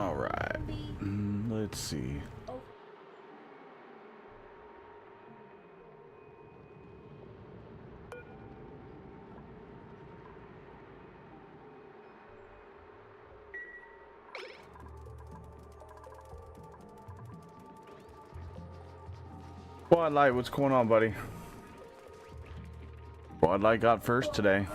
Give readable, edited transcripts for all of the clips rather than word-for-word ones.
All right. Let's see. Quadlight, what's going on, buddy? Quadlight got first today.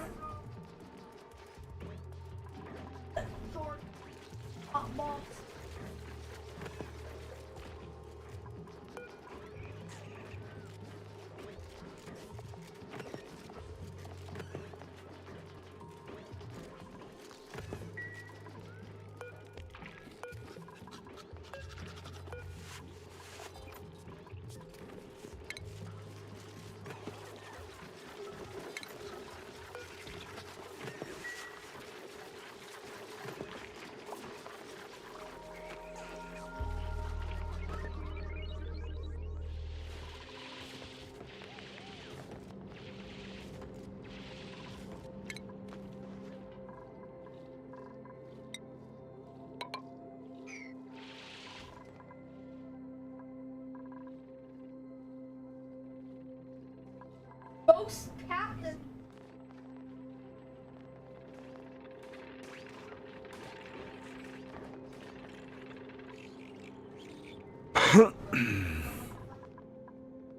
Ghost Captain.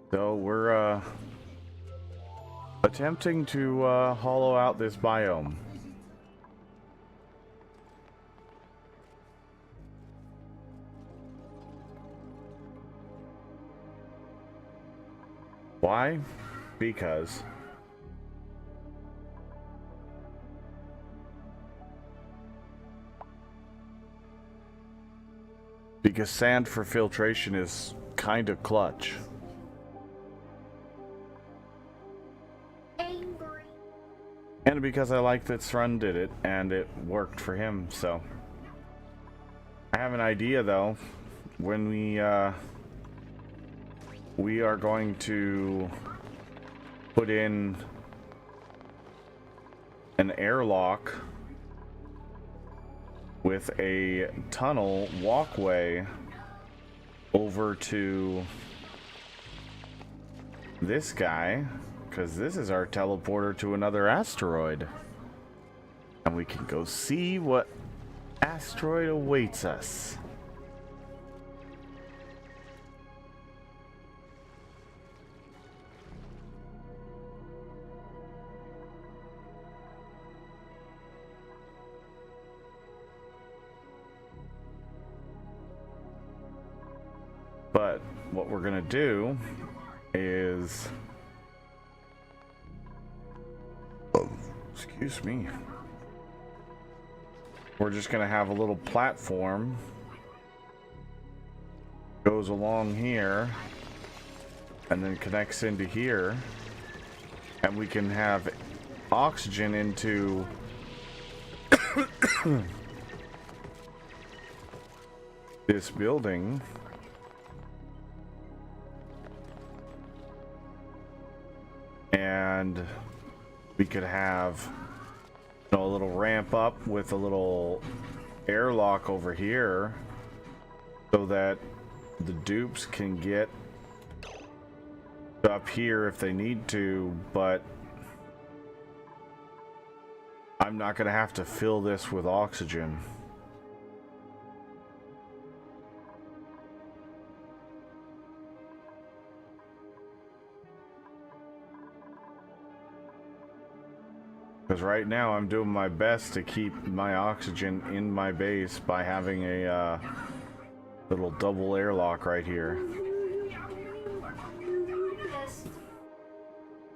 So we're attempting to hollow out this biome. Why? Because sand for filtration is kind of clutch. Angry. And because I like that Thrun did it and it worked for him, so I have an idea though. When we are going to put in an airlock with a tunnel walkway over to this guy, because this is our teleporter to another asteroid, and we can go see what asteroid awaits us. But what we're gonna do is, excuse me, we're just gonna have a little platform goes along here and then connects into here, and we can have oxygen into this building. And we could have, you know, a little ramp up with a little airlock over here so that the dupes can get up here if they need to, but I'm not going to have to fill this with oxygen. Because right now I'm doing my best to keep my oxygen in my base by having a little double airlock right here.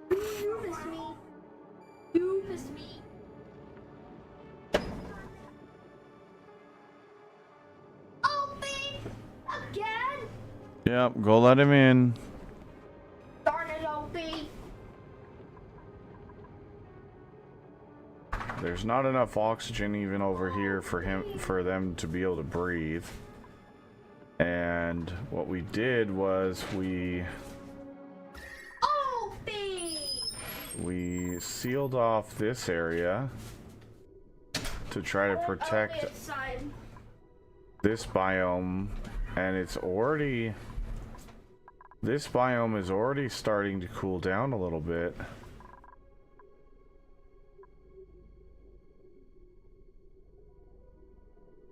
You miss me. You miss me. Opie! Again? Yep, go let him in. Darn it, Opie. There's not enough oxygen even over here for them to be able to breathe. And what we did was we sealed off this area to try to protect this biome, and it's already... This biome is already starting to cool down a little bit.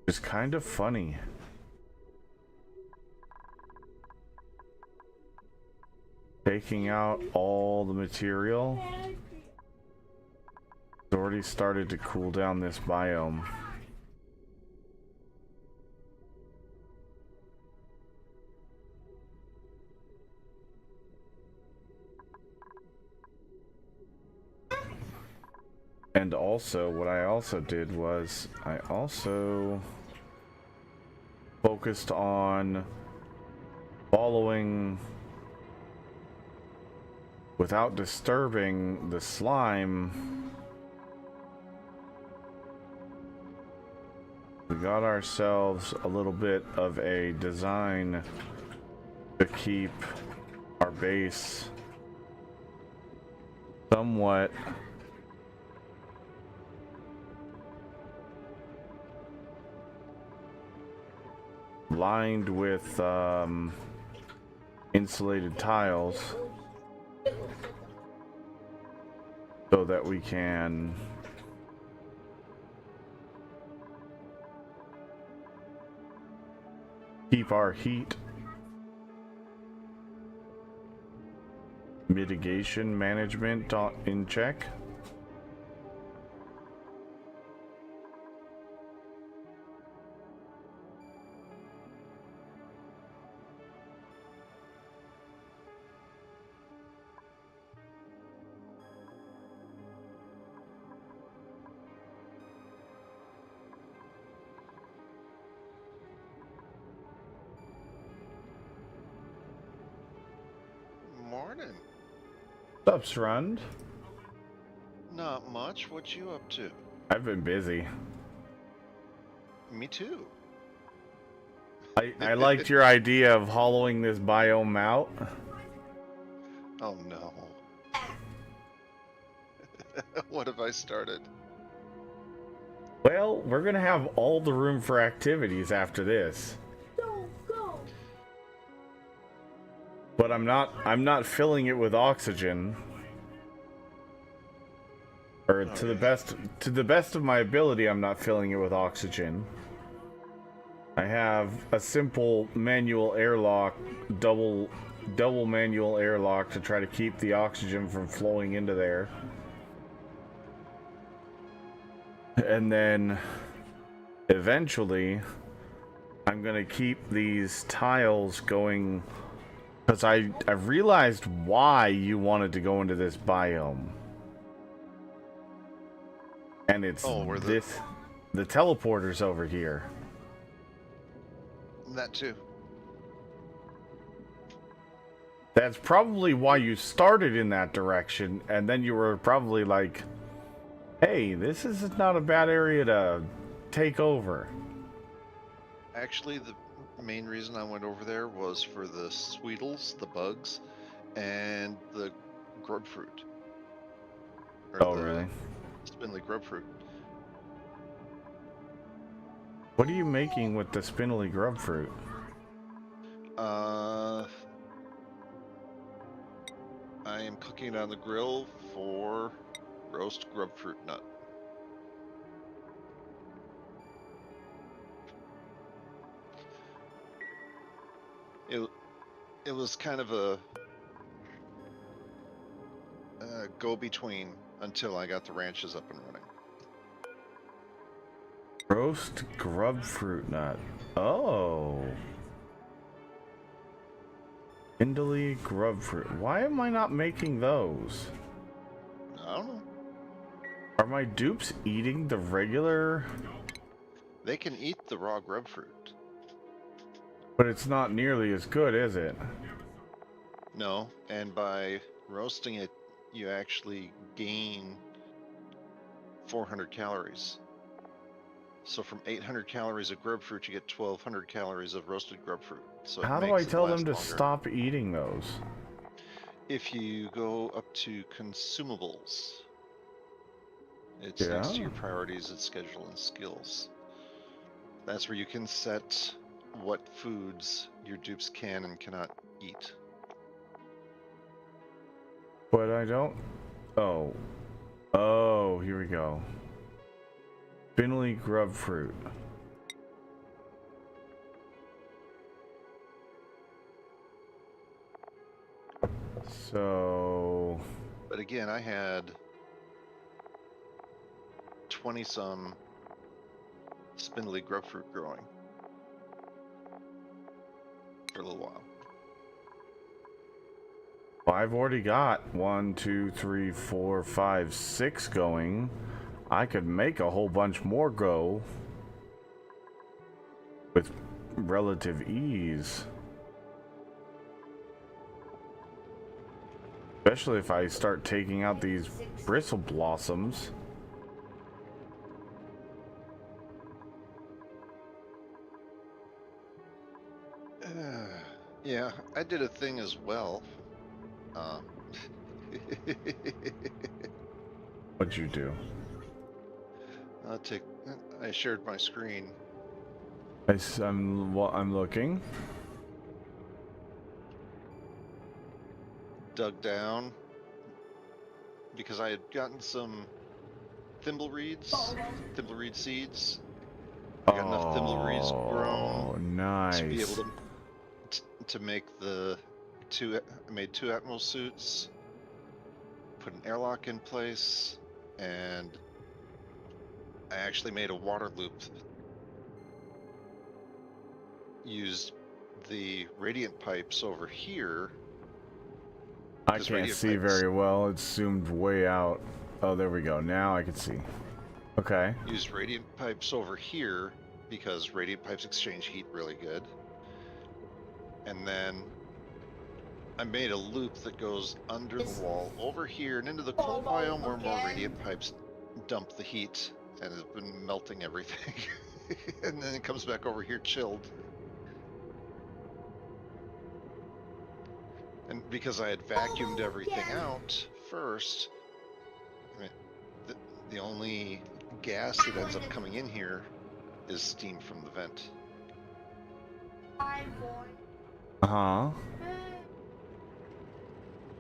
It's kind of funny. Taking out all the material, it's already started to cool down this biome. And also, what I also did was, I also focused on following, without disturbing the slime. We got ourselves a little bit of a design to keep our base somewhat lined with insulated tiles so that we can keep our heat mitigation management in check. Morning. What's up, Srund? Not much. What you up to? I've been busy. Me too. I liked your idea of hollowing this biome out. Oh no. What have I started? Well, we're gonna have all the room for activities after this. Don't go. But I'm not filling it with oxygen. Or to the best of my ability, I'm not filling it with oxygen. I have a simple manual airlock, double manual airlock to try to keep the oxygen from flowing into there. And then eventually I'm gonna keep these tiles going, because I realized why you wanted to go into this biome. And it's the teleporters over here. That too. That's probably why you started in that direction, and then you were probably like, hey, this is not a bad area to take over. Actually, the main reason I went over there was for the sweetles, the bugs, and the grub fruit. Oh, really? Spindly grub fruit. What are you making with the spindly grub fruit? I am cooking it on the grill for roast grub fruit nut. It was kind of a go-between until I got the ranches up and running. Roast grub fruit nut. Oh. Spindly grub fruit. Why am I not making those? I don't know. Are my dupes eating the regular? They can eat the raw grub fruit. But it's not nearly as good, is it? No, and by roasting it, you actually gain 400 calories. So from 800 calories of grub fruit, you get 1,200 calories of roasted grub fruit. So how do I tell them to stop eating those? If you go up to consumables, it's next to your priorities, it's schedule and skills. That's where you can set what foods your dupes can and cannot eat. But I don't. Oh. Oh, here we go. Spindly grub fruit. So. But again, I had 20 some spindly grub fruit growing for a little while. I've already got 1, 2, 3, 4, 5, 6 going. I could make a whole bunch more go with relative ease. Especially if I start taking out these bristle blossoms. Yeah, I did a thing as well. What'd you do? I shared my screen. I'm looking. Dug down because I had gotten some thimblereed seeds. I got enough thimblereeds grown nice. to be able to make I made 2 admiral suits, put an airlock in place, and I actually made a water loop. Used the radiant pipes over here. I can't see very well. It's zoomed way out. Oh, there we go. Now I can see. Okay. Used radiant pipes over here because radiant pipes exchange heat really good. And then I made a loop that goes under the wall over here and into the cold biome where more radiant pipes dump the heat and has been melting everything. And then it comes back over here chilled. And because I had vacuumed everything out first, I mean, the only gas that ends up coming in here is steam from the vent. Uh-huh.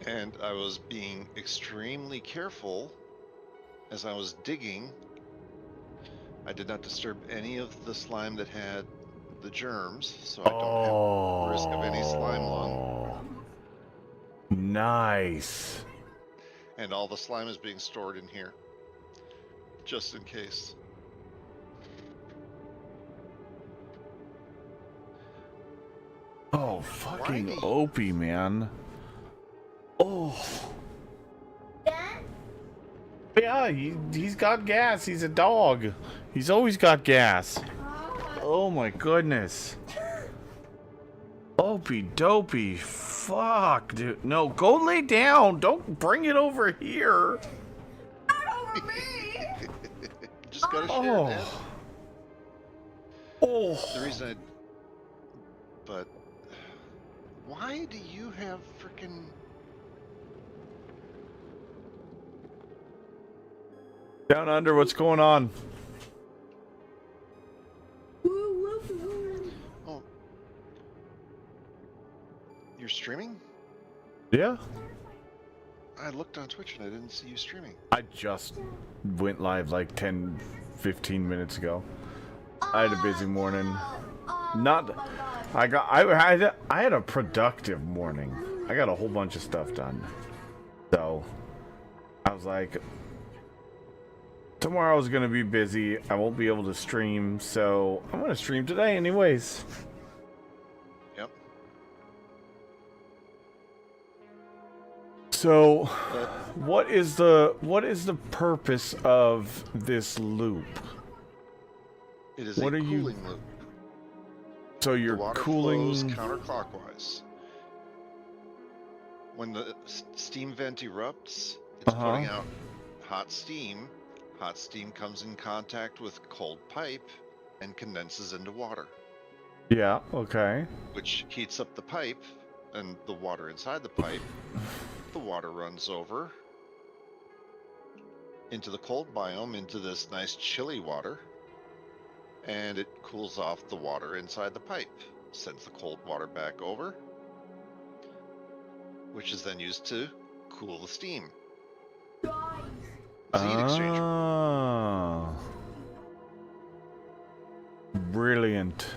And I was being extremely careful as I was digging. I did not disturb any of the slime that had the germs, so I don't have risk of any slime lung. Nice. And all the slime is being stored in here, just in case. Oh, fucking Opie, man. Oh. Dad? Yeah, he's got gas. He's a dog. He's always got gas. Oh my goodness. Opie dopey. Fuck, dude. No, go lay down. Don't bring it over here. Not over me! Just gotta share, man. Oh. The reason but why do you have frickin' Down under, what's going on? Oh. You're streaming? Yeah. I looked on Twitch and I didn't see you streaming. I just went live like 10-15 minutes ago. I had a busy morning. I had a productive morning. I got a whole bunch of stuff done. So I was like, tomorrow's gonna be busy. I won't be able to stream, so I'm gonna stream today anyways. Yep. So what is the purpose of this loop? It is What a are you- cooling loop. So you're The water cooling flows counterclockwise. When the steam vent erupts, it's putting out hot steam. Hot steam comes in contact with cold pipe and condenses into water. Yeah, okay. Which heats up the pipe and the water inside the pipe. The water runs over into the cold biome, into this nice chilly water. and it cools off the water inside the pipe, sends the cold water back over, which is then used to cool the steam. Guys, It's a heat exchanger. Ah, brilliant.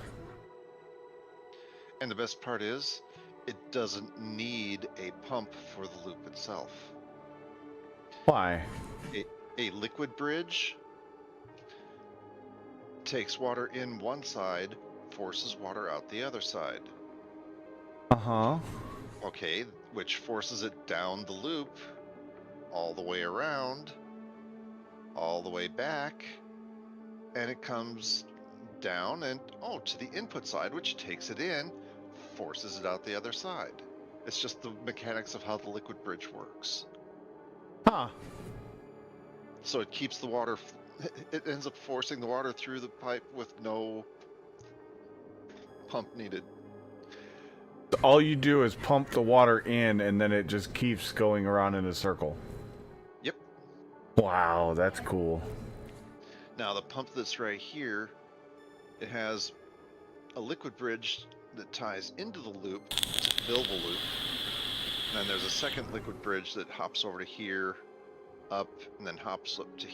And the best part is, it doesn't need a pump for the loop itself. Why? A liquid bridge takes water in one side, forces water out the other side. Uh-huh. Okay, which forces it down the loop, all the way around, all the way back, and it comes down and, oh, to the input side, which takes it in, forces it out the other side. It's just the mechanics of how the liquid bridge works. Huh. So it keeps the water, it ends up forcing the water through the pipe with no pump needed. All you do is pump the water in, and then it just keeps going around in a circle. Yep. Wow, that's cool. Now the pump that's right here, it has a liquid bridge that ties into the loop to fill the loop. And then there's a second liquid bridge that hops over to here, up, and then hops up to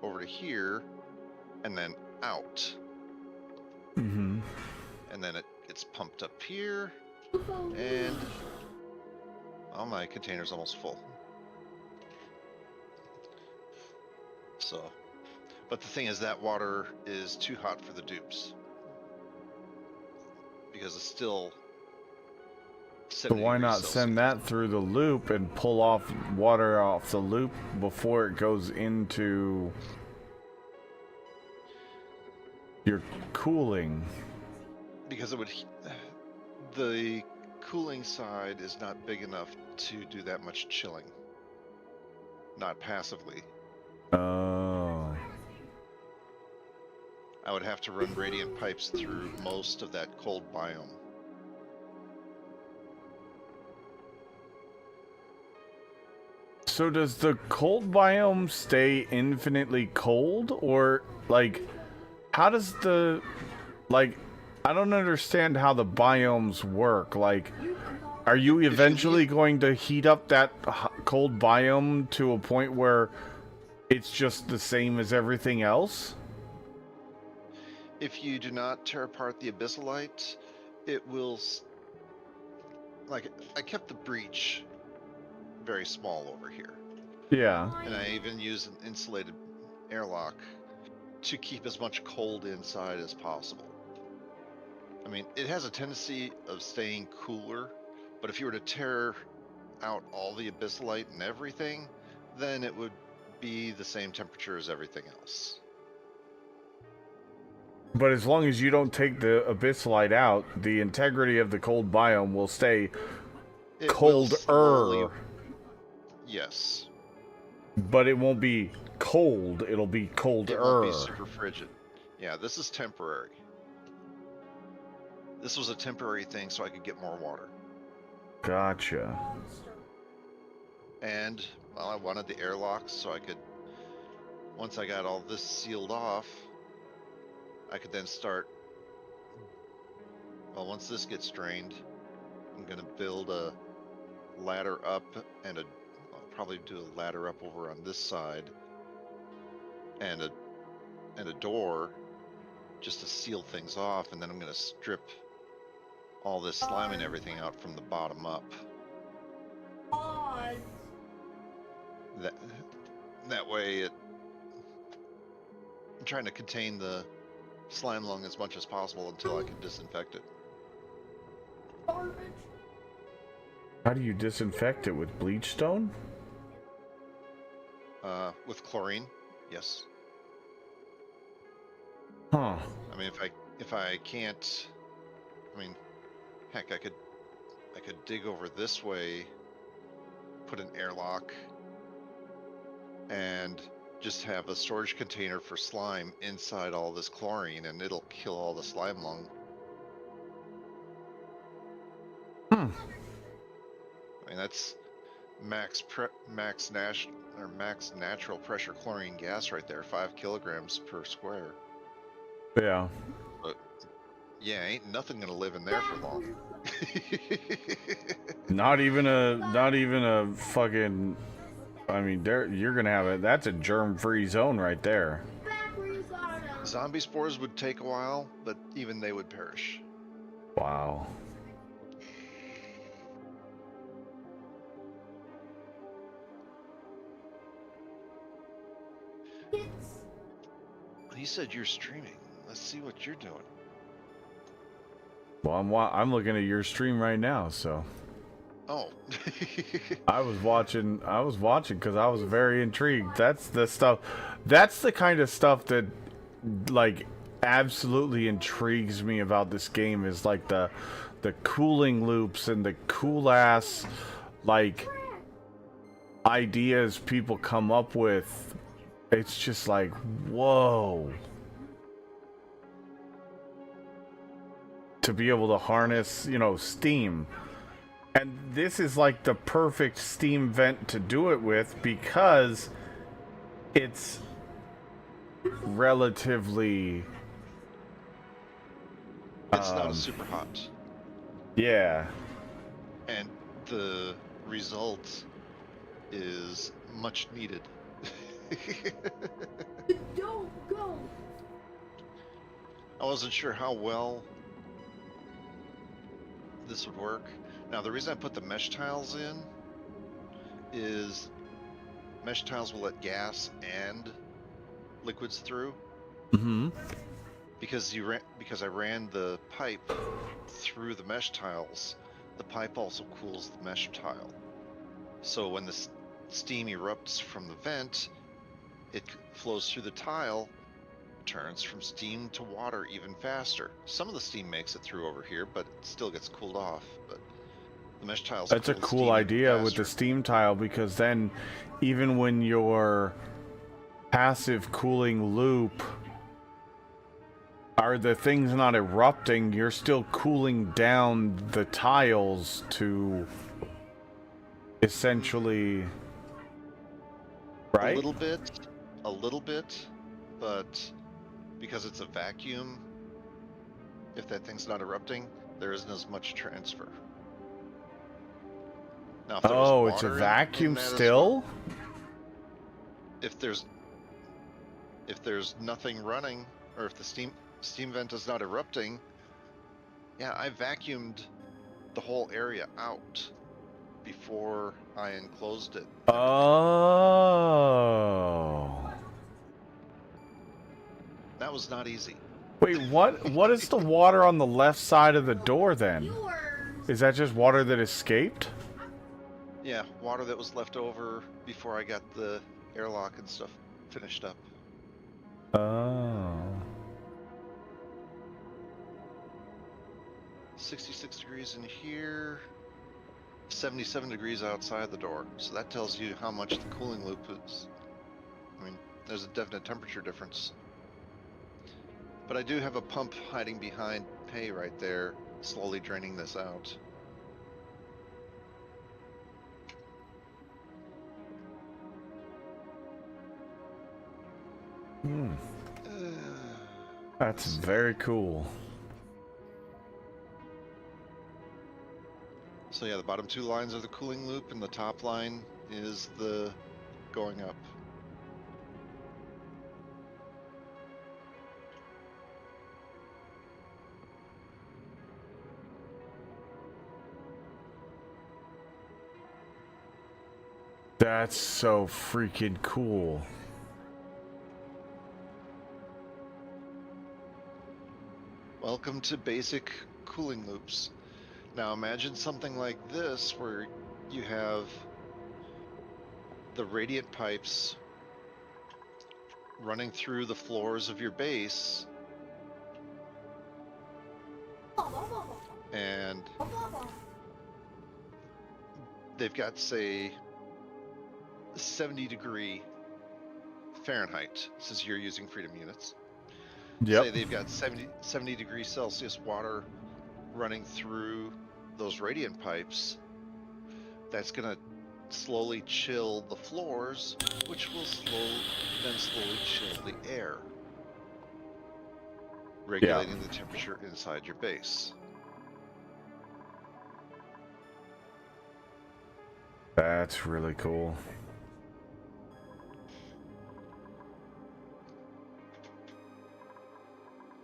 over to here, and then out. Mm-hmm. And then it gets pumped up here, follow and me. oh, my container's almost full. So, but the thing is that water is too hot for the dupes because it's still So 70 why degrees not Celsius. send that through the loop and pull off water off the loop before it goes into your cooling? Because it would, the cooling side is not big enough to do that much chilling. Not passively. Oh. I would have to run radiant pipes through most of that cold biome. So does the cold biome stay infinitely cold, or like how does the I don't understand how the biomes work. Like, are you eventually going to heat up that cold biome to a point where it's just the same as everything else? If you do not tear apart the abyssalite, it will, like, I kept the breach very small over here. Yeah. And I even use an insulated airlock to keep as much cold inside as possible. I mean, it has a tendency of staying cooler, but if you were to tear out all the abyssalite and everything, then it would be the same temperature as everything else. But as long as you don't take the abyssalite out, the integrity of the cold biome will stay It will slowly, colder. yes. But it won't be cold, it'll be colder. It won't be super frigid. Yeah, this is temporary. This was a temporary thing so I could get more water. Gotcha. And, well, I wanted the airlocks so I could, once I got all this sealed off, I could then start, well, once this gets drained, I'm going to build a ladder up and I'll probably do a ladder up over on this side and a door just to seal things off, and then I'm going to strip all this slime and everything out from the bottom up. Pause. That way I'm trying to contain the slime lung as much as possible until I can disinfect it. Garbage. How do you disinfect it, with bleach stone? With chlorine, yes. Huh. I mean, if I can't, I mean, heck, I could dig over this way, put an airlock, and just have a storage container for slime inside all this chlorine, and it'll kill all the slime lung. Hmm. I mean, that's max natural pressure chlorine gas right there, 5 kilograms per square. Yeah. But yeah, ain't nothing gonna live in there for long. Not even a fucking. I mean, there you're gonna have it. That's a germ-free zone right there. Back where you got them. Zombie spores would take a while, but even they would perish. Wow. It's He said you're streaming. Let's see what you're doing. Well, I'm looking at your stream right now, so Oh. I was watching because I was very intrigued. That's the stuff. That's the kind of stuff that, like, absolutely intrigues me about this game. Is like the cooling loops and the cool ass, like, ideas people come up with. It's just like, whoa. To be able to harness, steam. And this is like the perfect steam vent to do it with because it's relatively... It's not a super hot. Yeah. And the result is much needed. don't go. I wasn't sure how well this would work. Now, the reason I put the mesh tiles in is mesh tiles will let gas and liquids through. Mm-hmm. Because I ran the pipe through the mesh tiles, the pipe also cools the mesh tile. So when the steam erupts from the vent, it flows through the tile, turns from steam to water even faster. Some of the steam makes it through over here, but it still gets cooled off. But the mesh tiles. That's a cool idea with the steam tile, because then even when your passive cooling loop are the things not erupting, you're still cooling down the tiles to essentially, right? A little bit, but because it's a vacuum, if that thing's not erupting, there isn't as much transfer. Now, if there was Oh, it's a water vacuum in that as still? well, if there's nothing running, or if the steam vent is not erupting, yeah, I vacuumed the whole area out before I enclosed it. Oh. That was not easy. Wait, what is the water on the left side of the door then? Yours. Is that just water that escaped? Yeah, water that was left over before I got the airlock and stuff finished up. Oh. 66 degrees in here, 77 degrees outside the door. So that tells you how much the cooling loop is. I mean, there's a definite temperature difference. But I do have a pump hiding behind hay right there, slowly draining this out. Hmm. That's very cool. So yeah, the bottom two lines are the cooling loop, and the top line is the going up. That's so freaking cool. Welcome to basic cooling loops. Now imagine something like this where you have the radiant pipes running through the floors of your base, and they've got, say, 70-degree Fahrenheit, since you're using freedom units. Yep. Say they've got 70 degrees Celsius water running through those radiant pipes. That's going to slowly chill the floors, which will then slowly chill the air. regulating the temperature inside your base. That's really cool.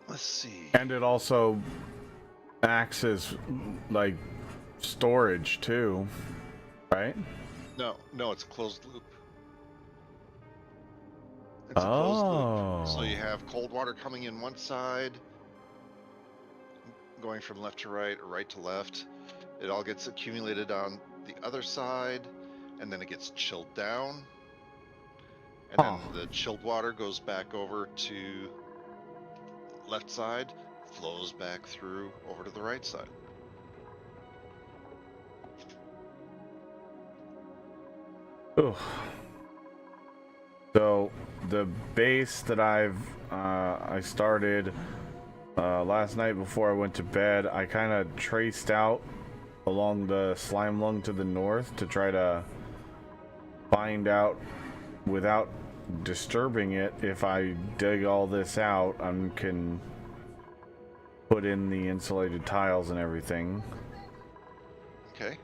Let's see. And it also acts as like storage too, right? No, it's closed loop. It's a closed loop. So you have cold water coming in one side, going from left to right or right to left. It all gets accumulated on the other side, and then it gets chilled down. And then the chilled water goes back over to left side, flows back through over to the right side. Ugh. So the base that I started last night before I went to bed, I kind of traced out along the slime lung to the north to try to find out without disturbing it. If I dig all this out, I can put in the insulated tiles and everything. Okay.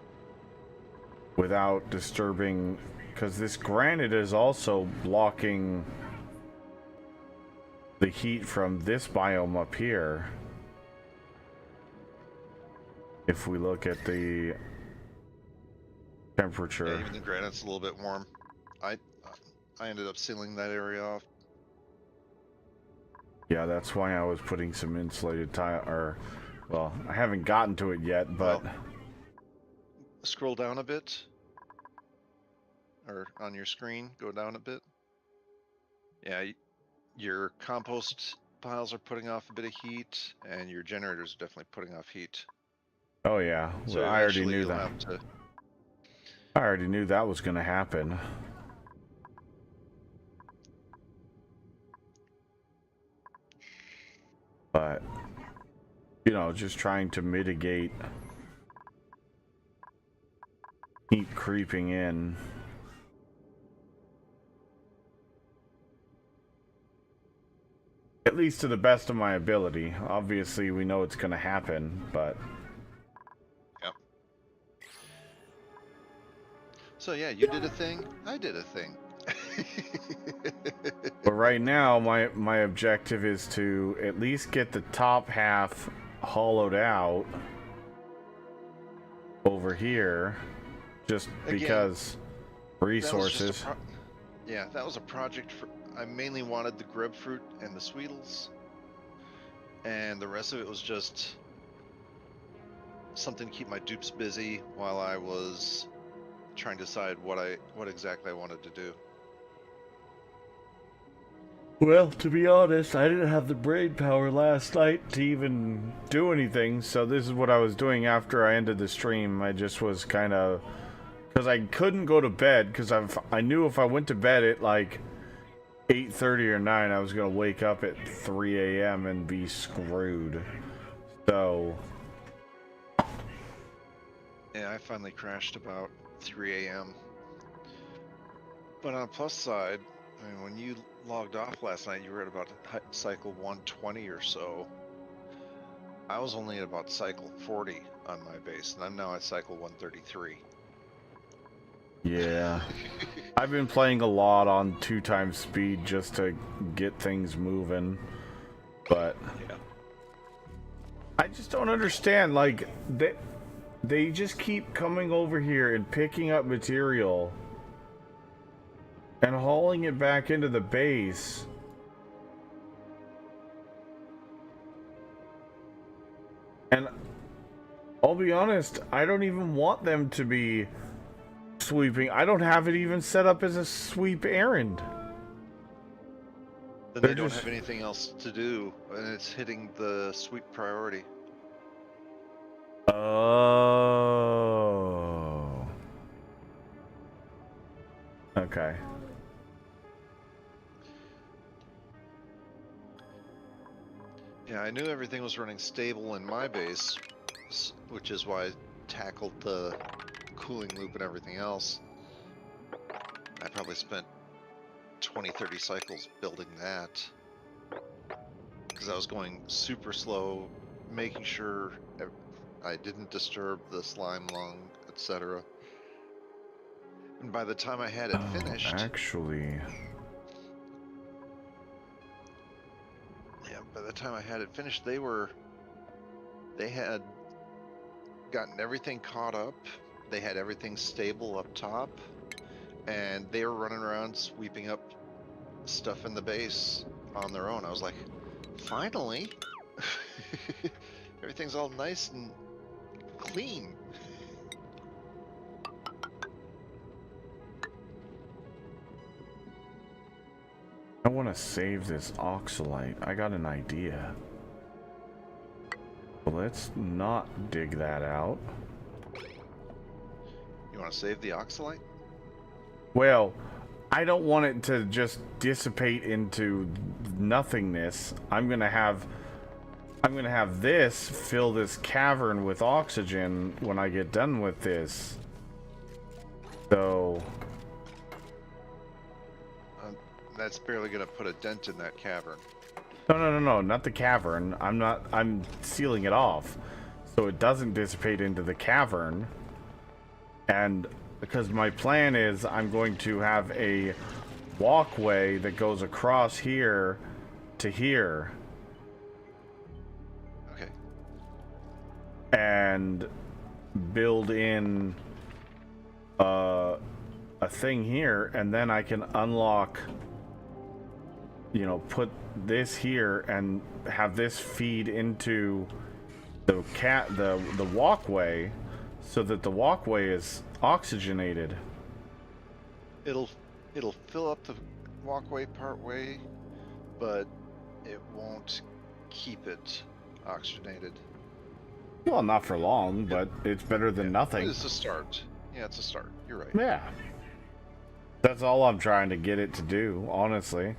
Without disturbing, because this granite is also blocking the heat from this biome up here. If we look at the temperature. Yeah, even the granite's a little bit warm. I ended up sealing that area off. Yeah, that's why I was putting some insulated tile, or, well, I haven't gotten to it yet, but... Well, scroll down a bit. Or on your screen, go down a bit. Yeah, your compost piles are putting off a bit of heat, and your generators are definitely putting off heat. Oh yeah, So well, I already knew you'll that. have to... I already knew that was going to happen. But, you know, just trying to mitigate heat creeping in. At least to the best of my ability. Obviously, we know it's going to happen, but... Yep. So yeah, you did a thing, I did a thing. But right now, my objective is to at least get the top half hollowed out over here, just Again, because resources. Yeah, that was a project for... I mainly wanted the grapefruit and the sweetles, and the rest of it was just something to keep my dupes busy while I was trying to decide what exactly I wanted to do. Well, to be honest, I didn't have the brain power last night to even do anything, so this is what I was doing after I ended the stream. I just was kind of... because I couldn't go to bed, because I knew if I went to bed at like 8:30 or 9, I was going to wake up at 3 a.m. and be screwed. So... yeah, I finally crashed about 3 a.m. But on the plus side, I mean, when you logged off last night, you were at about cycle 120 or so. I was only at about cycle 40 on my base, and I'm now at cycle 133. yeah. I've been playing a lot on 2x speed just to get things moving, but yeah. I just don't understand, like, they just keep coming over here and picking up material and hauling it back into the base. And I'll be honest, I don't even want them to be sweeping. I don't have it even set up as a sweep errand. Then they don't have anything else to do, and it's hitting the sweep priority. Oh. Okay. Yeah, I knew everything was running stable in my base, which is why I tackled the cooling loop and everything else. I probably spent 20-30 cycles building that. because I was going super slow, making sure I didn't disturb the slime lung, etc. And by the time I had it finished, Actually, yeah, by the time I had it finished, they had gotten everything caught up. They had everything stable up top, and they were running around sweeping up stuff in the base on their own. I was like, finally, everything's all nice and clean. I want to save this oxalite. I got an idea. Let's not dig that out. You want to save the oxalite? Well, I don't want it to just dissipate into nothingness. I'm gonna have this fill this cavern with oxygen when I get done with this. So That's barely gonna put a dent in that cavern. no, not the cavern. I'm sealing it off so it doesn't dissipate into the cavern. And because my plan is I'm going to have a walkway that goes across here to here. Okay. And build in a thing here, and then I can unlock, you know, put this here and have this feed into the walkway so that the walkway is oxygenated. It'll fill up the walkway part way, but it won't keep it oxygenated. Well, not for long, but it's better than nothing. It's a start. Yeah, it's a start. You're right. Yeah. That's all I'm trying to get it to do, honestly.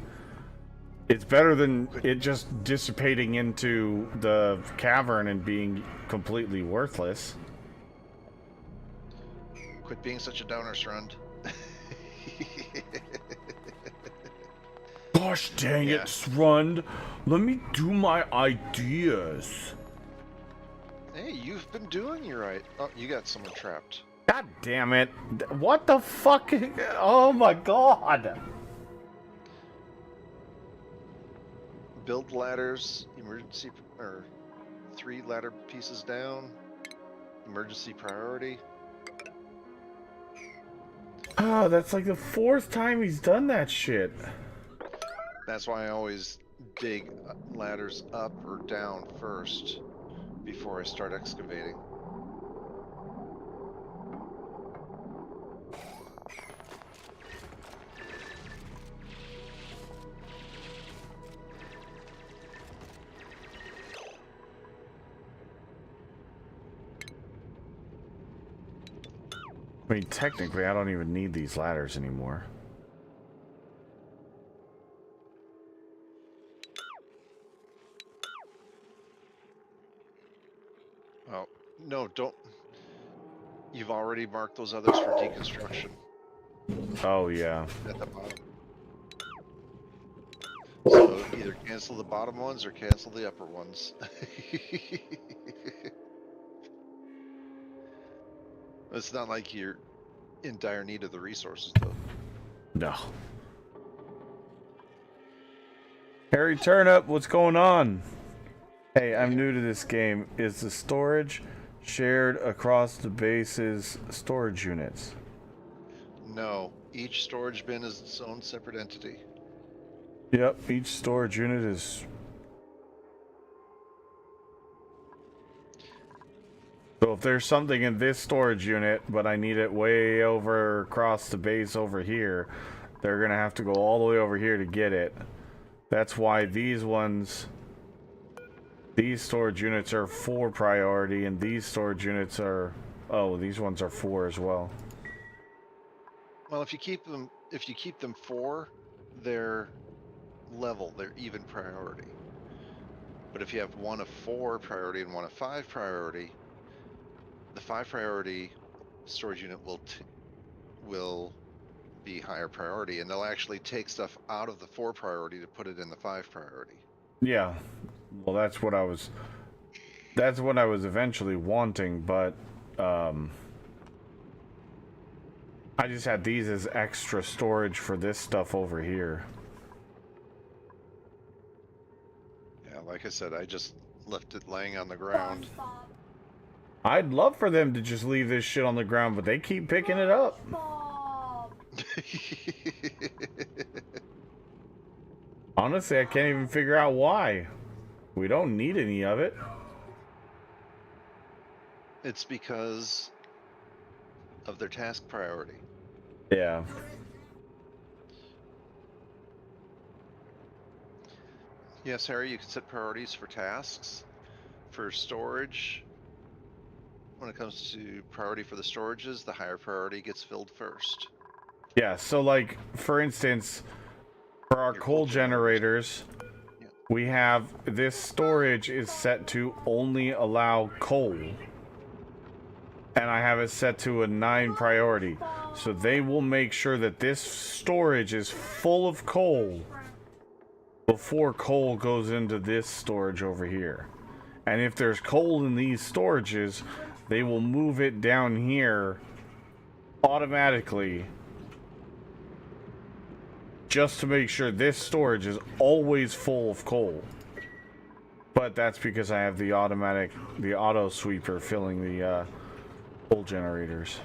It's better than it just dissipating into the cavern and being completely worthless. Quit being such a downer, Srund. Gosh dang it, Srund. Let me do my ideas. Hey, you've been doing your right. Oh, you got someone trapped. God damn it. What the fuck? Oh my god. Build ladders, emergency, or 3 ladder pieces down, emergency priority. Oh, that's like the 4th time he's done that shit. That's why I always dig ladders up or down first before I start excavating. I mean, technically, I don't even need these ladders anymore. Oh, no, don't. You've already marked those others for deconstruction Oh, yeah. at the bottom. So either cancel the bottom ones or cancel the upper ones. It's not like you're in dire need of the resources, though. No. Harry Turnip, what's going on? Hey, I'm new to this game. Is the storage shared across the base's storage units? No, each storage bin is its own separate entity. Yep, each storage unit is... So if there's something in this storage unit, but I need it way over across the base over here, they're gonna have to go all the way over here to get it. That's why these ones... These storage units are 4 priority, and these storage units are... Oh, these ones are 4 as well. Well, if you keep them 4, they're level, they're even priority. But if you have one of 4 priority and one of 5 priority, the 5 priority storage unit will be higher priority, and they'll actually take stuff out of the 4 priority to put it in the 5 priority. Yeah, well, that's what I was eventually wanting, but I just had these as extra storage for this stuff over here. Yeah, like I said, I just left it laying on the ground. SpongeBob. I'd love for them to just leave this shit on the ground, but they keep picking it up. SpongeBob. Honestly, I can't even figure out why. We don't need any of it. It's because of their task priority. Yeah. Yes, Harry, you can set priorities for tasks. For storage, when it comes to priority for the storages, the higher priority gets filled first. Yeah, so like, for instance, for our Your coal generators, Yeah. we have this storage is set to only allow coal. And I have it set to a 9 priority. So they will make sure that this storage is full of coal before coal goes into this storage over here. And if there's coal in these storages, they will move it down here automatically just to make sure this storage is always full of coal. But that's because I have the auto sweeper filling the coal generators.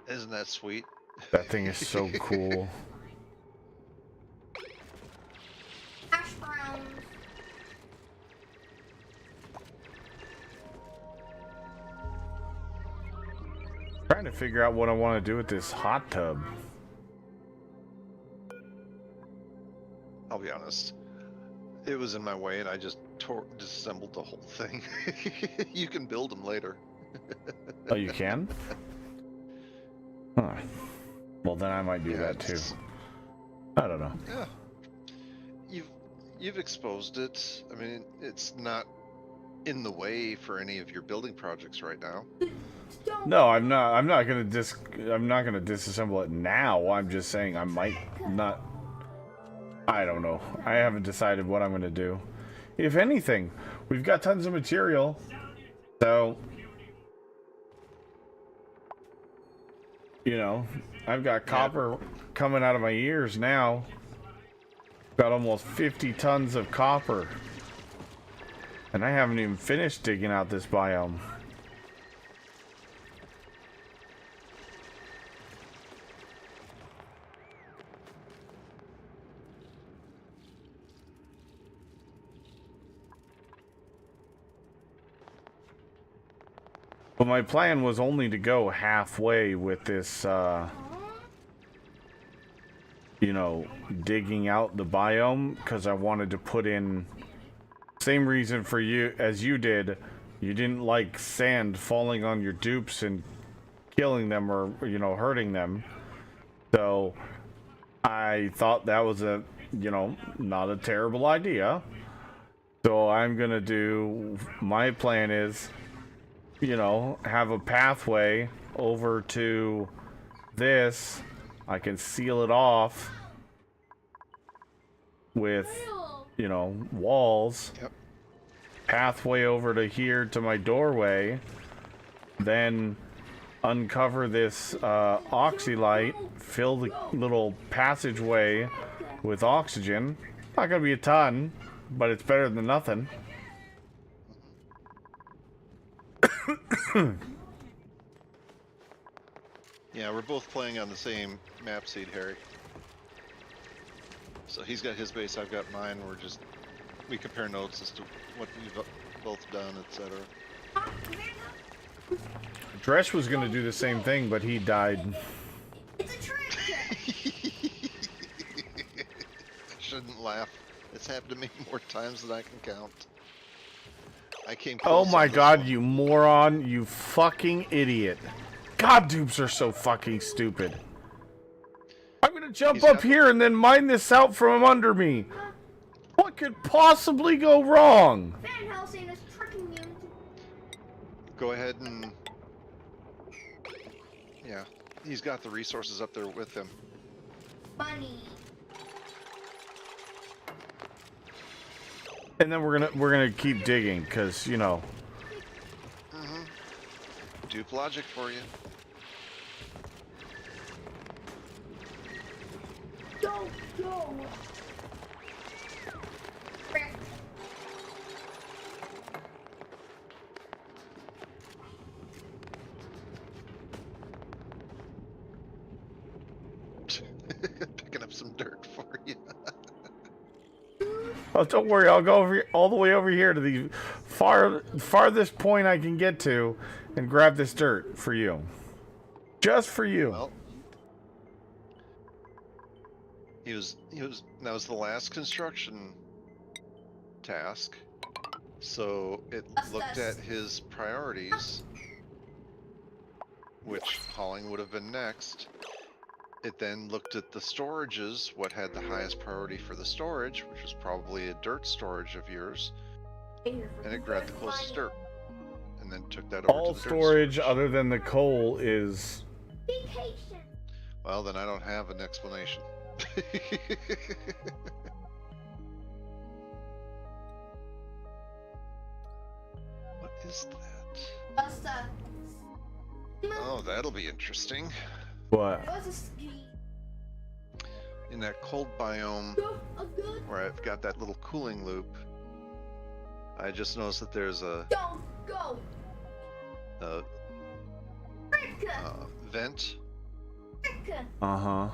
Isn't that sweet? That thing is so cool. Hash browns. Trying to figure out what I want to do with this hot tub. I'll be honest. It was in my way and I just disassembled the whole thing. You can build them later. Oh, you can? Huh. Well, then I might do that too. I don't know. Yeah. You've exposed it. I mean, it's not in the way for any of your building projects right now. No, I'm not. I'm not gonna disassemble it now. I'm just saying I might not. I don't know. I haven't decided what I'm gonna do. If anything, we've got tons of material, so you know, I've got copper coming out of my ears now. Got almost 50 tons of copper, and I haven't even finished digging out this biome. But my plan was only to go halfway with this, you know, digging out the biome, because I wanted to put in, same reason for you as you did. You didn't like sand falling on your dupes and killing them or, you know, hurting them. So I thought that was a, you know, not a terrible idea. So I'm gonna do, my plan is, you know, have a pathway over to this. I can seal it off with, you know, walls. Yep. Pathway over to here to my doorway. Then uncover this oxylite, fill the little passageway with oxygen. Not gonna be a ton, but it's better than nothing. Yeah, we're both playing on the same map seed, Harry. So he's got his base, I've got mine. We compare notes as to what we've both done, etc. Dresh was gonna do the same thing, but he died. It's a trick. I shouldn't laugh. It's happened to me more times than I can count. I came Oh close my on this god, one. you moron, you fucking idiot. God, dupes are so fucking stupid. I'm gonna jump He's up got- here and then mine this out from under me. What could possibly go wrong? Van Helsing is tricking you. Go ahead and... Yeah, he's got the resources up there with him. Bunny. And then we're gonna keep digging, cause you know. Mm-hmm. Dupe logic for you. Go, go. Frick. Picking up some dirt for you. Oh, don't worry, I'll go over all the way over here to the farthest point I can get to, and grab this dirt for you, just for you. Well, he was. That was the last construction task. So it looked at his priorities, which hauling would have been next. It then looked at the storages, what had the highest priority for the storage, which was probably a dirt storage of yours, and it grabbed the closest dirt, and then took that over All to the storage dirt storage. other than the coal is. Be patient. Well, then I don't have an explanation. What is that? Busta. Oh, that'll be interesting. What? What's a ski? In that cold biome Go, a good. where I've got that little cooling loop, I just noticed that there's a, Don't go. a Frick. vent, Frick. Uh-huh.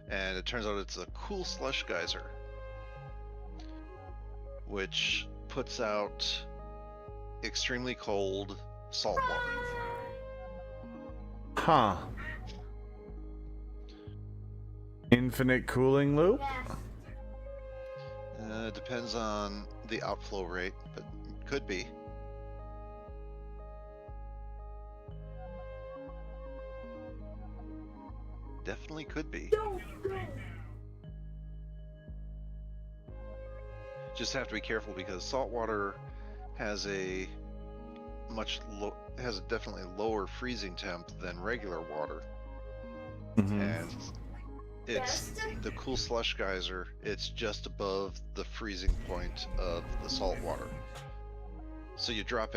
and it turns out it's a cool slush geyser, which puts out extremely cold salt water. Huh. Infinite cooling loop? Yes. Depends on the outflow rate, but could be. Definitely could be. Don't go. Just have to be careful because salt water has a definitely lower freezing temp than regular water, Mm-hmm. and it's the cool slush geyser. It's just above the freezing point of the salt water. So you drop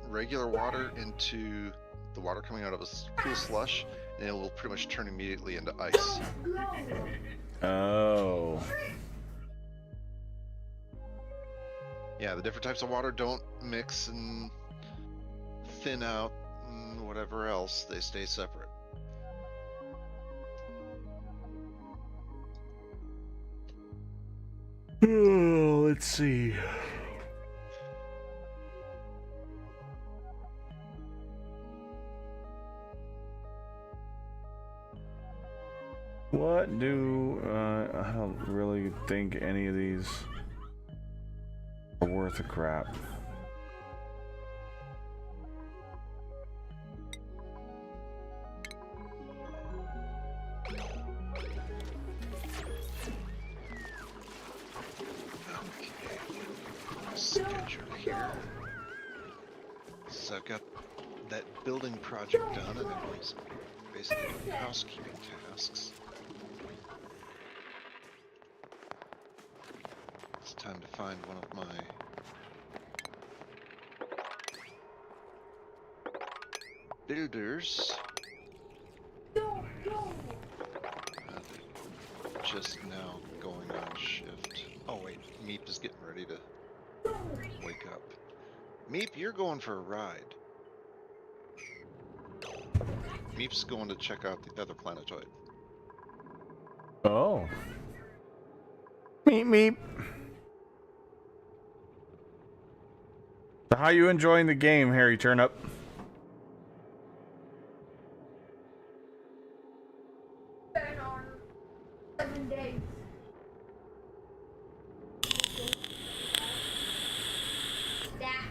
regular water into the water coming out of a cool slush, and it will pretty much turn immediately into ice. Oh. Yeah, the different types of water don't mix and thin out and whatever else. They stay separate. Oh, let's see. What do I don't really think any of these are worth a crap. Schedule here. So I've got that building project done, and it was basically doing housekeeping tasks. It's time to find one of my builders. Just now going on shift. Oh wait, Meep is getting ready to wake up. Meep, you're going for a ride. Meep's going to check out the other planetoid. Oh. Meep meep. So how you enjoying the game, Harry Turnip? Been on 7 days. That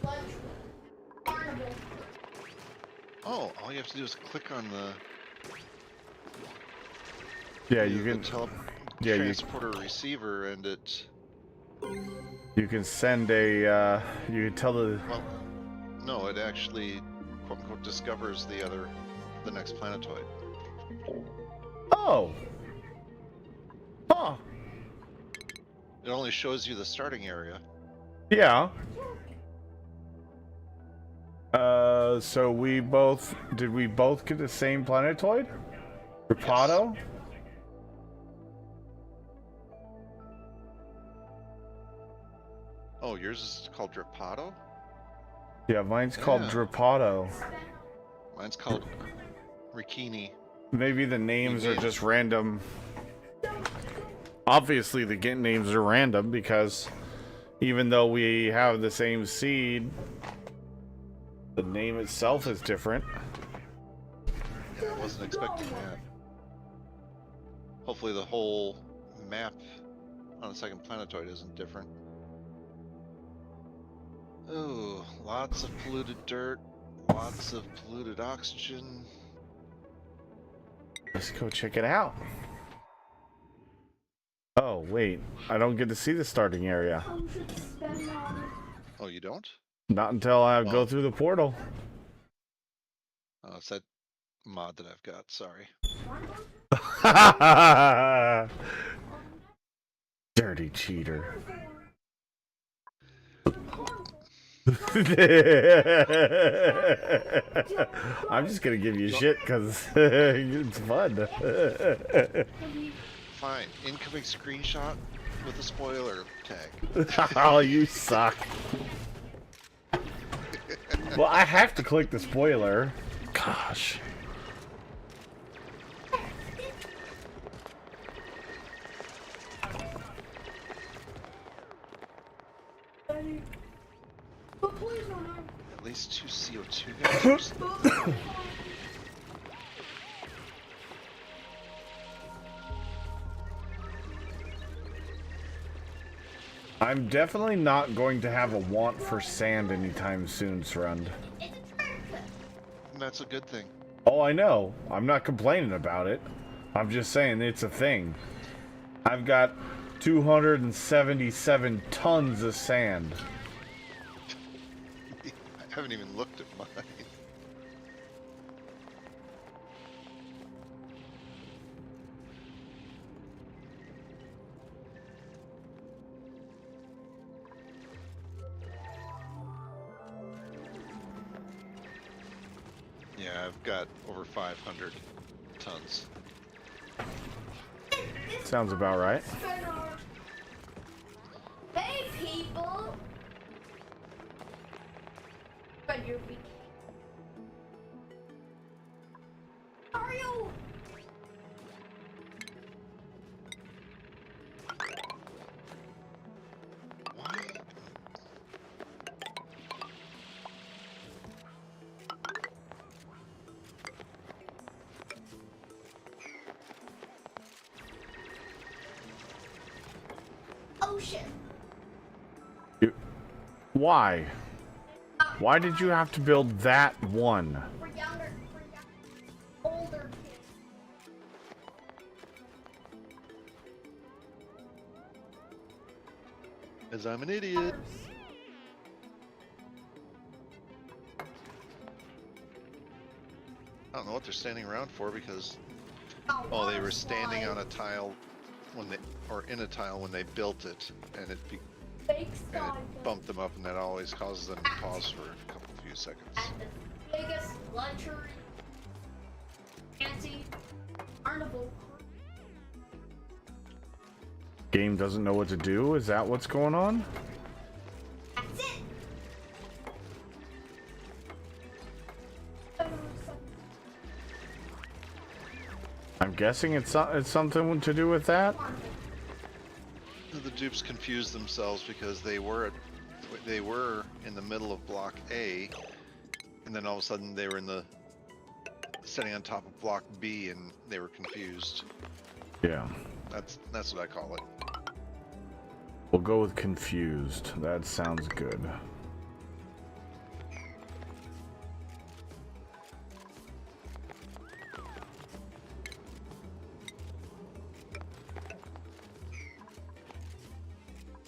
lunch carnival. Oh, all you have to do is click on the Yeah, you can. Yeah, transporter receiver, and it. You can send a. You can tell the. Well, no, it actually quote unquote discovers the next planetoid. Oh. Huh. It only shows you the starting area. Yeah. So we both did we both get the same planetoid? Rapato? Oh, yours is called Drapato? Yeah, mine's called Yeah. Drapato. Mine's called Rikini. Maybe the names are just random. Obviously, the get names are random because even though we have the same seed, the name itself is different. Yeah, I wasn't expecting that. Hopefully the whole map on the second planetoid isn't different. Oh, lots of polluted dirt, lots of polluted oxygen. Let's go check it out. Oh, wait. I don't get to see the starting area. Oh, you don't? Not until I go Well. through the portal. Oh, it's that mod that I've got, sorry. Dirty cheater. I'm just gonna give you shit because it's fun. Fine, incoming screenshot with a spoiler tag. Oh, you suck. Well, I have to click the spoiler. Gosh. At least 2 CO2 lasers. I'm definitely not going to have a want for sand anytime soon, Srund. That's a good thing. Oh, I know. I'm not complaining about it. I'm just saying it's a thing. I've got 277 tons of sand. I haven't even looked at mine. Yeah, I've got over 500 tons. Sounds about right. Hey, people! But you're weak. Are you? Why? Ocean. Why? Why did you have to build that one? For older kids. Because I'm an idiot. I don't know what they're standing around for because oh, they were standing on a tile when they or in a tile when they built it, and it bumped them up, and that always causes them to pause for a few seconds. At the biggest luxury, fancy carnival. Game doesn't know what to do? Is that what's going on? That's it. I'm guessing it's something to do with that. The dupes confused themselves because they were in the middle of block A, and then all of a sudden they were sitting on top of block B, and they were confused. Yeah. That's what I call it. We'll go with confused. That sounds good.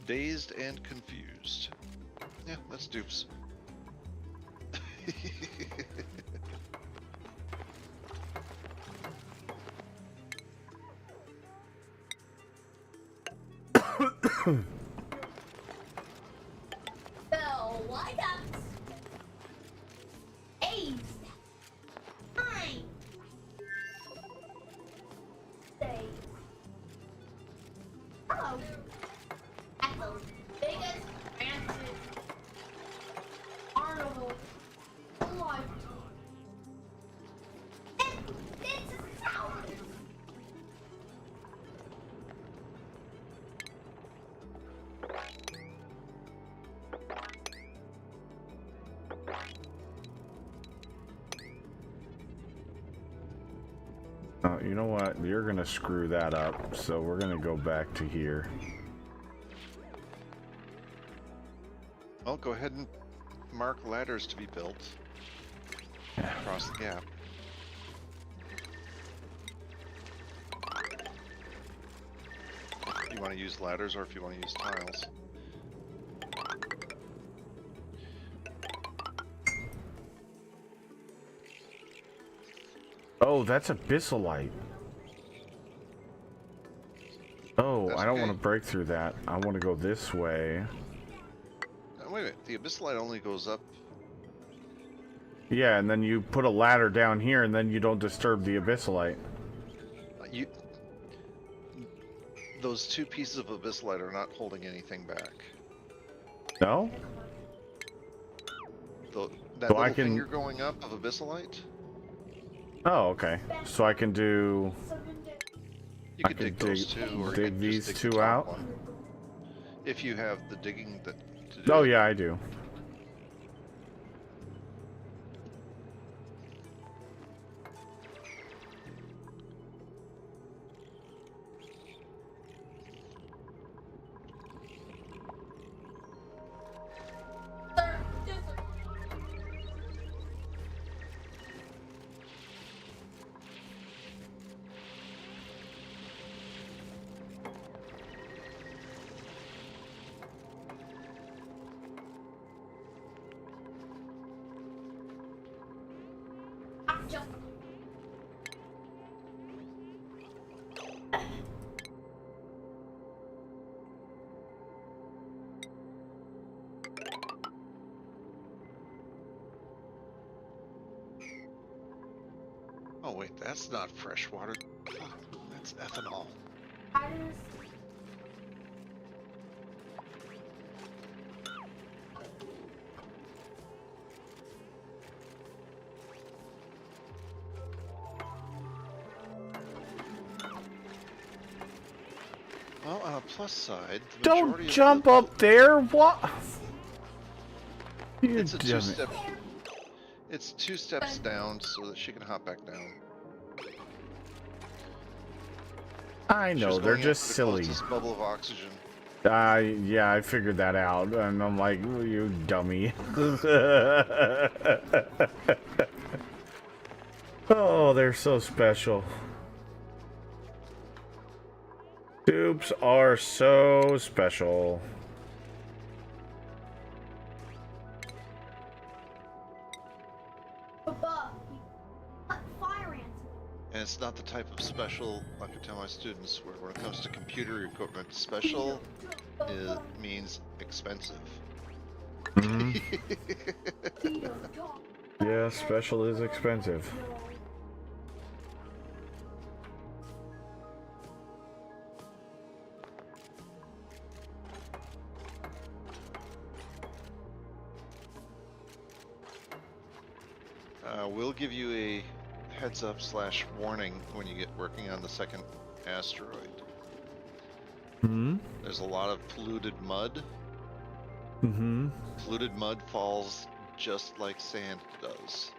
Dazed and confused. Yeah, that's dupes. Bell, why not? Ace. Nine. Say. Oh. At the biggest ranches. Carnival. Alive. It's a tower. You know what? You're gonna screw that up, so we're gonna go back to here. Well, go ahead and mark ladders to be built across the gap. If you want to use ladders or if you want to use tiles. Oh, that's abyssalite. Oh, That's I don't okay. want to break through that. I want to go this way. Wait a minute, the abyssalite only goes up. Yeah, and then you put a ladder down here, and then you don't disturb the abyssalite. You, those two pieces of abyssalite are not holding anything back. No? That So little I can- finger going up of abyssalite, Oh, okay. So I can do... you I could can dig those dig- two, or you dig could these just dig two the top out? one. If you have the digging to do Oh, it. yeah, I do. Just Oh wait, that's not fresh water. That's ethanol. spiders. Well, on a plus side, the Don't majority of jump the, up there! What? You It's a dummy. two-step. It's 2 steps down so that she can hop back down. I know, She's they're going just after the silly. closest bubble of oxygen. Yeah, I figured that out, and I'm like, "Oh, you dummy." Oh, they're so special. Tubes are so special. Above. Fire ants. And it's not the type of special, like I tell my students, where when it comes to computer equipment, special means expensive. Mhm. Yeah, special is expensive. We'll give you a heads up / warning when you get working on the second asteroid. Hmm? There's a lot of polluted mud. Mm-hmm. Polluted mud falls just like sand does.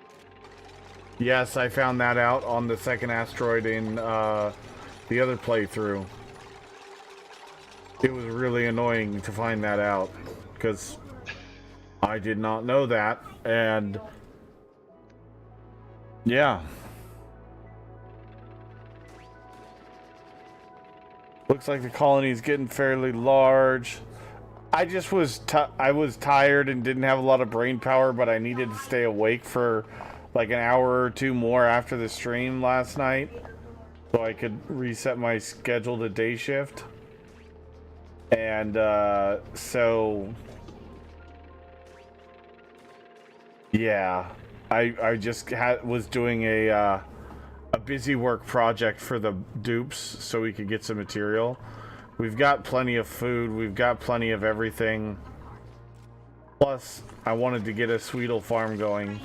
Yes, I found that out on the second asteroid in the other playthrough. It was really annoying to find that out, because I did not know that, and yeah. Looks like the colony is getting fairly large. I just was I was tired and didn't have a lot of brain power, but I needed to stay awake for like an hour or two more after the stream last night so I could reset my schedule to day shift. And so yeah, I just was doing a busy work project for the dupes so we could get some material. We've got plenty of food, we've got plenty of everything. Plus, I wanted to get a Sweetle farm going.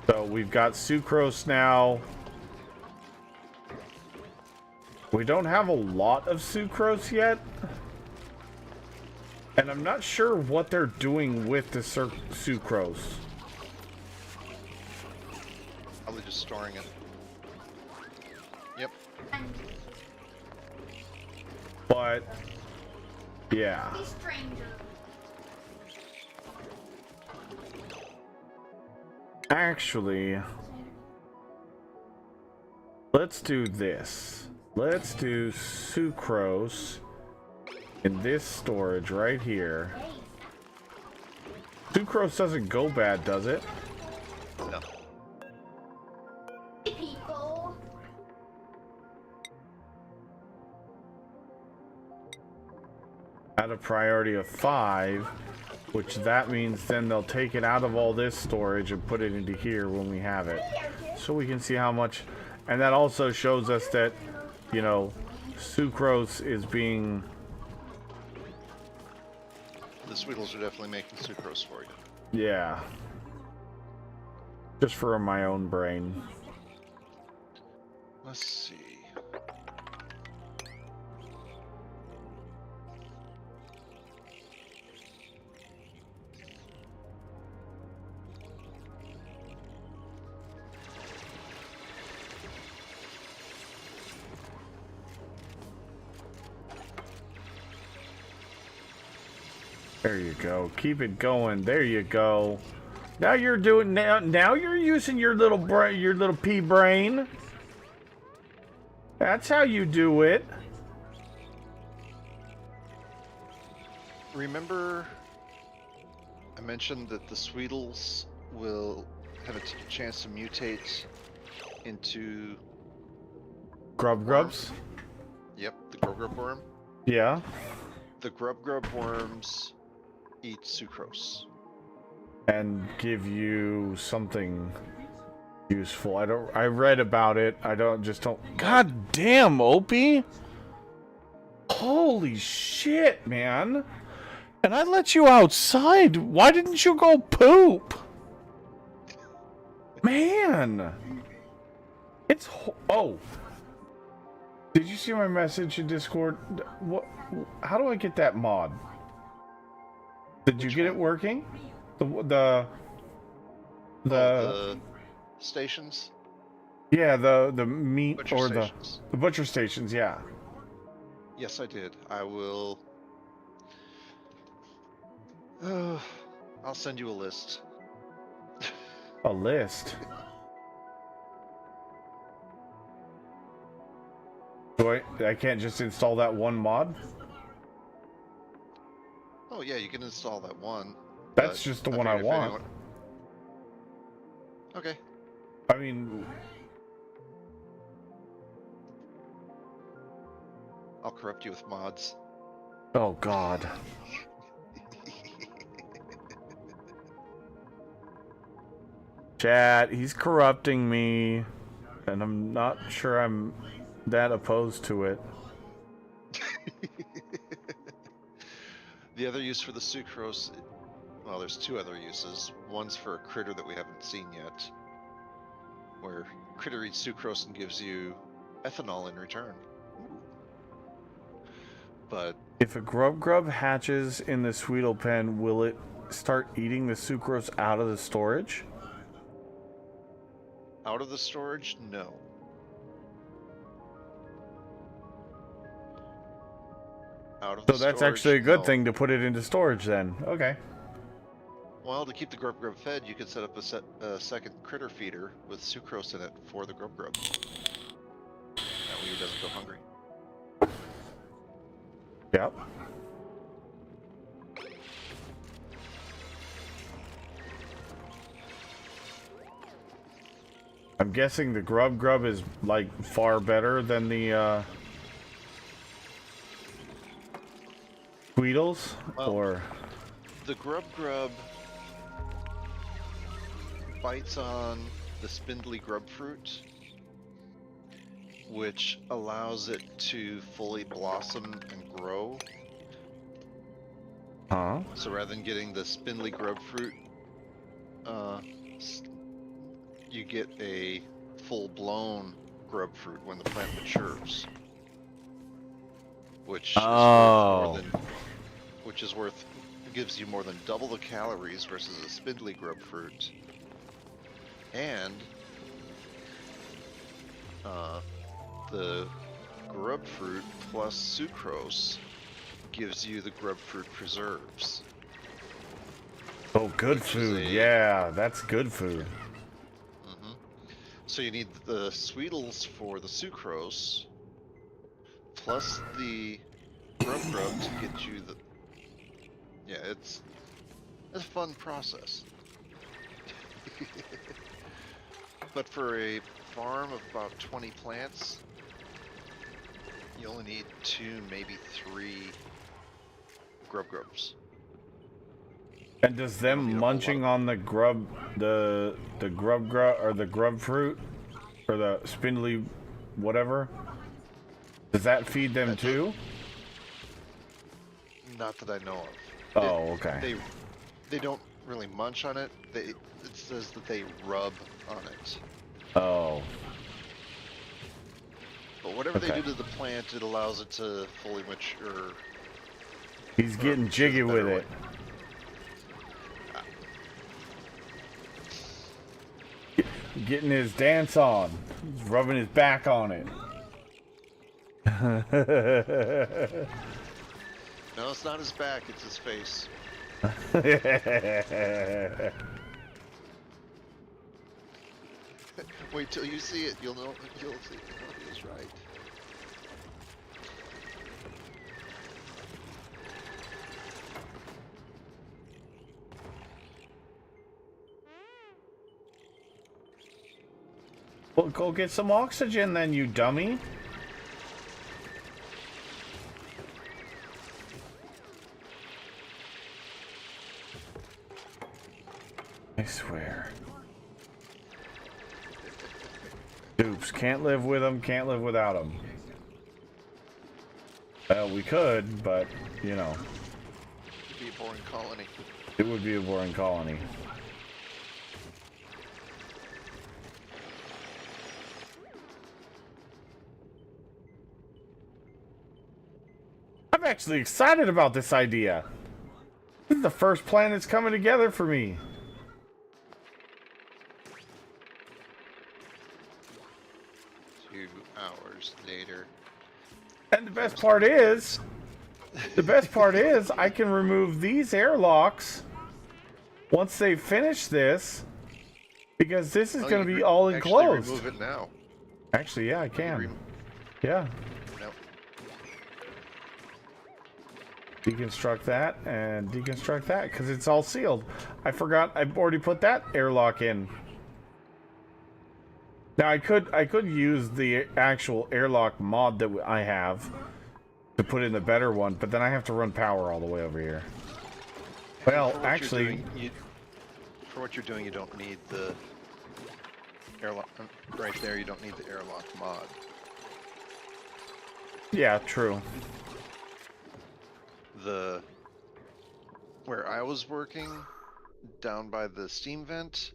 So we've got sucrose now. We don't have a lot of sucrose yet. And I'm not sure what they're doing with the sucrose. Probably just storing it. Yep. But, yeah. A stranger. Actually, let's do this. Let's do sucrose in this storage right here. Sucrose doesn't go bad, does it? No. Hey, people. At a priority of 5, which that means then they'll take it out of all this storage and put it into here when we have it. So we can see how much, and that also shows us that, you know, sucrose is being... The Sweetles are definitely making sucrose for you. Yeah. Just for my own brain. Let's see. There you go. Keep it going. There you go. Now you're doing now you're using your little brain, your little pea brain. That's how you do it. Remember, I mentioned that the Sweetles will have a chance to mutate into... Grubs? Yep, the Grub worm. Yeah. The Grub worms eat sucrose. And give you something useful. I read about it. God damn, Opie. Holy shit, man. And I let you outside. Why didn't you go poop? Man. It's oh. Did you see my message in Discord? What? How do I get that mod? Did you get it working? The stations? Yeah, the meat Butcher or stations. the butcher stations, yeah. Yes, I did. I will... I'll send you a list. A list. I can't just install that one mod? Oh yeah, you can install that one. That's just the one I figured if want. anyone- Okay. I mean, I'll corrupt you with mods. oh god. Chat, he's corrupting me, and I'm not sure I'm that opposed to it. The other use for the sucrose, well, there's two other uses. One's for a critter that we haven't seen yet, where critter eats sucrose and gives you ethanol in return. But If a grub hatches in the Sweetle pen, will it start eating the sucrose out of the storage? out of the storage, no. Out of So the that's storage, actually a good no. thing to put it into storage then. Okay. Well, to keep the grub fed, you could set up a second critter feeder with sucrose in it for the grub. That way he doesn't go hungry. Yep. I'm guessing the grub is like far better than the Squeedles Well, or the grub bites on the spindly grub fruit, which allows it to fully blossom and grow. huh? So rather than getting the spindly grub fruit, you get a full-blown grub fruit when the plant matures, which is worth more Oh. than, gives you more than double the calories versus a spindly grub fruit, and the grub fruit plus sucrose gives you the grub fruit preserves. Oh, good Which is food. a- Yeah, that's good food. So you need the Sweetles for the sucrose, plus the grub to get you the. Yeah, it's a fun process. But for a farm of about 20 plants, you only need 2, maybe 3 grubs. And does You don't them need a whole lot munching of on the grub, the grub or the grub fruit, or the spindly, whatever, does that feed them That does, too? not that I know of. Oh, okay. They don't really munch on it. It says that they rub on it. Oh, But whatever they okay. do to the plant, it allows it to fully mature. He's getting choose a jiggy with better it. Getting his dance on. He's rubbing his back on it. No, it's not his back, it's his face. Wait till you see it, you'll know he was right. Well, go get some oxygen then, you dummy. I swear. Oops, can't live with them, can't live without them. Well, we could, but, you know. It'd be a boring colony. It would be a boring colony. I'm actually excited about this idea. This is the first plan that's coming together for me. 2 hours later. And the best part is, I can remove these airlocks once they finish this, because this is going to be all enclosed. Remove it now. Actually, yeah, I can. Yeah. No. Deconstruct that and deconstruct that because it's all sealed. I forgot I've already put that airlock in. Now I could use the actual airlock mod that I have to put in the better one, but then I have to run power all the way over here. Well, actually, for what you're doing, you don't need the airlock right there. You don't need the airlock mod. yeah, true. Where I was working down by the steam vent,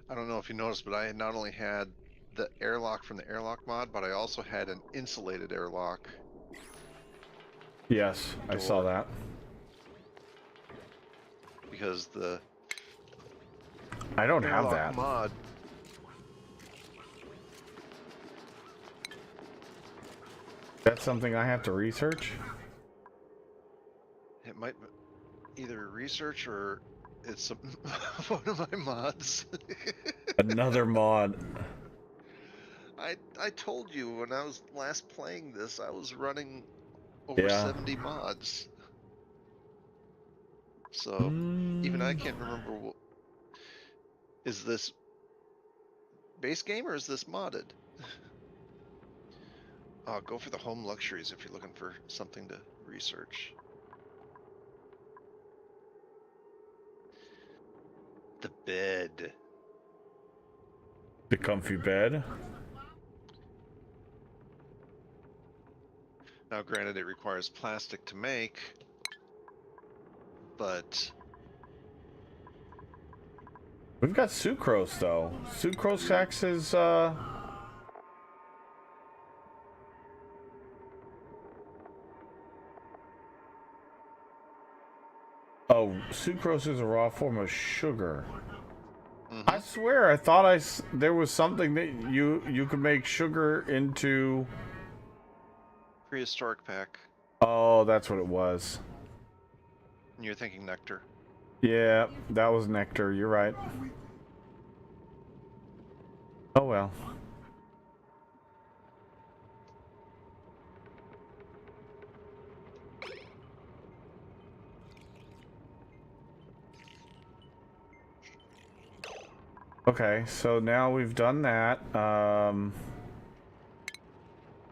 I don't know if you noticed, but I had not only had the airlock from the airlock mod, but I also had an insulated airlock. Yes, I saw that. Because the I don't have airlock that. mod, That's something I have to research. it might either research or it's one of my mods. Another mod. I told you when I was last playing this, I was running over 70 mods. So even I can't remember is this base game or is this modded? Go for the home luxuries if you're looking for something to research. The bed. The comfy bed. Now, granted, it requires plastic to make, but We've got sucrose though. Sucrose tax is oh, sucrose is a raw form of sugar. I swear, I thought there was something that you could make sugar into. prehistoric pack. Oh, that's what it was. And you're thinking nectar. Yeah, that was nectar. You're right. Oh well. Okay, so now we've done that.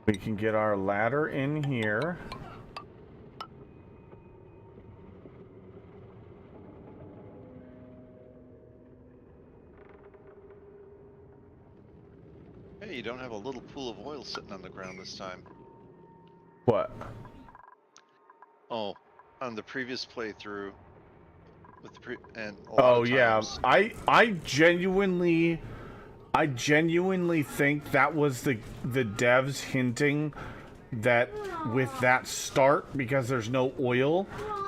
We can get our ladder in here. Hey, you don't have a little pool of oil sitting on the ground this time. What? Oh, on the previous playthrough with the and a lot Oh of yeah, times, I genuinely think that was the devs hinting that with that start, because there's no oil,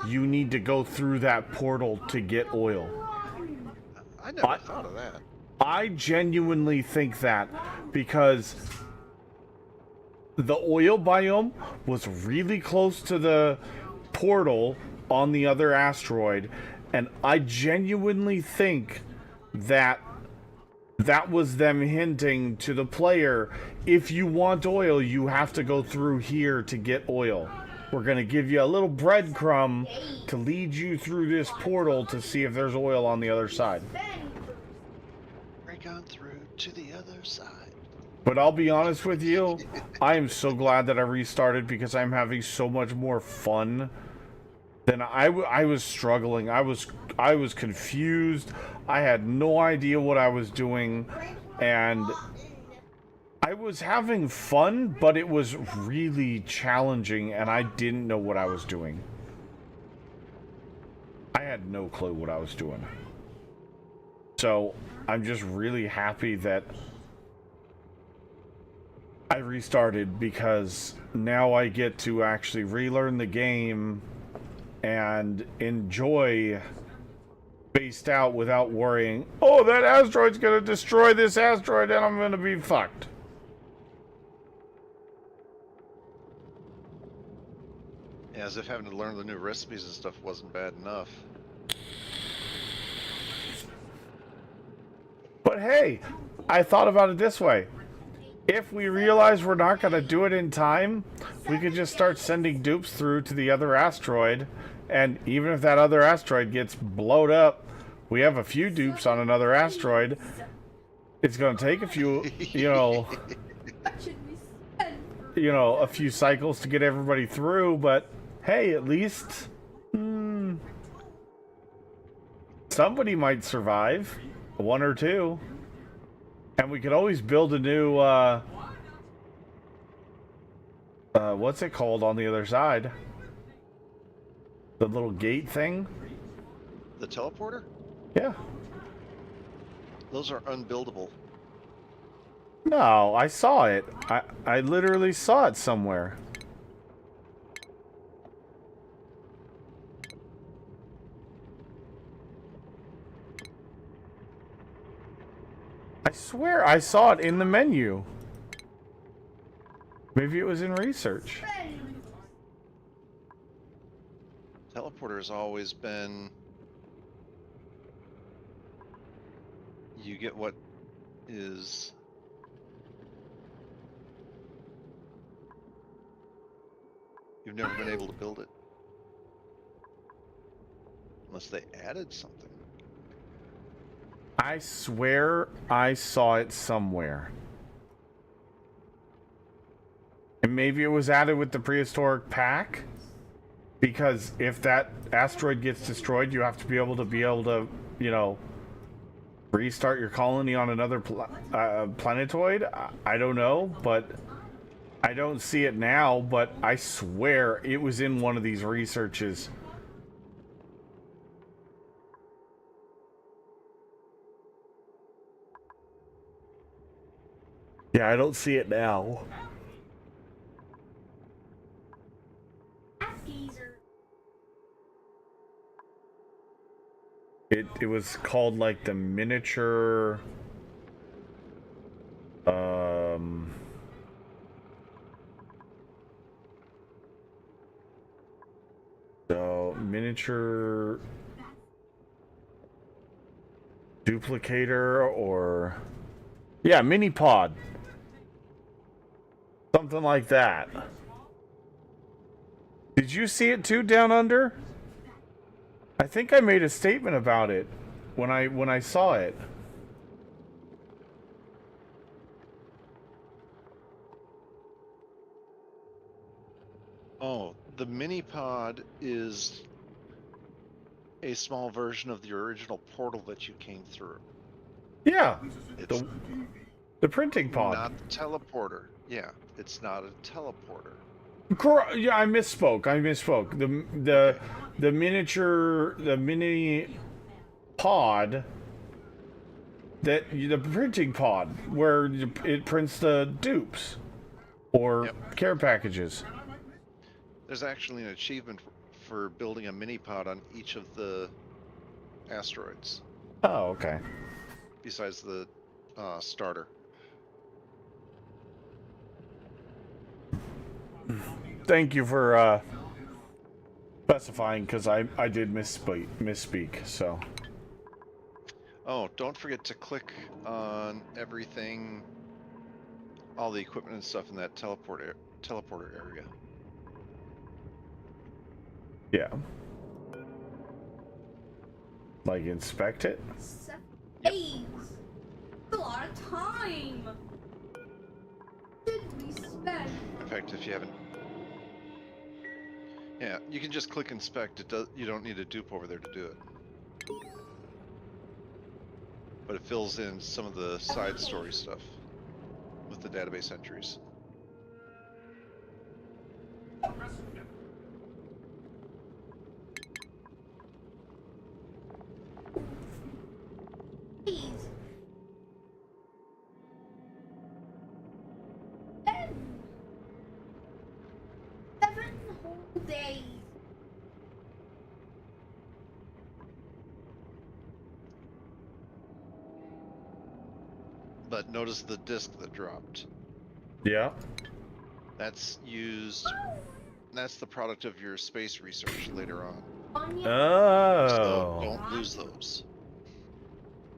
you need to go through that portal to get oil. I never thought of that. I genuinely think that because the oil biome was really close to the portal on the other asteroid, and I genuinely think that that was them hinting to the player, if you want oil, you have to go through here to get oil. We're going to give you a little breadcrumb to lead you through this portal to see if there's oil on the other side. Break on through to the other side. But I'll be honest with you, I am so glad that I restarted because I'm having so much more fun than I was struggling. I was confused. I had no idea what I was doing, and I was having fun, but it was really challenging, and I didn't know what I was doing. I had no clue what I was doing. So I'm just really happy that I restarted, because now I get to actually relearn the game and enjoy Spaced Out without worrying, oh, that asteroid's gonna destroy this asteroid and I'm gonna be fucked. Yeah, as if having to learn the new recipes and stuff wasn't bad enough. But hey, I thought about it this way. If we realize we're not gonna do it in time, we could just start sending dupes through to the other asteroid, and even if that other asteroid gets blowed up, we have a few dupes on another asteroid. It's gonna take a few, a few cycles to get everybody through, but hey, at least somebody might survive, one or two. And we could always build a new, what's it called on the other side? The little gate thing? The teleporter? Yeah. Those are unbuildable. No, I saw it. I literally saw it somewhere. I swear I saw it in the menu. Maybe it was in research. Teleporter has always been, you get what is you've never been able to build it unless they added something. I swear I saw it somewhere. And maybe it was added with the prehistoric pack? Because if that asteroid gets destroyed, you have to be able to, Restart your colony on another planetoid? I don't know, but I don't see it now, but I swear it was in one of these researches. Yeah, I don't see it now. Geezer. It was called like the miniature so miniature duplicator, or yeah, mini pod. Something like that. Did you see it too, Down Under? I think I made a statement about it when I saw it. Oh, the mini pod is a small version of the original portal that you came through. Yeah, It's the printing pod. not the teleporter. Yeah, it's not a teleporter. Yeah, I misspoke. The mini pod, the printing pod where it prints the dupes or care packages. There's actually an achievement for building a mini pod on each of the asteroids, Oh, okay. besides the starter. Thank you for specifying, because I did misspeak. So. Oh, don't forget to click on everything, all the equipment and stuff in that teleporter area. Yeah. Like inspect it? 7 days. That's a lot of time. Did we spend? In fact, if you haven't, yeah, you can just click inspect. It does. You don't need a dupe over there to do it. But it fills in some of the side story stuff with the database entries. Days. 7 whole days. But notice the disk that dropped. Yeah. That's used. That's the product of your space research later on. Oh. So don't lose those.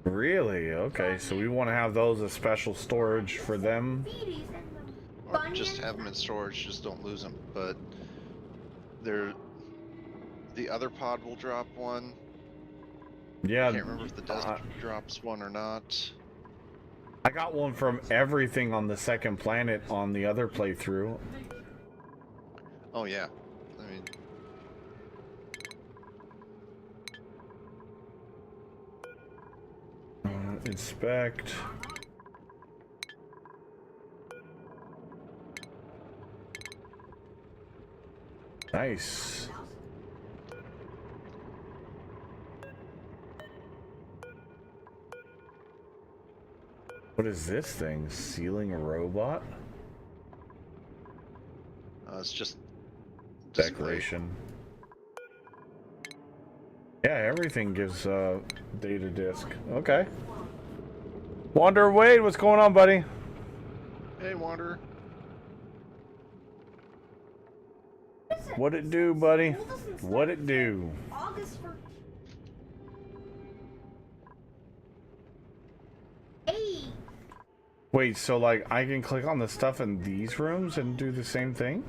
Really? Okay, so we want to have those as special storage for them. Or just have them in storage, just don't lose them. But the other pod will drop one. Yeah. I can't remember if the disk drops one or not. I got one from everything on the second planet on the other playthrough. Oh yeah, I mean, Inspect. Nice. What is this thing? Sealing a robot? it's just display. Decoration. Yeah, everything gives data disk. Okay. Wander Wade, what's going on, buddy? Hey, Wanderer. What it do, buddy? What it do? August 1st. Hey. Wait, so like I can click on the stuff in these rooms and do the same thing?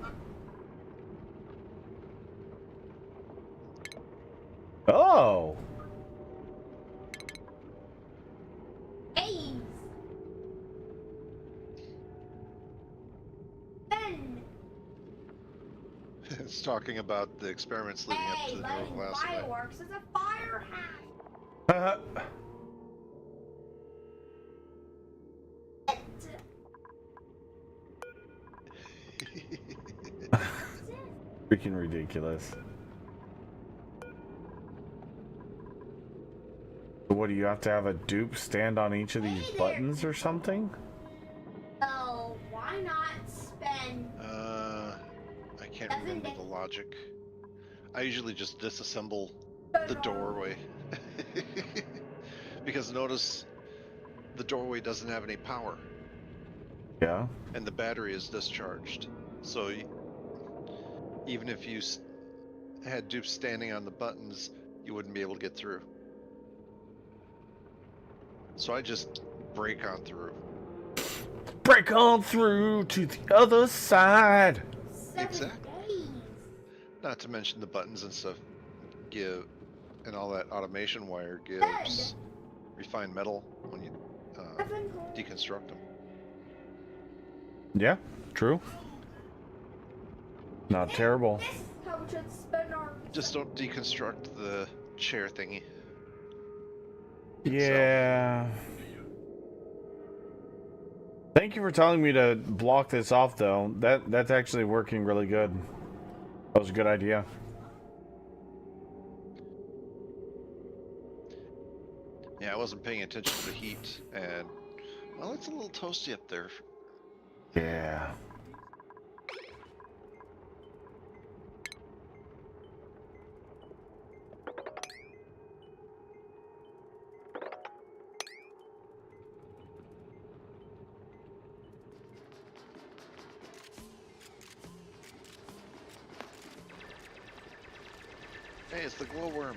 Oh. Hey. Ben. It's talking about the experiments leading up to the Letting neural glass event. fireworks is a fire hack. Freaking ridiculous. What, do you have to have a dupe stand on each of these buttons or something? Oh, why not spend I can't remember the logic. I usually just disassemble the doorway. Because notice the doorway doesn't have any power. Yeah. And the battery is discharged. So even if you had dupes standing on the buttons, you wouldn't be able to get through. So I just break on through. Break on through to the other side. 7 Exactly. days. Not to mention the buttons and stuff and all that automation wire gives refined metal when you deconstruct them. Yeah, true. Not terrible. This is how we should spend our. Just don't deconstruct the chair thingy. Yeah. Thank you for telling me to block this off, though. That's actually working really good. That was a good idea. Yeah, I wasn't paying attention to the heat, and well, it's a little toasty up there. Yeah. Hey, it's the glowworm.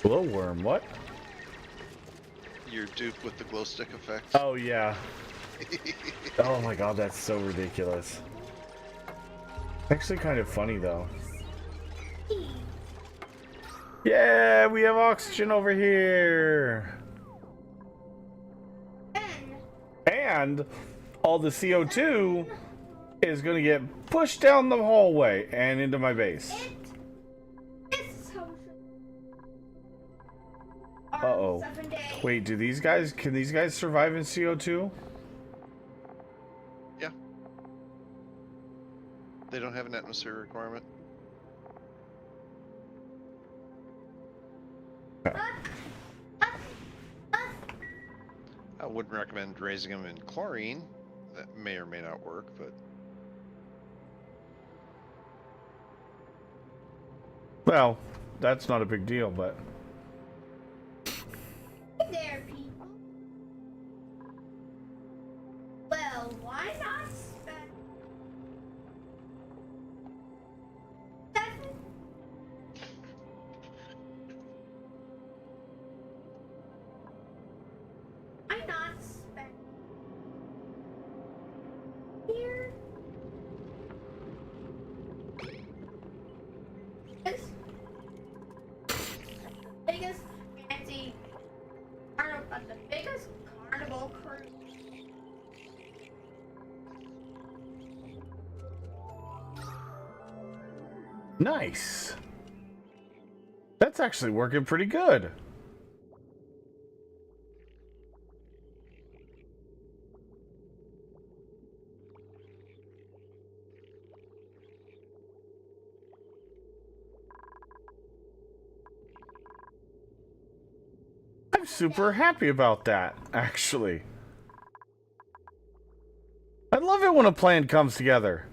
Glowworm, what? Your dupe with the glow stick effect. Oh, yeah. Oh my god, that's so ridiculous. Actually kind of funny, though. Yeah, we have oxygen over here. And all the CO2 is going to get pushed down the hallway and into my base. Uh-oh. Wait, can these guys survive in CO2? Yeah. They don't have an atmosphere requirement. I wouldn't recommend raising them in chlorine. That may or may not work, but... Well, that's not a big deal, but... There, people. Well, why not spend 7? Why not spend here? This biggest fancy carnival, the biggest carnival cruise. Nice. That's actually working pretty good. I'm super happy about that, actually. I love it when a plan comes together.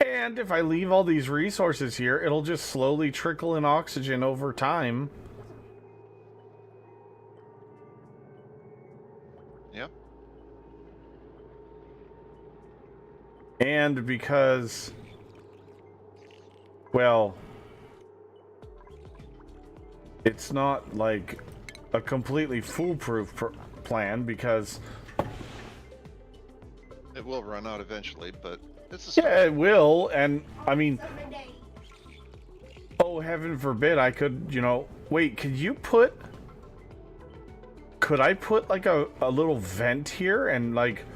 And if I leave all these resources here, it'll just slowly trickle in oxygen over time. Yep. And because, well, it's not like a completely foolproof plan, because It will run out eventually, but it's a yeah, it will. And I mean, oh, heaven forbid I could, wait, could I put like a little vent here and like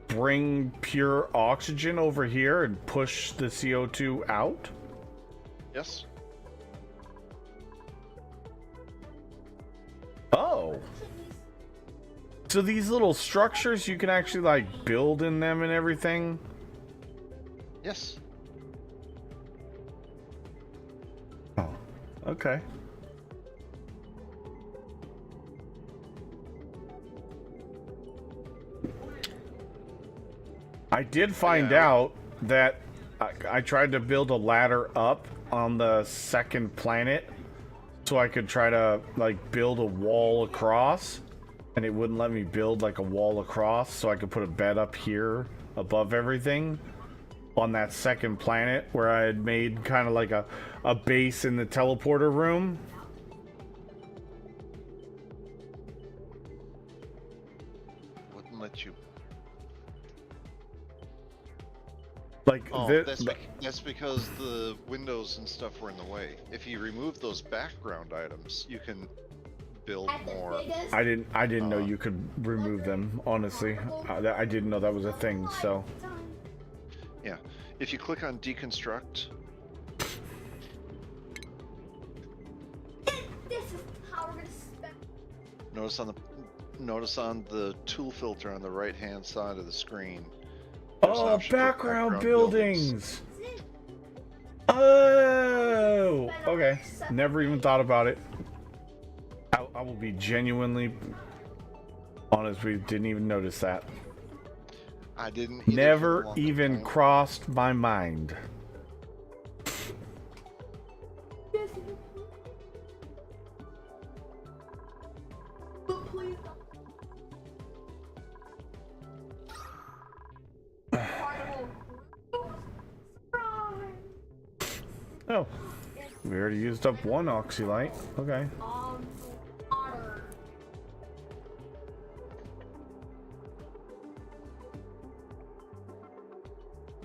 bring pure oxygen over here and push the CO2 out? Yes. Oh. So these little structures, you can actually like build in them and everything. Yes. Oh, okay. I did find out that I tried to build a ladder up on the second planet so I could try to like build a wall across, and it wouldn't let me build like a wall across, so I could put a bed up here above everything on that second planet where I had made kind of like a base in the teleporter room. Wouldn't let you. Like Oh, that's because the windows and stuff were in the way. If you remove those background items, you can build more. I didn't know you could remove them, honestly. I didn't know that was a thing, so. Yeah. If you click on deconstruct, This is how we're gonna spend. notice on the tool filter on the right hand side of the screen. there's an Oh, option for background buildings! Oh! Okay. Never even thought about it. I will be genuinely honest, we didn't even notice that. I didn't either for a Never long even time. crossed my mind. Please. Oh. We already used up one oxylite. Okay. Water.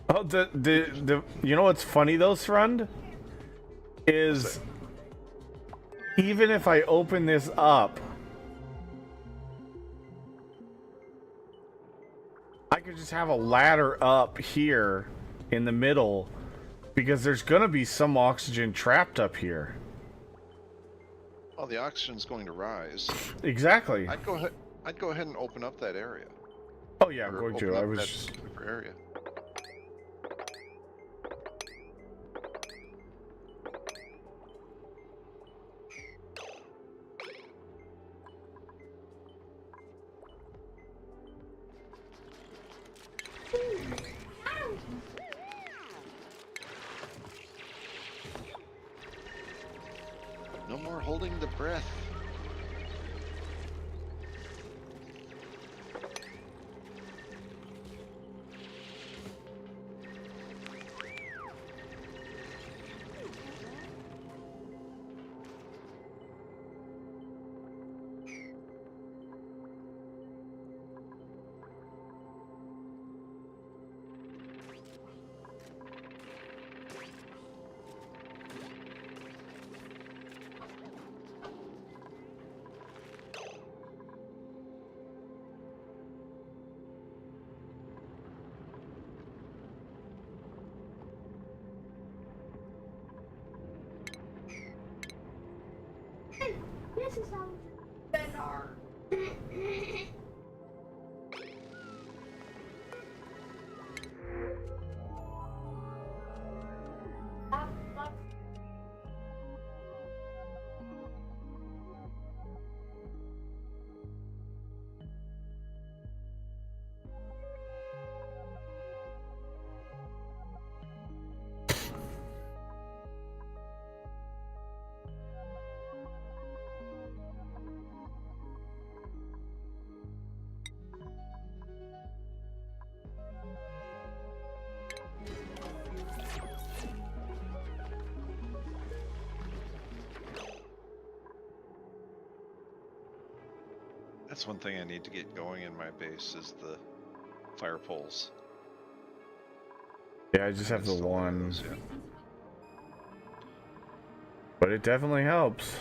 Oh, the you know what's funny though, friend? Is even if I open this up, I could just have a ladder up here in the middle because there's gonna be some oxygen trapped up here. Oh, the oxygen's going to rise. Exactly. I'd go ahead and open up that area. Oh yeah, I'm Or going open to. I up was that just... super area. No more holding the breath. This is how better. That's one thing I need to get going in my base is the fire poles. Yeah, I just have the Install one. those, yeah. But it definitely helps.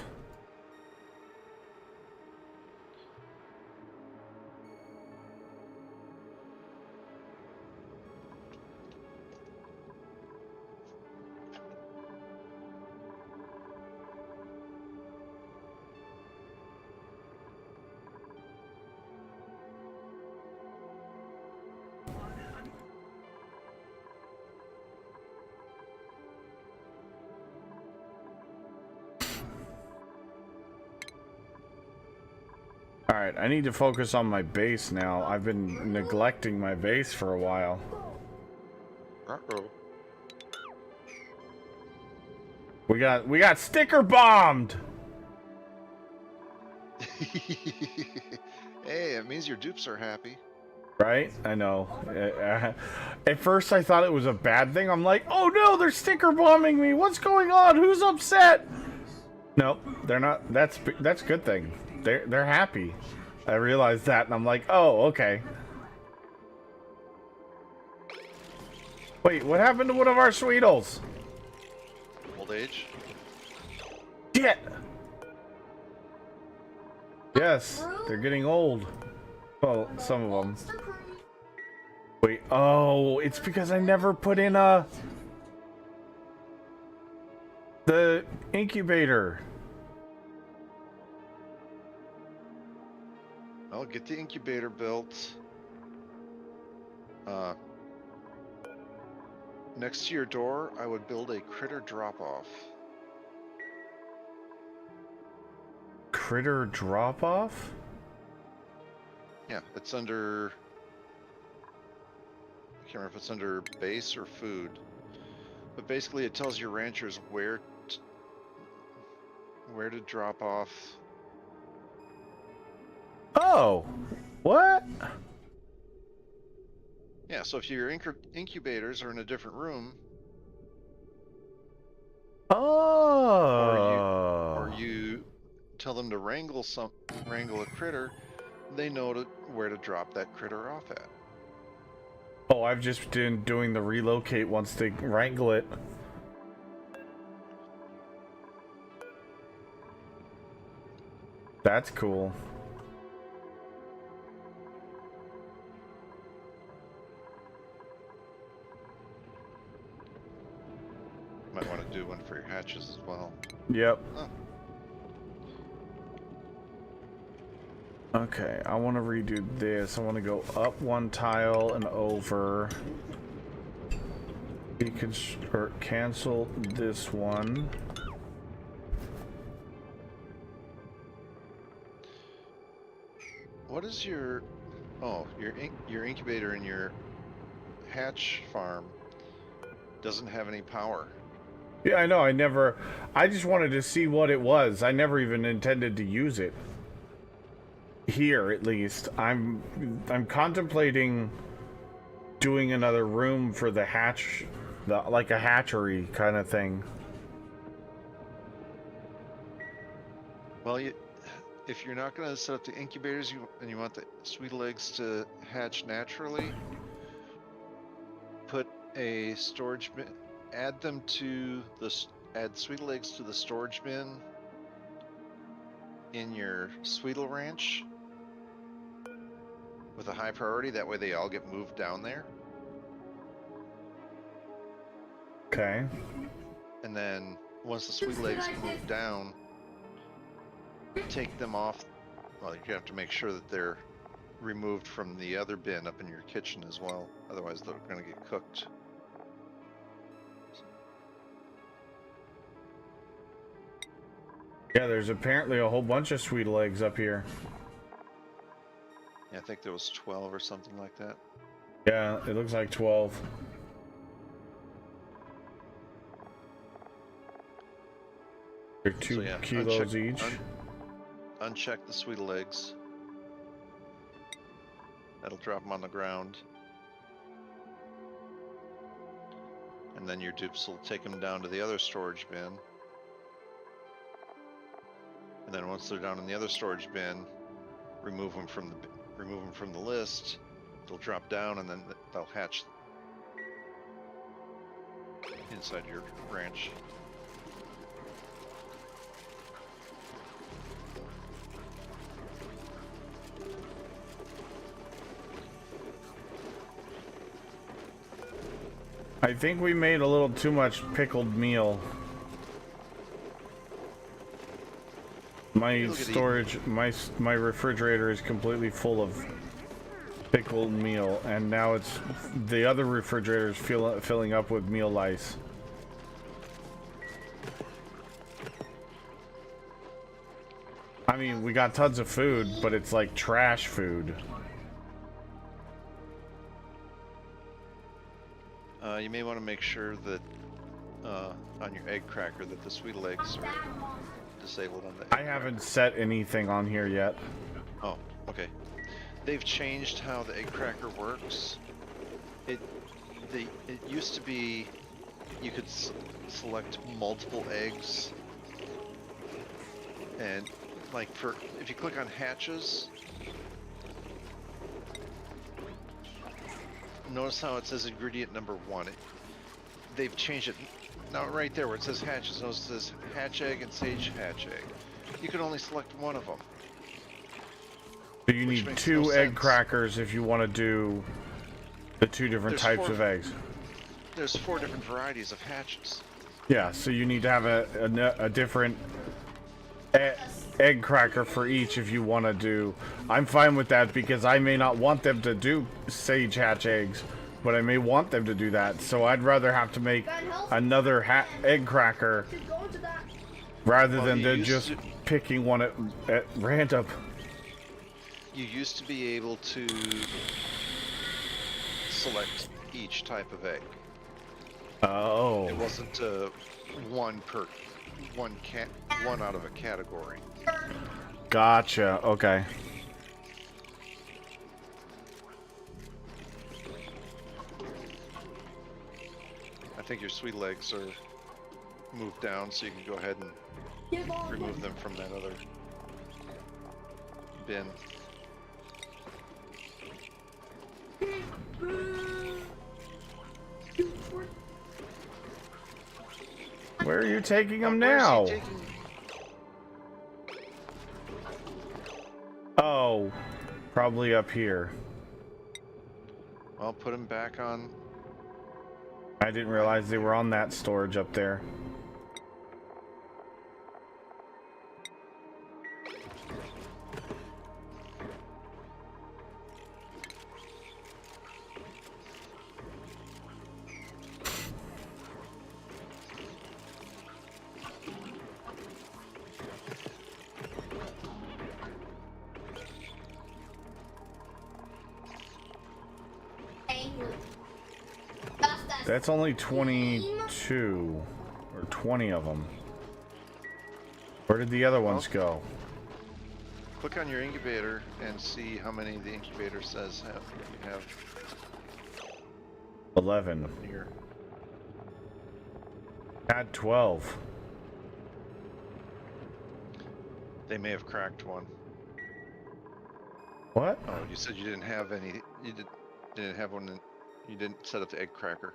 Alright, I need to focus on my base now. I've been neglecting my base for a while. Uh-oh. We got sticker bombed! Hey, it means your dupes are happy. Right? I know. At first I thought it was a bad thing. I'm like, oh no, they're sticker bombing me. What's going on? Who's upset? Nope, they're not. That's a good thing. They're happy. I realized that, and I'm like, oh, okay. Wait, what happened to one of our Sweetles? Old age? Shit! Yes, they're getting old. Well, some of them. Monster Crew. Wait, oh, it's because I never put in the incubator. I'll get the incubator built. Next to your door, I would build a critter drop-off. Critter drop-off? Yeah, it's under... I can't remember if it's under base or food. But basically it tells your ranchers where to drop off. Oh, what? Yeah, so if your incubators are in a different room, Oh. or you tell them to wrangle a critter, they know where to drop that critter off at. Oh, I've just been doing the relocate once they wrangle it. That's cool. Might want to do one for your hatches as well. Yep. Oh. Okay, I want to redo this. I want to go up one tile and over. Or cancel this one. What is your... Oh, your incubator in your hatch farm doesn't have any power. Yeah, I know. I just wanted to see what it was. I never even intended to use it. Here, at least. I'm contemplating doing another room for the hatch, like a hatchery kind of thing. Well, if you're not going to set up the incubators and you want the sweetle eggs to hatch naturally, put a storage bin, add sweetle eggs to the storage bin in your sweetle ranch with a high priority. That way they all get moved down there. Okay. And then once the sweetle eggs move down, take them off. Well, you have to make sure that they're removed from the other bin up in your kitchen as well. Otherwise they're going to get cooked. Yeah, there's apparently a whole bunch of sweetle eggs up here. Yeah, I think there was 12 or something like that. Yeah, it looks like 12. They're 2 kilos each. Uncheck the sweetle eggs. That'll drop them on the ground. And then your dupes will take them down to the other storage bin. And then once they're down in the other storage bin, remove them from the list. They'll drop down and then they'll hatch inside your ranch. I think we made a little too much pickled meal. My storage, my refrigerator is completely full of pickled meal, and now it's the other refrigerator is filling up with meal lice. I mean, we got tons of food, but it's like trash food. You may want to make sure that on your egg cracker that the sweet legs are disabled on the egg I haven't set anything on here yet. Oh, okay. They've changed how the egg cracker works. It used to be you could select multiple eggs, and like if you click on hatches, notice how it says ingredient number 1. They've changed it now right there where it says hatches. Notice it says hatch egg and sage hatch egg. You can only select one of them. So you need 2 egg crackers if you want to do the 2 different types of eggs. There's 4 different varieties of hatches. Yeah, so you need to have a different egg cracker for each if you want to do. I'm fine with that because I may not want them to do sage hatch eggs, but I may want them to do that. So I'd rather have to make another egg cracker rather than just picking one at random. You used to be able to select each type of egg. Oh. It wasn't one out of a category. Gotcha. Okay. I think your sweet legs are moved down, so you can go ahead and remove them from that other bin. Where are you taking them now? Oh, probably up here. I'll put them back on. I didn't realize they were on that storage up there. That's only 22 or 20 of them. Where did the other ones go? Click on your incubator and see how many the incubator says you have. 11. Here. Add 12. They may have cracked one. What? Oh, you said you didn't have any. You didn't have one. You didn't set up the egg cracker.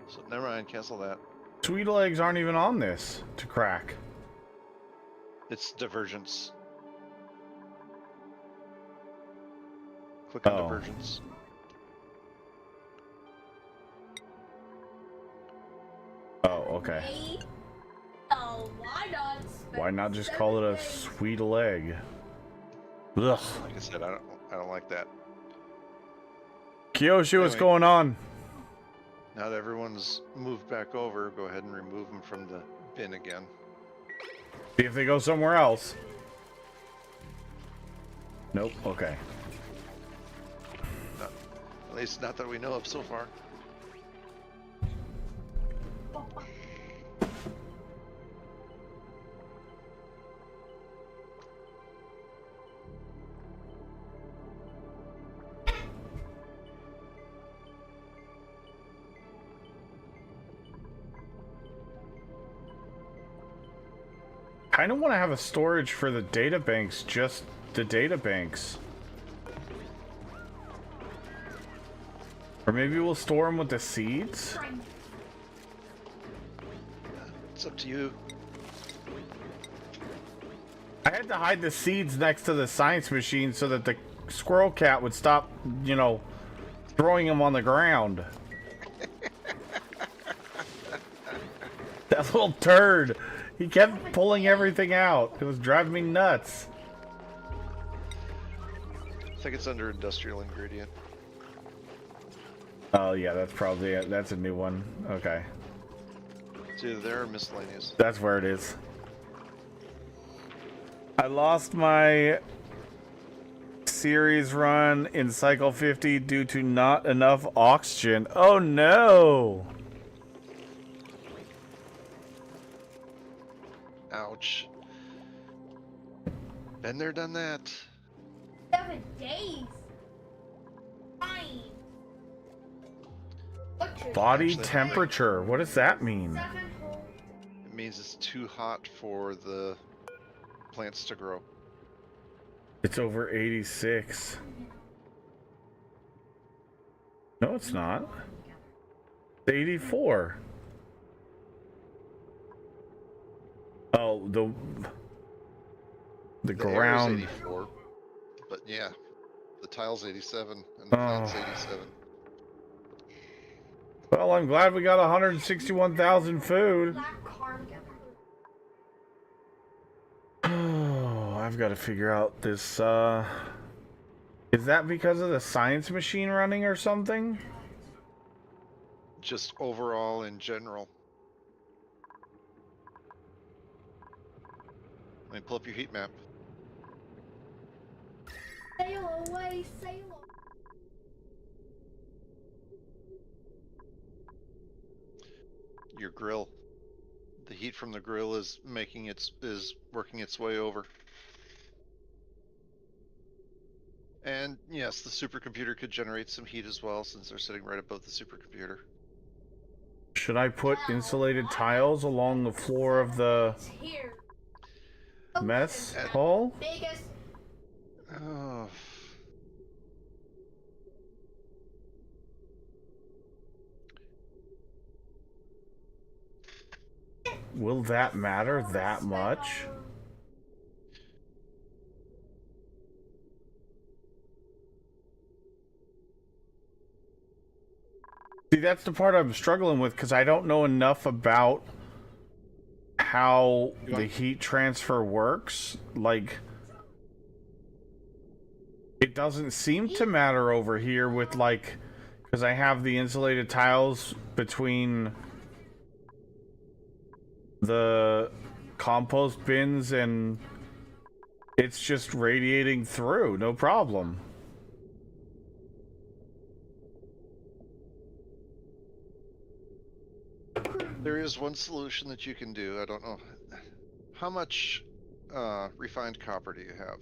So never mind. Cancel that. Sweet legs aren't even on this to crack. It's divergence. Click on divergence. Oh, okay. Oh, why not just call it a sweet leg? Ugh. Like I said, I don't like that. Kiyoshi, what's going on? Now that everyone's moved back over, go ahead and remove them from the bin again. See if they go somewhere else. Nope. Okay. At least not that we know of so far. I don't want to have a storage for the data banks, just the data banks. Or maybe we'll store them with the seeds? It's up to you. I had to hide the seeds next to the science machine so that the squirrel cat would stop, you know, throwing them on the ground. That little turd. He kept pulling everything out. It was driving me nuts. I think it's under industrial ingredient. Oh yeah, that's probably it. That's a new one. Okay. It's either there or miscellaneous. That's where it is. I lost my series run in cycle 50 due to not enough oxygen. Oh no! Ouch. Been there, done that. 7 days. Fine. Body Actually, temperature. What does that mean? 7 whole. it means it's too hot for the plants to grow. It's over 86. No, it's not. It's 84. Oh, the The ground. air is 84, but yeah, the tile's 87 and the plant's 87. Well, I'm glad we got 161,000 food. Black card. Oh, I've got to figure out this, is that because of the science machine running or something? Just overall in general. Let me pull up your heat map. Sail away, sail away. Your grill. The heat from the grill is working its way over. And yes, the supercomputer could generate some heat as well, since they're sitting right above the supercomputer. Should I put insulated tiles along the floor of the It's here. mess hall? Biggest. Oh. Will that matter that much? See, that's the part I'm struggling with because I don't know enough about how the heat transfer works. Like, it doesn't seem to matter over here with, like, because I have the insulated tiles between the compost bins and it's just radiating through, no problem. There is one solution that you can do. I don't know. How much refined copper do you have?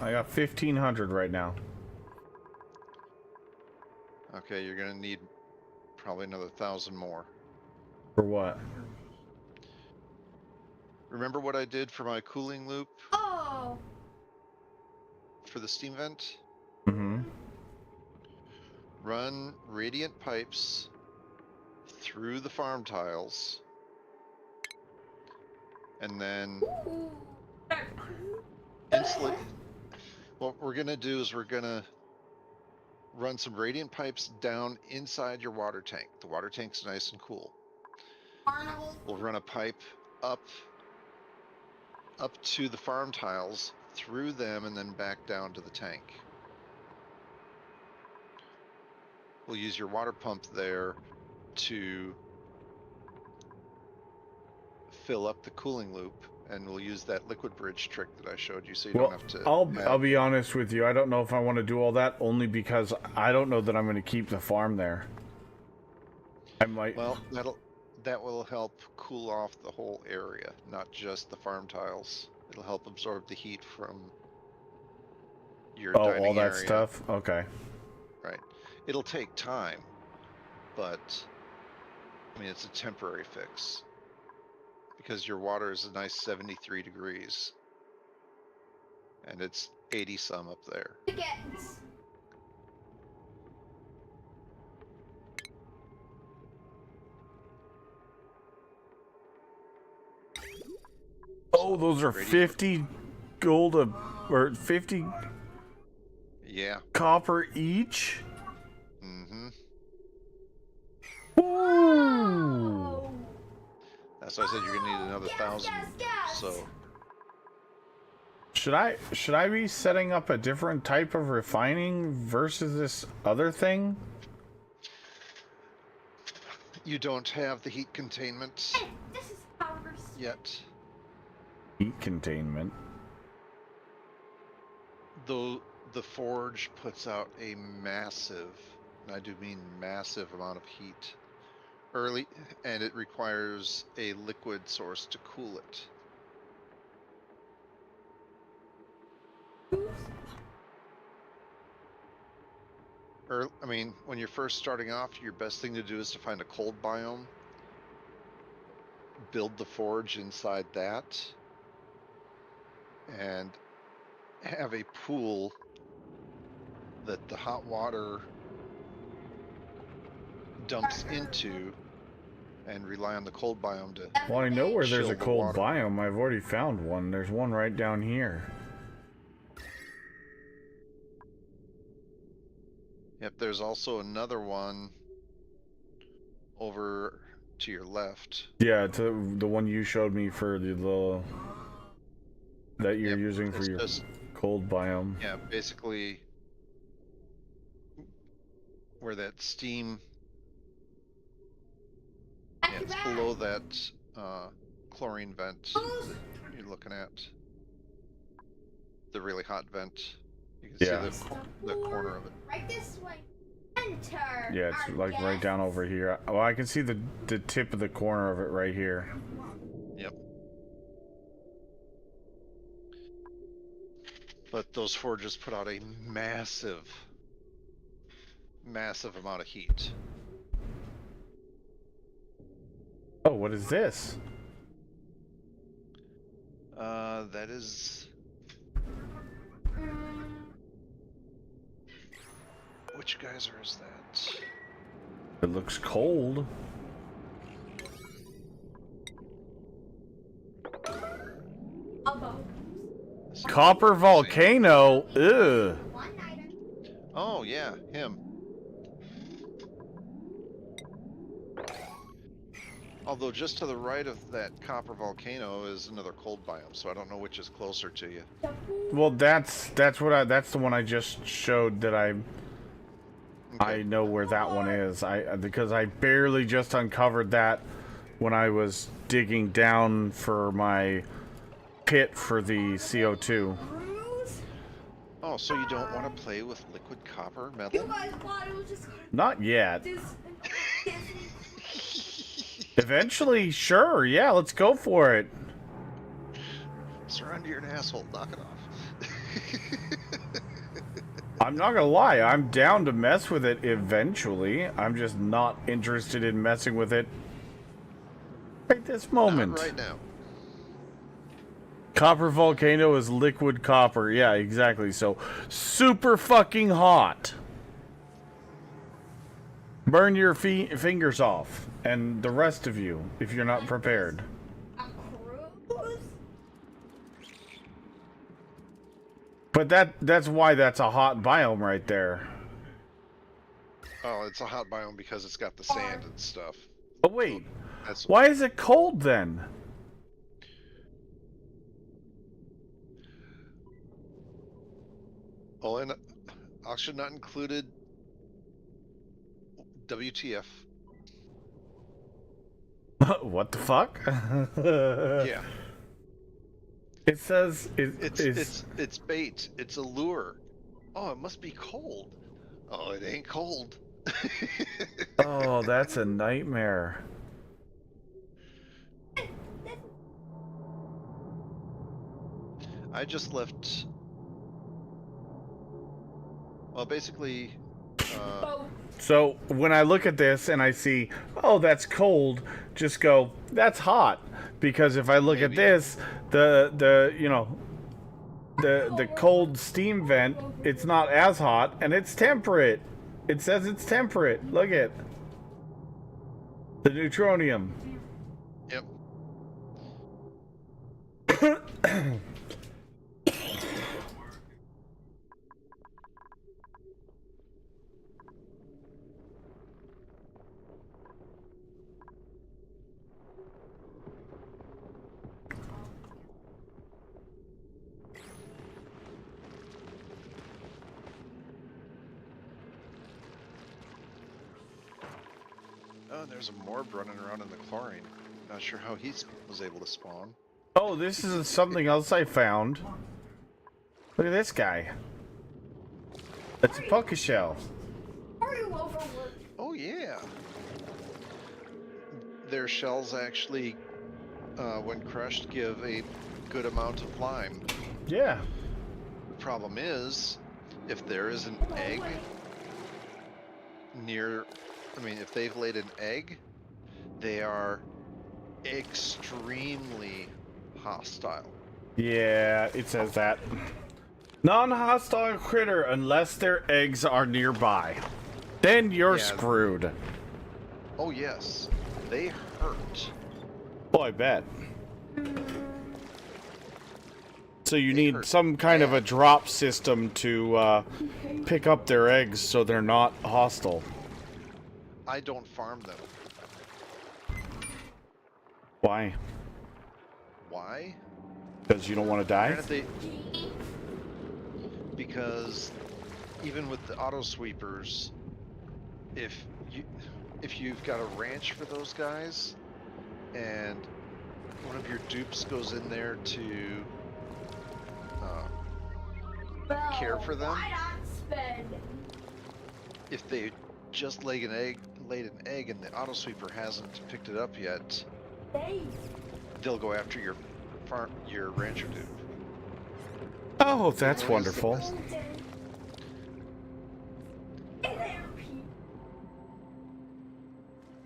I got 1,500 right now. Okay, you're gonna need probably another 1,000 more. For what? Remember what I did for my cooling loop Oh. for the steam vent? Mm-hmm. Run radiant pipes through the farm tiles, and then insulate. What we're gonna do is we're gonna run some radiant pipes down inside your water tank. The water tank's nice and cool. Carnival. We'll run a pipe up to the farm tiles, through them, and then back down to the tank. We'll use your water pump there to fill up the cooling loop, and we'll use that liquid bridge trick that I showed you, so you don't have to. I'll be honest with you. I don't know if I want to do all that, only because I don't know that I'm going to keep the farm there. I might. Well, that will help cool off the whole area, not just the farm tiles. It'll help absorb the heat from your dining all that area. stuff. Okay. Right. It'll take time, but I mean, it's a temporary fix because your water is a nice 73 degrees and it's 80 some up there. Chickens. Oh, those are 50 gold or 50 Yeah. copper each. Mm-hmm. Ooh. Oh. That's why I said you're gonna need another 1,000. Yes. So Should I be setting up a different type of refining versus this other thing? you don't have the heat containment Hey, this is powder. yet. Heat containment. Though the forge puts out a massive, and I do mean massive amount of heat early, and it requires a liquid source to cool it. I mean, when you're first starting off, your best thing to do is to find a cold biome, build the forge inside that, and have a pool that the hot water dumps into, and rely on the cold biome to Well, I know where there's chill a the cold water. biome. I've already found one. There's one right down here. Yep, there's also another one over to your left. Yeah, to the one you showed me for the that you're Yep, using for it's your just, cold biome. yeah, basically where that steam, yeah, it's below that chlorine vent you're looking at. The really hot vent. You can Yeah. see the corner of it. Right this way. Enter. Yeah, it's our like right guest. down over here. Well, I can see the tip of the corner of it right here. Yep. But those forges put out a massive amount of heat. Oh, what is this? That is, which geyser is that? It looks cold. Elbow. Copper volcano. Ugh. One item. Oh yeah, him. Although just to the right of that copper volcano is another cold biome, so I don't know which is closer to you. Well, that's the one I just showed that I Okay. know where that one is. Because I barely just uncovered that when I was digging down for my pit for the CO2. Bruise. Oh, so you don't want to play with liquid copper You metal? guys thought it was just Not yet. this. Eventually, sure. Yeah, let's go for it. Surrender, you're an asshole. Knock it off. I'm not gonna lie, I'm down to mess with it eventually. I'm just not interested in messing with it right this moment. Not right now. Copper volcano is liquid copper. Yeah, exactly. So super fucking hot. Burn your fingers off, and the rest of you, if you're not prepared. A cruise. But that's why that's a hot biome right there. Oh, it's a hot biome because it's got the sand and stuff. Oh wait, That's why is it cold then? oh, and oxygen not included. WTF? What the fuck? Yeah, It says it's bait. It's a lure. Oh, it must be cold. Oh, it ain't cold. Oh, that's a nightmare. I just left. Well, basically, Boat. So when I look at this and I see, oh, that's cold, just go, that's hot. Because if I look at Maybe. this, the you know, the cold steam vent, it's not as hot and it's temperate. It says it's temperate. Look at the neutronium. yep. Oh, and there's a morb running around in the chlorine. Not sure how he was able to spawn. Oh, this is something else I found. Look at this guy. It's a puka shell. Are you overworked? Oh yeah. Their shells actually, when crushed, give a good amount of lime. Yeah. The problem is, if there is an No egg way. near, I mean, if they've laid an egg, they are extremely hostile. Yeah, it says that. Non-hostile critter unless their eggs are nearby. Then you're Yeah. screwed. Oh yes, they hurt. Oh, I bet. So you They need hurt some kind of a bad. drop system to pick up their eggs so they're not hostile. I don't farm them. Why? Why? Because you don't want to die? Granted, because even with the auto sweepers, if you've got a ranch for those guys, and one of your dupes goes in there to Well, care for them, why not spend? if they just laid an egg and the auto sweeper hasn't picked it up yet, Days. they'll go after your rancher dude. Oh, that's Really is the wonderful. best-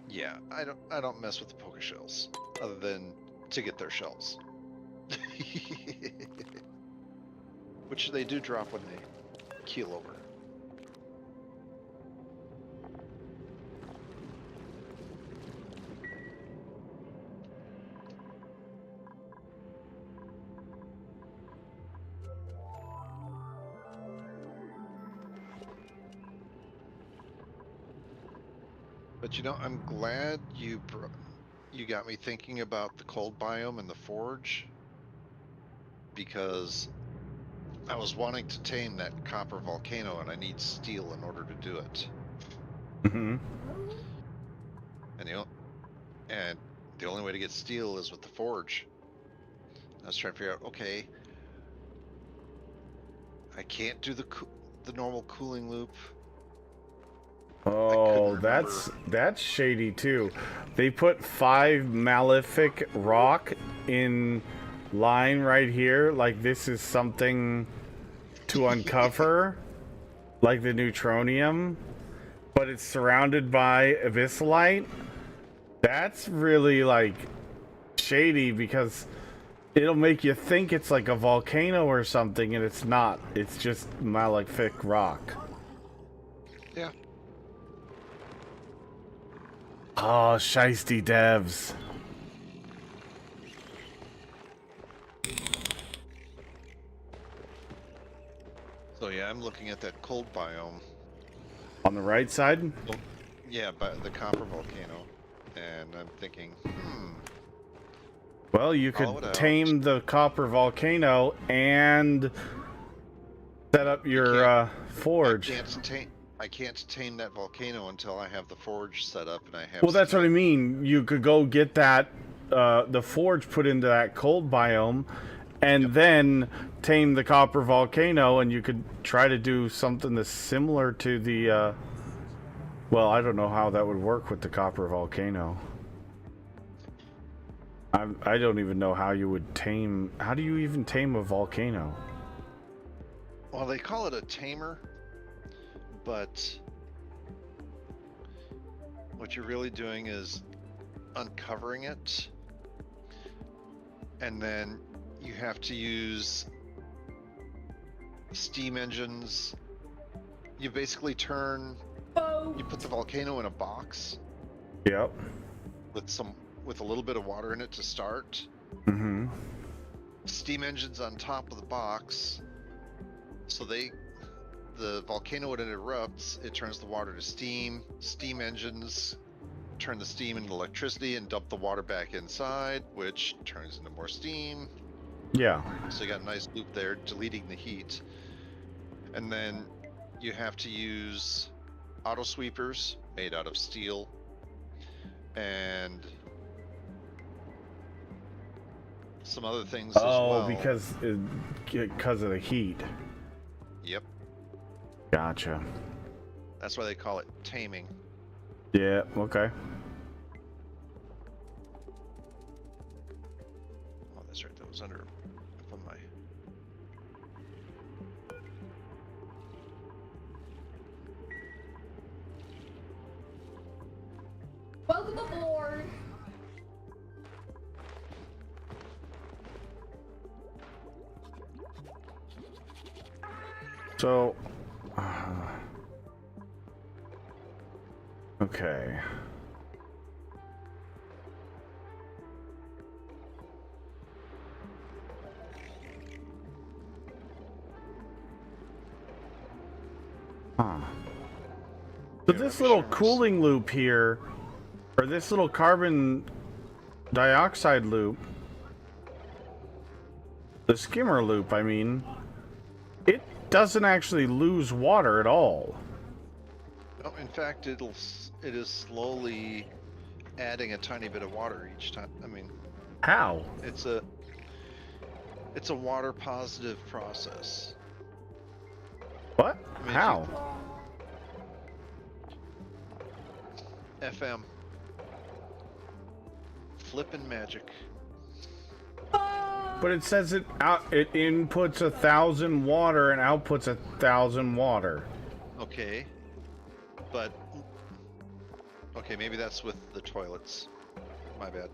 Yeah, I don't mess with the poker shells other than to get their shells. Which they do drop when they keel over. But you know, I'm glad you got me thinking about the cold biome and the forge, because I was wanting to tame that copper volcano and I need steel in order to do it. Mm-hmm. And the only way to get steel is with the forge. I was trying to figure out, okay, I can't do the normal cooling loop. Oh, remember. that's shady too. They put 5 malefic rock in line right here. Like this is something to uncover, like the neutronium, but it's surrounded by abyssalite. That's really like shady because it'll make you think it's like a volcano or something, and it's not. It's just malefic rock. Yeah. Oh, shiesty devs. So yeah, I'm looking at that cold biome. On the right side? Yeah, by the copper volcano. And I'm thinking, Well, you Follow it could out. tame the copper volcano and set up your forge. I can't tame that volcano until I have the forge set up and I have Well, that's steel. what I mean. You could go get that, the forge put into that cold biome, and then tame the copper volcano, and you could try to do something that's similar to the, well, I don't know how that would work with the copper volcano. I don't even know how you would tame... How do you even tame a volcano? Well, they call it a tamer, but what you're really doing is uncovering it, and then you have to use steam engines. You basically you put the volcano in a box Yep. with a little bit of water in it to start. Mm-hmm. Steam engines on top of the box, so the volcano, when it erupts, it turns the water to steam. Steam engines turn the steam into electricity and dump the water back inside, which turns into more steam. Yeah. So you got a nice loop there, deleting the heat. And then you have to use auto sweepers made out of steel, and some other things as Oh, well. because of the heat. Yep. Gotcha. That's why they call it taming. Yeah. Okay. Oh, that's right. That was under up on my. Welcome aboard. So. Okay. Huh. So Yeah, this I'm little sure we're cooling loop here, or this little carbon dioxide loop, the skimmer loop, I mean, it doesn't actually lose water at all. Oh, in fact, it is slowly adding a tiny bit of water each time. I mean, How? it's a water positive process. What? I mean, How? FM. Flippin' magic. But it says it inputs 1,000 water and outputs 1,000 water. Okay. But okay, maybe that's with the toilets. My bad.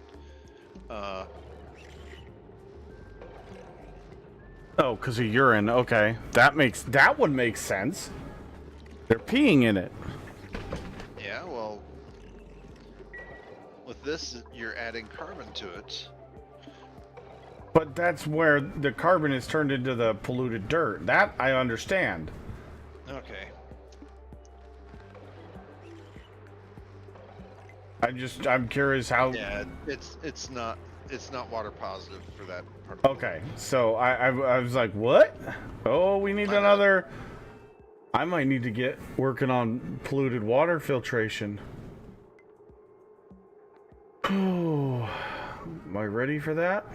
Oh, because of urine. Okay, that would make sense. They're peeing in it. Yeah, well, with this, you're adding carbon to it. But that's where the carbon is turned into the polluted dirt. That I understand. Okay. I'm curious how. Yeah, it's not water positive for that part. Okay, so I was like, what? Oh, we need another. I might need to get working on polluted water filtration. Oh, am I ready for that?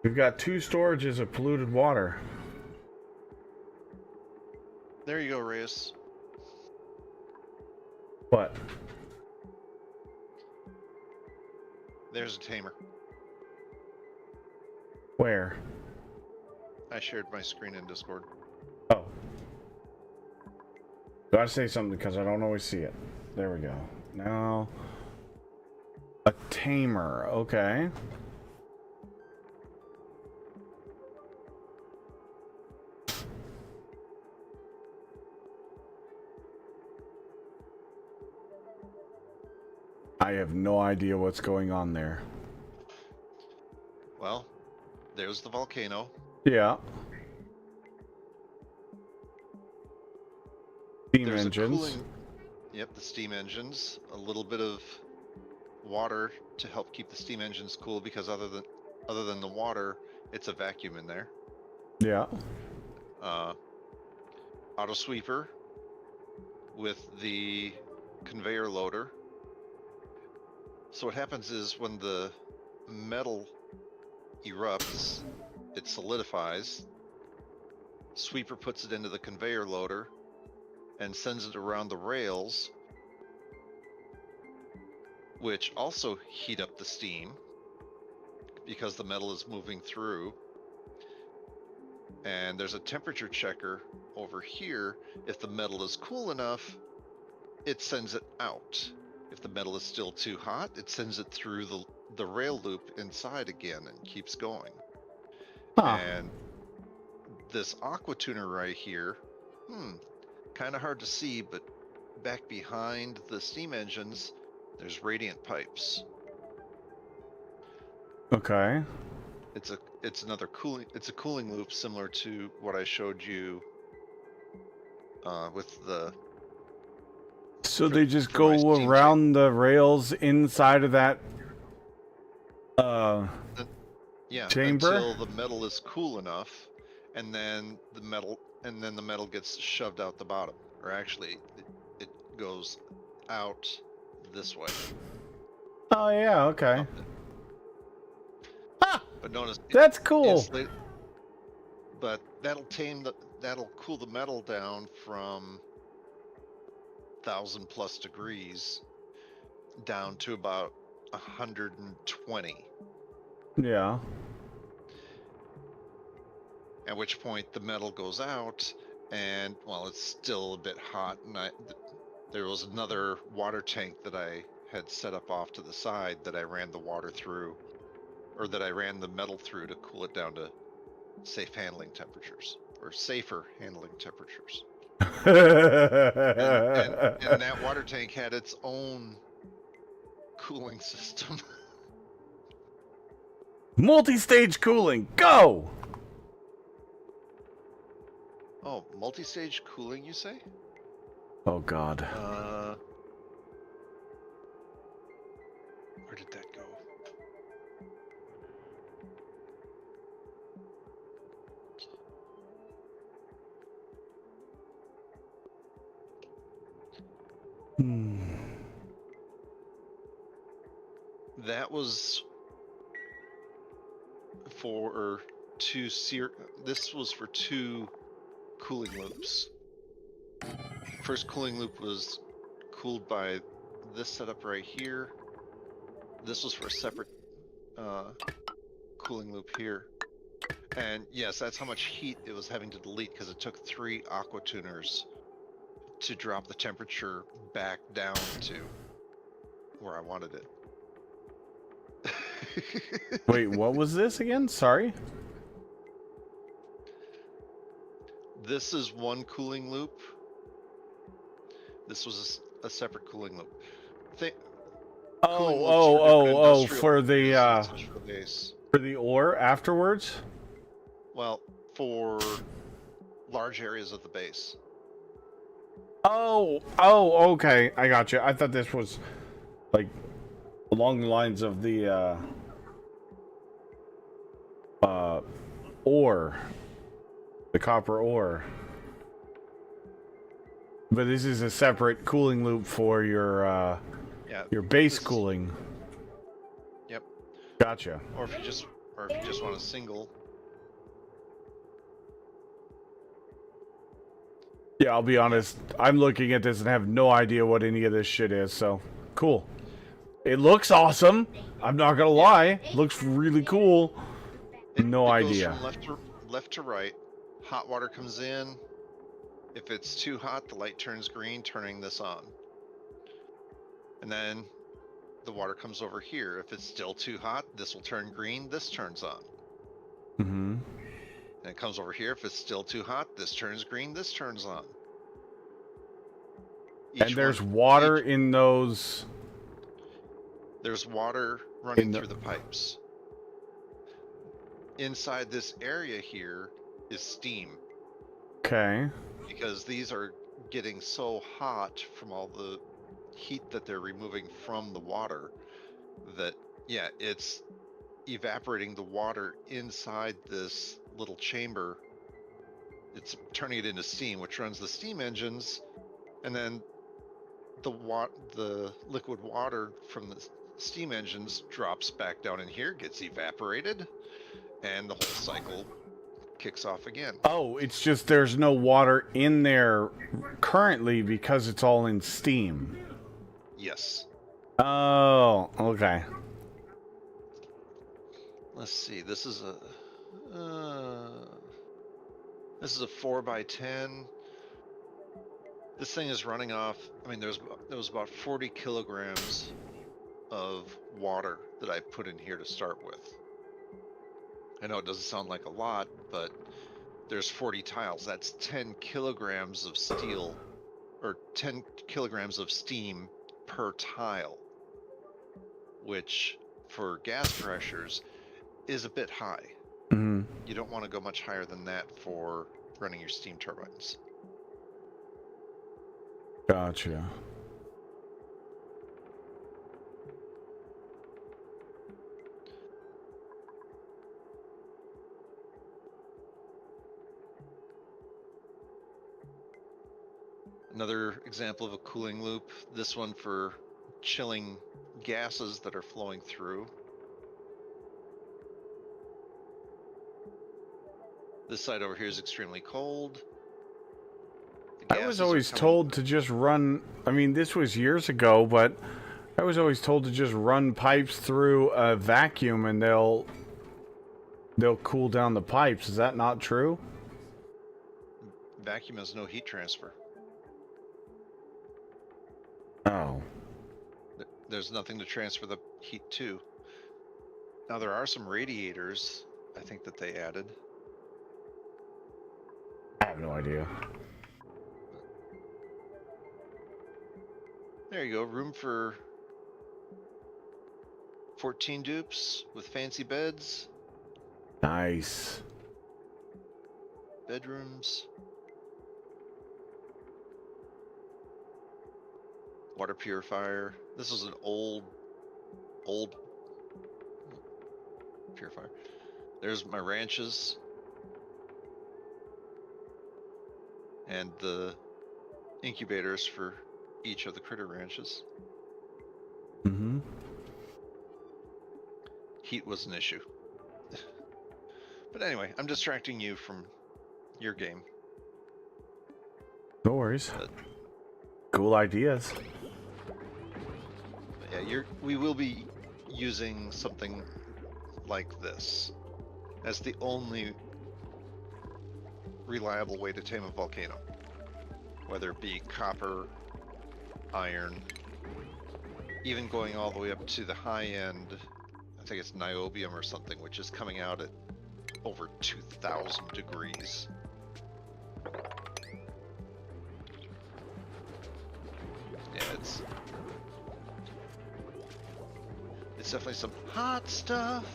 We've got 2 storages of polluted water. There you go, Reyes. What? There's a tamer. Where? I shared my screen in Discord. Oh. Gotta say something because I don't always see it. There we go. Now. A tamer. Okay. I have no idea what's going on there. Well, there's the volcano. Yeah. Steam There's engines. Yep, the steam engines. A little bit of water to help keep the steam engines cool because other than the water, it's a vacuum in there. Yeah. Auto sweeper with the conveyor loader. So what happens is when the metal erupts, it solidifies. Sweeper puts it into the conveyor loader and sends it around the rails, which also heat up the steam because the metal is moving through. And there's a temperature checker over here. If the metal is cool enough, it sends it out. If the metal is still too hot, it sends it through the rail loop inside again and keeps going. Huh. And this aqua tuner right here, kind of hard to see, but back behind the steam engines, there's radiant pipes. Okay. It's another cooling. It's a cooling loop similar to what I showed you with the. So they just for my go steam around the rails inside of that Yeah, chamber? until the metal is cool enough, and then the metal gets shoved out the bottom, or actually, it goes out this way. Oh yeah, okay. Ah, But notice that's cool. but that'll cool the metal down from 1,000+ degrees down to about 120. Yeah. At which point the metal goes out, and well, it's still a bit hot. And there was another water tank that I had set up off to the side that I ran the water through, or that I ran the metal through to cool it down to safe handling temperatures, or safer handling temperatures. And that water tank had its own cooling system. Multi-stage cooling, go! Oh, multi-stage cooling, you say? Oh god. Where did that go? That was for this was for 2 cooling loops. First cooling loop was cooled by this setup right here. This was for a separate cooling loop here. And yes, that's how much heat it was having to delete, because it took 3 aqua tuners to drop the temperature back down to where I wanted it. Wait, what was this again? Sorry? This is one cooling loop. This was a separate cooling loop. Cooling loops For the industrial base. for the ore afterwards? Well, for large areas of the base. Oh, okay. I got you. I thought this was like along the lines of the ore, the copper ore. But this is a separate cooling loop for your base cooling. Yep. Gotcha. Or if you just want a single. Yeah, I'll be honest. I'm looking at this and have no idea what any of this shit is, so cool. It looks awesome. I'm not gonna lie. Looks really cool. No idea. Goes from left to right. Hot water comes in. If it's too hot, the light turns green, turning this on. And then the water comes over here. If it's still too hot, this will turn green, this turns on. Mm-hmm. And it comes over here. If it's still too hot, this turns green, this turns on. And there's water in those. There's water running through the pipes. Inside this area here is steam. Okay. Because these are getting so hot from all the heat that they're removing from the water that, yeah, it's evaporating the water inside this little chamber. It's turning it into steam, which runs the steam engines, and then the liquid water from the steam engines drops back down in here, gets evaporated, and the whole cycle kicks off again. Oh, it's just there's no water in there currently because it's all in steam. Yes. Oh, okay. Let's see. This is a 4x10. This thing is running off. I mean, there was about 40 kilograms of water that I put in here to start with. I know it doesn't sound like a lot, but there's 40 tiles. That's 10 kilograms of steel, or 10 kilograms of steam per tile, which for gas pressures is a bit high. Mm-hmm. You don't want to go much higher than that for running your steam turbines. Gotcha. Another example of a cooling loop, this one for chilling gases that are flowing through. This side over here is extremely cold. The I was gases are always coming- told to just run. I mean, this was years ago, but I was always told to just run pipes through a vacuum and they'll cool down the pipes. Is that not true? Vacuum has no heat transfer. Oh. There's nothing to transfer the heat to. Now there are some radiators, I think, that they added. I have no idea. There you go, room for 14 dupes with fancy beds, Nice. bedrooms, water purifier. This is an old purifier. There's my ranches and the incubators for each of the critter ranches. Mm-hmm. Heat was an issue. But anyway, I'm distracting you from your game. No worries. But- Cool ideas. But yeah, we will be using something like this as the only reliable way to tame a volcano. Whether it be copper, iron, even going all the way up to the high end, I think it's niobium or something, which is coming out at over 2,000 degrees. Yeah, it's definitely some hot stuff.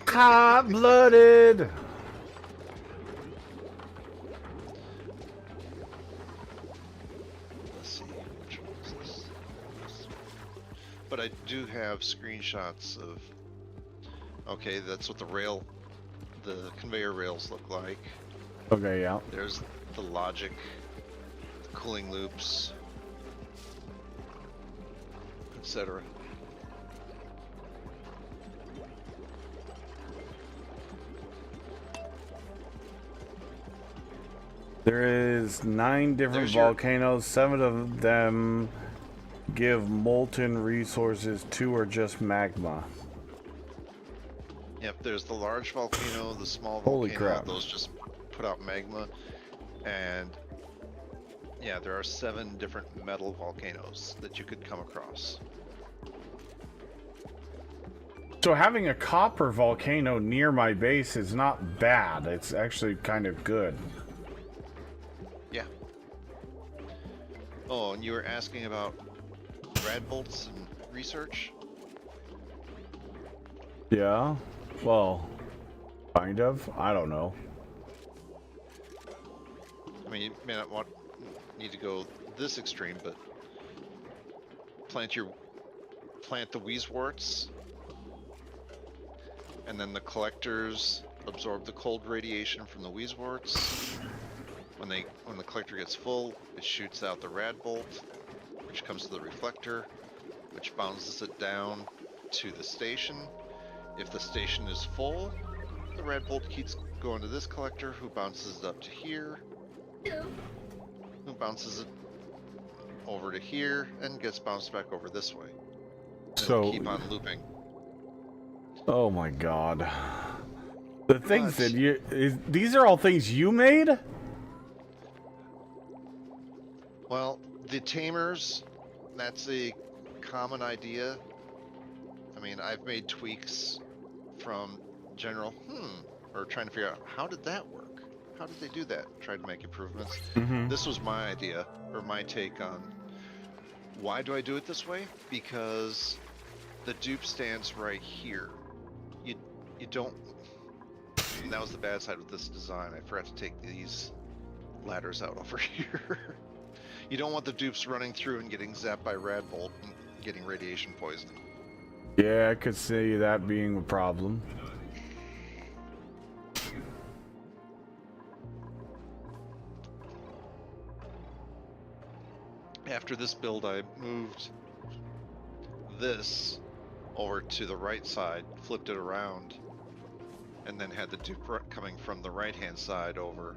Hot-blooded. Let's see, which one is this? But I do have screenshots of. Okay, that's what the conveyor rails look like. Okay, yeah. There's the logic, the cooling loops, etc. There is 9 different There's your- volcanoes. 7 of them give molten resources. 2 are just magma. Yep, there's the large volcano, the small Holy volcano, crap. those just put out magma. And yeah, there are 7 different metal volcanoes that you could come across. So having a copper volcano near my base is not bad. It's actually kind of good. Yeah. Oh, and you were asking about rad bolts and research? Yeah? Well, kind of. I don't know. I mean, you may not need to go this extreme, but plant the Weezeworts, and then the collectors absorb the cold radiation from the Weezeworts. When the collector gets full, it shoots out the rad bolt, which comes to the reflector, which bounces it down to the station. If the station is full, the rad bolt keeps going to this collector, who bounces it up to here, who bounces it over to here, and gets bounced back over this way. And it'll So, keep on looping. oh my god. The things What? that these are all things you made? Well, the tamers, that's a common idea. I mean, I've made tweaks from general, or trying to figure out, how did that work? How did they do that? Tried to make improvements. Mm-hmm. This was my idea, or my take on why do I do it this way? Because the dupe stands right here. You don't, and that was the bad side with this design. I forgot to take these ladders out over here. You don't want the dupes running through and getting zapped by rad bolt and getting radiation poisoning. Yeah, I could see that being a problem. After this build, I moved this over to the right side, flipped it around, and then had the dupe coming from the right-hand side over.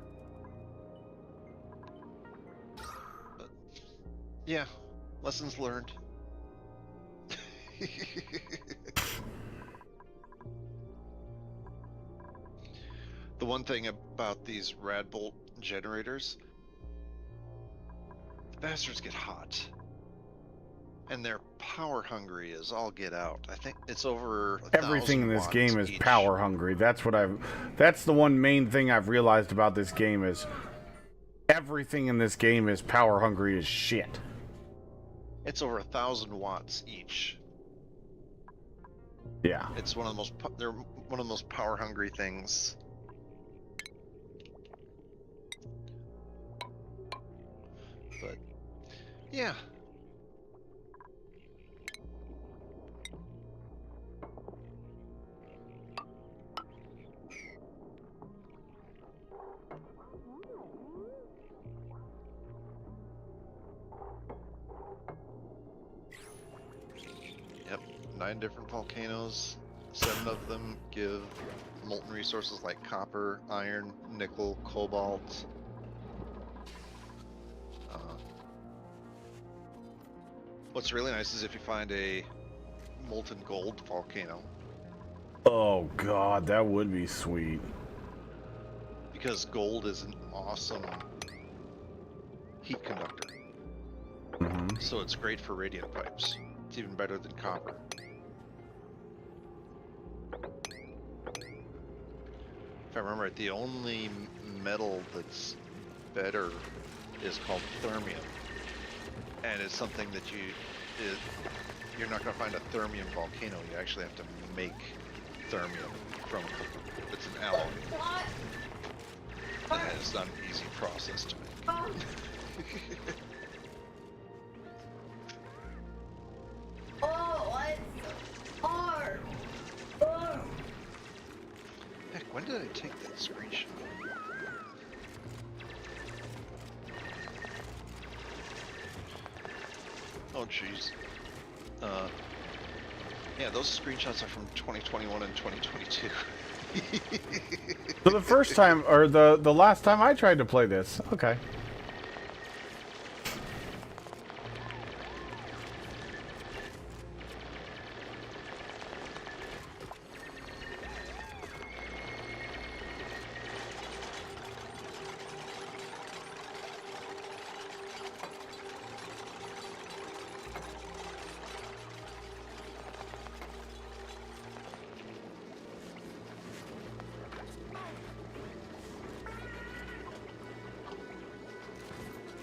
But, yeah, lessons learned. The one thing about these Radbolt generators, the bastards get hot. And they're power hungry as all get out. I think it's over 1,000 Everything in this watts game is each. power hungry. That's the one main thing I've realized about this game is everything in this game is power hungry as shit. It's over 1,000 watts each. Yeah. It's one of the most. They're one of the most power hungry things. But yeah. Yep, 9 different volcanoes. 7 of them give molten resources like copper, iron, nickel, cobalt. What's really nice is if you find a molten gold volcano, Oh god, that would be sweet. because gold is an awesome heat conductor. Mm-hmm. So it's great for radiant pipes. It's even better than copper. If I remember right, the only metal that's better is called thermium. And it's something that you're not going to find a thermium volcano. You actually have to make thermium from, it's an alloy. What? And it's not an easy process to make. Oh, oh, what? Hard. Oh. Heck, when did I take that screenshot? Oh jeez. Yeah, those screenshots are from 2021 and 2022. So the first time, or the last time I tried to play this, okay.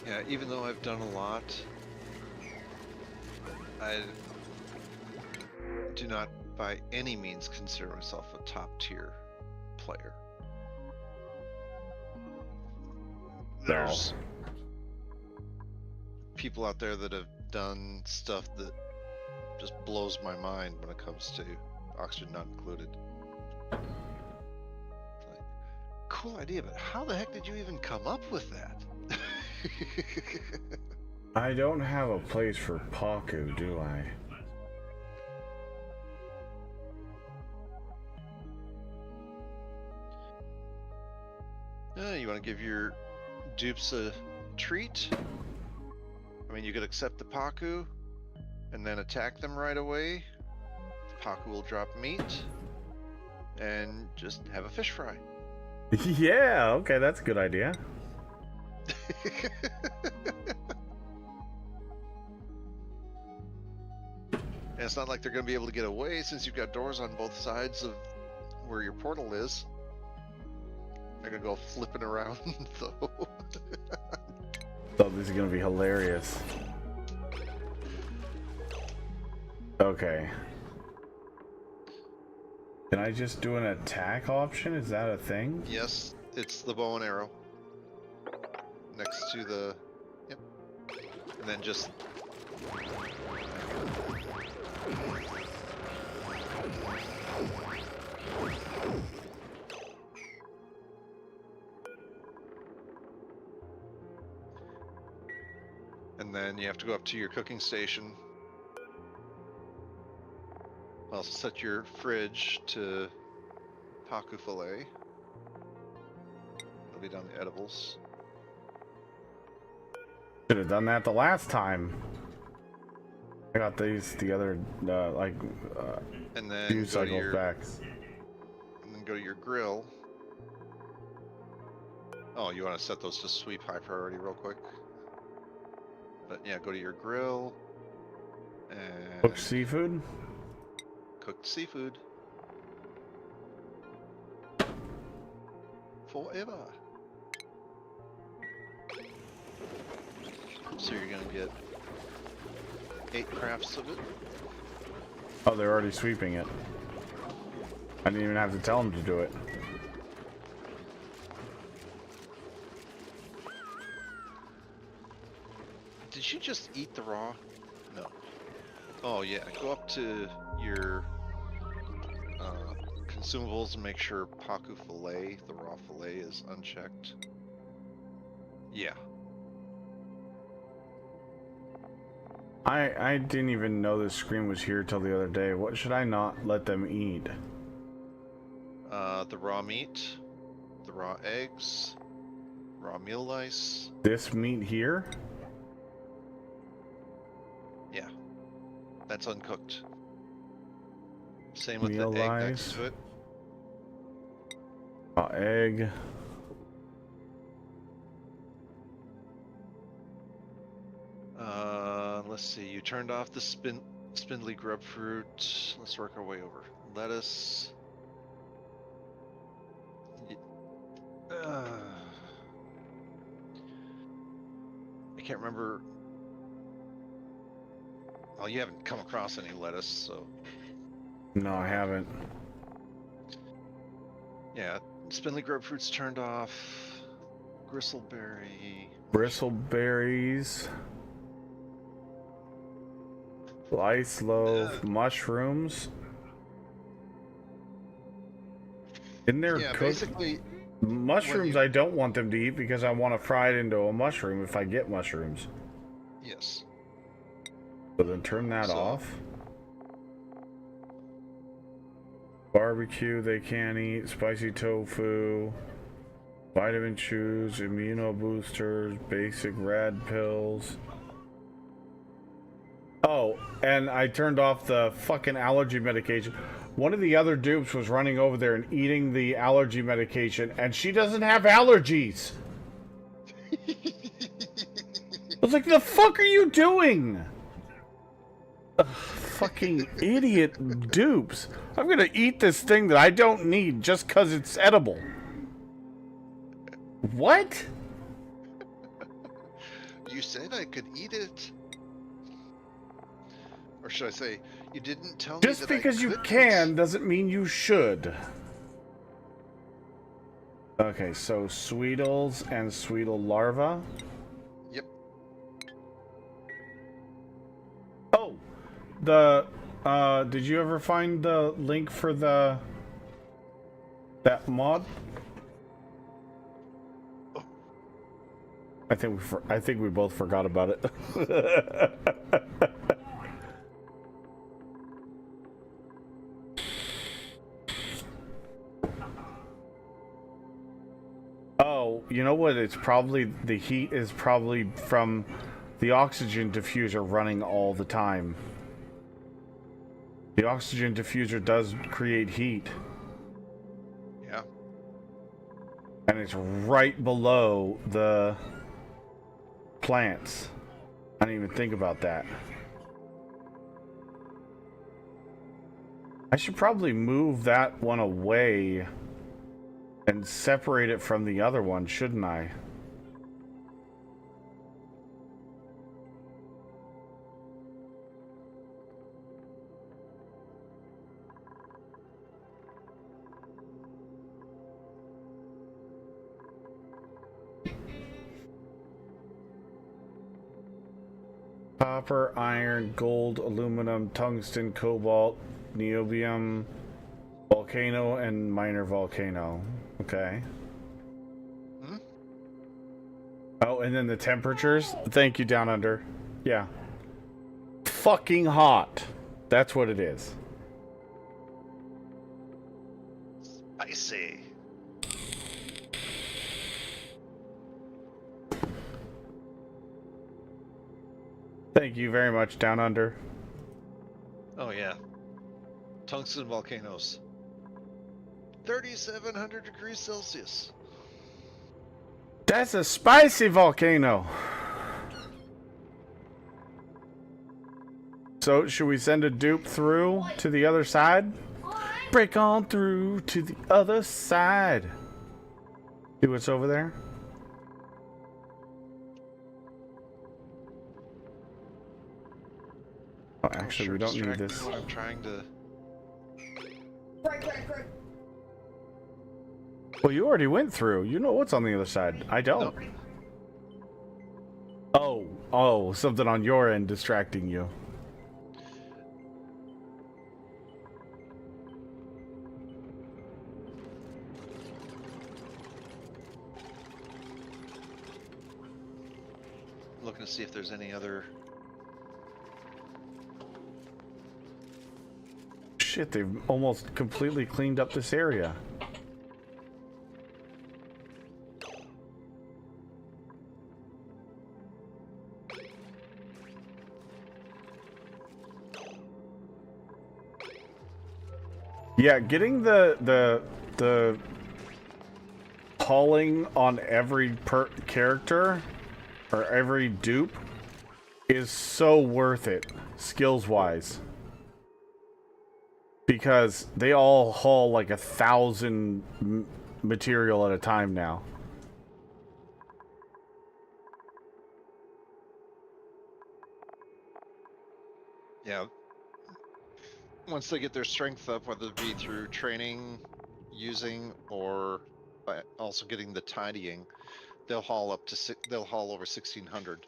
Yeah, even though I've done a lot, I do not by any means consider myself a top tier player. There's people out there that have done stuff that just blows my mind when it comes to oxygen not included. Like, cool idea, but how the heck did you even come up with that? I don't have a place for Paku, do I? You want to give your dupes a treat? I mean, you could accept the Paku and then attack them right away. The Paku will drop meat and just have a fish fry. Yeah, okay, that's a good idea. And it's not like they're going to be able to get away since you've got doors on both sides of where your portal is. They're going to go flipping around, though. Oh, this is gonna be hilarious. Okay. Can I just do an attack option? Is that a thing? Yes, it's the bow and arrow. Next to the... Yep. And then just... And And then you have to go up to your cooking station. Also set your fridge to taco fillet. It'll be down the edibles. Should have done that the last time. I got these the other And then few go to cycles your back. and then go to your grill. Oh, you want to set those to sweep high priority real quick? But yeah, go to your grill and Cooked seafood? cooked seafood. Forever. So you're gonna get 8 crafts of it. Oh, they're already sweeping it. I didn't even have to tell them to do it. Did you just eat the raw? No. Oh yeah, go up to your consumables and make sure Paku fillet, the raw fillet, is unchecked. Yeah. I didn't even know this screen was here till the other day. What should I not let them eat? The raw meat, the raw eggs, raw meal lice. This meat here? Yeah. That's uncooked. Same with Meal the egg lice. next to it. Egg. Let's see. You turned off the spindly grub fruit. Let's work our way over. Lettuce. I can't remember. Well, you haven't come across any lettuce, so No, I haven't. yeah. Spindly grub fruit's turned off. Gristleberry. Bristleberries. Lice loaf. Mushrooms. In there Yeah, cooked basically. mushrooms. I don't want them to eat because I want to fry it into a mushroom if I get mushrooms. Yes. So then turn that So- off. Barbecue they can't eat. Spicy tofu. Vitamin chews. Immuno boosters. Basic rad pills. Oh, and I turned off the fucking allergy medication. One of the other dupes was running over there and eating the allergy medication, and she doesn't have allergies. I was like, the fuck are you doing? Ugh, fucking idiot dupes. I'm gonna eat this thing that I don't need just because it's edible. What? You said I could eat it. Or should I say, you didn't tell me Just that because I you couldn't. can doesn't mean you should. Okay, so Sweetles and Sweetle larva. Yep. Oh, did you ever find the link for that mod? Oh. I think we both forgot about it. Oh, you know what? It's probably the heat is probably from the oxygen diffuser running all the time. The oxygen diffuser does create heat, Yeah. and it's right below the plants. I didn't even think about that. I should probably move that one away and separate it from the other one, shouldn't I? Copper, iron, gold, aluminum, tungsten, cobalt, niobium, volcano, and minor volcano. Okay. Hmm? Oh, and then the temperatures. Thank you, Down Under. Yeah. Fucking hot. That's what it is. Spicy. Thank you very much, Down Under. Oh yeah. Tungsten volcanoes. 3,700 degrees Celsius. That's a spicy volcano. So, should we send a dupe through to the other side? Break on through to the other side. See what's over there? Oh, actually, Sure we don't need distract me this. when I'm trying to. Break. Well, you already went through. You know what's on the other side. I don't. Nope. Oh, something on your end distracting you. Looking to see if there's any other. Shit, they've almost completely cleaned up this area. Yeah, getting the hauling on every character or every dupe is so worth it, skills-wise. Because they all haul like 1,000 material at a time now. Yeah. Once they get their strength up, whether it be through training, using, or by also getting the tidying, they'll haul up to they'll haul over 1,600.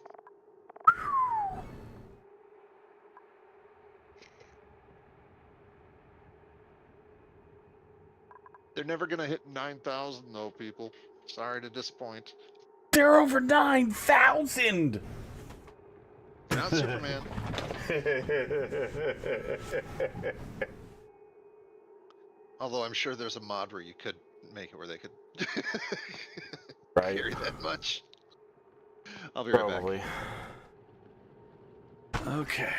They're never gonna hit 9,000 though, people. Sorry to disappoint. They're over 9,000! You're not Superman. Although I'm sure there's a mod where you could make it where they could Right. carry that much. I'll be right back. Probably. Okay.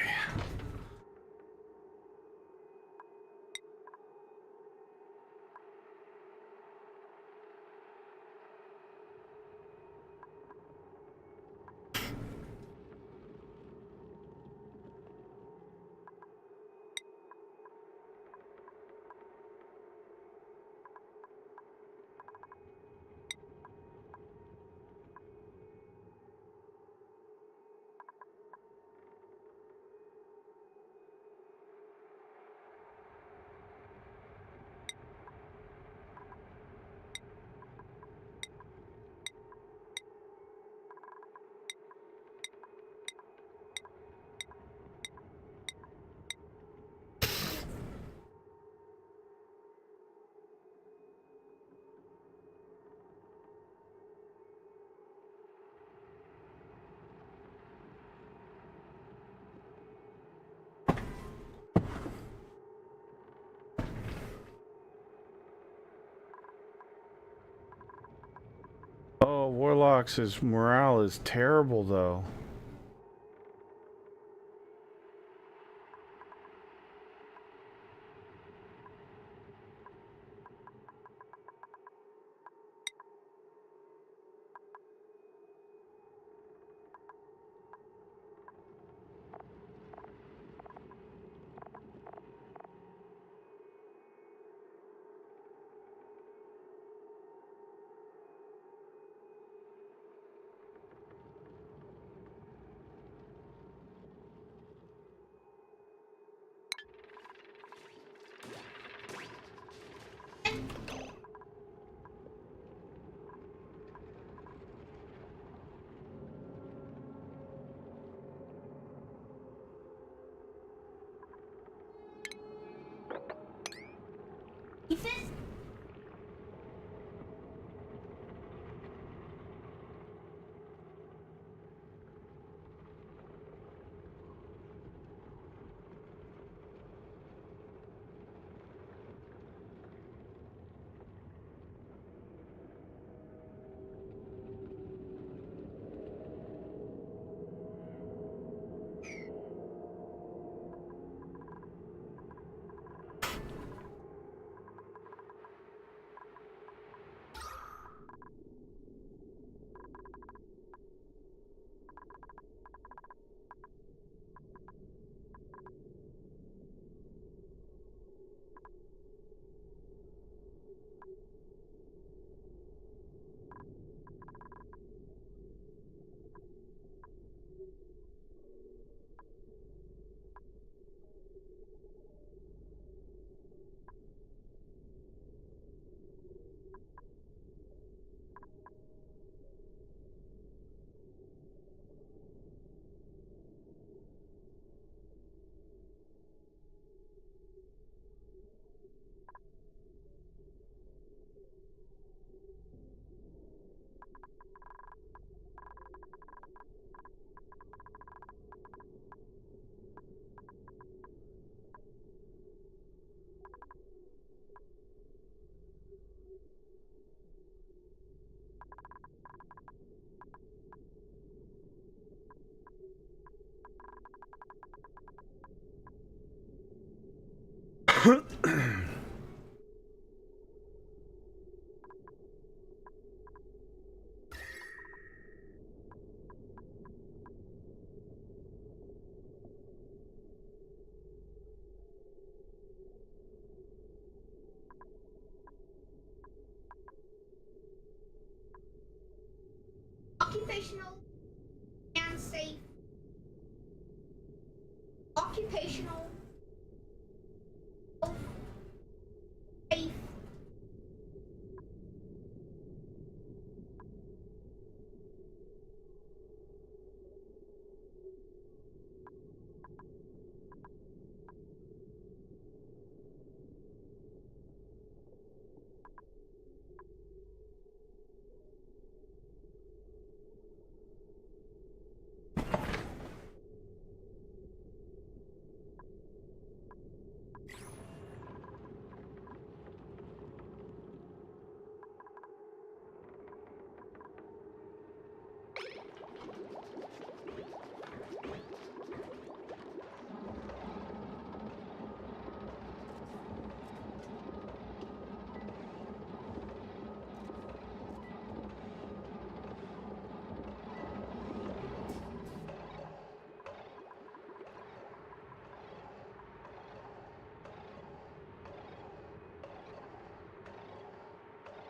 Oh, Warlock's morale is terrible, though. Occupational and safe. Occupational. Safe.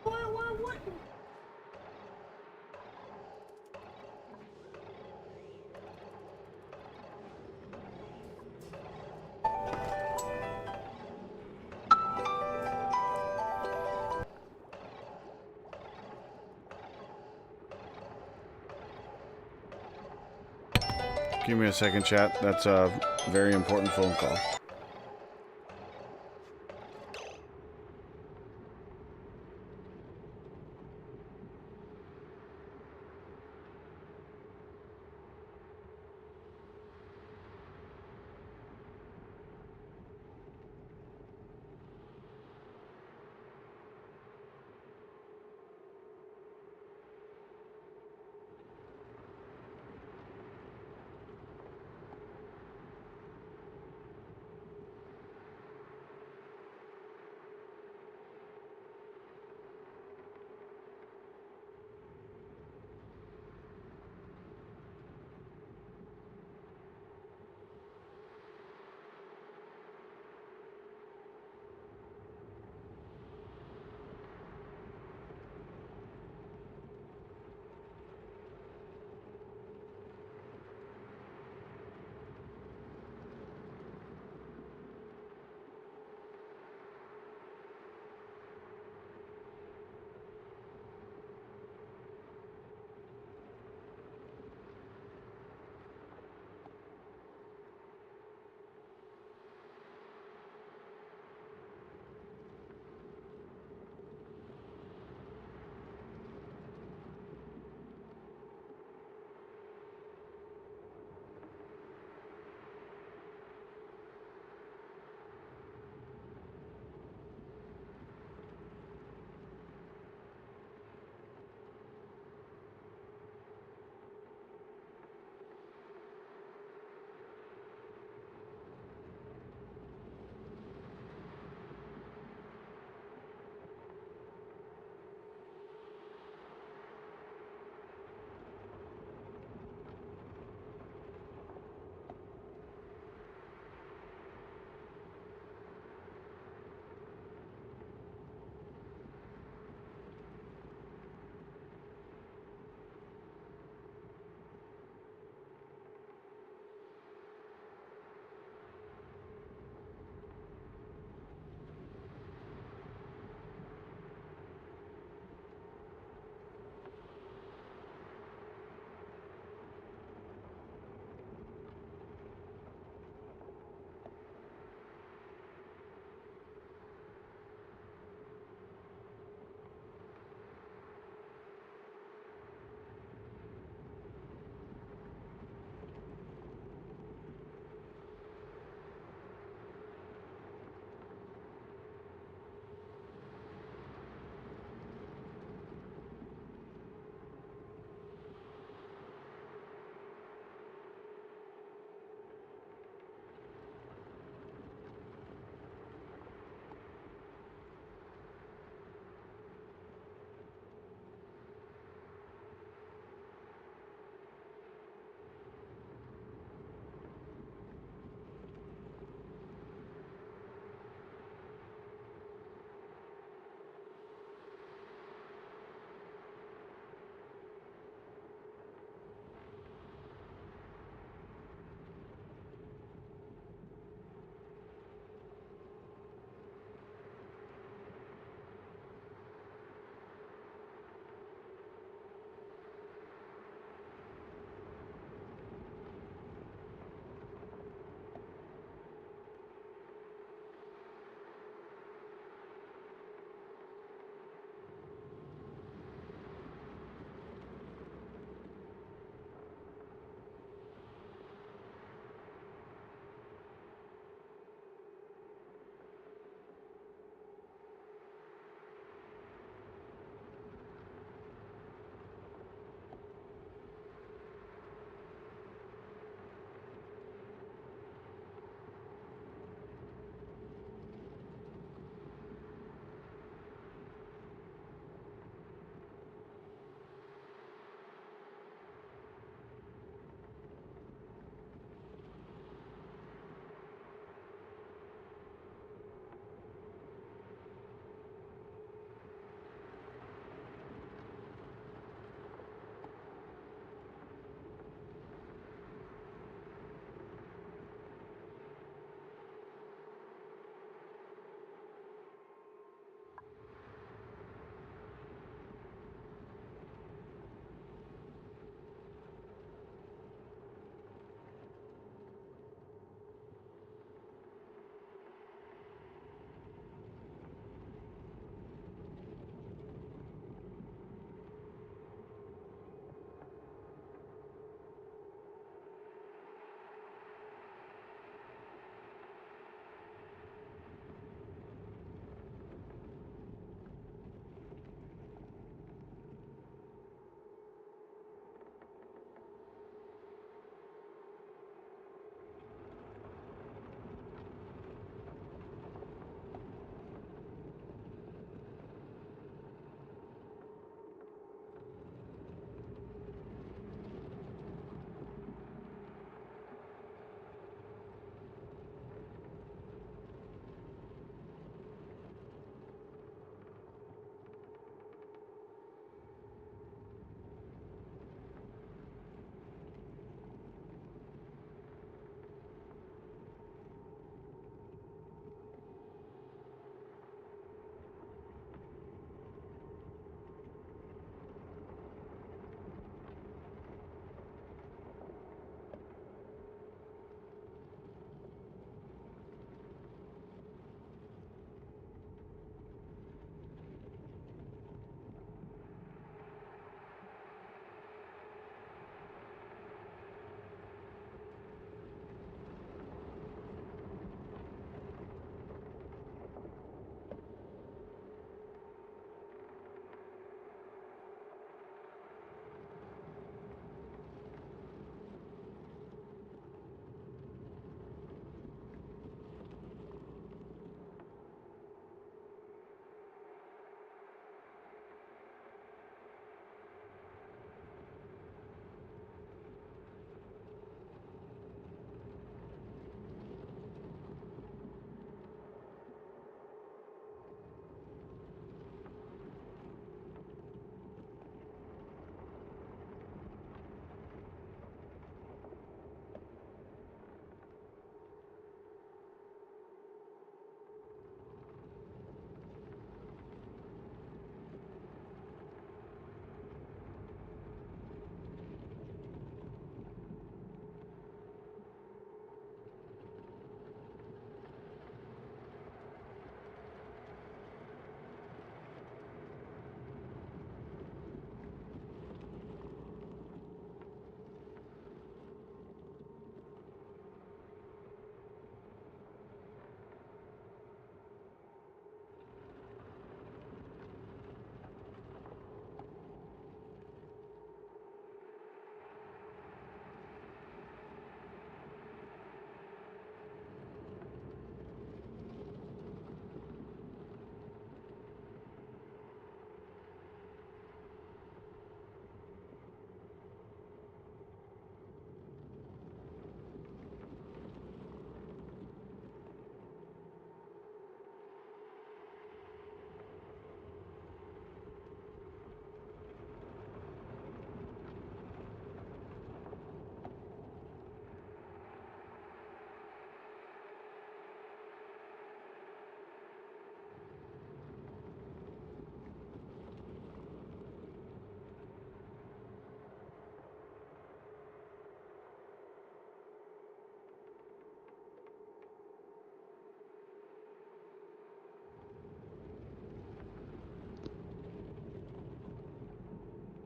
What? Give me a second, chat. That's a very important phone call.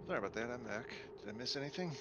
Sorry about that. I'm back. Did I miss anything?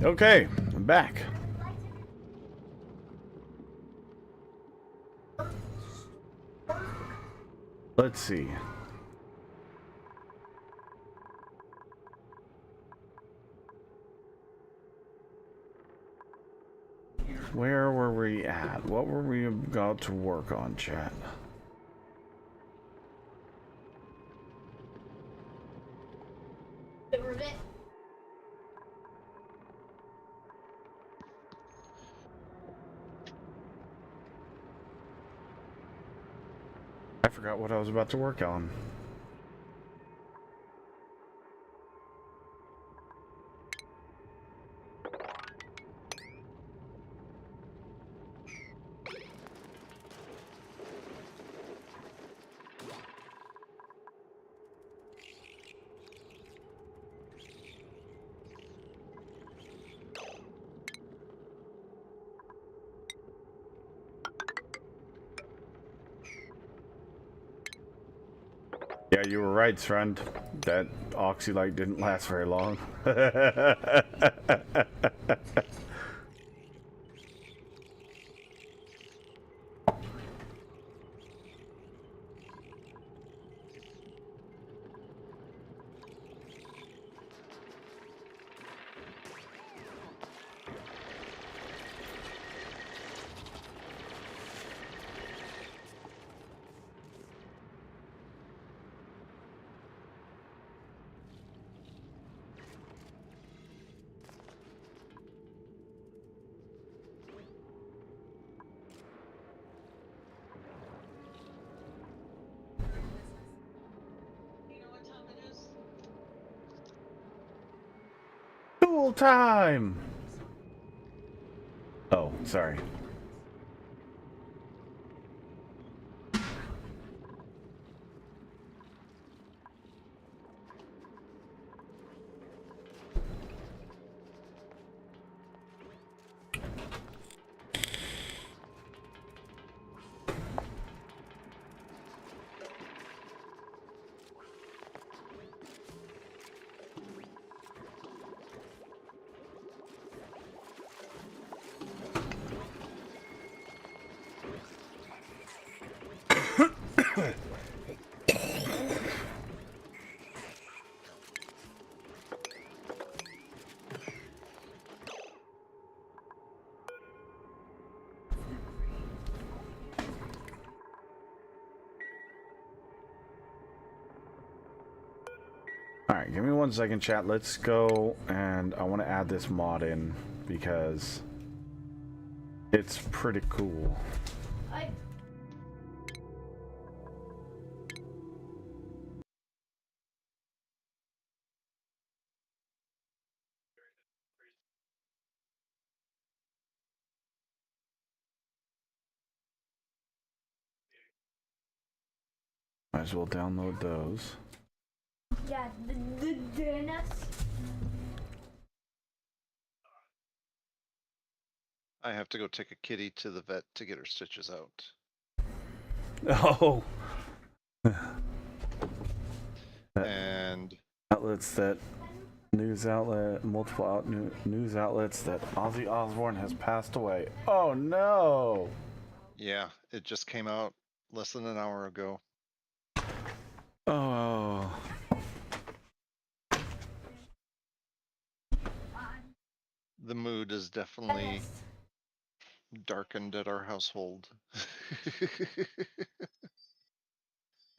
Okay, I'm back. Let's see. Where were we at? What were we about to work on, chat? The rivet. I forgot what I was about to work on. Yeah, you were right, friend. That oxylite didn't last very long. Tool time! Oh, sorry. Alright, give me 1 second, chat. Let's go, and I want to add this mod in because it's pretty cool. I Might as well download those. yeah, the Dennis. I have to go take a kitty to the vet to get her stitches out. Oh! And Outlets that news outlet, multiple news outlets that Ozzy Osbourne has passed away. Oh no! yeah, it just came out less than an hour ago. Oh. The mood is definitely darkened at our household.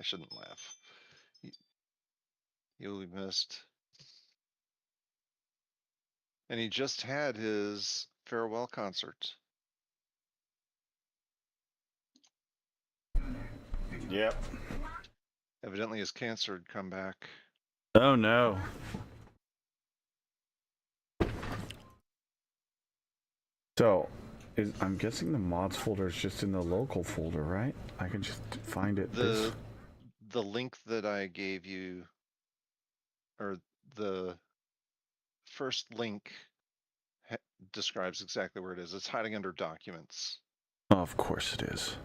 I shouldn't laugh. You'll be missed. And he just had his farewell concert. Yep. Evidently his cancer had come back. Oh no. So, I'm guessing the mods folder is just in the local folder, right? I can just find it. The link that I gave you, or the first link describes exactly where it is. It's hiding under documents, Oh, of course it is.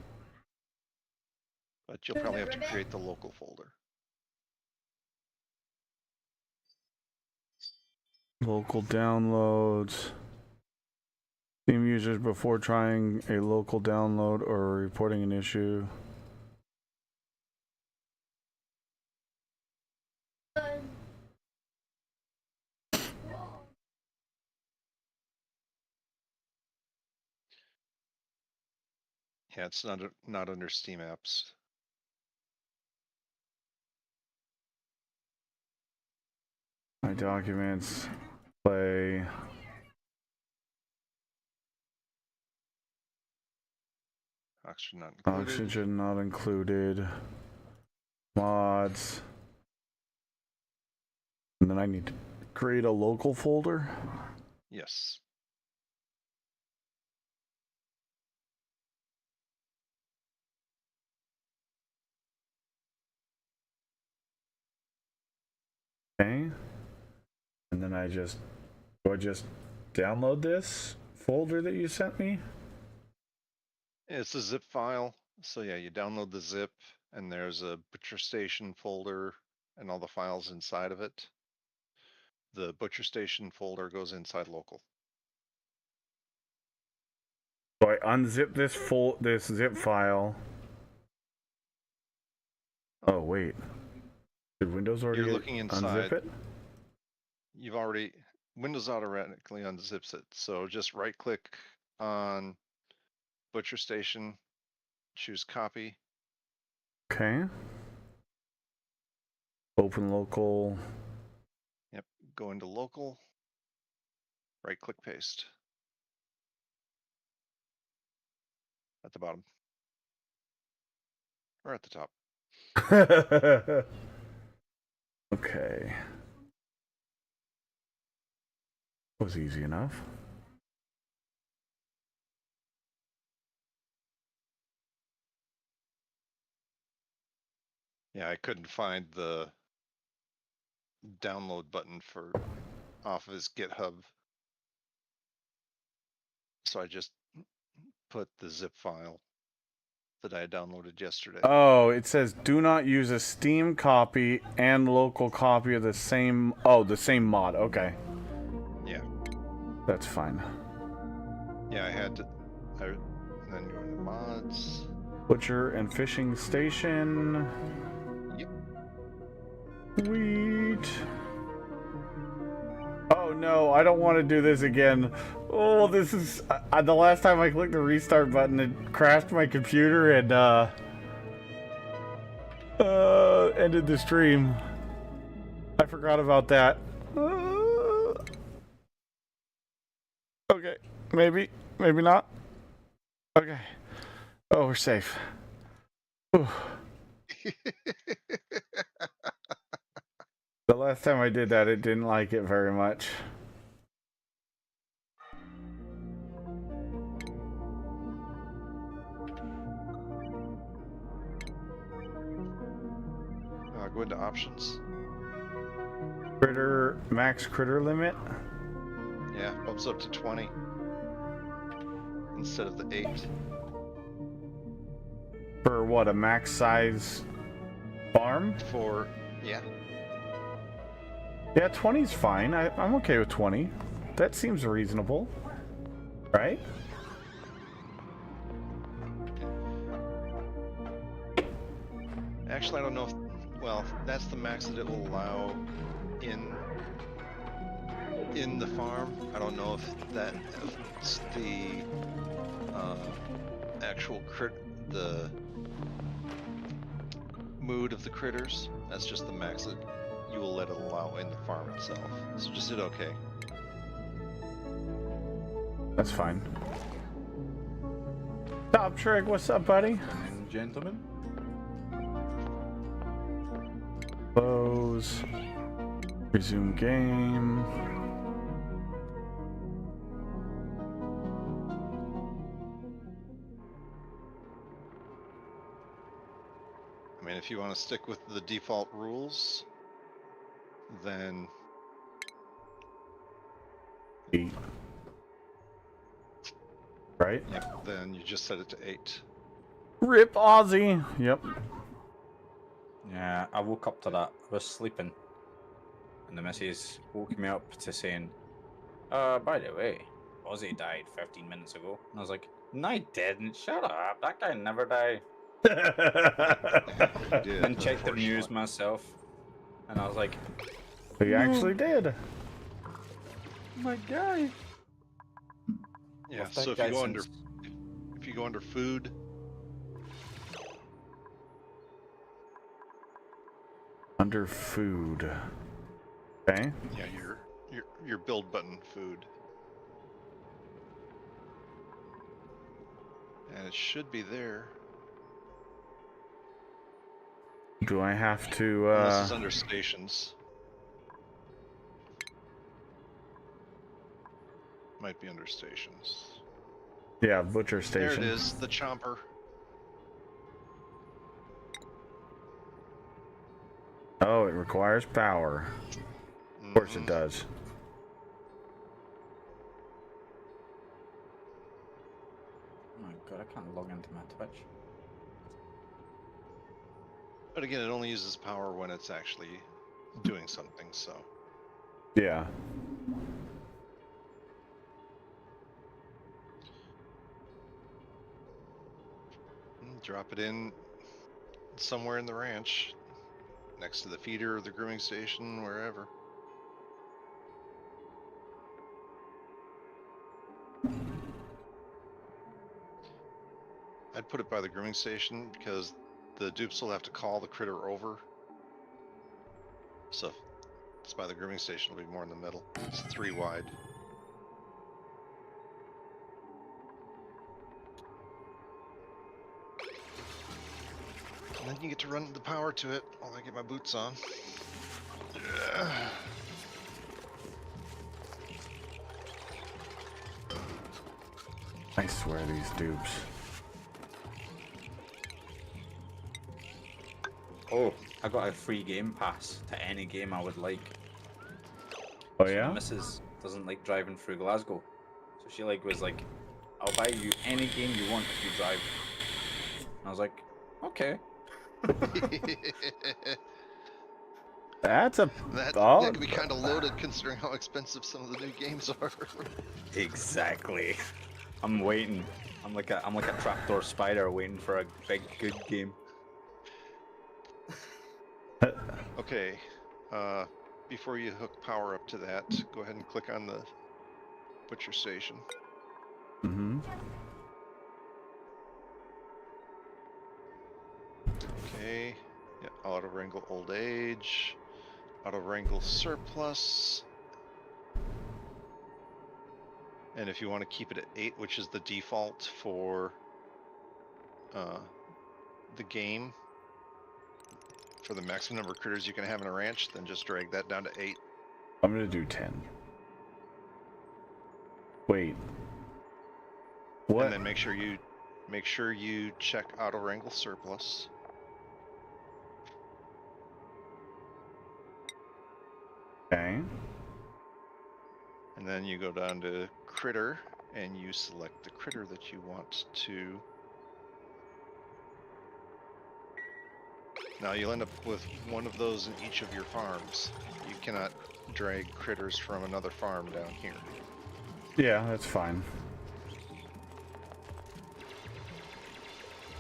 but you'll probably have to create the local folder. Local downloads. Steam users before trying a local download or reporting an issue. Yeah, it's not under Steam apps. My documents. Play. Oxygen not included. Oxygen not included. Mods. And then I need to create a local folder. Yes. Okay. And then do I just download this folder that you sent me? It's a zip file. So yeah, you download the zip and there's a Butcher Station folder and all the files inside of it. The Butcher Station folder goes inside local. So I unzip this zip file. Oh wait. Did Windows already You're looking inside. unzip it? You've already, Windows automatically unzips it. So just right click on Butcher Station, choose copy. Okay. Open local. Yep, go into local, right click paste. At the bottom. Or at the top. Okay. Was easy enough. Yeah, I couldn't find the download button for off of his GitHub. So I just put the zip file that I downloaded yesterday. Oh, it says do not use a Steam copy and local copy of the same mod. Okay. Yeah. That's fine. Yeah, and then go into mods. Butcher and fishing station. Yep. Sweet. Oh no, I don't want to do this again. Oh, this is the last time I clicked the restart button, it crashed my computer and ended the stream. I forgot about that. Okay, maybe not. Okay. Oh, we're safe. Whew. The last time I did that, it didn't like it very much. Go into options. Max critter limit. Yeah, bumps up to 20 instead of the 8. For what, a max size farm? Yeah. Yeah, 20's fine. I'm okay with 20. That seems reasonable. Right? Actually, I don't know if, well, that's the max that it will allow in the farm. I don't know if it's the actual the mood of the critters. That's just the max that you will let it allow in the farm itself. So just hit OK. That's fine. Top Trick, what's up, buddy? And gentlemen. Close. Resume game. I mean, if you want to stick with the default rules, then 8. Right? yep, then you just set it to 8. Rip Aussie. Yep. Yeah, I woke up to that. I was sleeping. and the missus woke me up to saying, by the way, Ozzy died 15 minutes ago. And I was like, no, he didn't. Shut up. That guy never died. Did, And then checked the news unfortunately. myself, and I was like, He actually did. my guy. Yeah. Well, So that if you guy go under, since- if you go under food, Under food. Okay. yeah, your build button food, and it should be there. Do I have to, Unless it's under stations. Might be under stations. yeah, butcher There station. it is, the chomper. Oh, it requires power. Of course it Mhm. does. Oh my god, I can't log into my Twitch. But again, it only uses power when it's actually doing something, so. Yeah. Drop it in somewhere in the ranch, next to the feeder or the grooming station, wherever. I'd put it by the grooming station because the dupes will have to call the critter over. So if it's by the grooming station, it'll be more in the middle. It's 3 wide. And then you get to run the power to it while I get my boots on. Yeah. I swear these dupes. Oh, I got a free game pass to any game I would like. Oh So yeah? the missus doesn't like driving through Glasgow, so she was like, "I'll buy you any game you want if you drive." And I was like, "Okay." That's a that oh, could be kind of loaded considering how expensive some of the new games are. Exactly. I'm waiting. I'm like a trapdoor spider waiting for a big good game. Okay, before you hook power up to that, go ahead and click on the butcher station. Mm-hmm. Okay, yeah, auto wrangle old age, auto wrangle surplus. And if you want to keep it at 8, which is the default for the game, for the maximum number of critters you can have in a ranch, then just drag that down to 8. I'm gonna do 10. Wait. What? And then make sure you check auto wrangle surplus. Okay. And then you go down to critter and you select the critter that you want to. Now you'll end up with one of those in each of your farms. You cannot drag critters from another farm down here. Yeah, that's fine.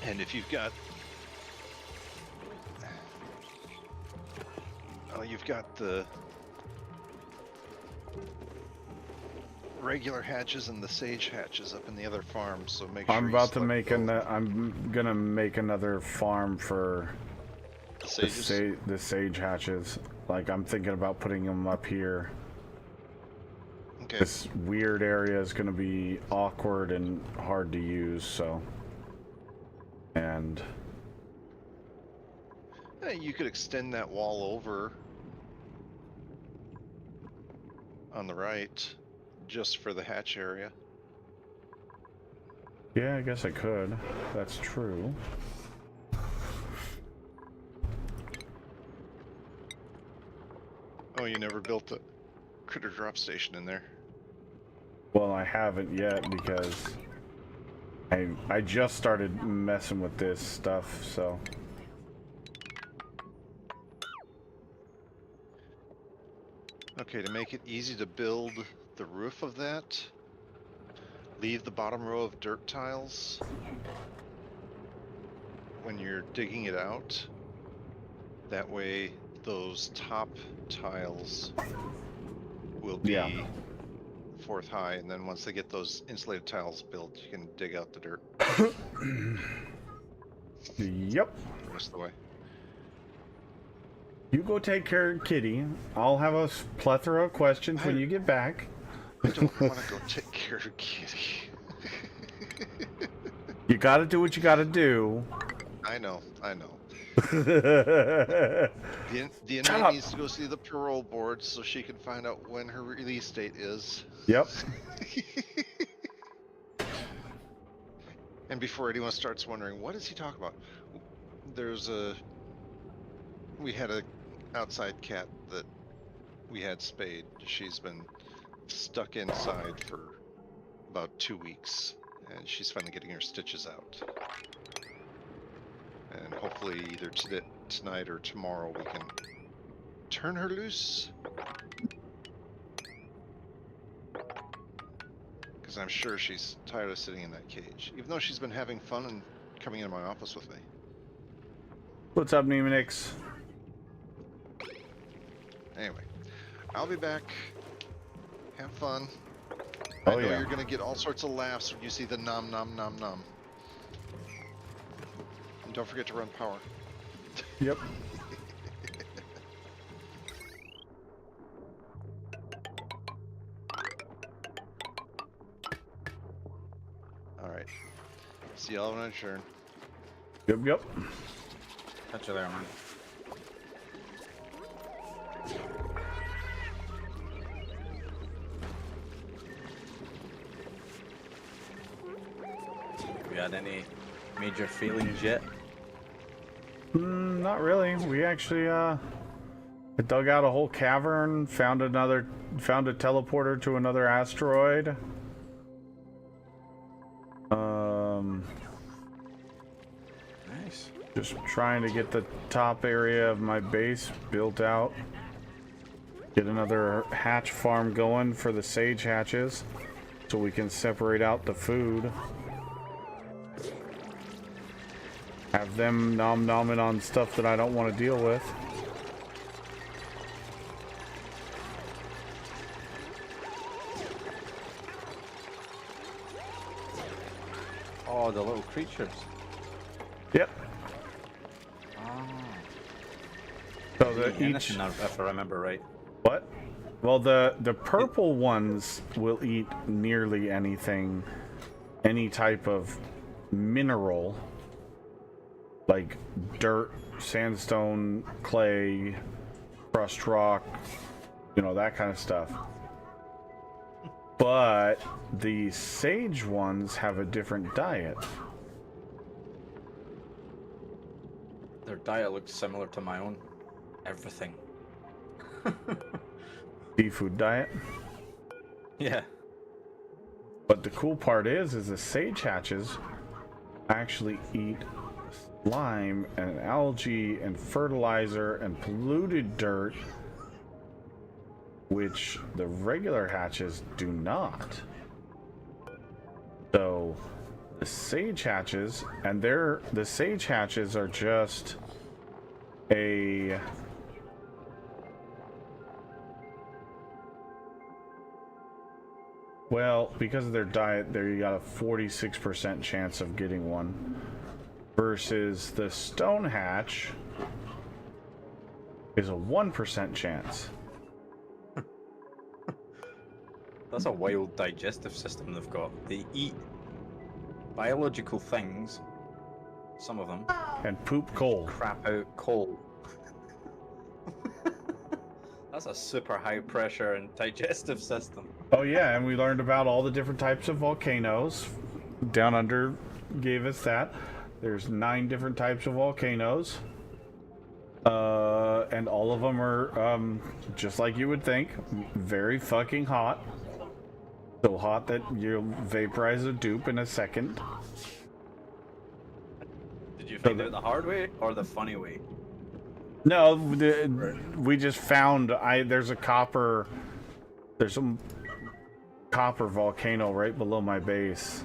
And if you've got the regular hatches and the sage hatches up in the other farms, so make sure I'm you about to select make both. I'm gonna make another farm for The the, sages. the sage hatches. Like I'm thinking about putting them up here. Okay. This weird area is gonna be awkward and hard to use, so. And You could extend that wall over on the right just for the hatch area. yeah, I guess I could. That's true. Oh, you never built a critter drop station in there. Well, I haven't yet because I just started messing with this stuff, so. Okay, to make it easy to build the roof of that, leave the bottom row of dirt tiles when you're digging it out. That way, those top tiles will be Yeah. 4th high, and then once they get those insulated tiles built, you can dig out the dirt Yep. the rest of the way. You go take care of Kitty. I'll have a plethora of questions when you get back. I don't want to go take care of Kitty. You gotta do what you gotta do. I know. The The inmate needs to go see the parole board so she can find out when her release date is. Yep. And before anyone starts wondering, what is he talking about? We had a outside cat that we had spayed. She's been stuck inside for about 2 weeks, and she's finally getting her stitches out. And hopefully either tonight or tomorrow we can turn her loose. Because I'm sure she's tired of sitting in that cage, even though she's been having fun and coming into my office with me. What's up, Nemanix? Anyway, I'll be back. Have fun. Oh, I know yeah. you're gonna get all sorts of laughs when you see the nom nom nom nom. And don't forget to run power. Yep. Alright. See y'all when I turn. Yep. Catch you there, man. You had any major failings yet? Not really. We actually dug out a whole cavern, found a teleporter to another asteroid. Nice. Just trying to get the top area of my base built out. Get another hatch farm going for the sage hatches so we can separate out the food. Have them nom-nomming on stuff that I don't want to deal with. Oh, the little creatures. Yep. Ah. So the each Innocent, if I remember right. what? Well, the purple ones will eat nearly anything, any type of mineral, like dirt, sandstone, clay, crushed rock, you know, that kind of stuff. But the sage ones have a different diet. Their diet looks similar to my own. Everything. Seafood diet. Yeah. But the cool part is the sage hatches actually eat slime and algae and fertilizer and polluted dirt, which the regular hatches do not. So the sage hatches, and the sage hatches are just a well, because of their diet, there you got a 46% chance of getting one, versus the stone hatch is a 1% chance. That's a wild digestive system they've got. They eat biological things, some of them, And poop cold. crap out cold. That's a super high pressure and digestive system. Oh yeah, and we learned about all the different types of volcanoes. Down Under gave us that. There's 9 different types of volcanoes. And all of them are, just like you would think, very fucking hot. So hot that you'll vaporize a dupe in a second. Did you find out the hard way or the funny way? No, we just found there's some copper volcano right below my base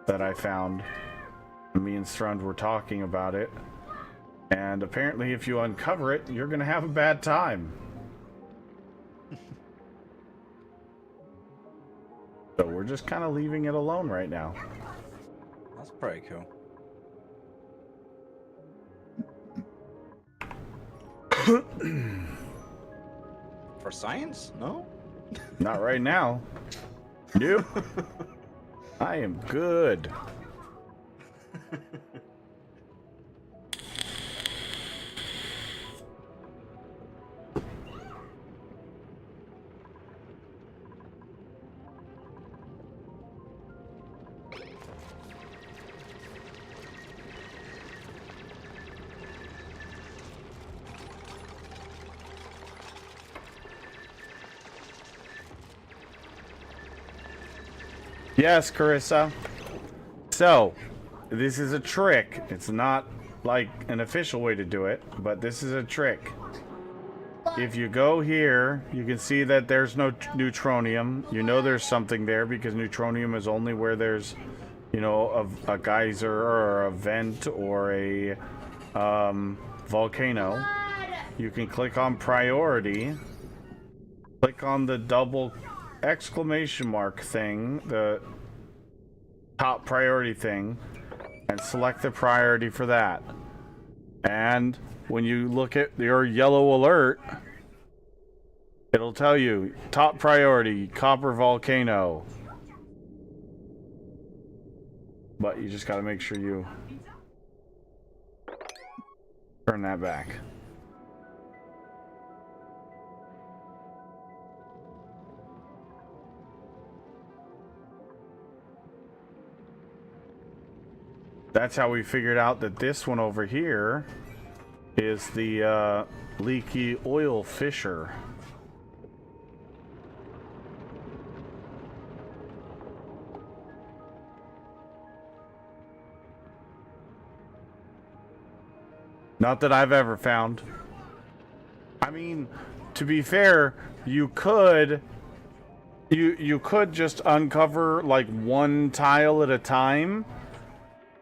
that I found. Me and Strund were talking about it, and apparently if you uncover it, you're gonna have a bad time. So we're just kind of leaving it alone right now. That's pretty cool. For science? No? Not right now. Nope. I am good. Yes, Carissa. So, this is a trick. It's not like an official way to do it, but this is a trick. If you go here, you can see that there's no neutronium. You know there's something there because neutronium is only where there's, you know, a geyser or a vent or a volcano. You can click on priority. Click on the double exclamation mark thing, the top priority thing, and select the priority for that. And when you look at your yellow alert, it'll tell you top priority copper volcano. But you just got to make sure you turn that back. That's how we figured out that this one over here is the leaky oil fissure. Not that I've ever found. I mean, to be fair, you could just uncover like one tile at a time.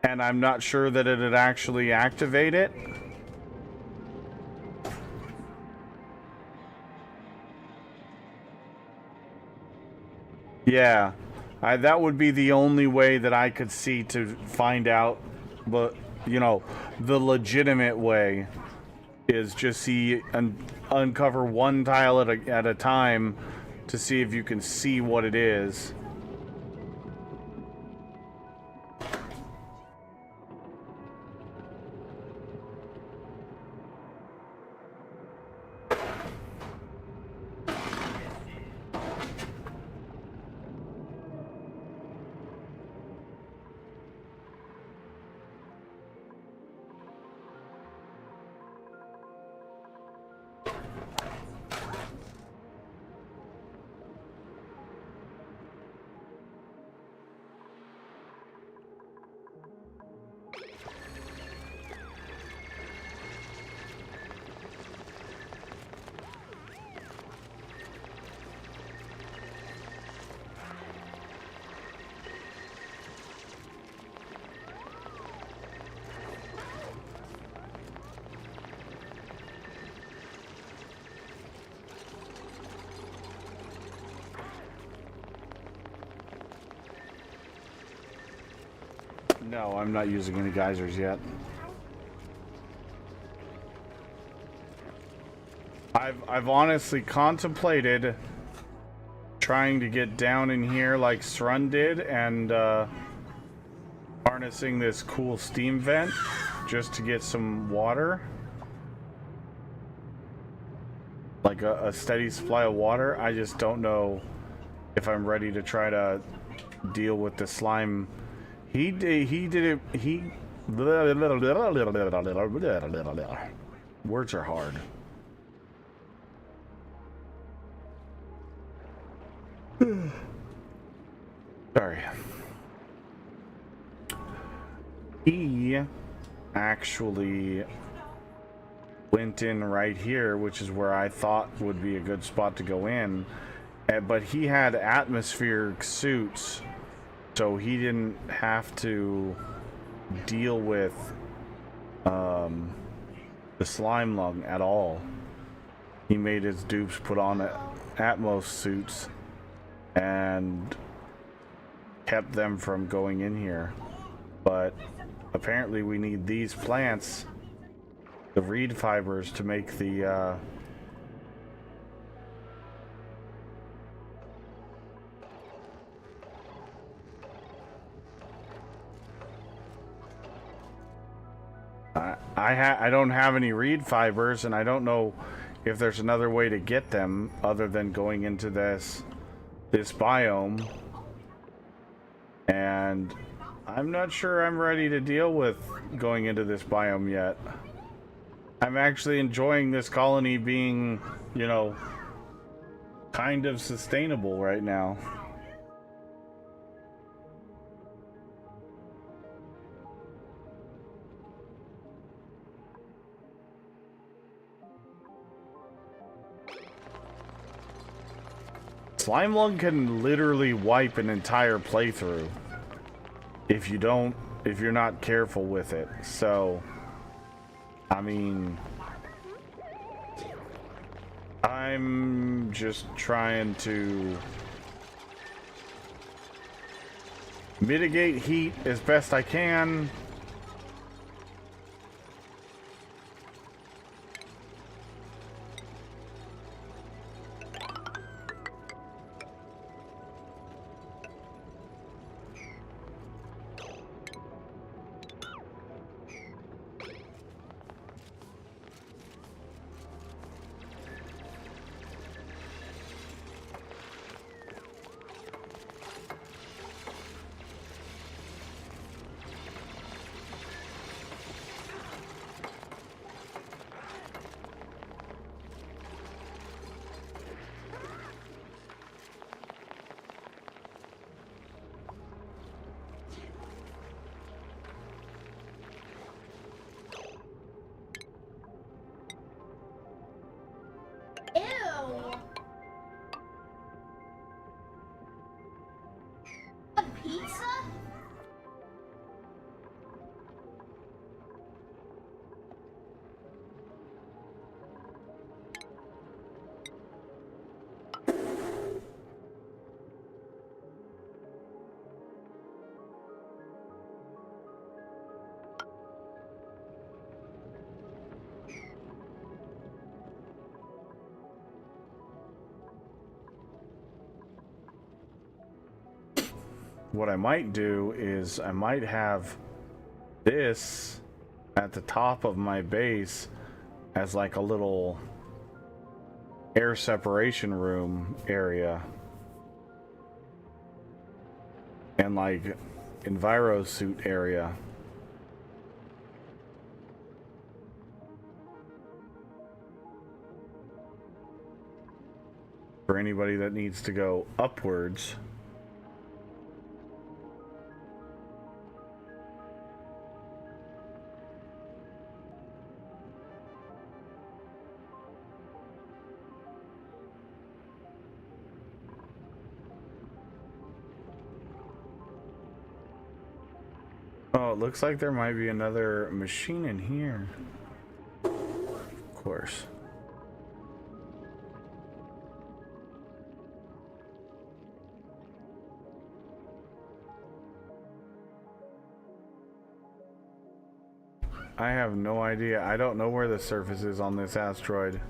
And I'm not sure that it'd actually activate it. Yeah, that would be the only way that I could see to find out. But, you know, the legitimate way is just see and uncover one tile at a time to see if you can see what it is. No, I'm not using any geysers yet. I've honestly contemplated trying to get down in here like Strun did and harnessing this cool steam vent just to get some water. Like a steady supply of water. I just don't know if I'm ready to try to deal with the slime. He did it. Words are hard. Sorry. He actually went in right here, which is where I thought would be a good spot to go in. But he had atmospheric suits, so he didn't have to deal with the slime lung at all. He made his dupes put on Atmos suits and kept them from going in here. But apparently we need these plants, the reed fibers, to make the I don't have any reed fibers, and I don't know if there's another way to get them other than going into this biome. And I'm not sure I'm ready to deal with going into this biome yet. I'm actually enjoying this colony being, you know, kind of sustainable right now. Slime Lung can literally wipe an entire playthrough if you're not careful with it. So, I mean, I'm just trying to mitigate heat as best I can. Ew. A pizza? What I might do is I might have this at the top of my base as like a little air separation room area, and like enviro suit area. For anybody that needs to go upwards. Oh, it looks like there might be another machine in here. Of course. I have no idea. I don't know where the surface is on this asteroid.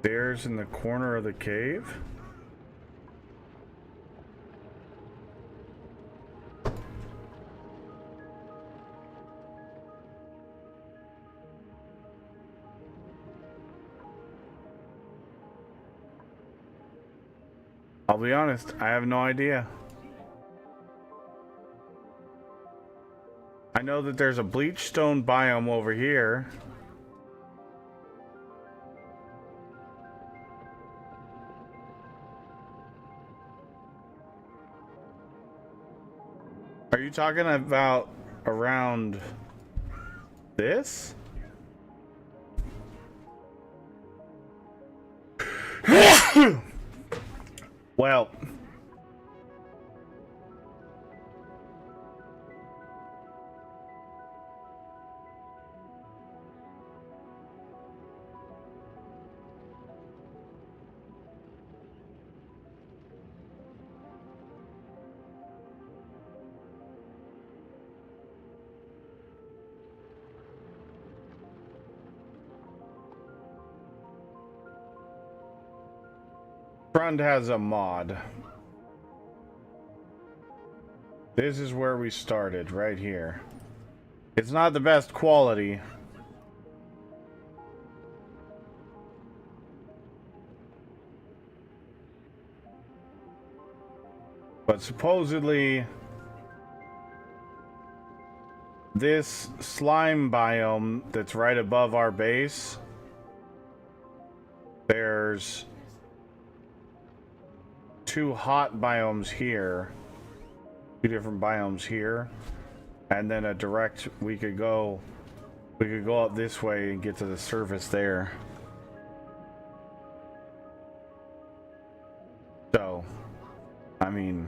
Stairs in the corner of the cave? I'll be honest, I have no idea. know that there's a bleachstone biome over here. Are you talking about around this? Well, Front has a mod. This is where we started, right here. It's not the best quality. But supposedly, this slime biome that's right above our base, there's 2 hot biomes here, 2 different biomes here, and then a direct, we could go up this way and get to the surface there. So, I mean,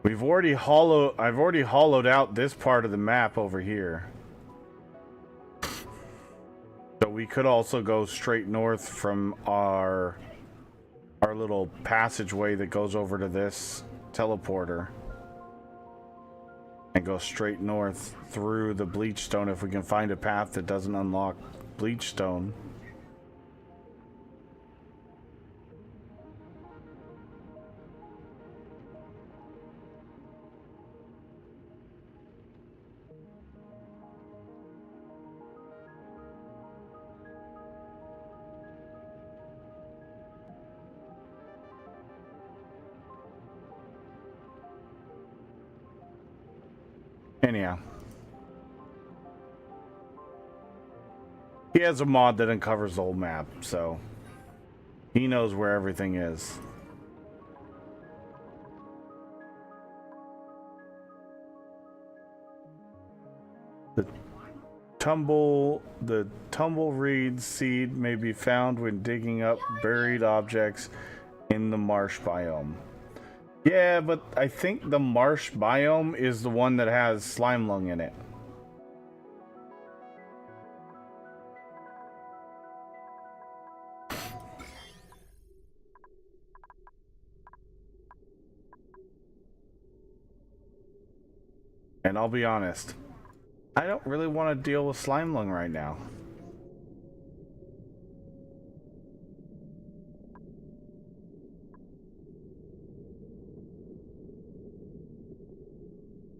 I've already hollowed out this part of the map over here. So we could also go straight north from our little passageway that goes over to this teleporter. And go straight north through the bleachstone if we can find a path that doesn't unlock bleachstone. Anyhow, he has a mod that uncovers the whole map, so he knows where everything is. The tumbleweed seed may be found when digging up buried objects in the marsh biome. Yeah, but I think the marsh biome is the one that has slime lung in it. And I'll be honest, I don't really want to deal with slime lung right now.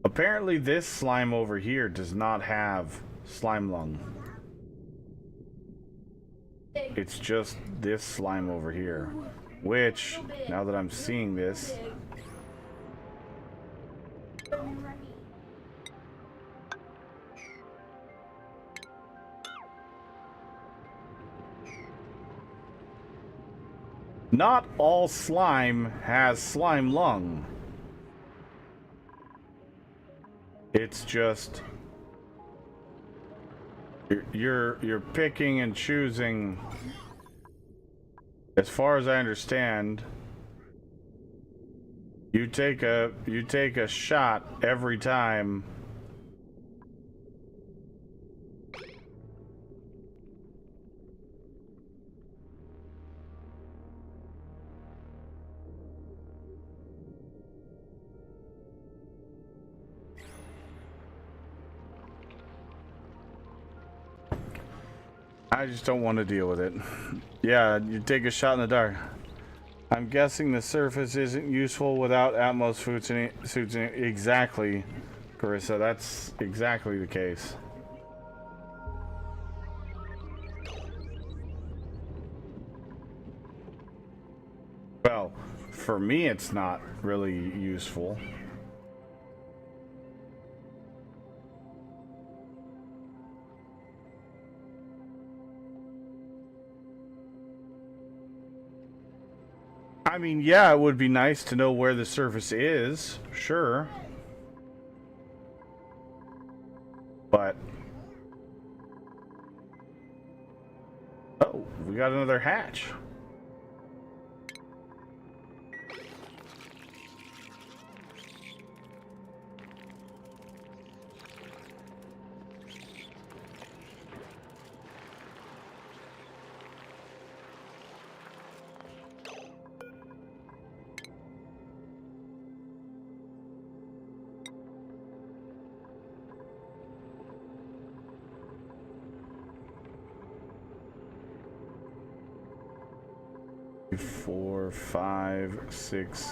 Apparently this slime over here does not have slime lung. It's just this slime over here. Which, now that I'm seeing this, not all slime has slime lung. It's just you're picking and choosing. As far as I understand, you take a shot every time. I just don't want to deal with it. Yeah, you take a shot in the dark. I'm guessing the surface isn't useful without Atmos suits in it. Exactly, Carissa. That's exactly the case. Well, for me, it's not really useful. I mean, yeah, it would be nice to know where the surface is, sure. But... oh, we got another hatch. Four, five, six.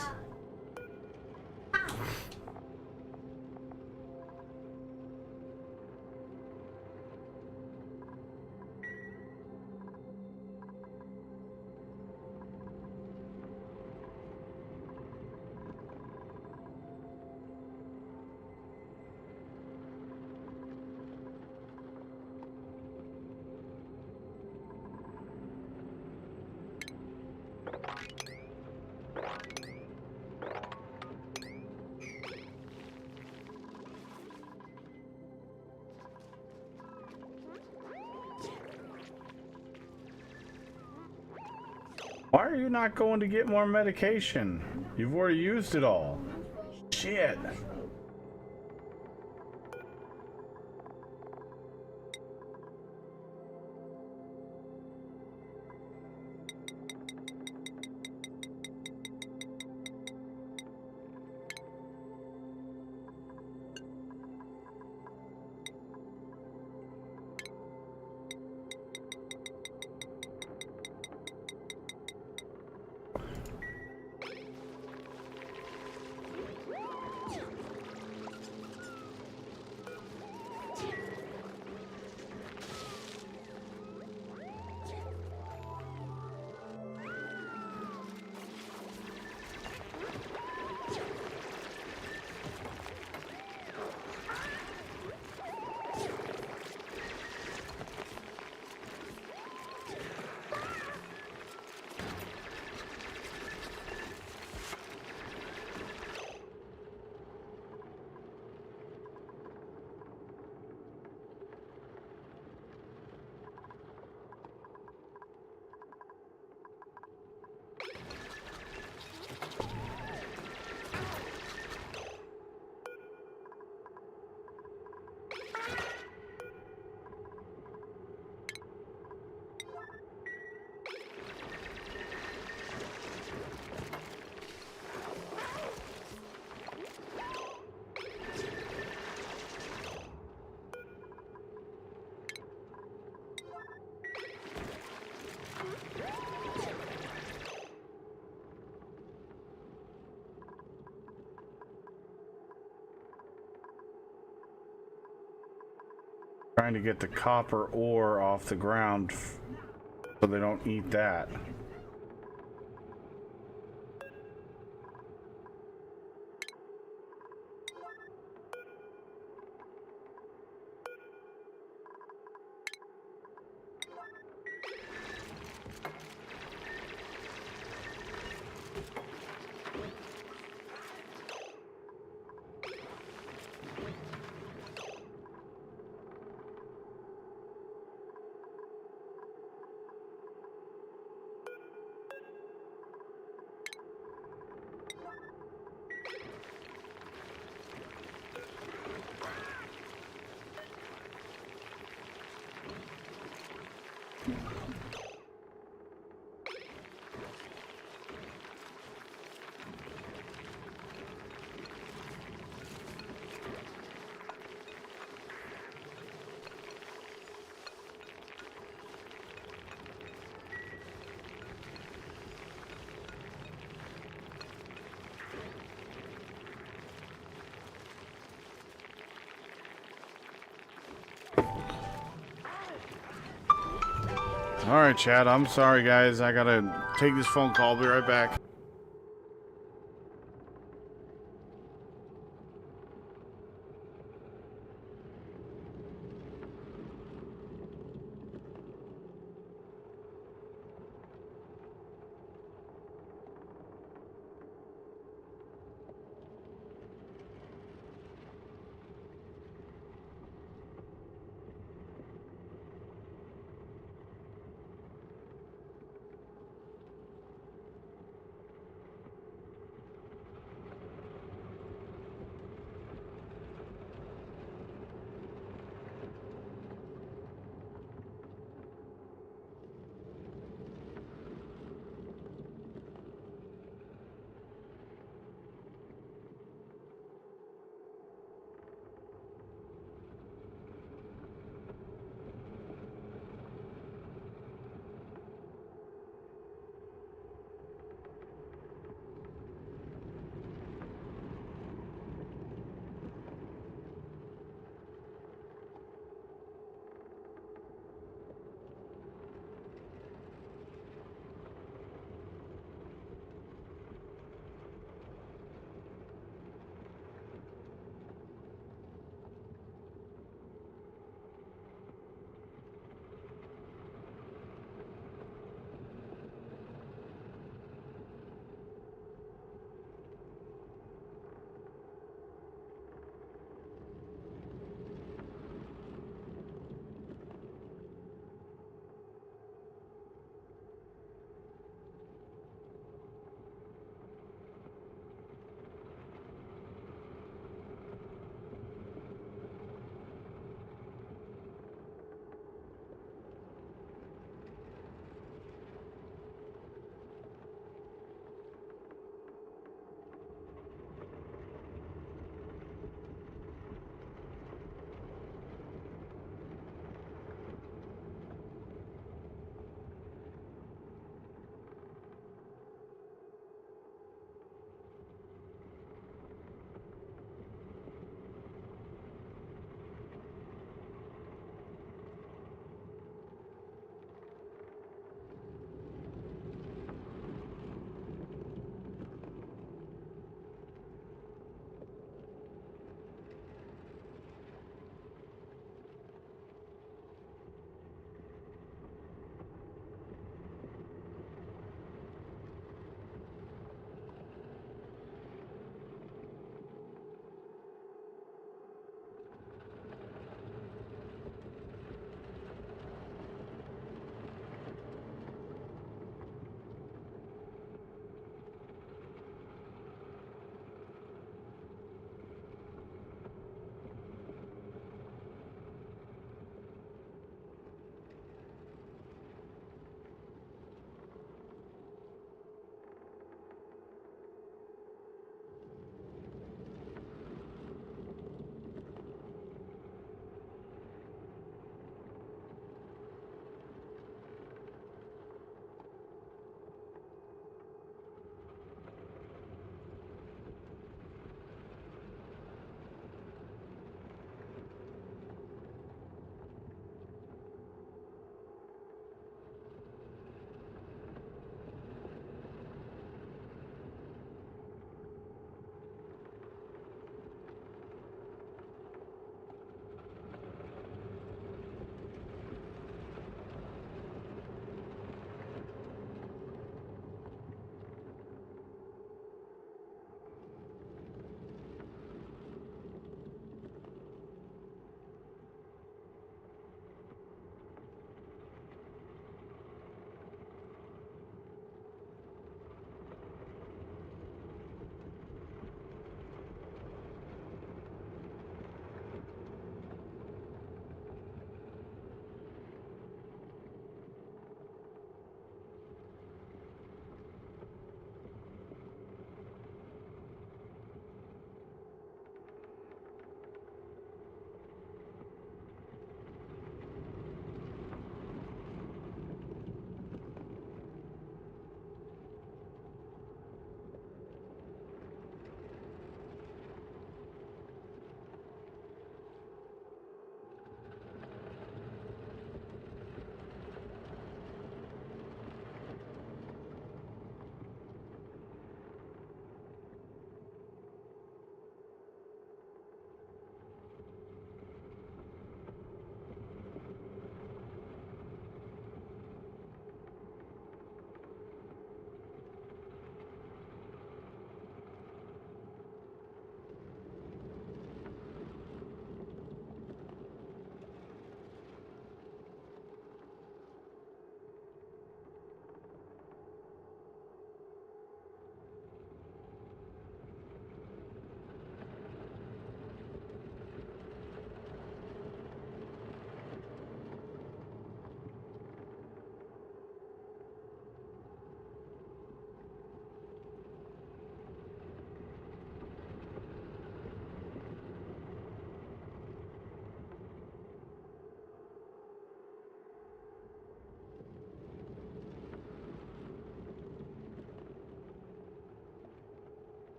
Why are you not going to get more medication? You've already used it all. Shit. Trying to get the copper ore off the ground so they don't eat that. All right, Chad. I'm sorry, guys. I gotta take this phone call. I'll be right back.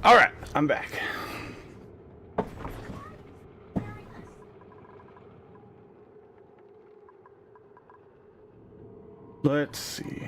All right, I'm back. Let's see.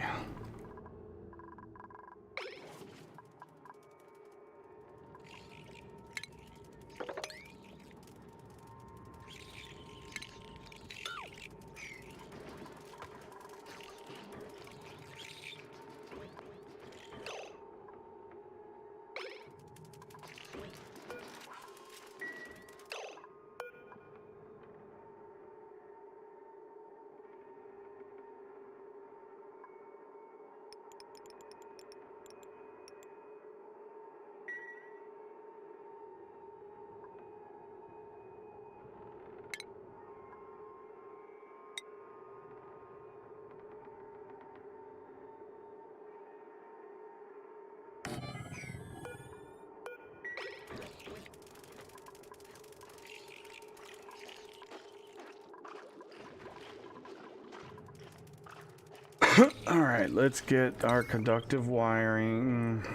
All right, let's get our conductive wiring.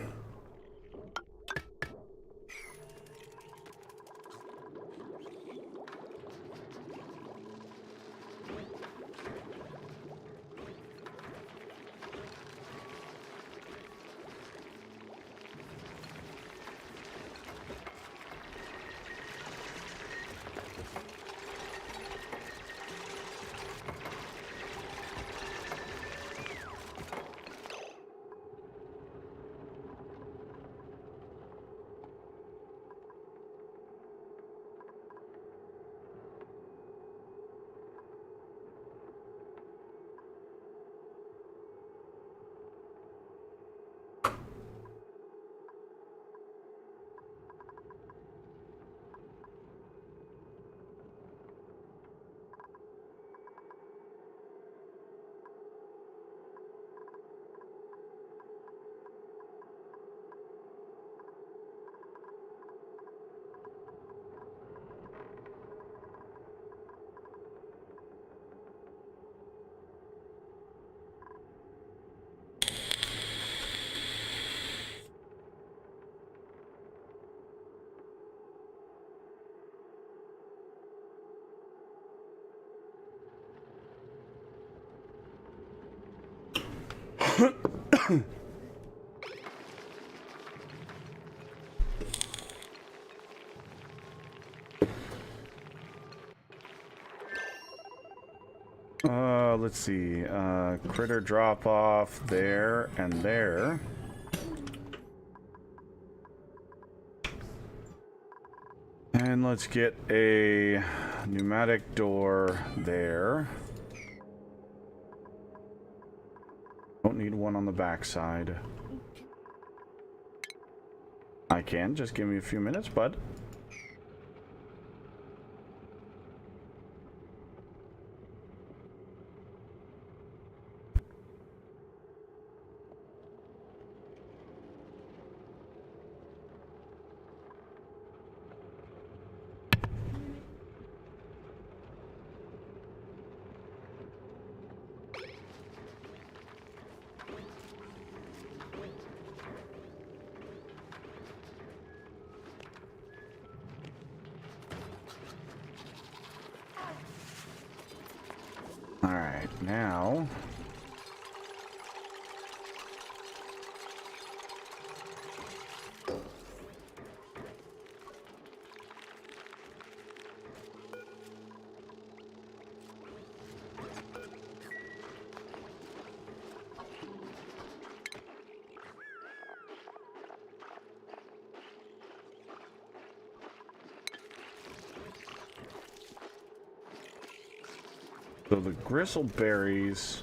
Let's see. Critter drop off there and there. And let's get a pneumatic door there. Don't need one on the backside. I can. Just give me a few minutes, bud. Alright, now... So the gristleberries...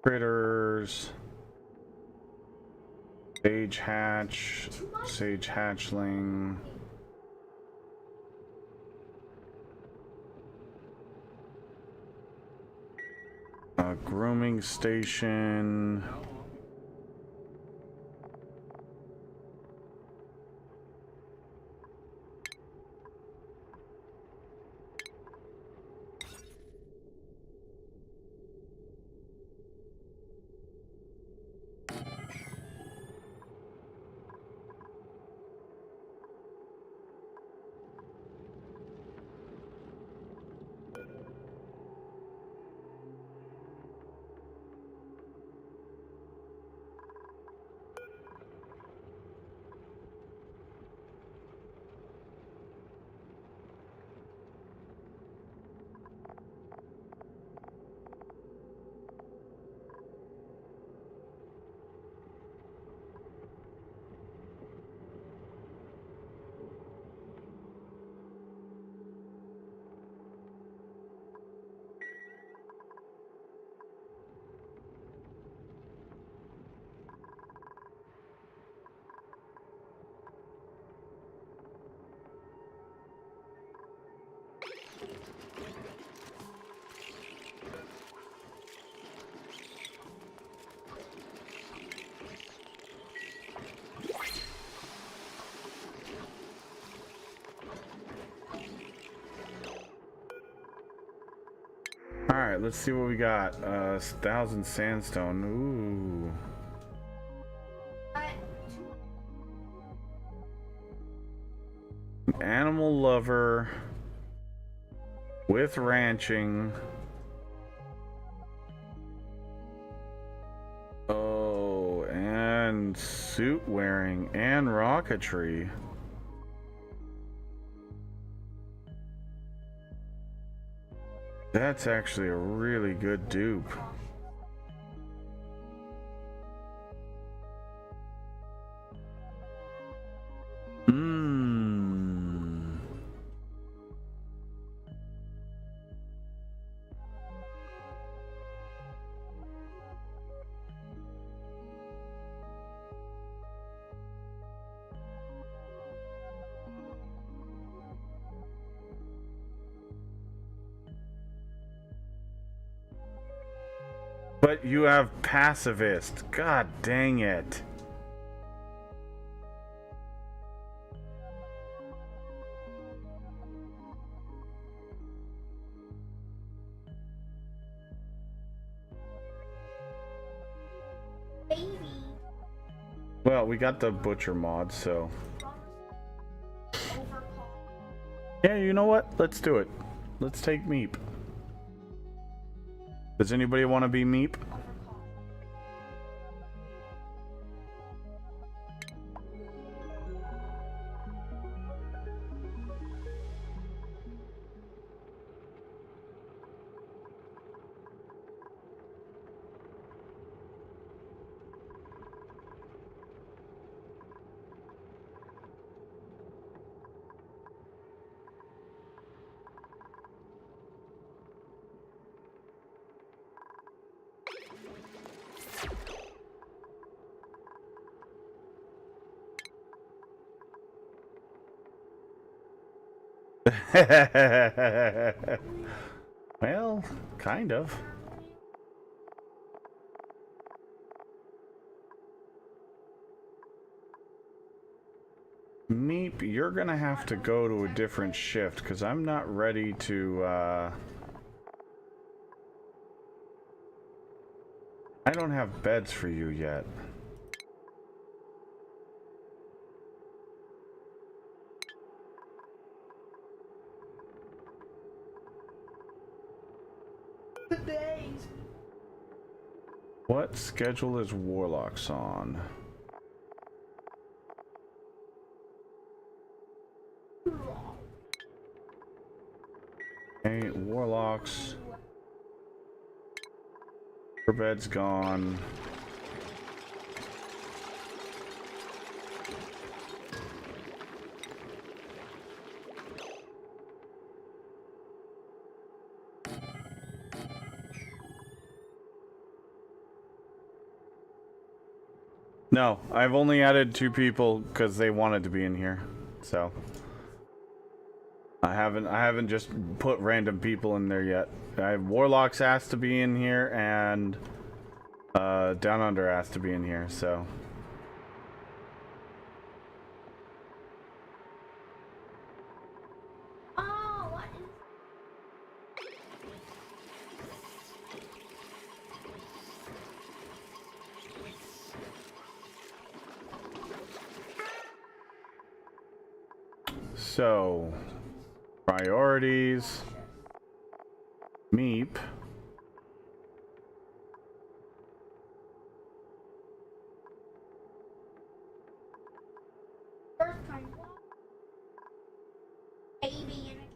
Critters, sage hatch, sage hatchling. grooming station. Alright, let's see what we got. 1,000 sandstone. Ooh. Animal lover with ranching. Oh, and suit wearing and rocketry. That's actually a really good dupe. But you have pacifist. God dang it. Baby. Well, we got the butcher mod, so. Yeah, you know what? Let's do it. Let's take Meep. Does anybody want to be Meep? Well, kind of. Meep, you're gonna have to go to a different shift because I'm not ready to, I don't have beds for you yet. What schedule is Warlocks on? Okay, Warlocks. Her bed's gone. No, I've only added 2 people because they wanted to be in here, so. I haven't just put random people in there yet. I have Warlocks has to be in here, and Down Under has to be in here, so. Oh, what is... So, priorities, Meep. First time. Baby in a...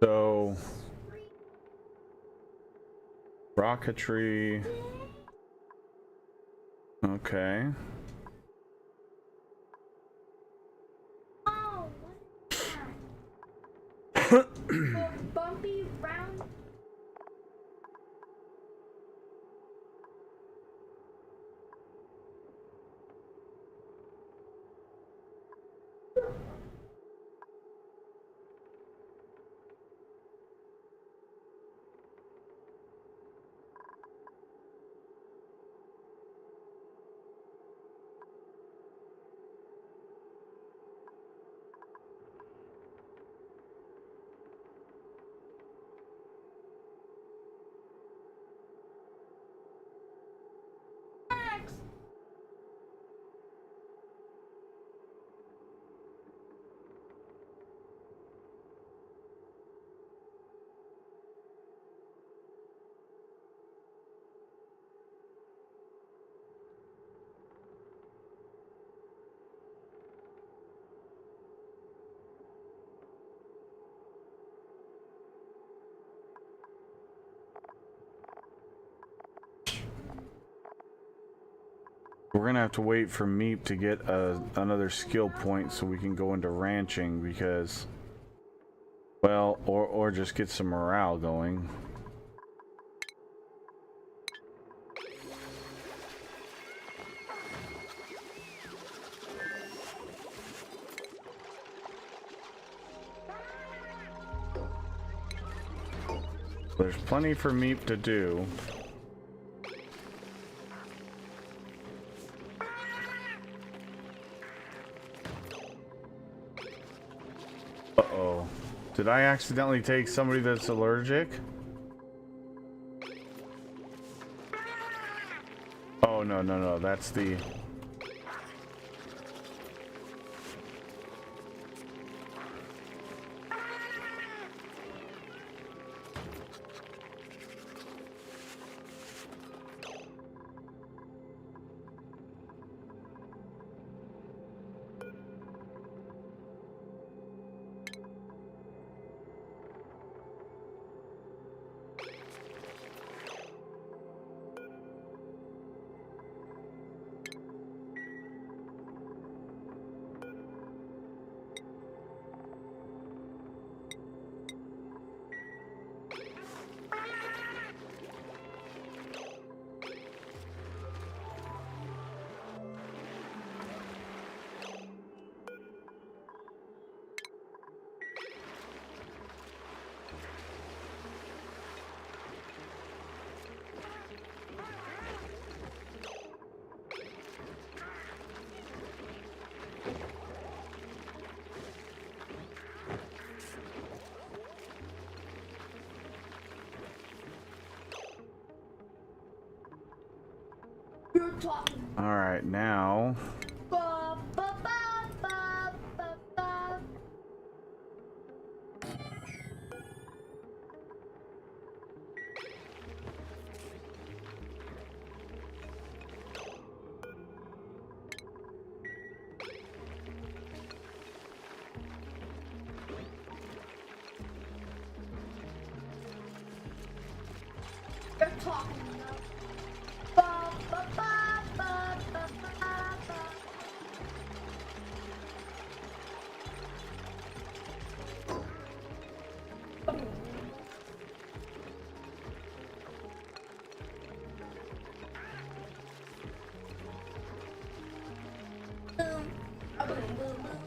So, rocketry. Okay. Oh, what is that? Bumpy round... We're gonna have to wait for Meep to get another skill point so we can go into ranching because, well, or just get some morale going. There's plenty for Meep to do. Uh-oh. Did I accidentally take somebody that's allergic? Oh, no, no, no. That's the... You're talking. All right, now... Ba, ba, ba, ba, ba, ba. talking about. Ba, ba, ba, ba, ba, ba, ba. Boom. A boom, boom, boom.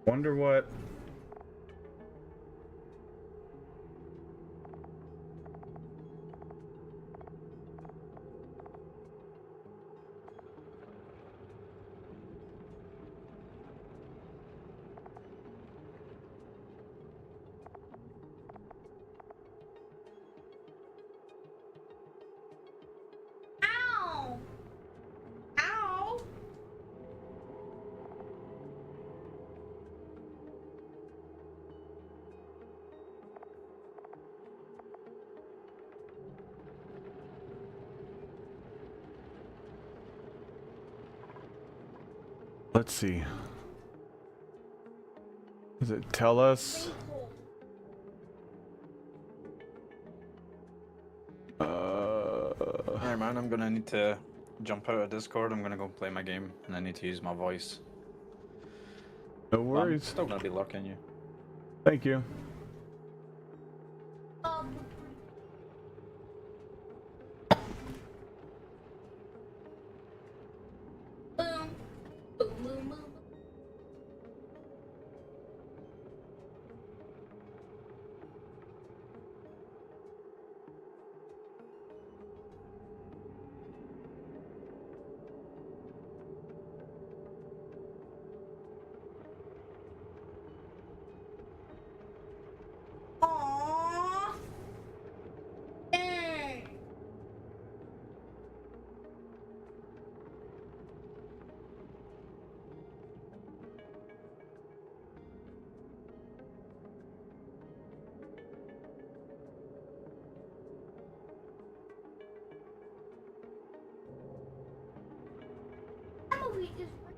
Wonder what. Ow! Ow! Let's see. Does it tell us? Sinkhole. Alright, man, I'm gonna need to jump out of Discord. I'm gonna go play my game, and I need to use my voice. No But I'm worries. still gonna be lurking you. Thank you. Um, boom. Boom, boom, boom. Aww. Dang. That movie is fine.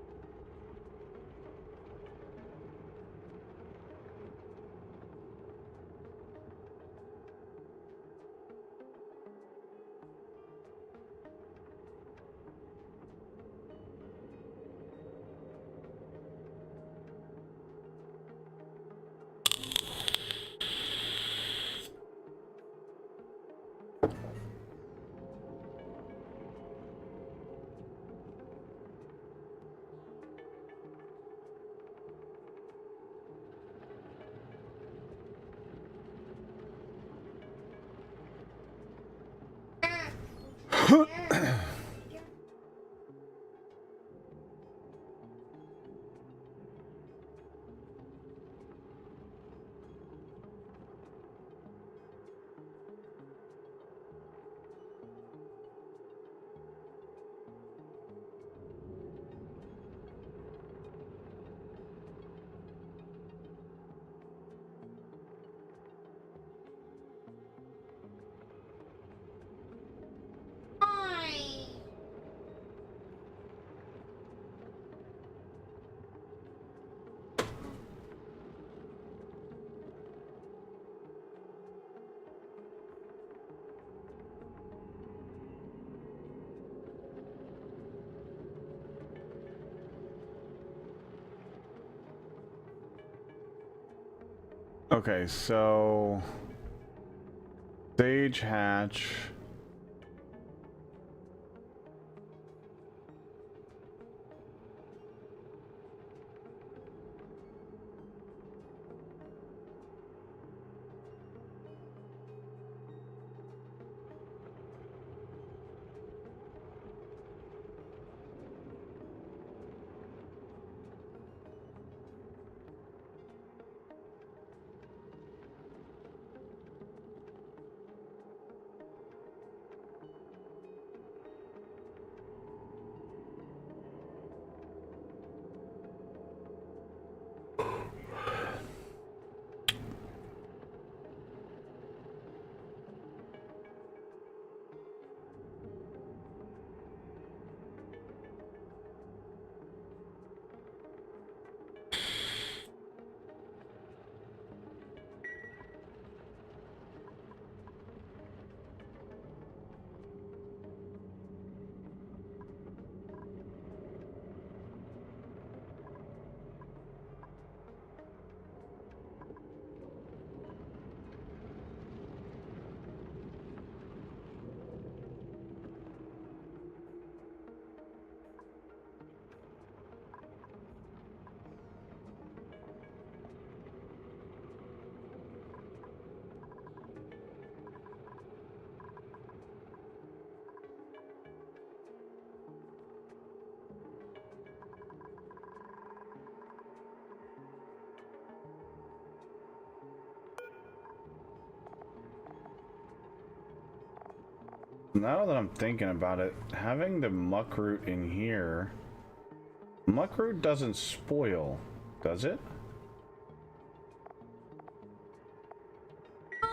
Okay, so stage hatch. Now that I'm thinking about it, having the muckroot in here, muckroot doesn't spoil, does it? No.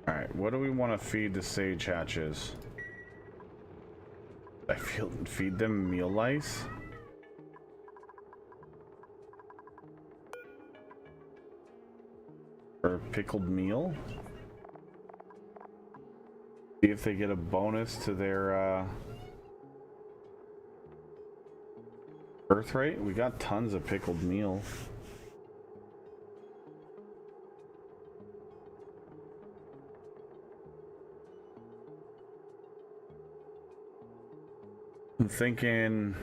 Alright, what do we want to feed the sage hatches? Feed them meal lice? Or pickled meal? See if they get a bonus to their birth rate. We got tons of pickled meal. I'm thinking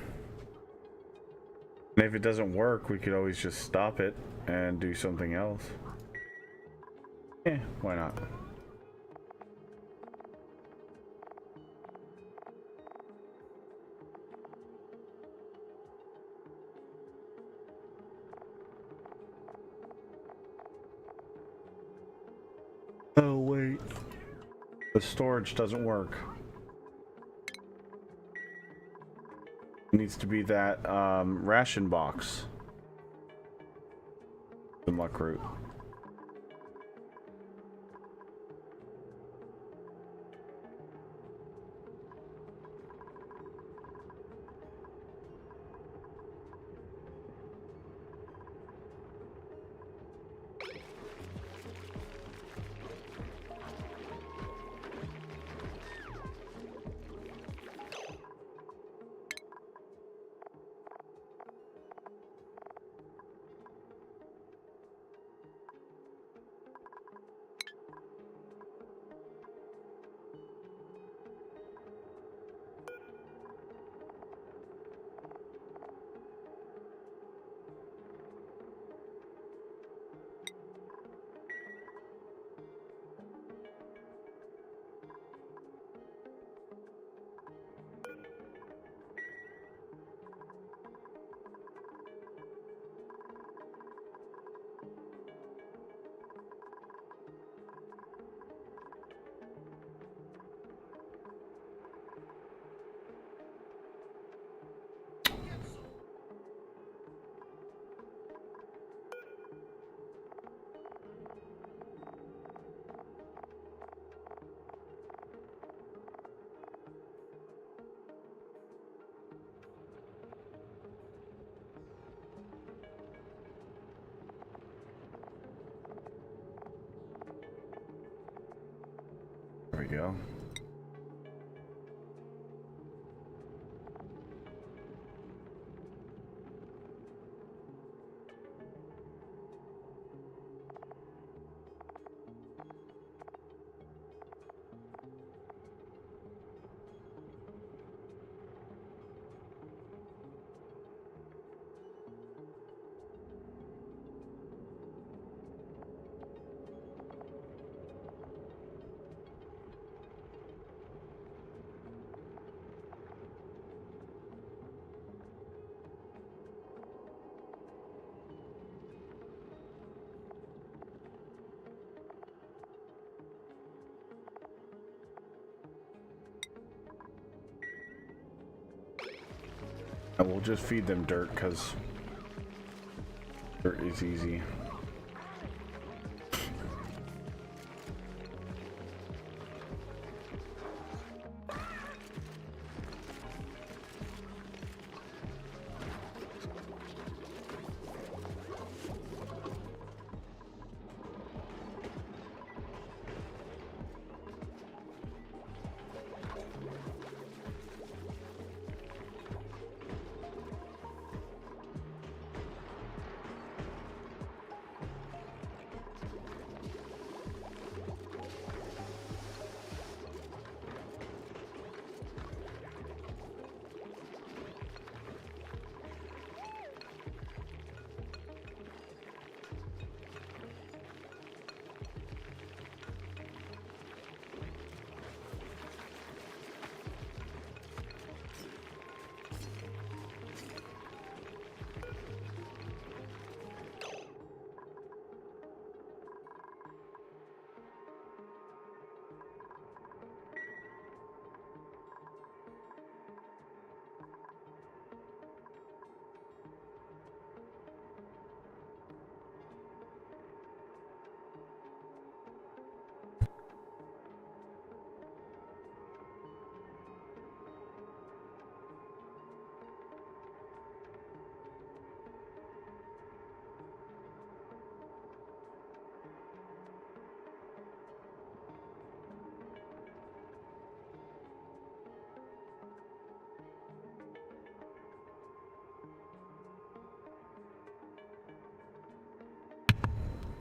if it doesn't work, we could always just stop it and do something else. Why not? Oh, wait. The storage doesn't work. It needs to be that ration box. The muckroot. There we go. I will just feed them dirt because dirt is easy.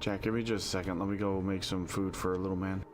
Jack, give me just a second. Let me go make some food for a little man.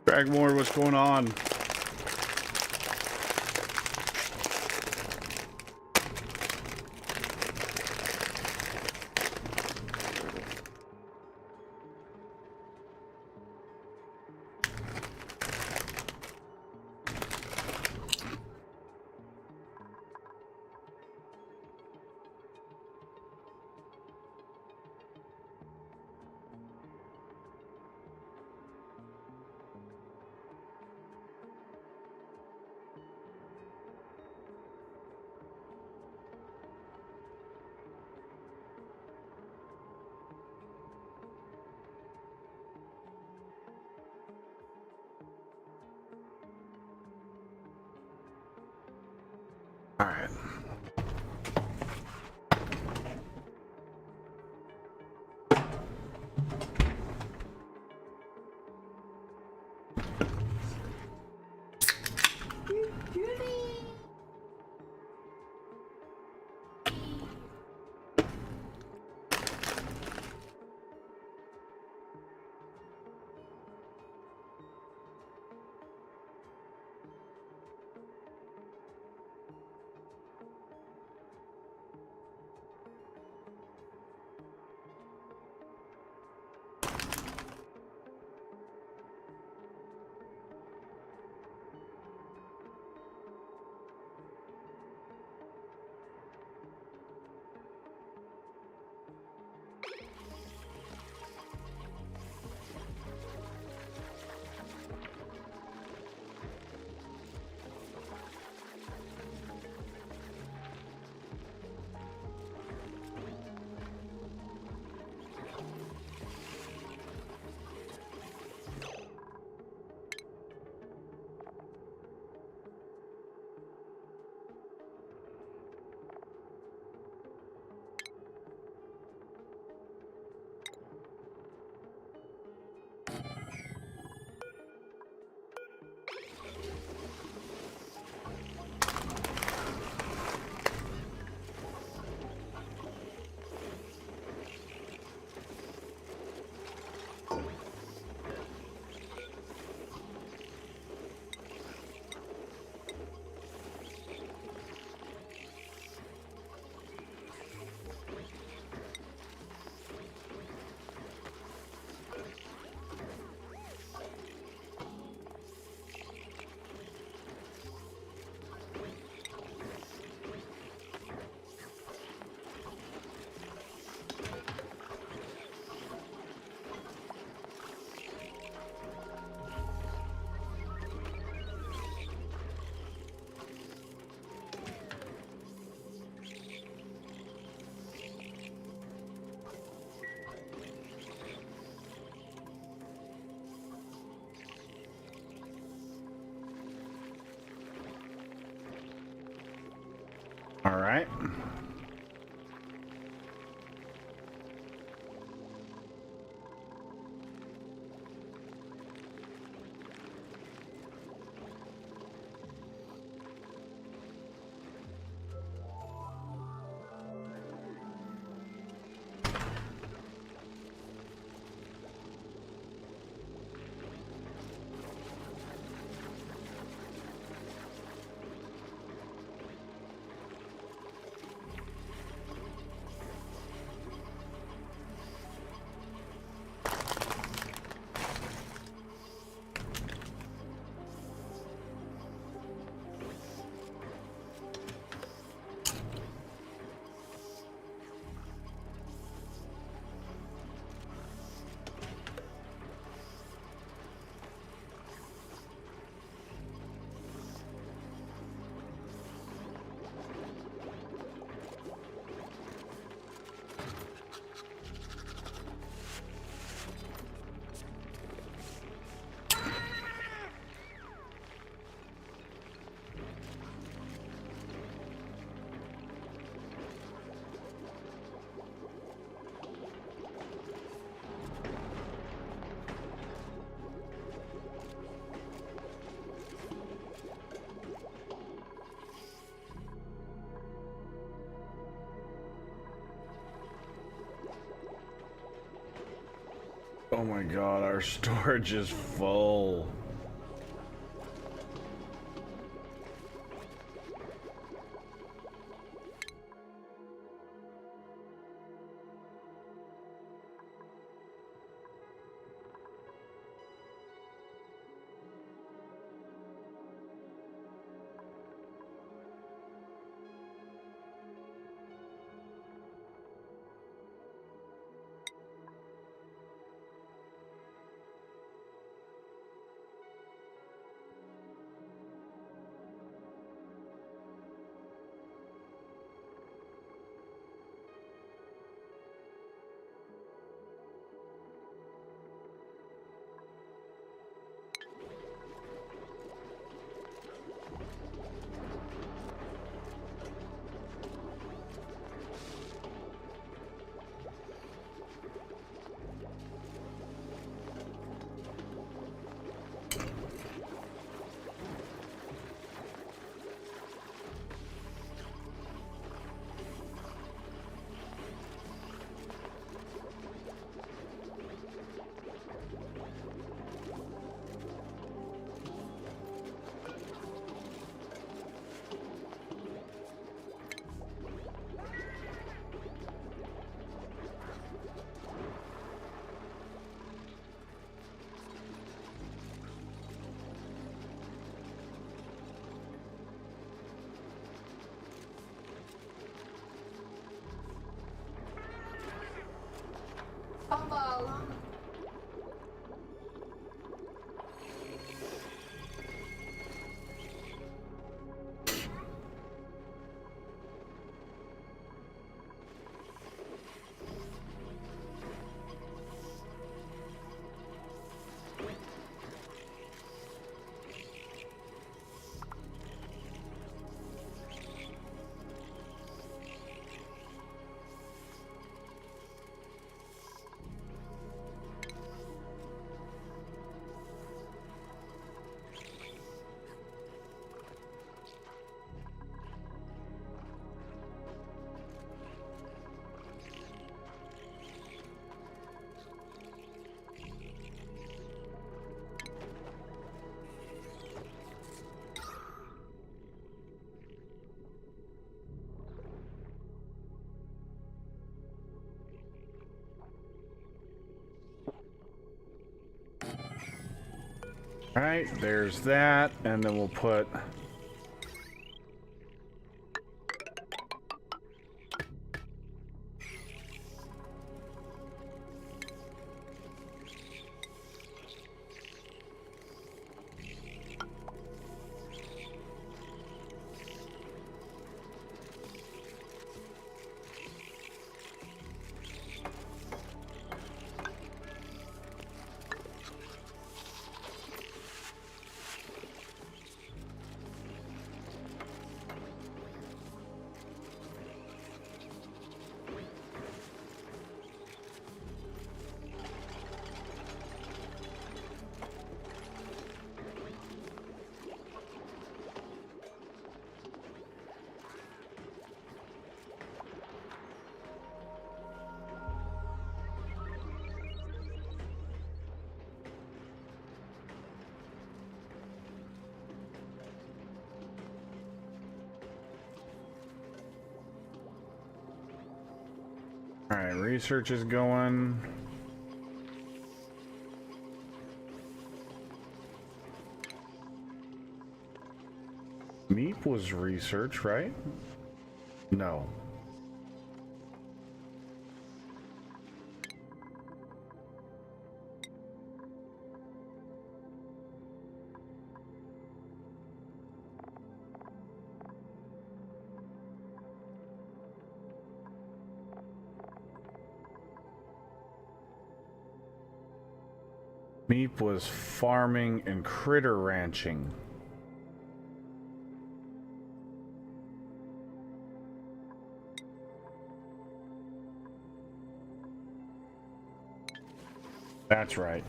Dragmore, what's going on? All right. All right. Oh my god, our storage is full. Alright, there's that, and then we'll put... Alright, research is going. Meep was research, right? No. Meep was farming and critter ranching. That's right.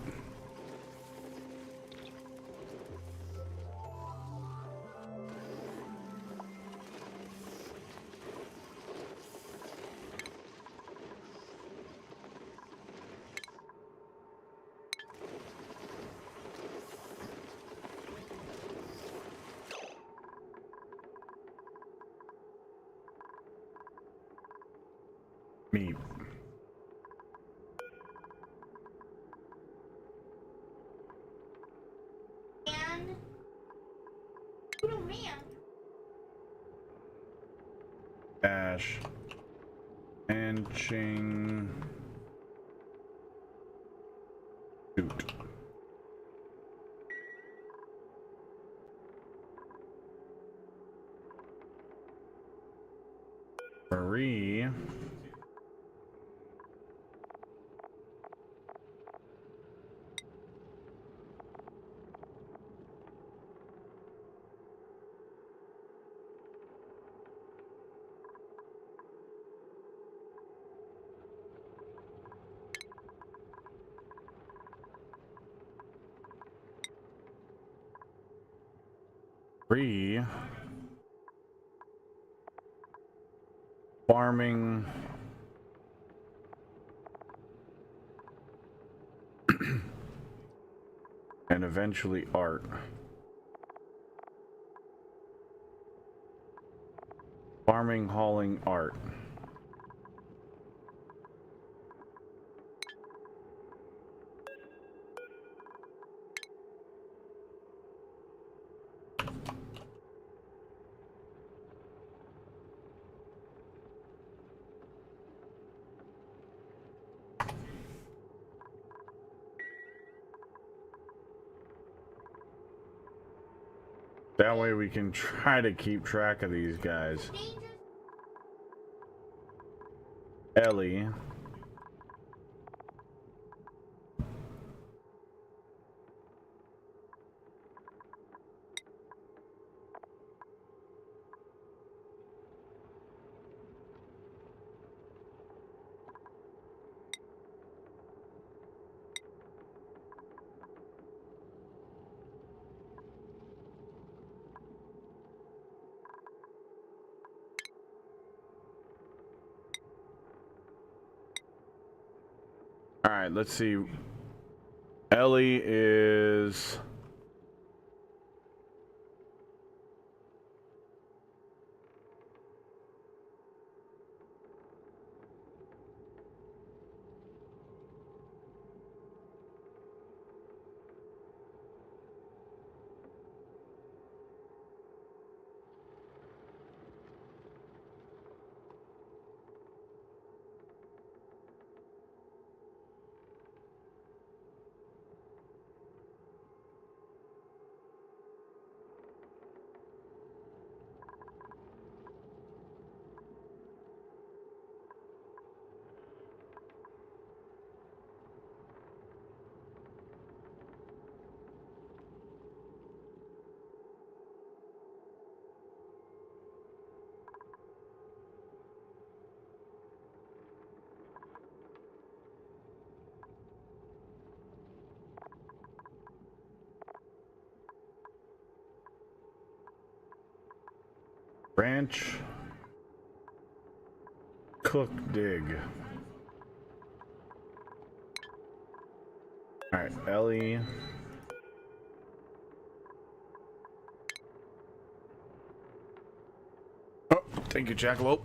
Meep. Man. Little man. Dash. Ranching. Shoot. Marie. Marie. Farming. And eventually art. Farming, hauling, art. That way we can try to keep track of these guys. Ellie. All right, let's see. Ellie is ranch. Cook, dig. Alright, Ellie. Oh, thank you, Jackalope.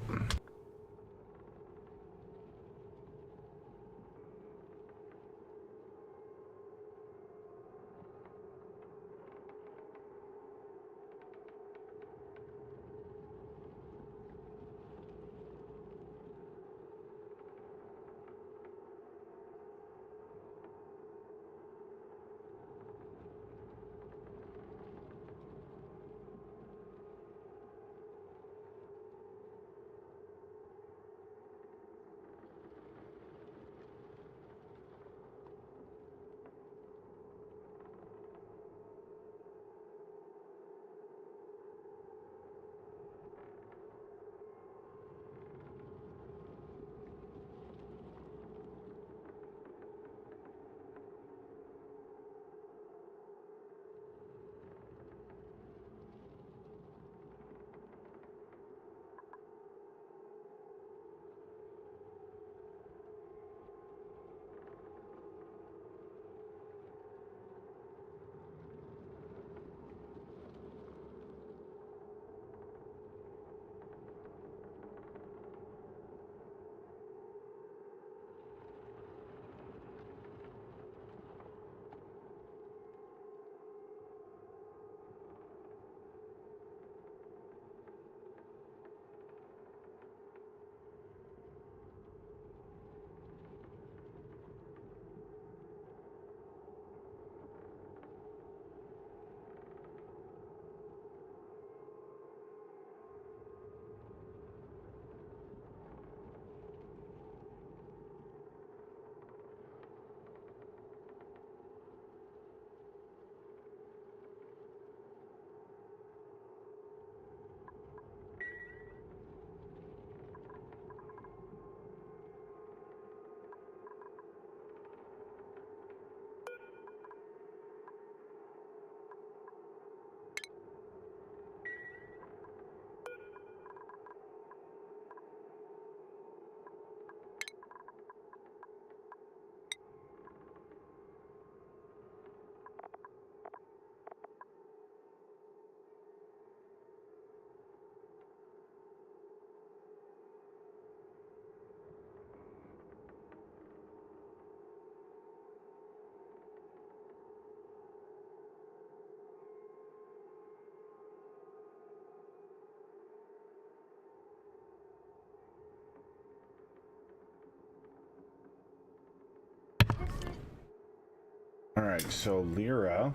Alright, so Lyra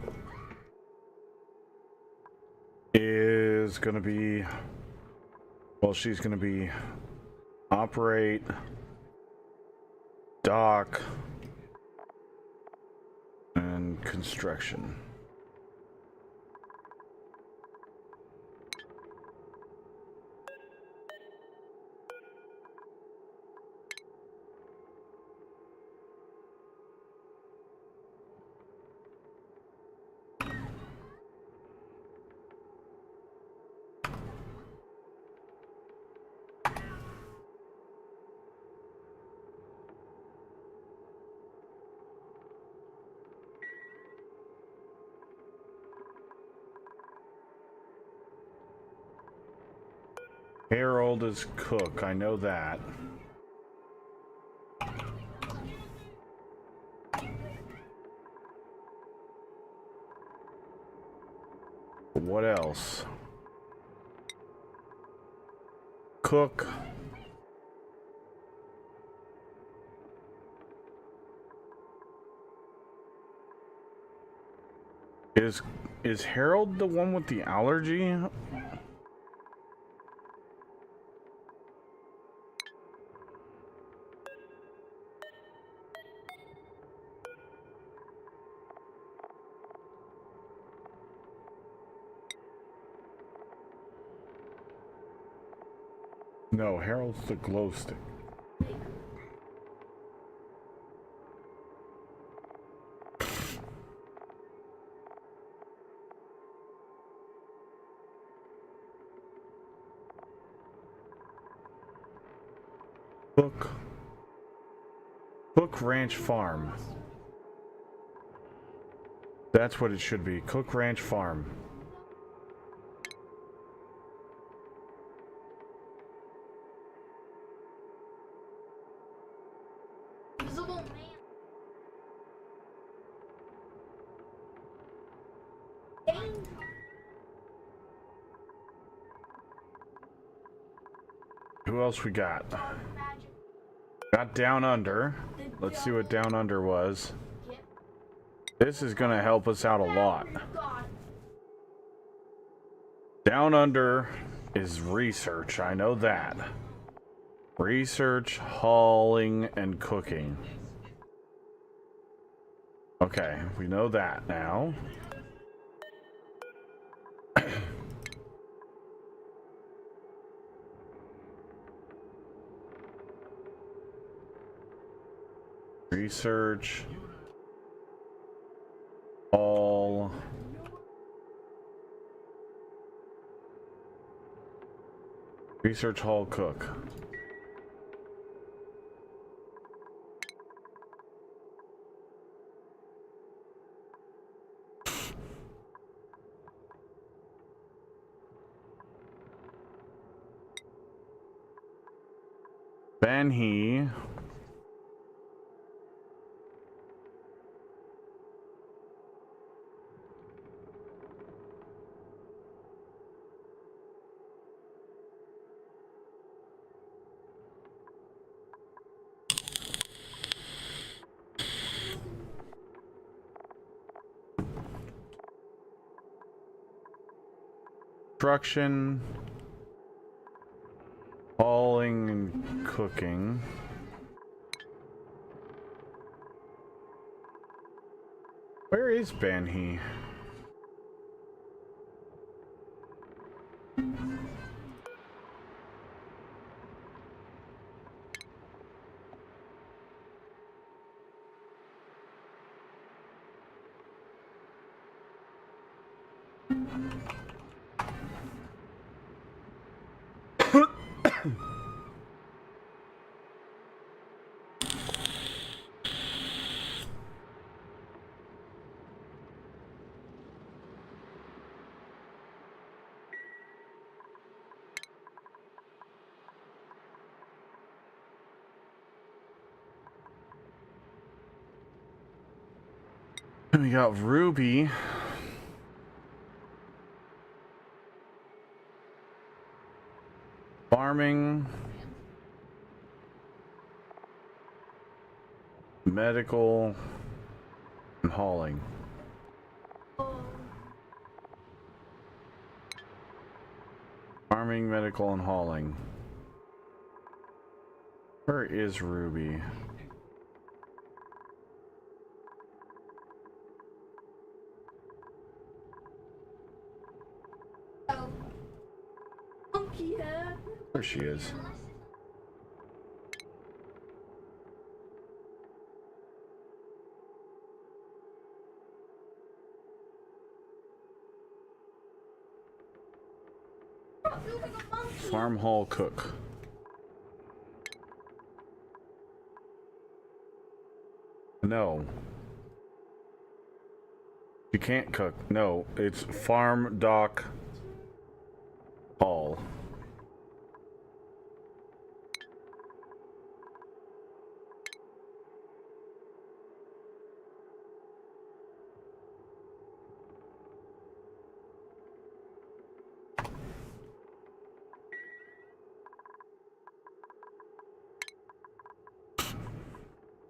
is gonna be, well, she's gonna be operate, dock, and construction. Harold is cook, I know that. What else? Cook. Is Harold the one with the allergy? No, Harold's the glow stick. Cook Ranch Farm. That's what it should be. Cook Ranch Farm. Invisible man. Dang. Who else we got? Dark magic. Got Down Under. Let's see what Down Under was. This is gonna help us out a lot. God. Down Under is research, I know that. Research, hauling, and cooking. Okay, we know that now. Research, haul. Research, haul, cook. Banhee. Construction, hauling, and cooking. Where is Banhee? We got Ruby. Farming. Medical. And hauling. Farming, medical, and hauling. Where is Ruby? Oh. Monkey head. There she is. I feel like a monkey. Farm, haul, cook. No. You can't cook. No, it's farm, dock, haul.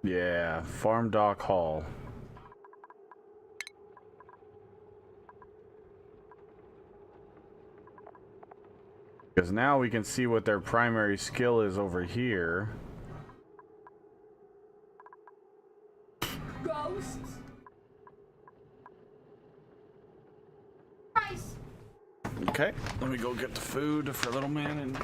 Yeah, farm, dock, haul. Because now we can see what their primary skill is over here. Ghosts. Rice. Okay, let me go get the food for little man and...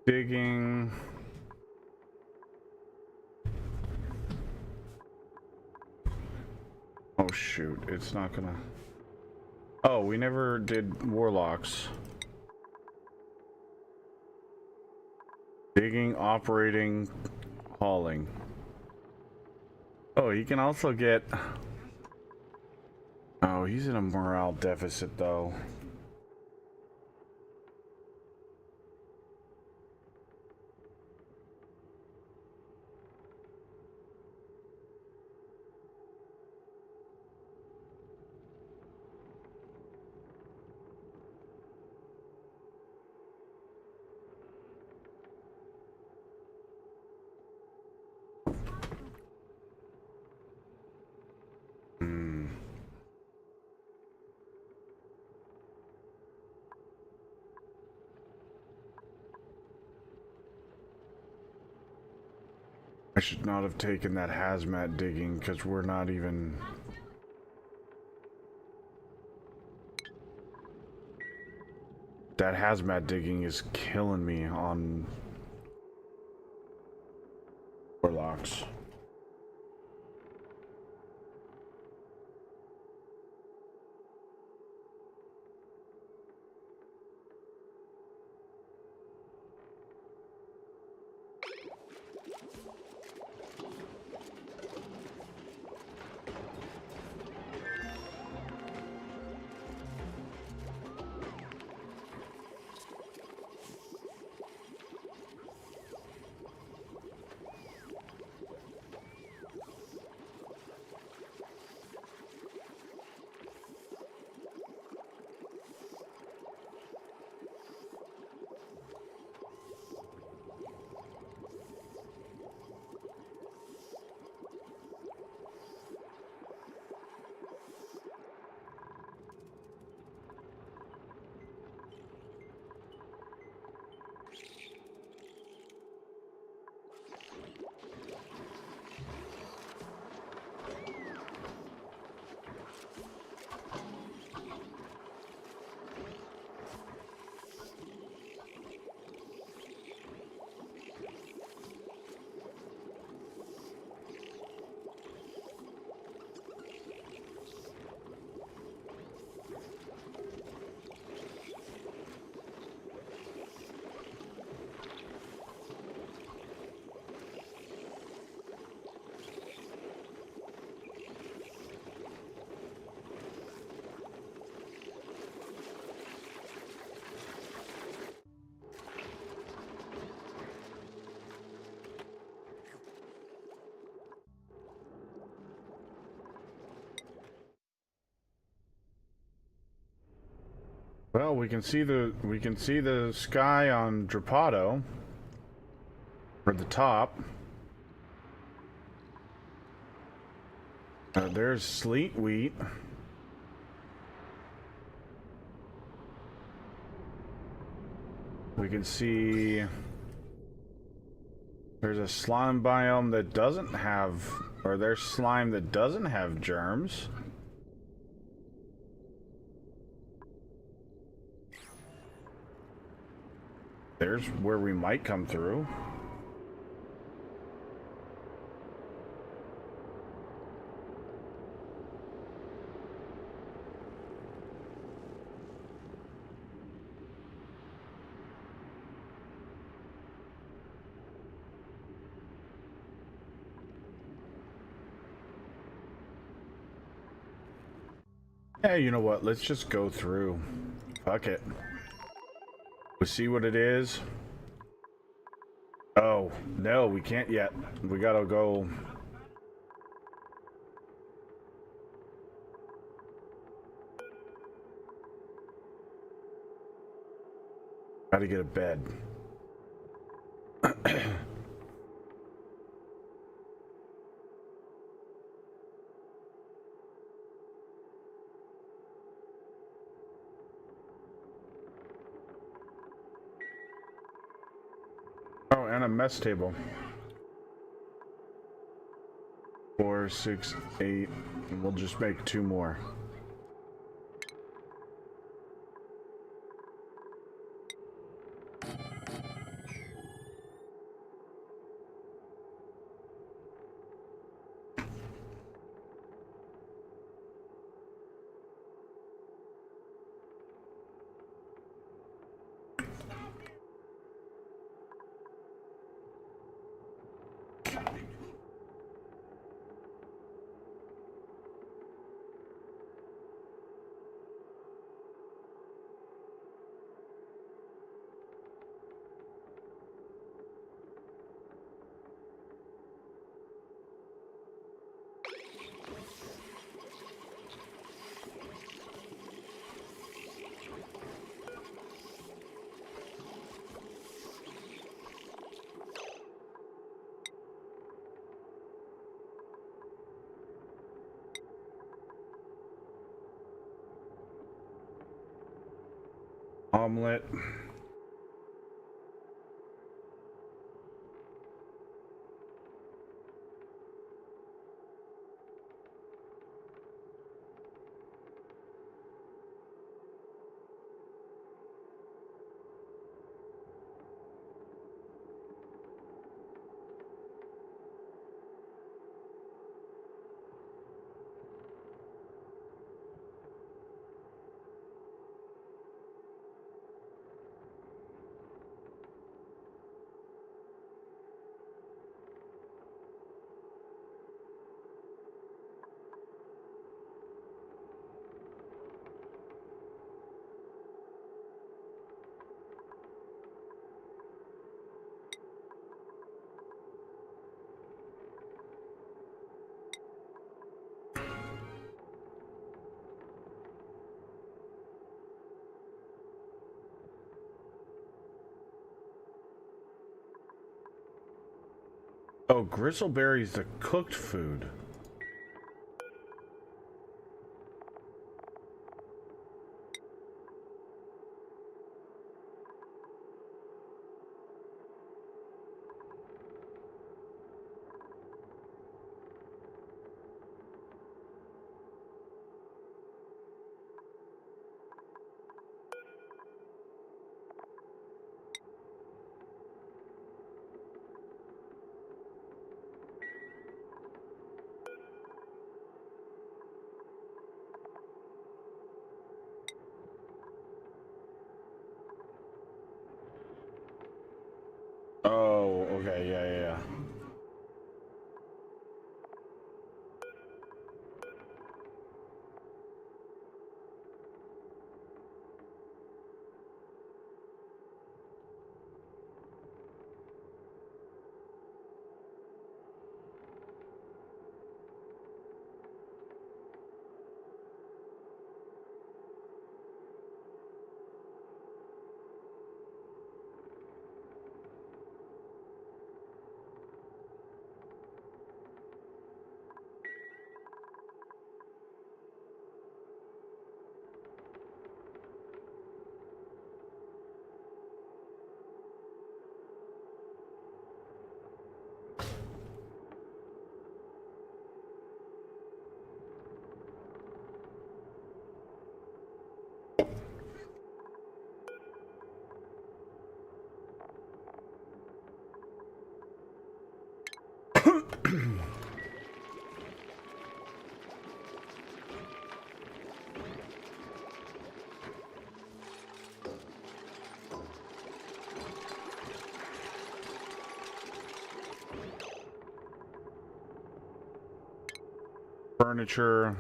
Digging. Oh shoot, it's not gonna... Oh, we never did warlocks. Digging, operating, hauling. Oh, he can also get... Oh, he's in a morale deficit though. I should not have taken that hazmat digging because we're not even... That hazmat digging is killing me on warlocks. Well, we can see the sky on Drapado, or the top. There's Sleet Wheat. We can see there's a slime biome that doesn't have, or there's slime that doesn't have germs. There's where we might come through. Hey, you know what? Let's just go through. Fuck it. We see what it is. Oh, no, we can't yet. We gotta go. Gotta get a bed. Oh, and a mess table. 4, 6, 8, and we'll just make 2 more. Omelet. Oh, gristleberries, the cooked food. Oh, okay, yeah. Furniture.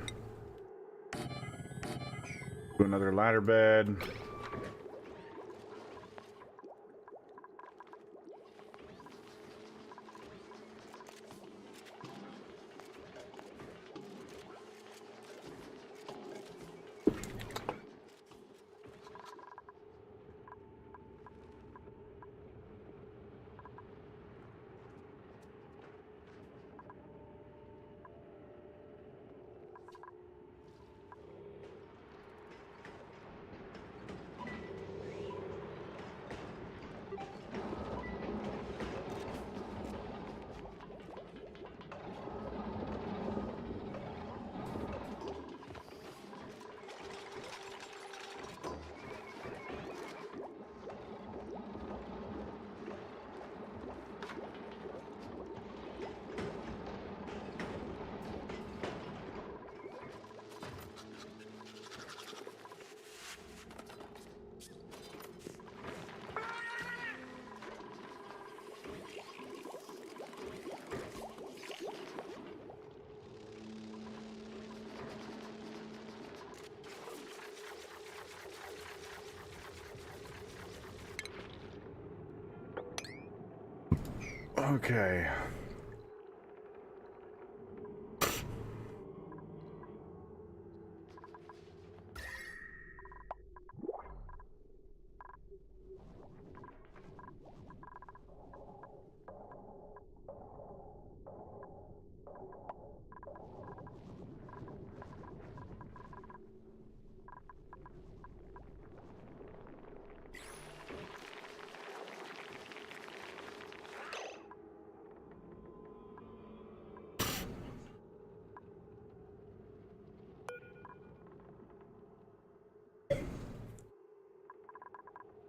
Do another ladder bed. Okay.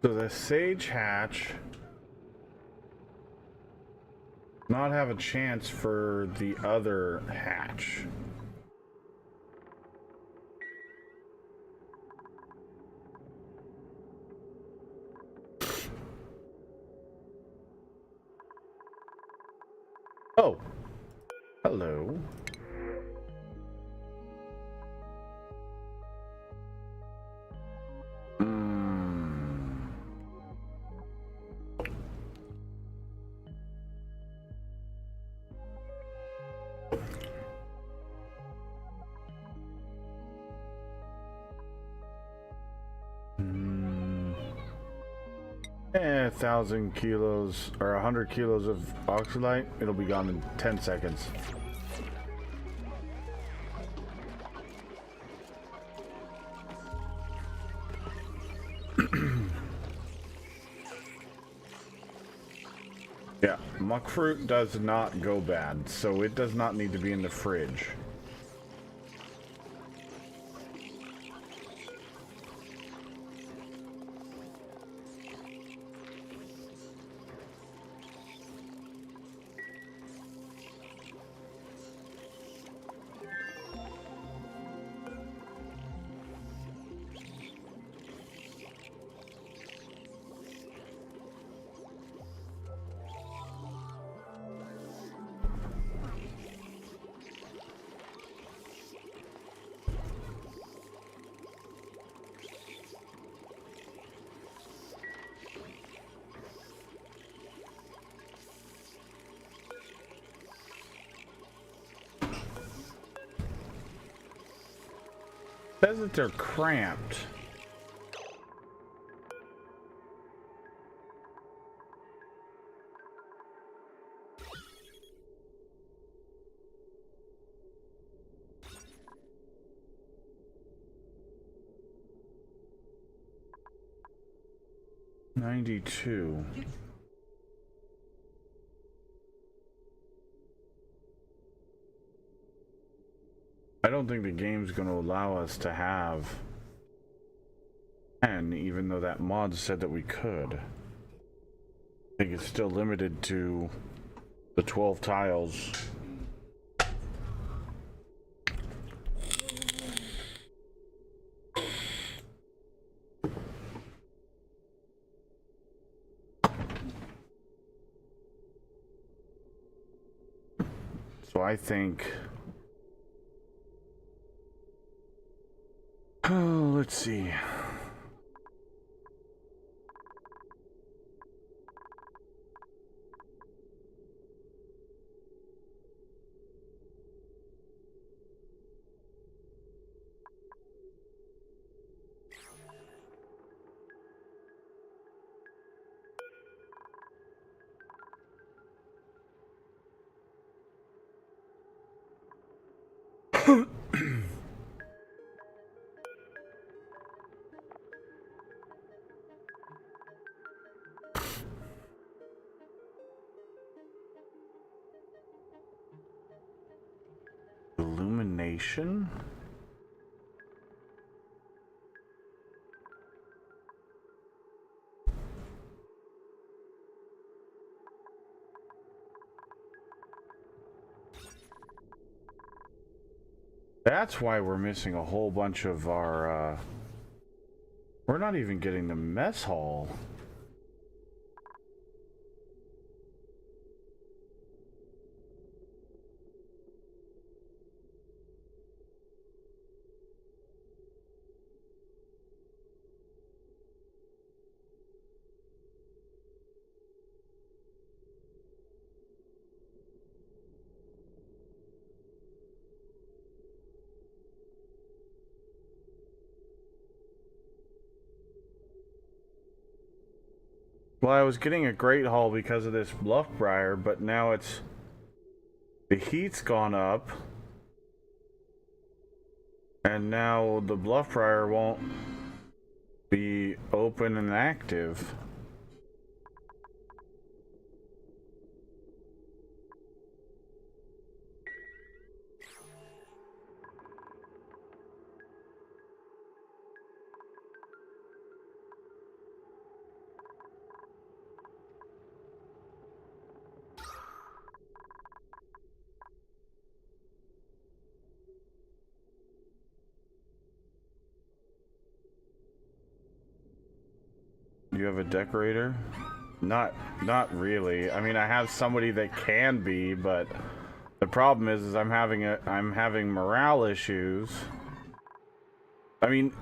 So the Sage Hatch not have a chance for the other hatch. Oh, hello. Hmm. 1,000 kilos or 100 kilos of oxalite. It'll be gone in 10 seconds. Yeah, muck fruit does not go bad, so it does not need to be in the fridge. It says that they're cramped. $92. I don't think the game's going to allow us to have 10, even though that mod said that we could. I think it's still limited to the 12 tiles. So I think... Oh, let's see. Illumination? That's why we're missing a whole bunch of our, we're not even getting the mess hall. Well, I was getting a great haul because of this bluff briar, but now it's... the heat's gone up. And now the bluff briar won't be open and active. You have a decorator? Not really. I mean, I have somebody that can be, but the problem is I'm having morale issues. I mean,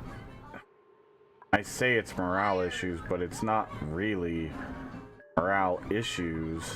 I say it's morale issues, but it's not really morale issues.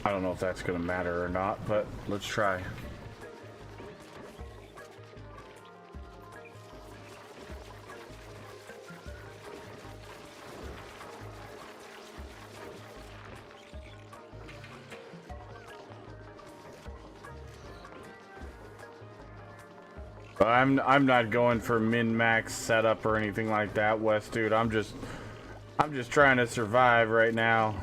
I don't know if that's gonna matter or not, but let's try. I'm not going for min-max setup or anything like that, West dude. I'm just trying to survive right now.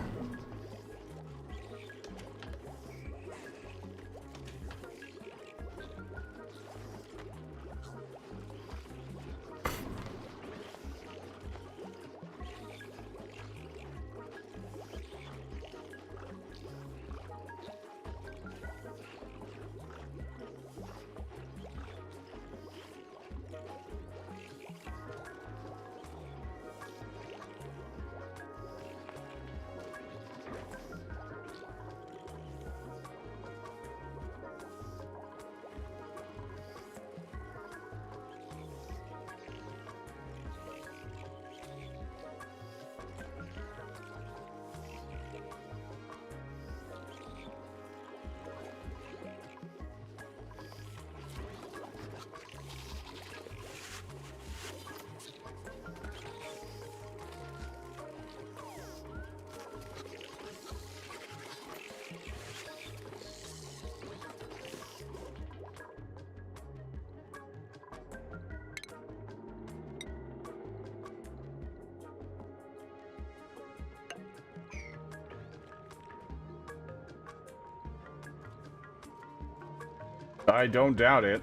I don't doubt it.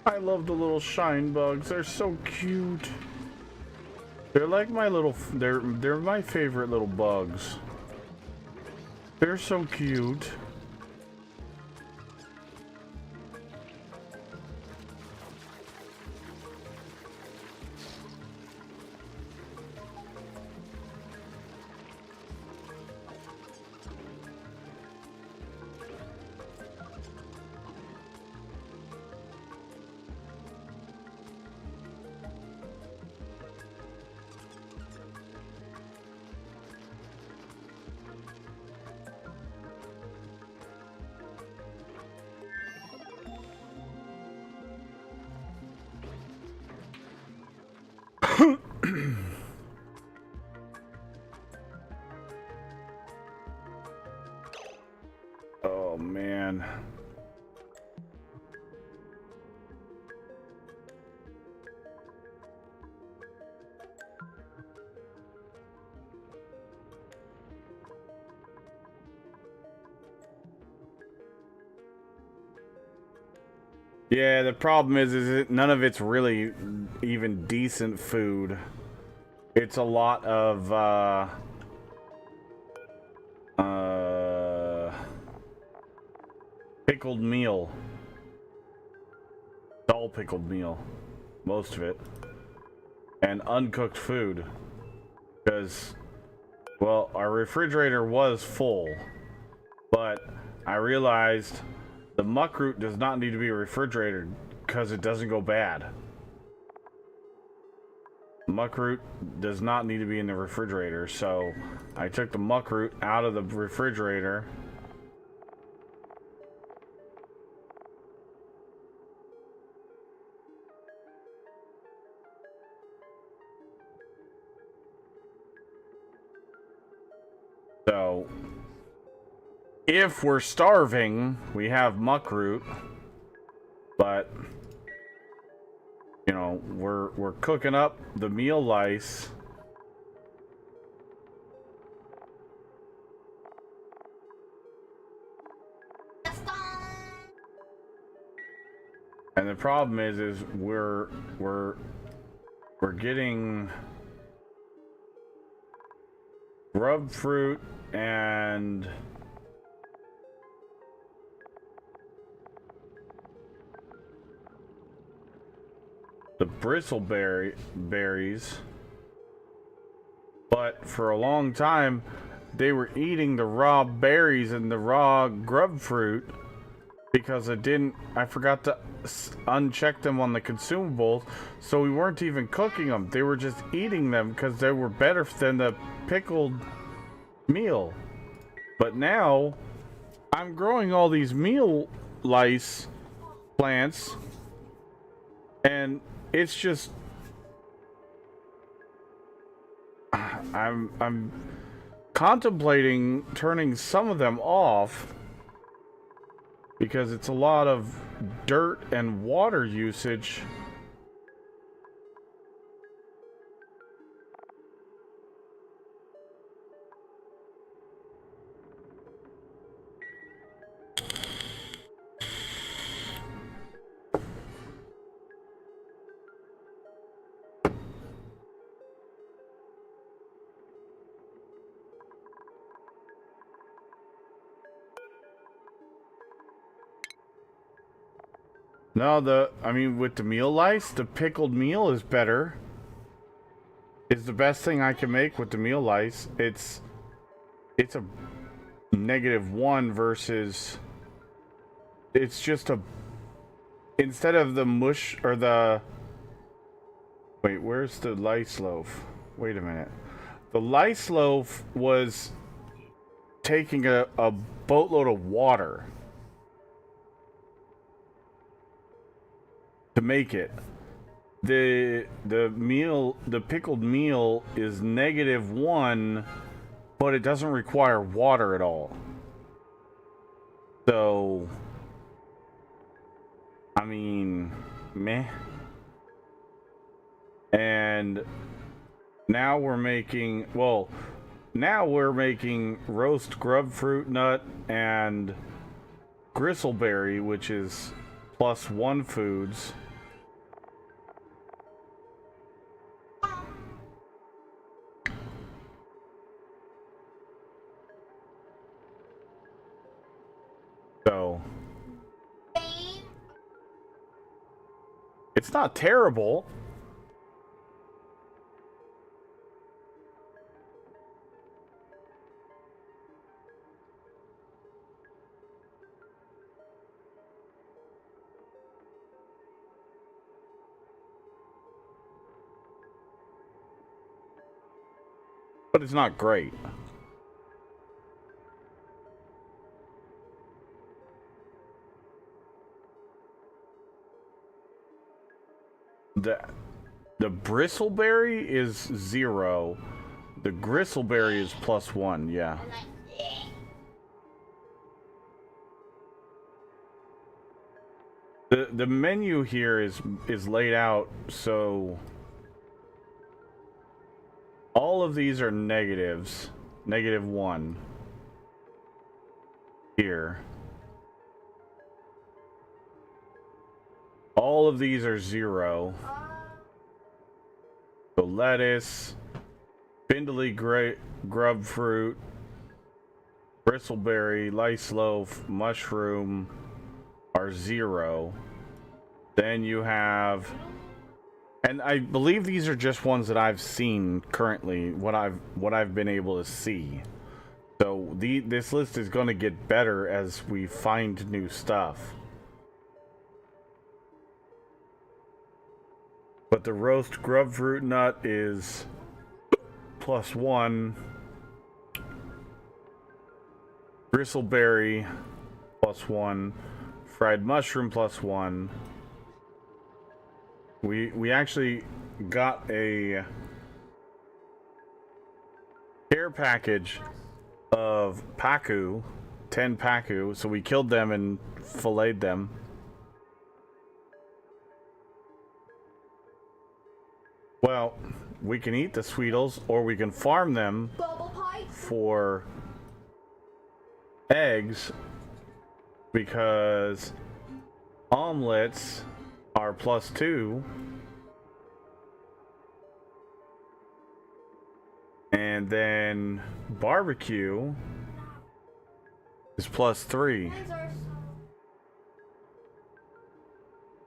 I love the little shine bugs. They're so cute. They're like my little they're my favorite little bugs. They're so cute. Oh man. Yeah, the problem is none of it's really even decent food. It's a lot of pickled meal. Dull pickled meal. Most of it. And uncooked food. Because, well, our refrigerator was full. But I realized the muckroot does not need to be refrigerated because it doesn't go bad. Muckroot does not need to be in the refrigerator, so I took the muckroot out of the refrigerator. So, if we're starving, we have muckroot, but you know, we're cooking up the meal lice. And the problem is we're getting grub fruit and the berries, but for a long time they were eating the raw berries and the raw grub fruit because I forgot to uncheck them on the consumables, so we weren't even cooking them. They were just eating them because they were better than the pickled meal. But now I'm growing all these meal lice plants, and it's just I'm contemplating turning some of them off because it's a lot of dirt and water usage. No, I mean, with the meal lice, the pickled meal is better. It's the best thing I can make with the meal lice. It's a -1 versus, it's just a, instead of the mush or the, wait, where's the lice loaf? Wait a minute. The lice loaf was taking a boatload of water to make it. The pickled meal is -1, but it doesn't require water at all. So, I mean, meh. And now we're making, roast grub fruit nut and gristleberry, which is +1 foods. So it's not terrible. But it's not great. The bristleberry is 0. The gristleberry is +1, yeah. And The menu here is laid out so all of these are negatives. -1 here. All of these are 0. So lettuce, spindly grub fruit, bristleberry, lice loaf, mushroom are 0. Then you have, and I believe these are just ones that I've seen currently, what I've been able to see. So this list is going to get better as we find new stuff. But the roast grub fruit nut is +1. Bristleberry +1. Fried mushroom +1. We actually got a care package of pacu, 10 pacu, so we killed them and filleted them. Well, we can eat the Sweetles, or we can farm them bubble pie. for eggs, because omelets are +2, and then barbecue is +3. These are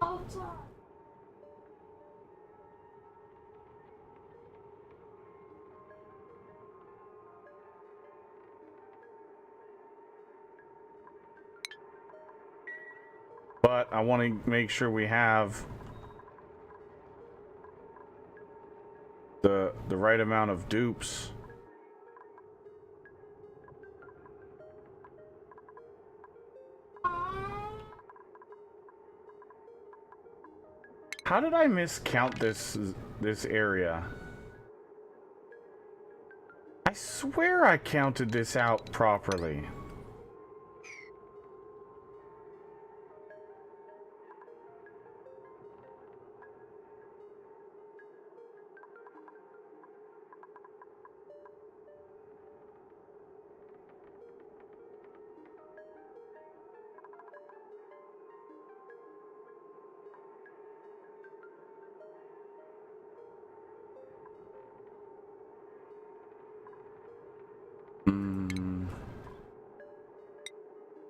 so outside. But I want to make sure we have the right amount of dupes. How did I miscount this area? I swear I counted this out properly.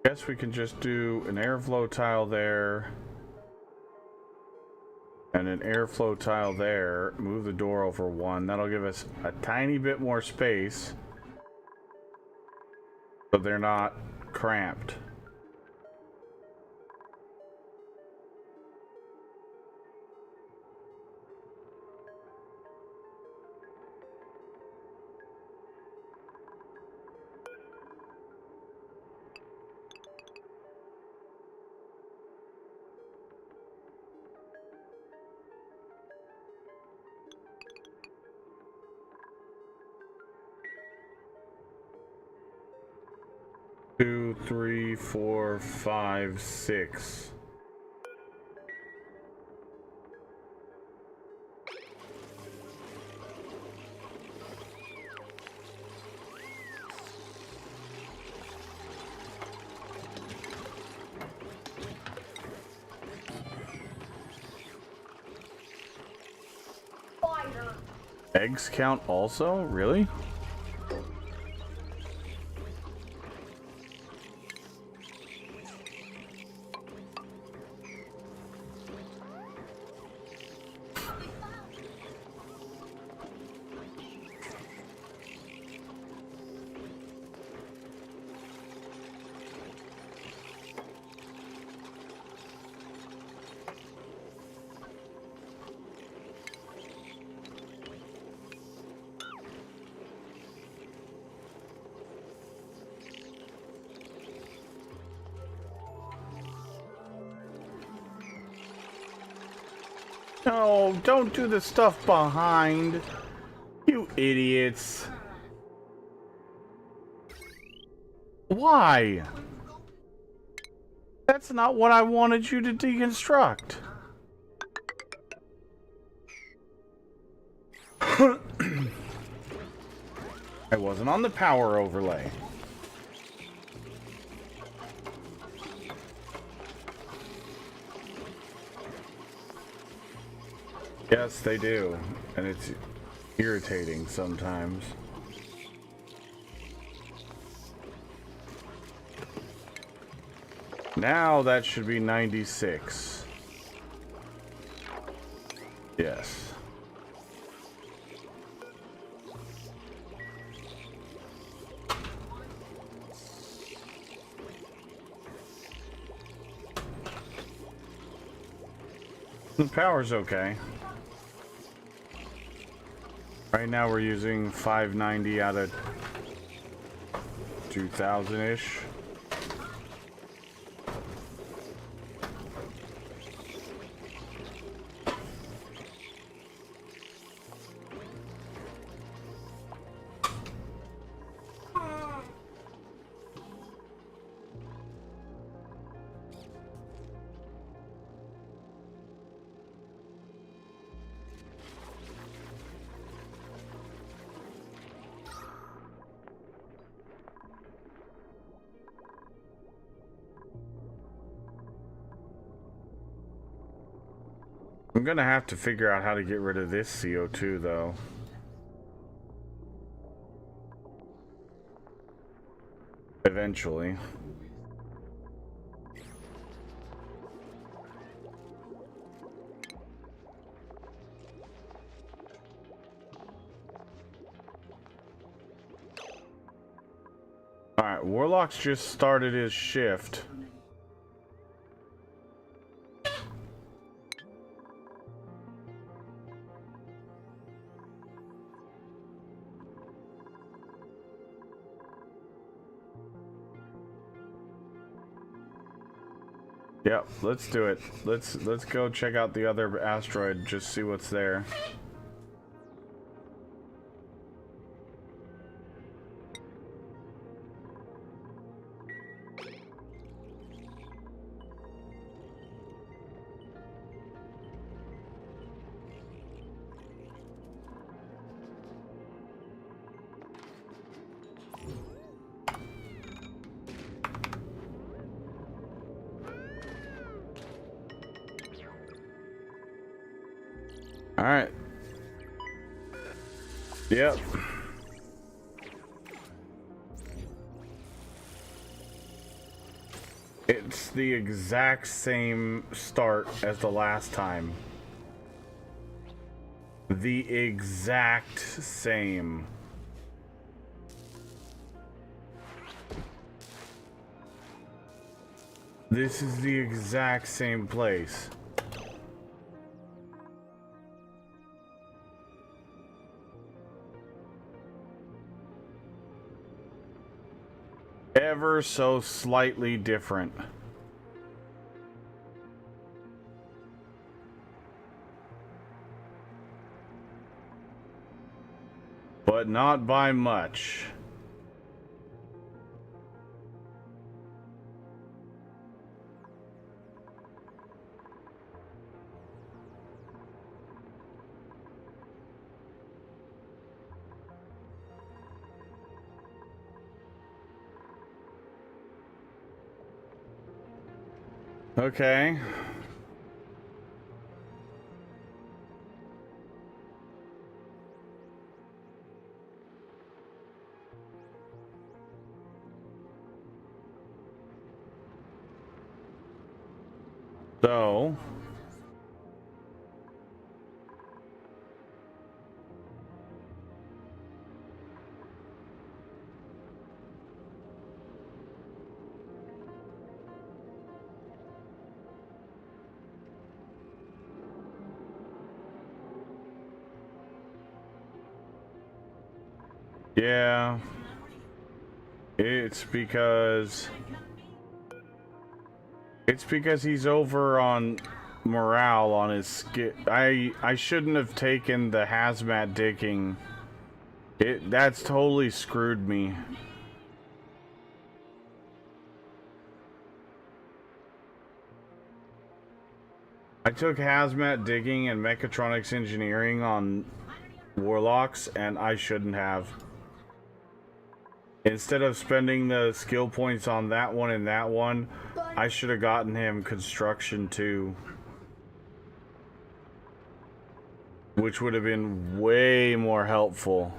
Guess we can just do an airflow tile there and an airflow tile there. Move the door over 1. That'll give us a tiny bit more space, but they're not cramped. Two, 3, 4, 5, 6. Spider. Eggs count also? Really? No, don't do the stuff behind. You idiots. Why? That's not what I wanted you to deconstruct. I wasn't on the power overlay. Yes, they do. And it's irritating sometimes. Now that should be 96. Yes. The power's okay. Right now we're using 590 out of 2000-ish. I'm gonna have to figure out how to get rid of this CO2 though. Eventually. Alright, Warlock's just started his shift. Yep, let's do it. Let's go check out the other asteroid, just see what's there. All right. Yep. It's the exact same start as the last time. The exact same. This is the exact same place. Ever so slightly different. But not by much. Okay. So, yeah, it's because he's over on morale on his skill. I shouldn't have taken the hazmat digging. That's totally screwed me. I took hazmat digging and mechatronics engineering on warlocks, and I shouldn't have. Instead of spending the skill points on that one and that one, I should have gotten him construction too. Which would have been way more helpful.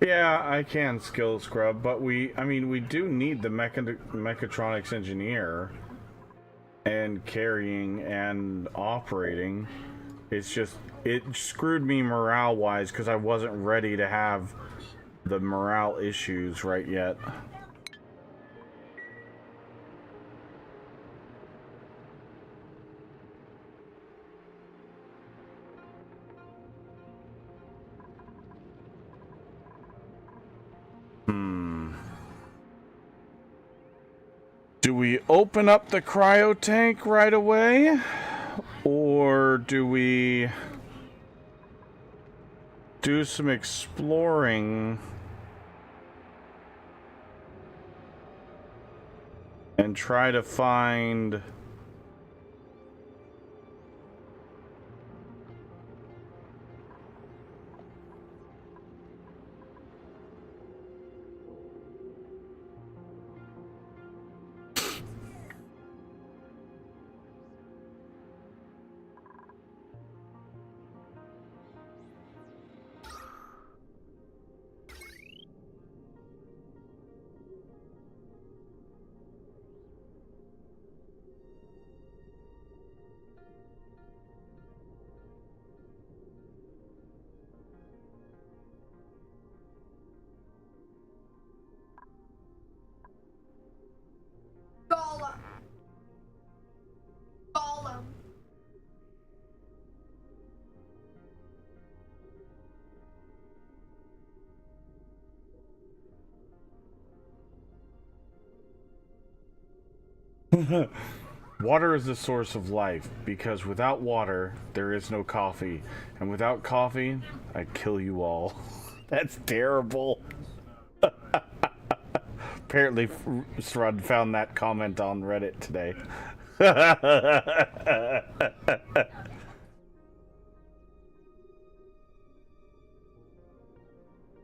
Yeah, I can skill scrub, but I mean, we do need the mechatronics engineer and carrying and operating. It's just, it screwed me morale-wise because I wasn't ready to have the morale issues right yet. Do we open up the cryo tank right away? Or do we do some exploring and try to find Golem. Golem. water is the source of life, because without water, there is no coffee. And without coffee, I'd kill you all. That's terrible. Apparently, Srud found that comment on Reddit today.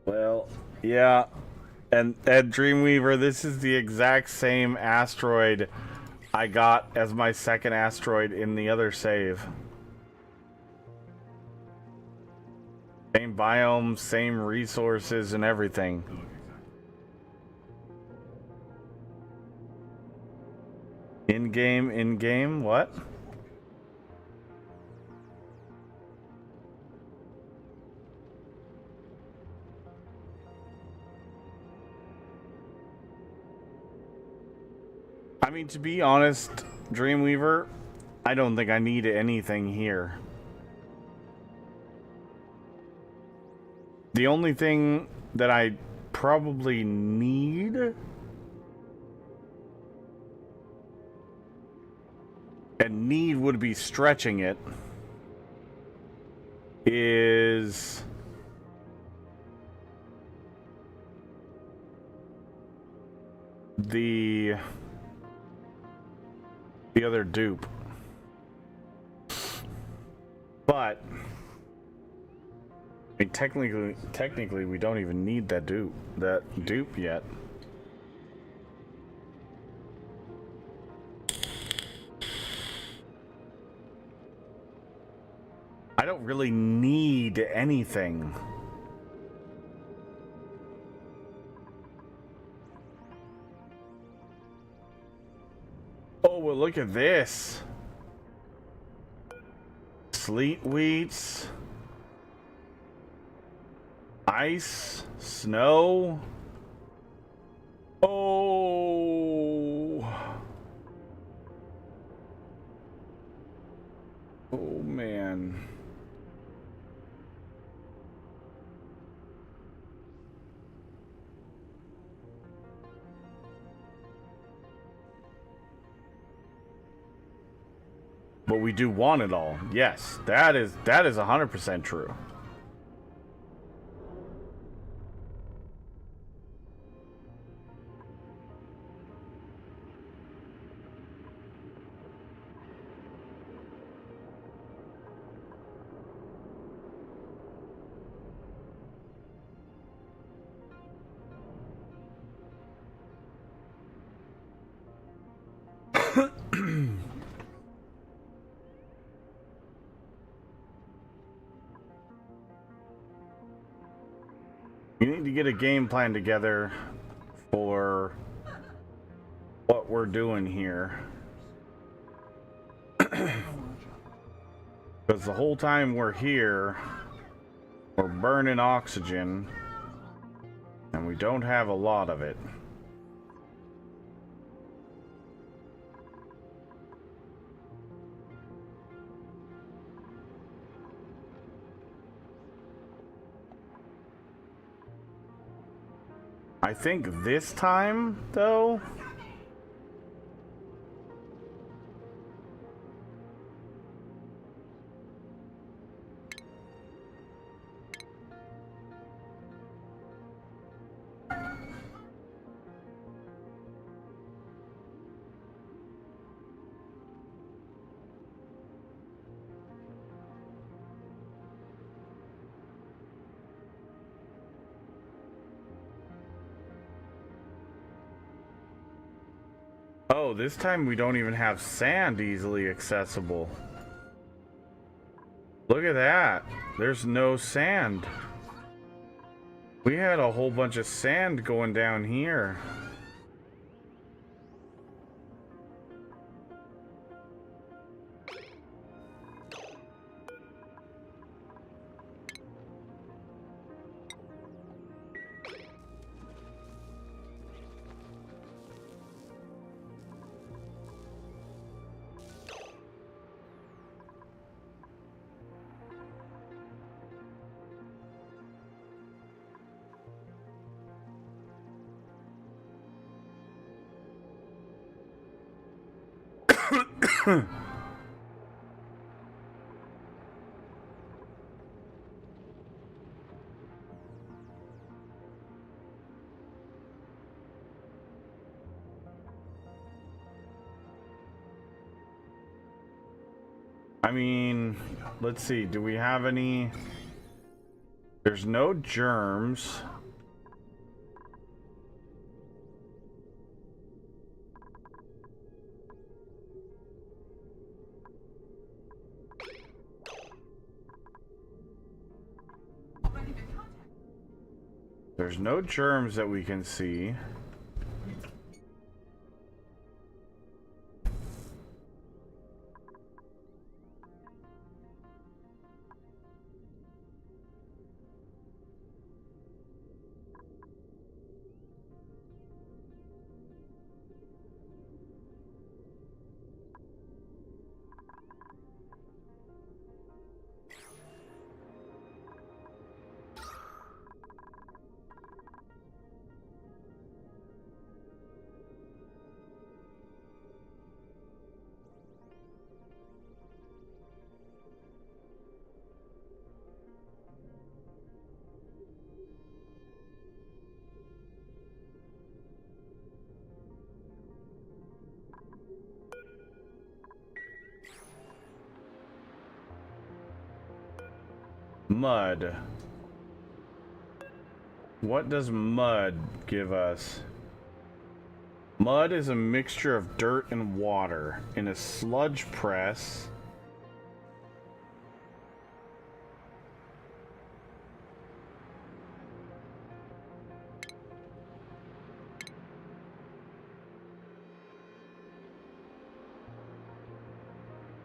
Well, yeah. And Dreamweaver, this is the exact same asteroid I got as my second asteroid in the other save. Same biome, same resources, and everything. In-game, what? I mean, to be honest, Dreamweaver, I don't think I need anything here. The only thing that I probably need and need would be stretching it is the other dupe. But I mean, technically we don't even need that dupe yet. I don't really need anything. Oh, well, look at this. Sleet wheats. Ice. Snow. Oh. Oh, man. But we do want it all. Yes, that is 100% true. We need to get a game plan together for what we're doing here. Because the whole time we're here, we're burning oxygen, and we don't have a lot of it. I think this time, though, oh, this time we don't even have sand easily accessible. Look at that. There's no sand. We had a whole bunch of sand going down here. I mean, let's see. Do we have any? There's no germs. There's no germs that we can see. Mud. What does mud give us? Mud is a mixture of dirt and water in a sludge press.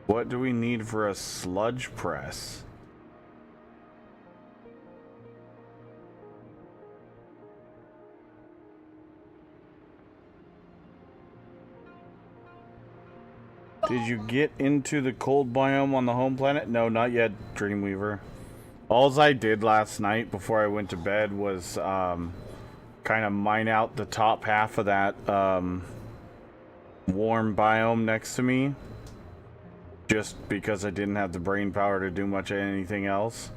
What do we need for a sludge press? Did you get into the cold biome on the home planet? No, not yet, Dreamweaver. Alls I did last night before I went to bed was kind of mine out the top half of that warm biome next to me. just because I didn't have the brain power to do much of anything else.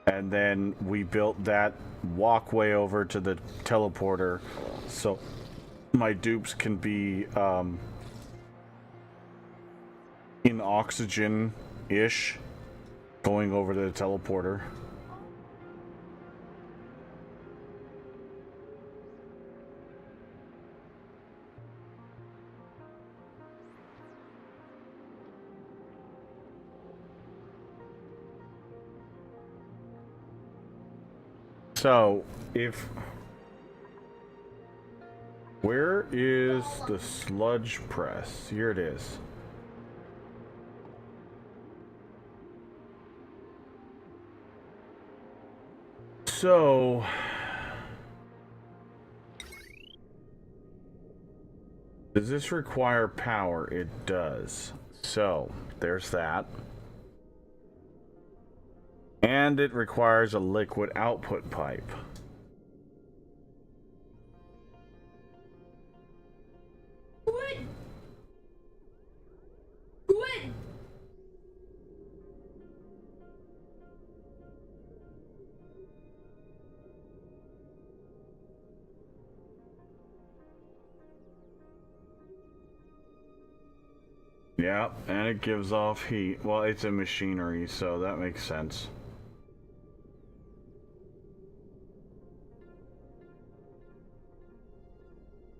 And then we built that walkway over to the teleporter so my dupes can be in oxygen-ish going over to the teleporter. So, where is the sludge press? Here it is. So, does this require power? It does. So, there's that. And it requires a liquid output pipe. Wood. Wood. Yeah, and it gives off heat. Well, it's a machinery, so that makes sense.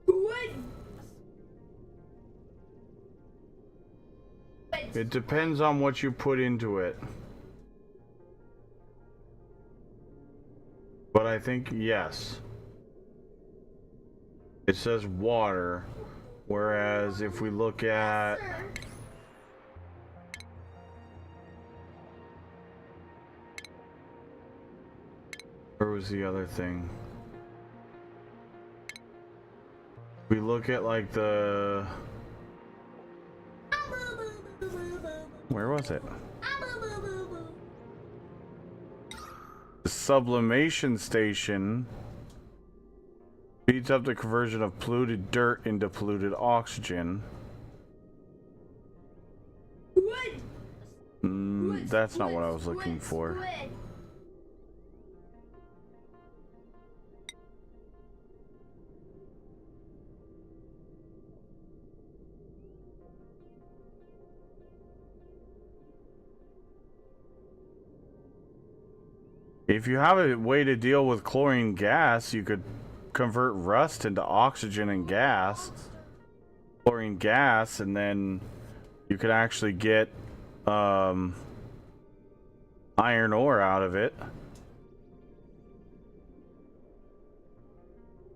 Wood. It depends on what you put into it. But I think yes. It says water, whereas if we look at... Where was the other thing? We look at like the... Where was it? The sublimation station speeds up the conversion of polluted dirt into polluted oxygen. That's not what I was looking for. If you have a way to deal with chlorine gas, you could convert rust into oxygen and gas. Chlorine gas, and then you could actually get iron ore out of it.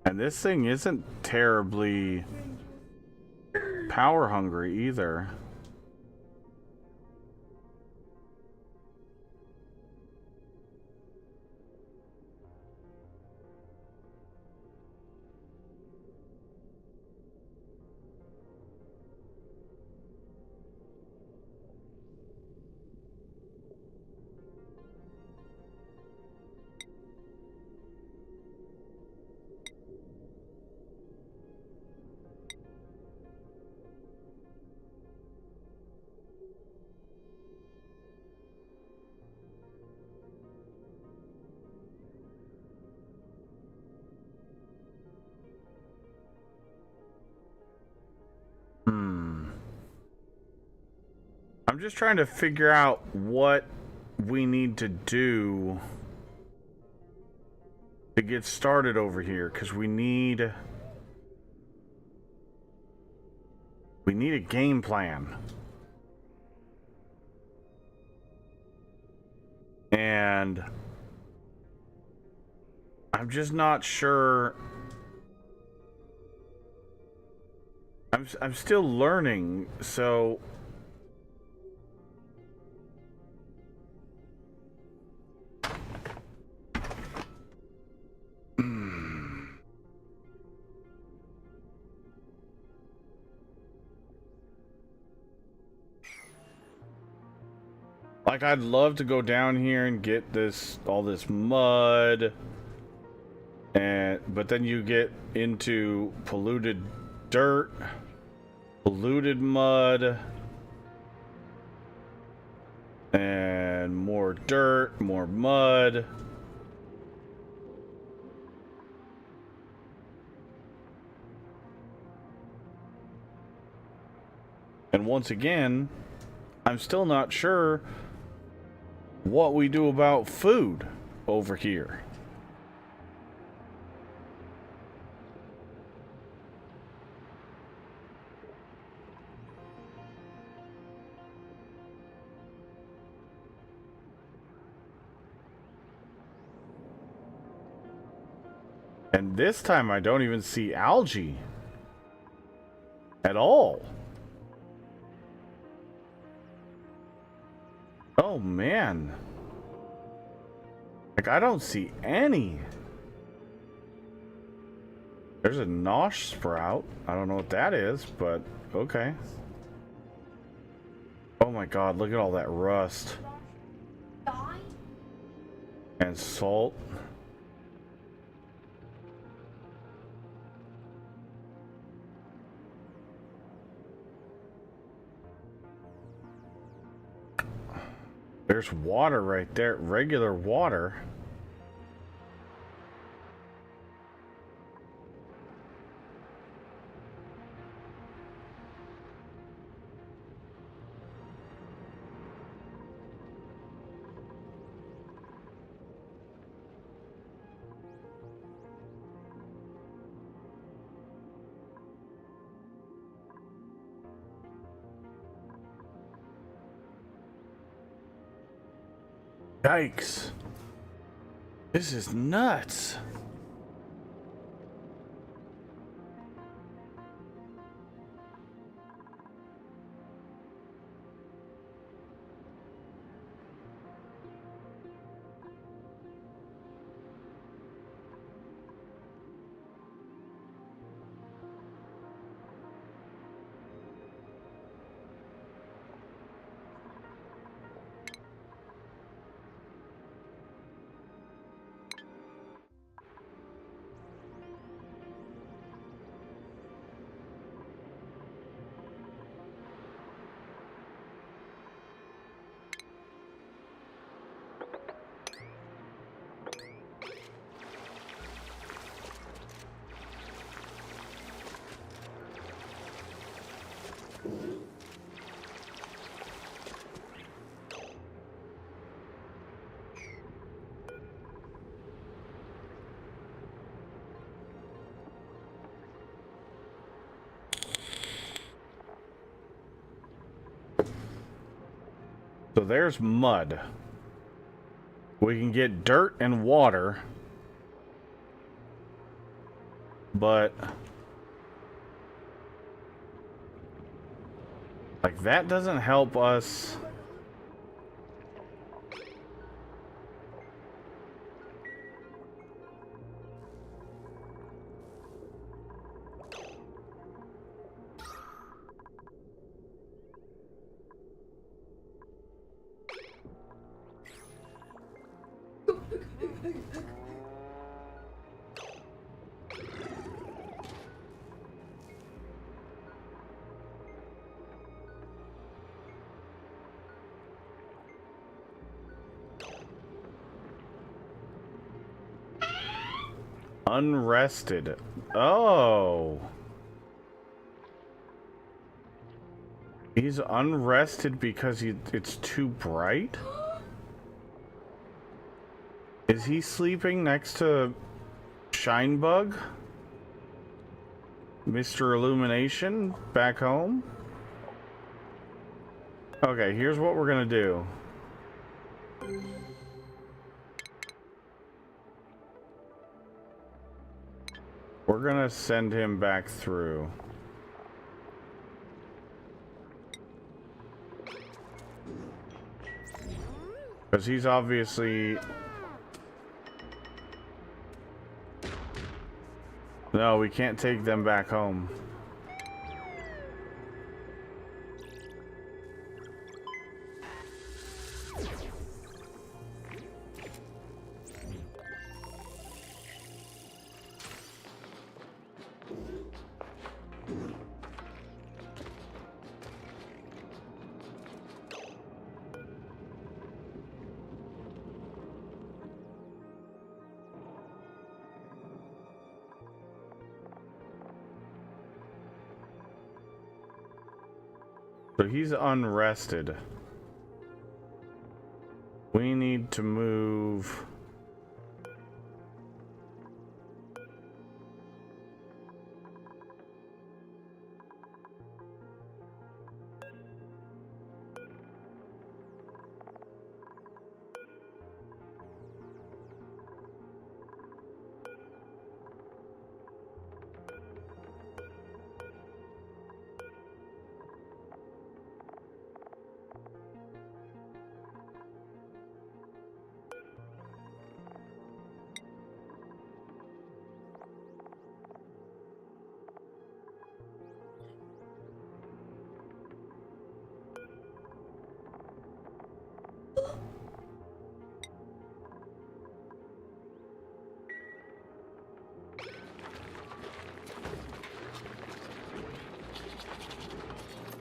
And this thing isn't terribly power hungry either. I'm just trying to figure out what we need to do to get started over here, because we need a game plan. And I'm just not sure. I'm still learning, so like, I'd love to go down here and get all this mud, but then you get into polluted dirt, polluted mud, And more dirt, more mud. And once again, I'm still not sure what we do about food over here. And this time I don't even see algae at all. Oh man. Like I don't see any. There's a nosh sprout. I don't know what that is, but okay. Oh my god, look at all that rust. Die? And salt. There's water right there, regular water. Yikes. This is nuts. So there's mud. We can get dirt and water. But like that doesn't help us. Unrested. Oh. He's unrested because it's too bright? Is he sleeping next to Shinebug? Mr. Illumination back home? Okay, here's what we're gonna do. We're gonna send him back through. Because he's obviously... No, we can't take them back home. So he's unrested. We need to move.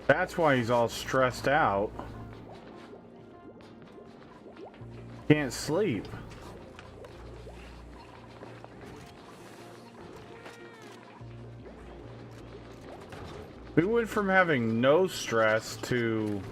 That's why he's all stressed out. Can't sleep. We went from having no stress to...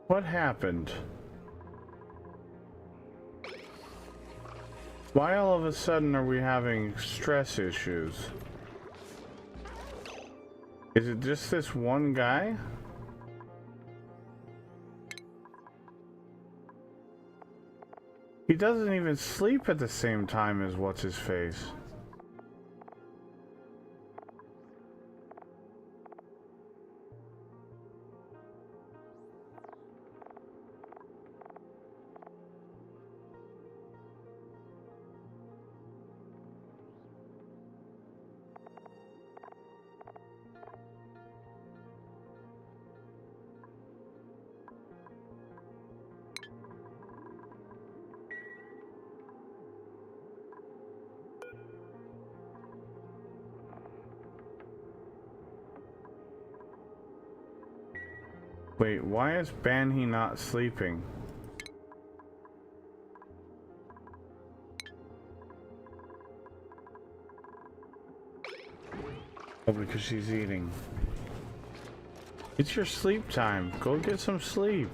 What happened? Why all of a sudden are we having stress issues? Is it just this one guy? He doesn't even sleep at the same time as what's-his-face. Wait, why is Banhi not sleeping? Oh, because she's eating. It's your sleep time. Go get some sleep.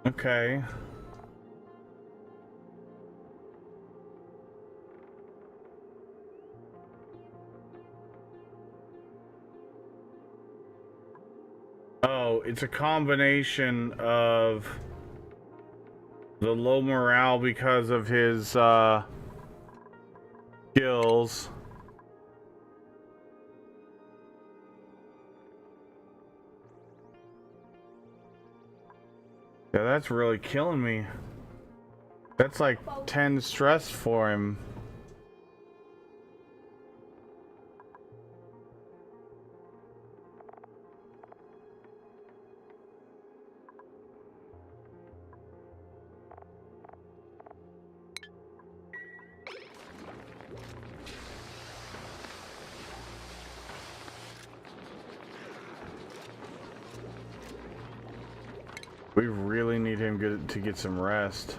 Okay. Oh, it's a combination of the low morale because of his skills. Yeah, that's really killing me. That's like 10 stress for him. We really need him to get some rest.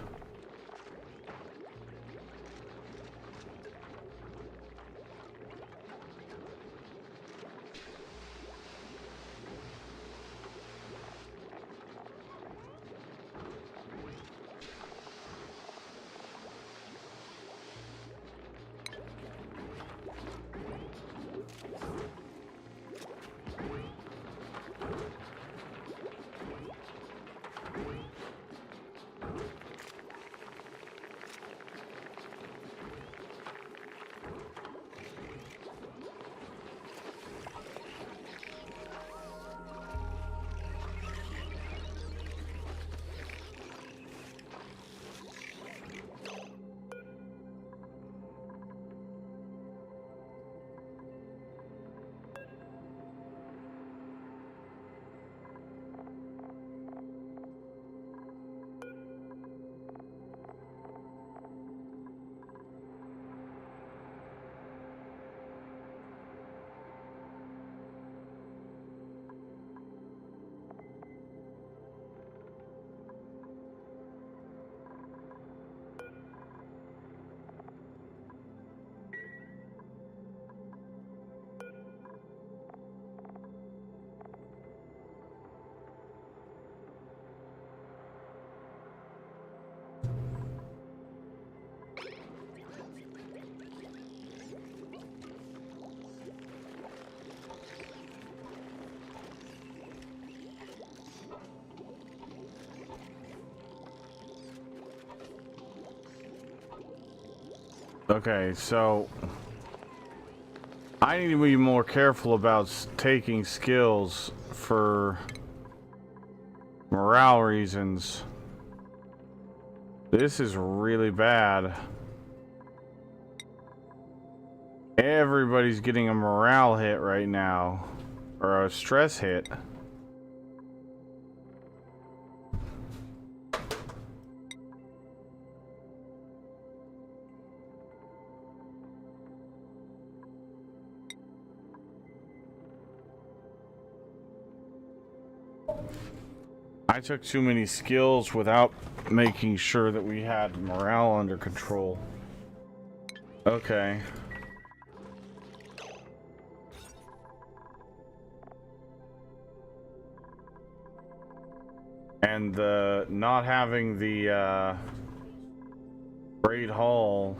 Okay, so I need to be more careful about taking skills for morale reasons. This is really bad. Everybody's getting a morale hit right now, or a stress hit. I took too many skills without making sure that we had morale under control. Okay. And the not having the Great Hall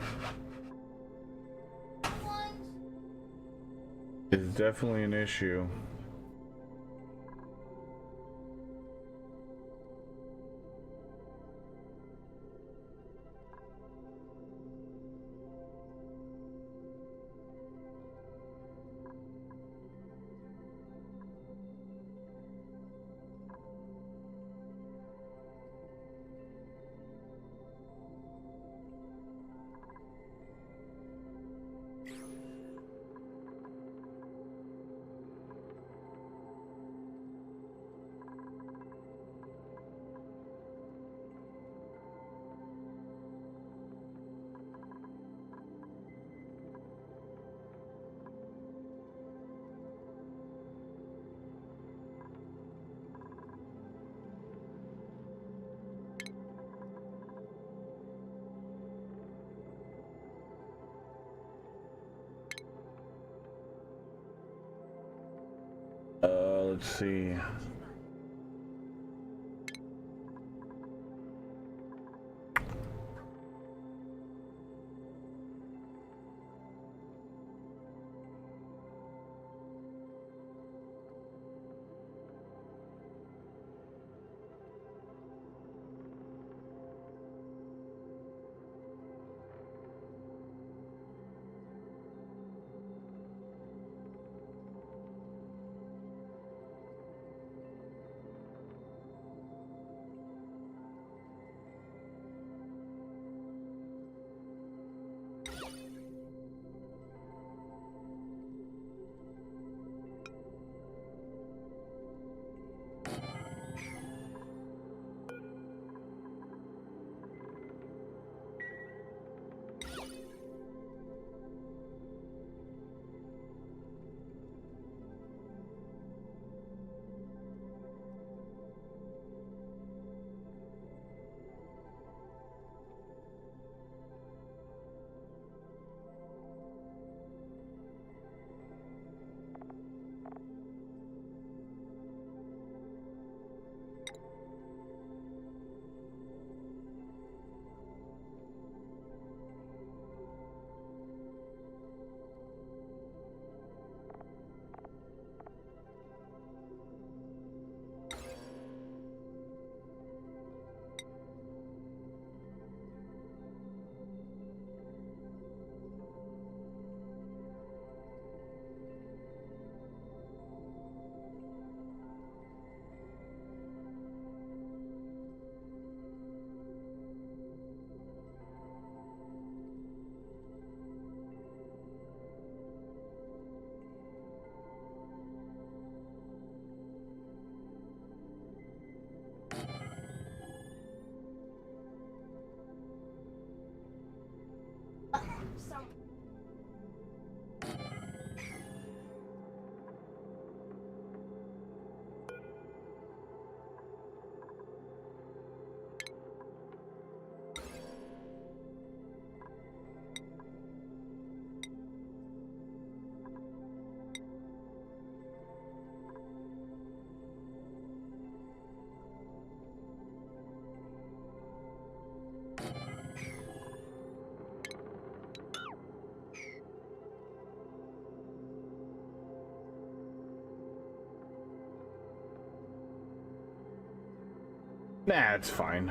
is definitely an issue. Let's see. Nah, it's fine.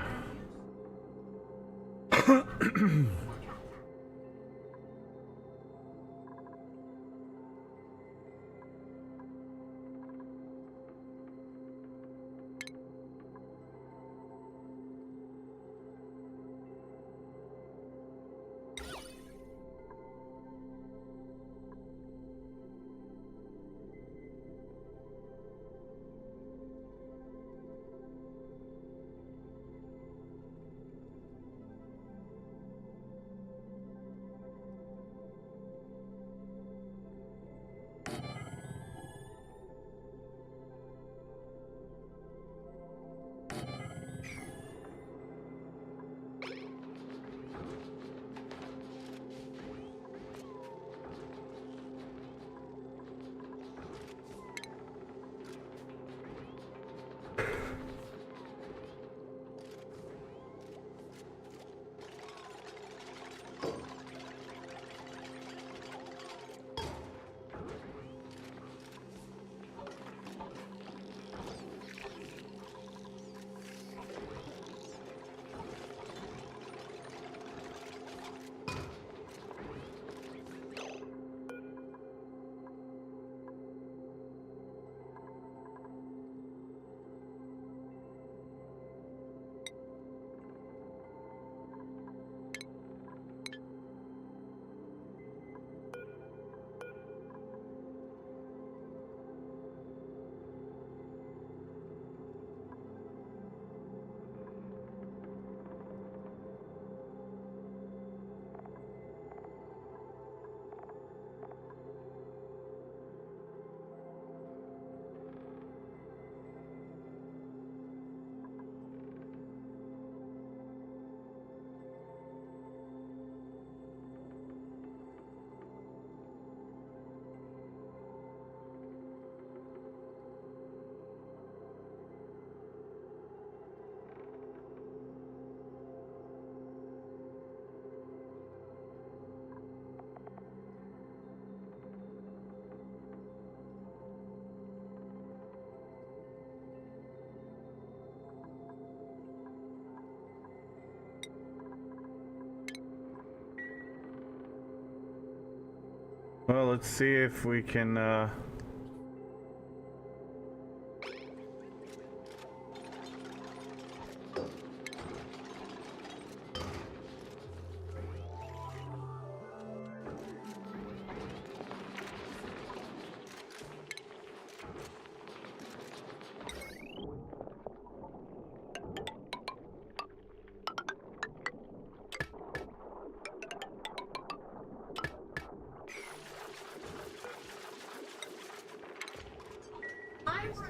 Well, let's see if we can, I'm so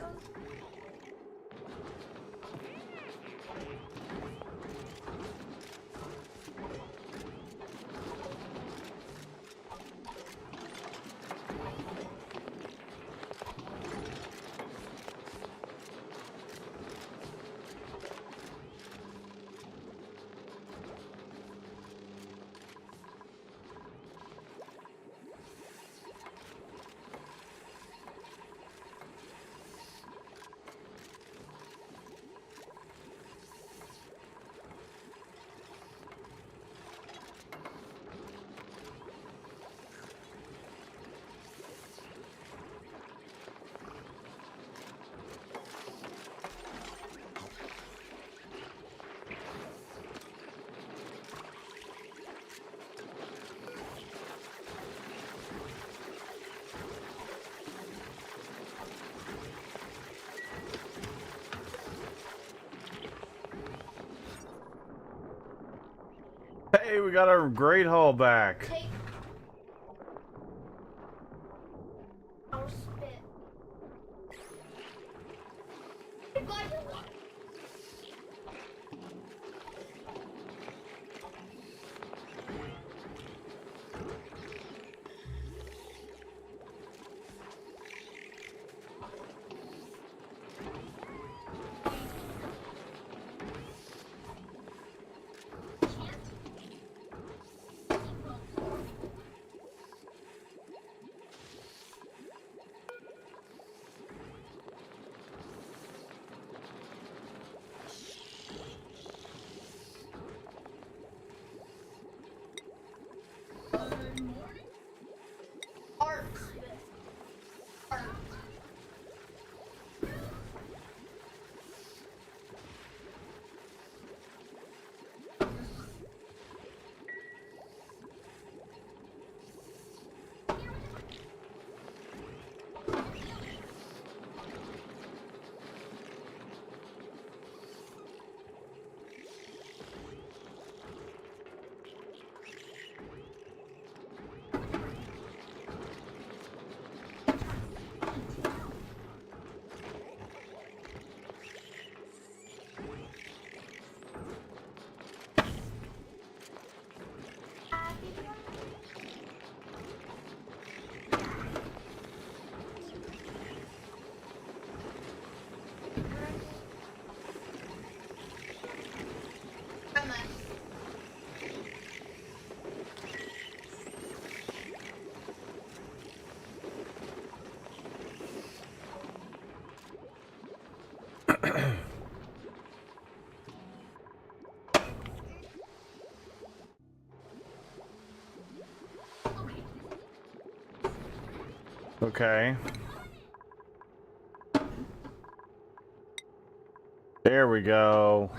hey, we got our great haul back. take our spit. But Okay. There we go.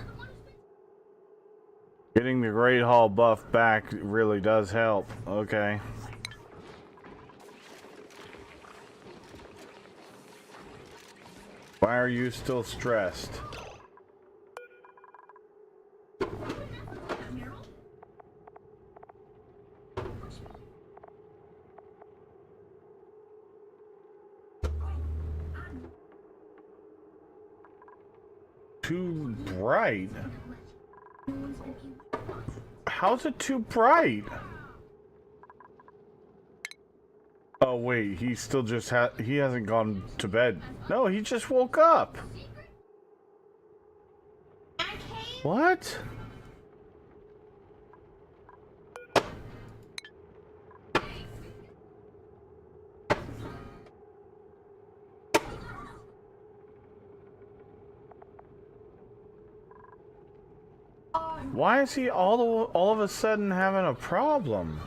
Getting the Great Hall buff back really does help. Okay. Why are you still stressed? Too bright? How's it too bright? Oh wait, he still just he hasn't gone to bed. No, he just woke up. What? Why is he all of a sudden having a problem?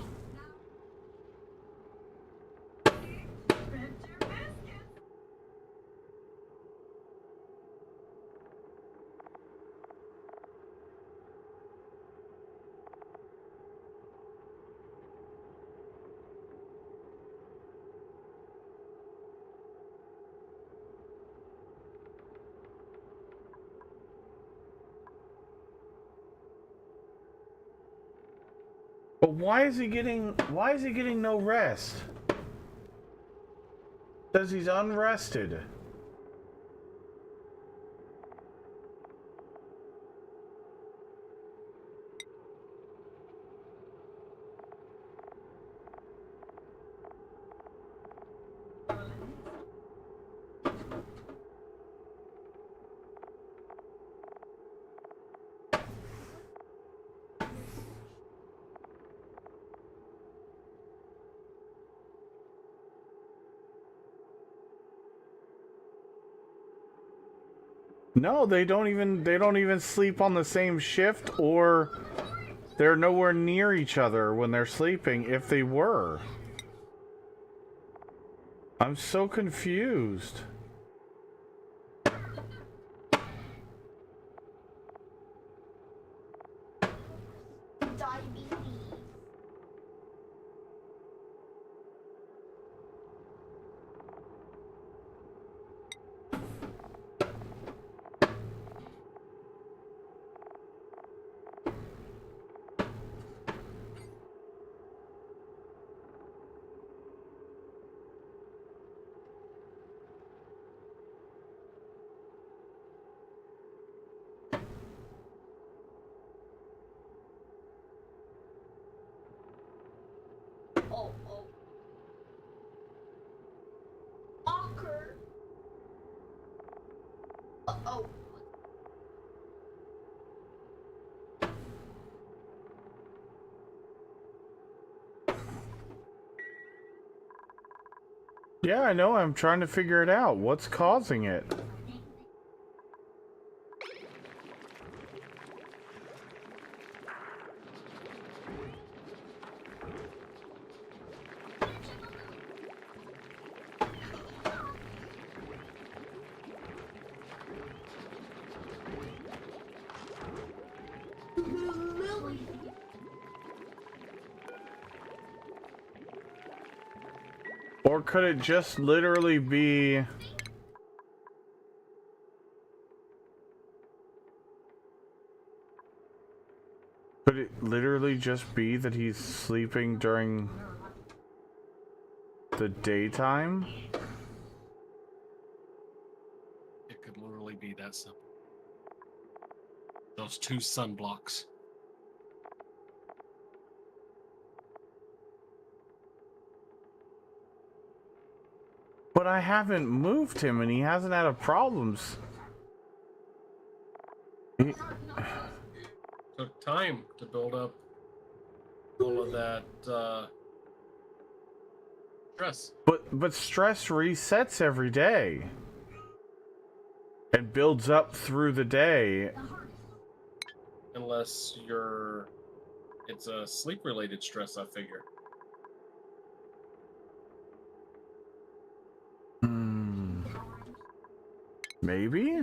But why is he getting no rest? Says he's unrested. No, they don't even sleep on the same shift, or they're nowhere near each other when they're sleeping if they were. I'm so confused. Oh, oh. Walker. Oh. Yeah, I know. I'm trying to figure it out. What's causing it? Lily. Or could it just literally be... Could it literally just be that he's sleeping during the daytime? It could literally be that simple. Those two sunblocks. But I haven't moved him and he hasn't had a problems. Took time to build up all of that stress. But stress resets every day. And builds up through the day. Unless it's a sleep related stress, I figure. Maybe?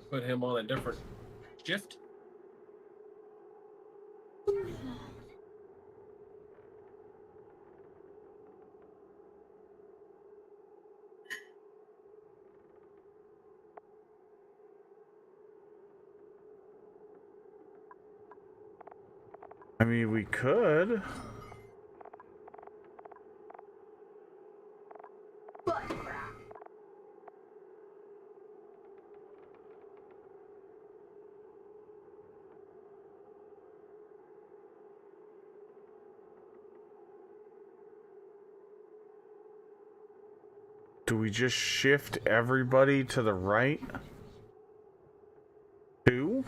Put him on a different shift. I mean, we could. Do we just shift everybody to the right? Two?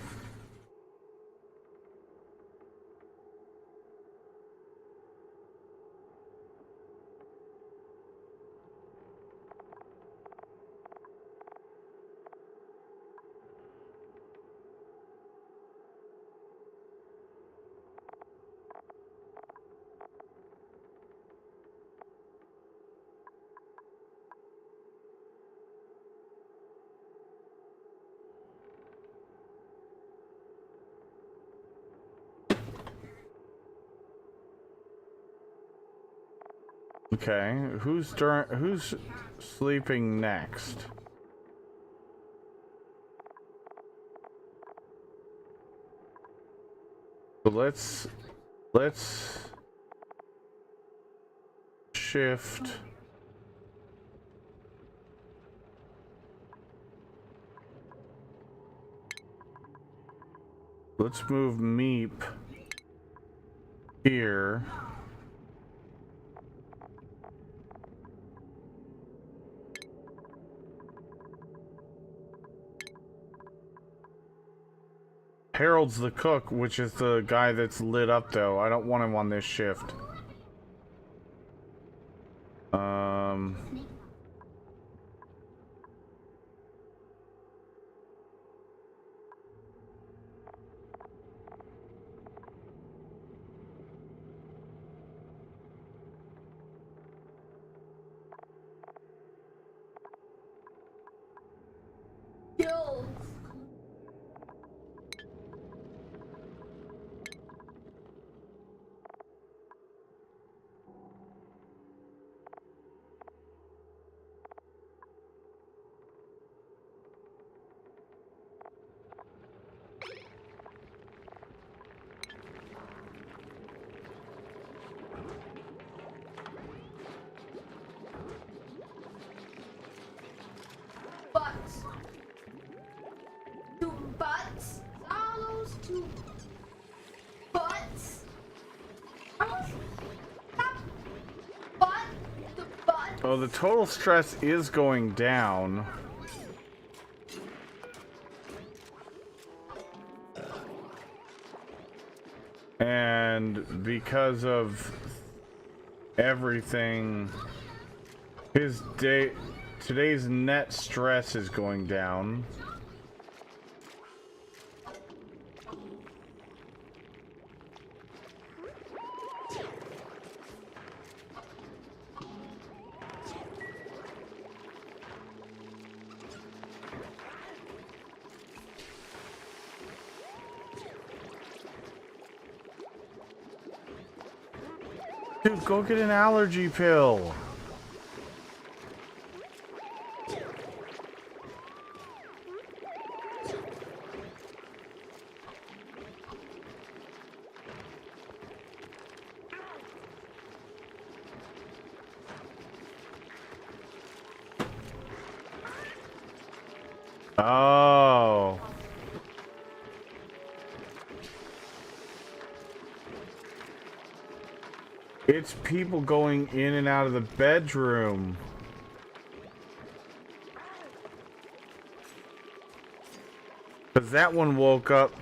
Okay, who's sleeping next? So let's shift. Let's move Meep here. Harold's the cook, which is the guy that's lit up, though. I don't want him on this shift. Kills. Butts. Two butts. All those two butts. Butt. The butt. Oh, the total stress is going down. And because of everything, today's net stress is going down. Dude, go get an allergy pill. Oh. It's people going in and out of the bedroom. Because that one woke up.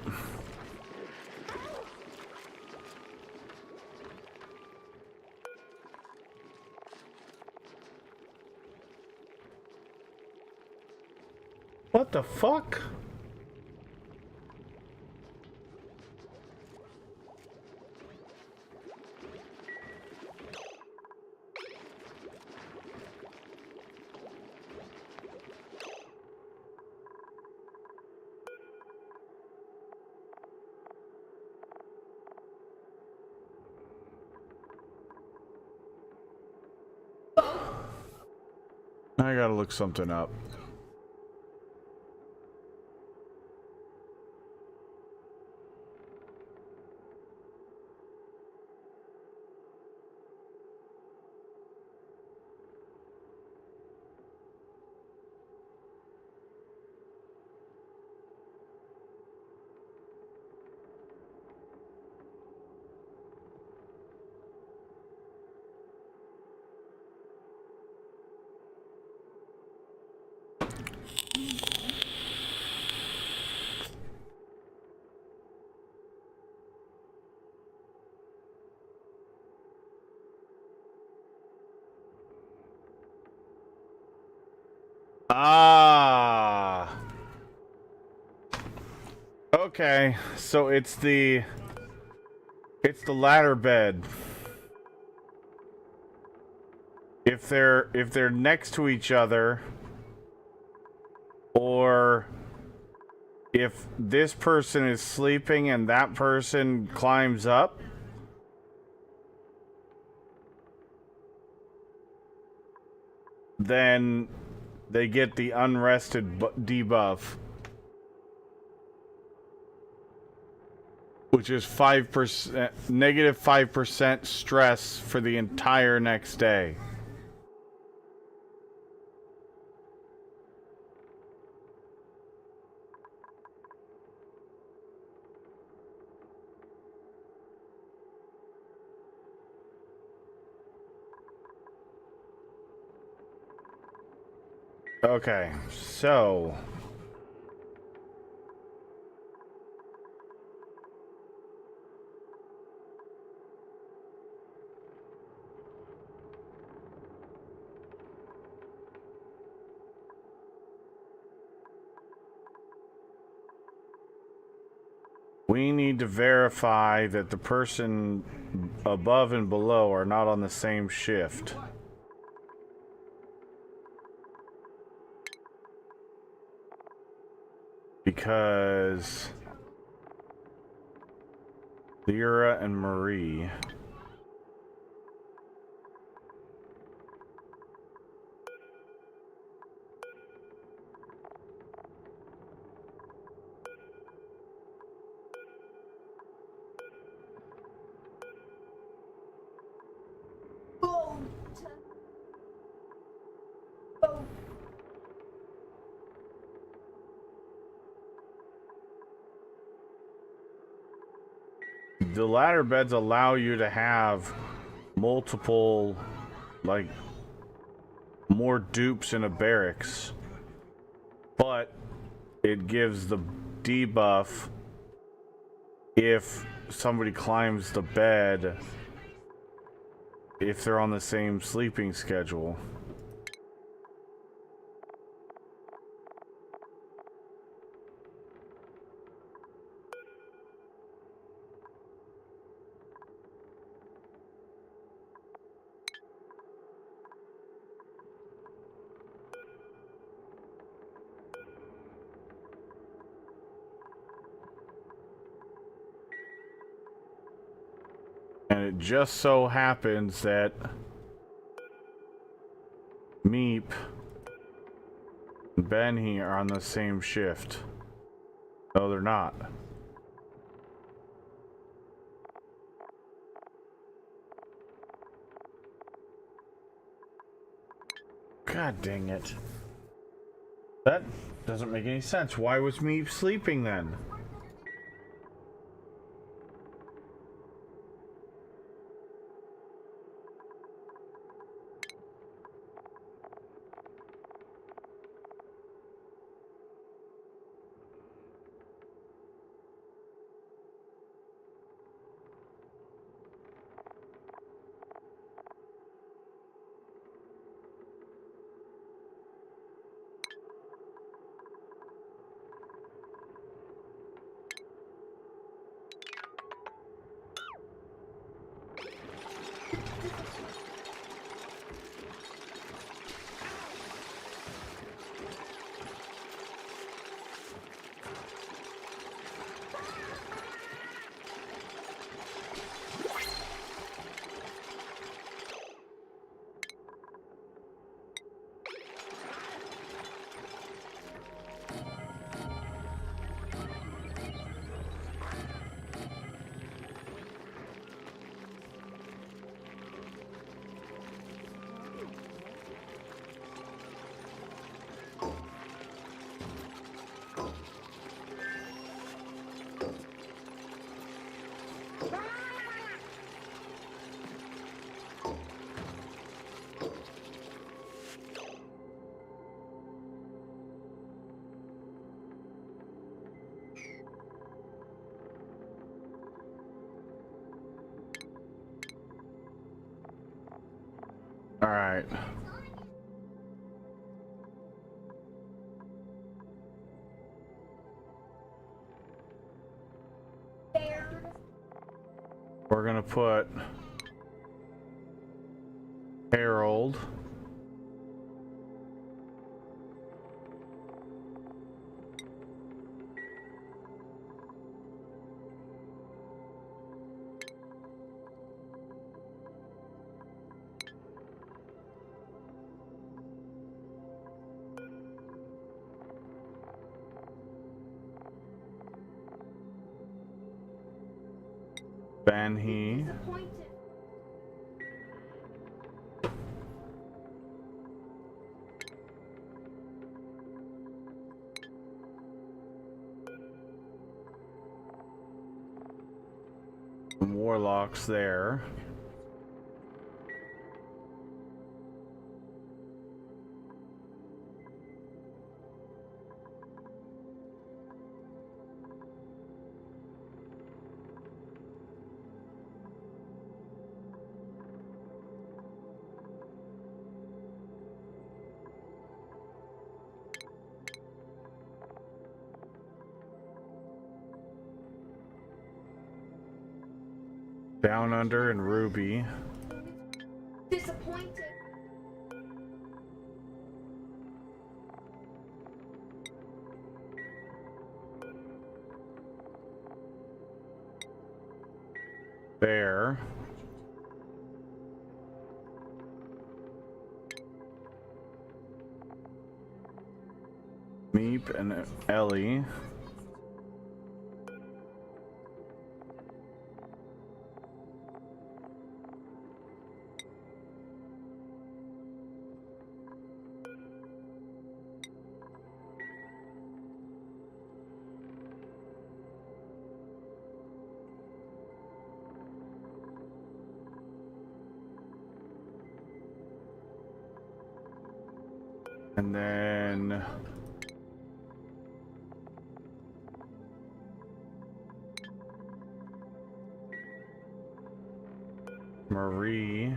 What the fuck? I gotta look something up. Ah. Okay, so it's the ladder bed. If they're next to each other, or if this person is sleeping and that person climbs up, then they get the unrested debuff, which is 5%, negative 5% stress for the entire next day. Okay, so we need to verify that the person above and below are not on the same shift. Because Lyra and Marie Boat. Boat. the ladder beds allow you to have multiple, like, more dupes in a barracks, but it gives the debuff if somebody climbs the bed if they're on the same sleeping schedule. And it just so happens that Meep and Benny are on the same shift. No, they're not. God dang it. That doesn't make any sense. Why was Meep sleeping then? All right. We're gonna put Harold. Banhee. Warlocks there. Down Under and Ruby. Disappointed. Bear. Meep and Ellie. And then Marie.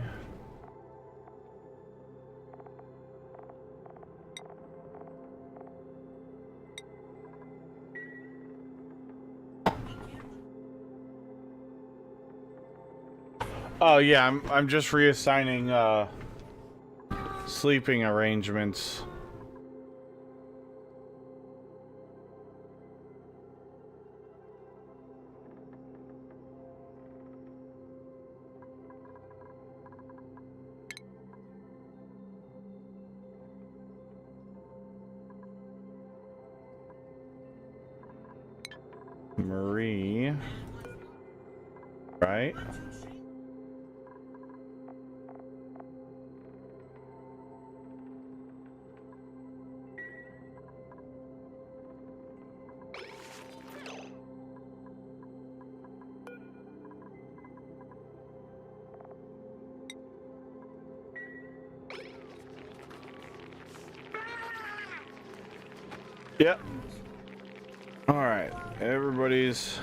Oh yeah, I'm just reassigning sleeping arrangements. Marie, right? Yep. All right, everybody's.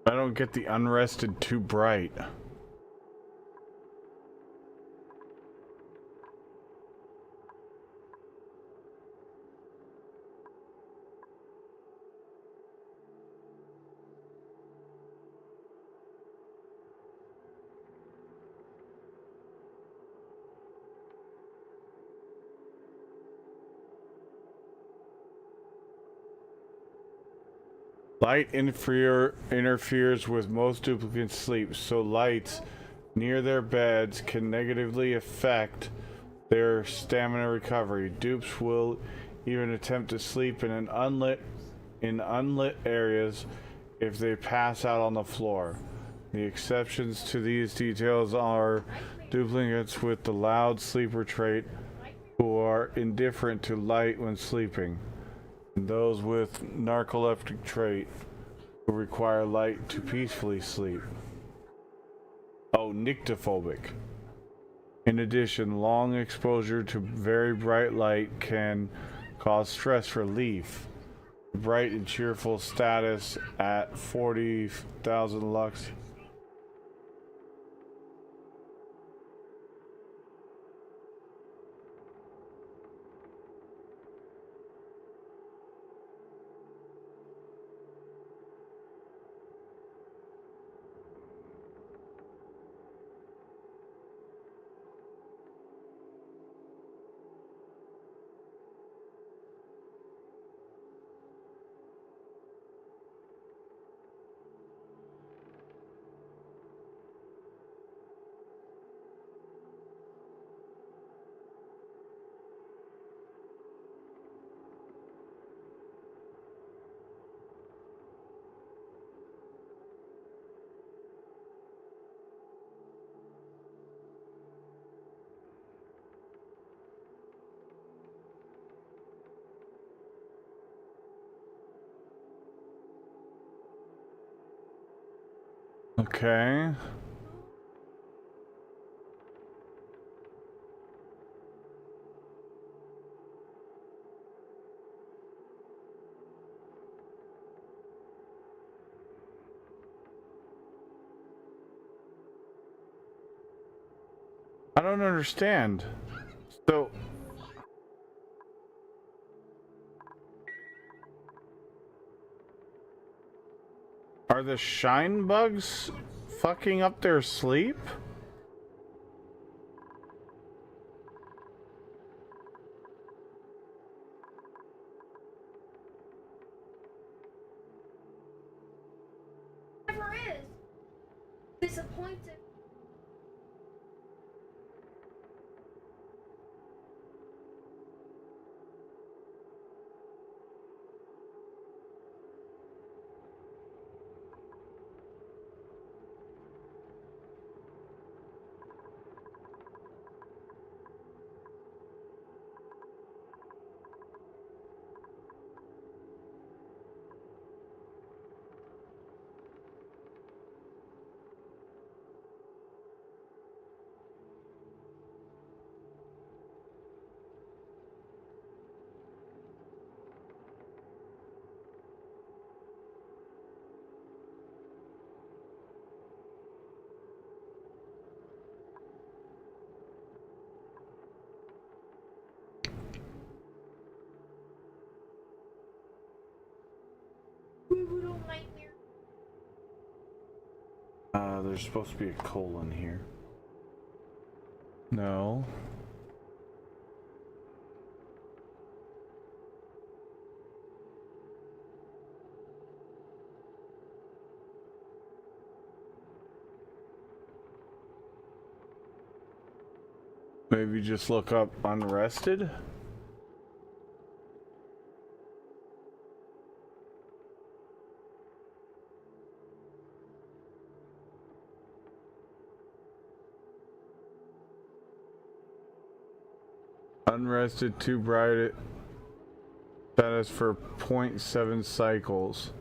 I don't get the unrested too bright. Light interferes with most duplicants' sleep, so lights near their beds can negatively affect their stamina recovery. Dupes will even attempt to sleep in unlit areas if they pass out on the floor. The exceptions to these details are duplicates with the loud sleeper trait who are indifferent to light when sleeping. Those with narcoleptic trait who require light to peacefully sleep. Oh, nyctophobic. In addition, long exposure to very bright light can cause stress relief. Bright and cheerful status at 40,000 lux. Okay. I don't understand. So are the shine bugs fucking up their sleep? Never is. Disappointed. Little nightmare. There's supposed to be a colon here. No. Maybe just look up unrested? Unrested, too bright. Status for 0.7 cycles.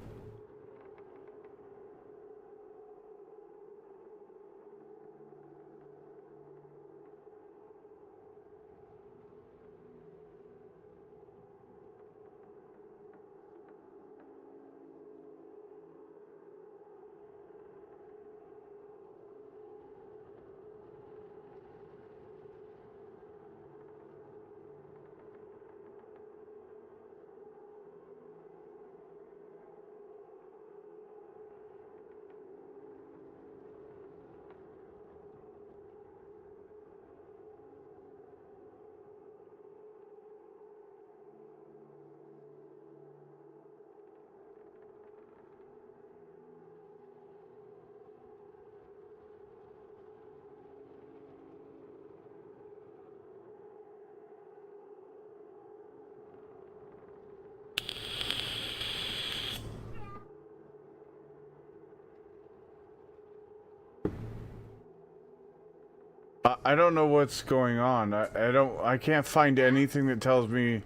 I don't know what's going on. I can't find anything that tells me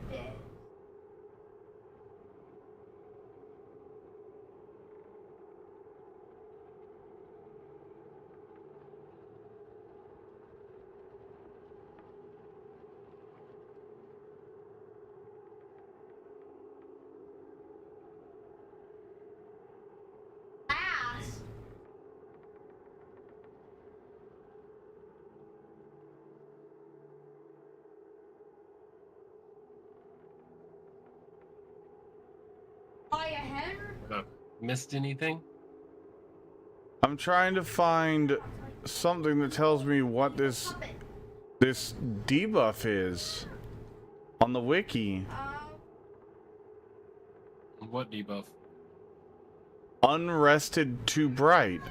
ahead? Missed anything? I'm trying to find something that tells me what this debuff is on the wiki. What debuff? Unrested too bright.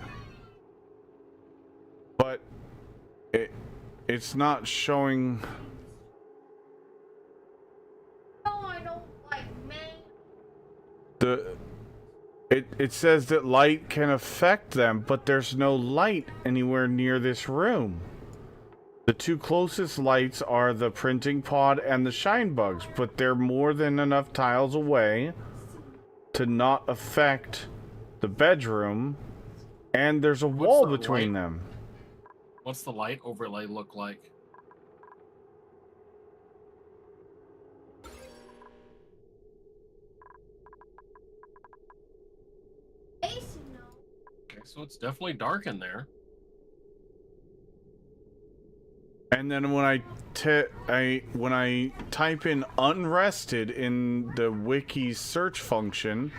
But it's not showing. No, I don't like me. It says that light can affect them, but there's no light anywhere near this room. The two closest lights are the printing pod and the shine bugs, but they're more than enough tiles away to not affect the bedroom, and there's a wall between them. What's the light overlay look like? Ace, no. Okay, so it's definitely dark in there. And then when I type in unrested in the wiki search function,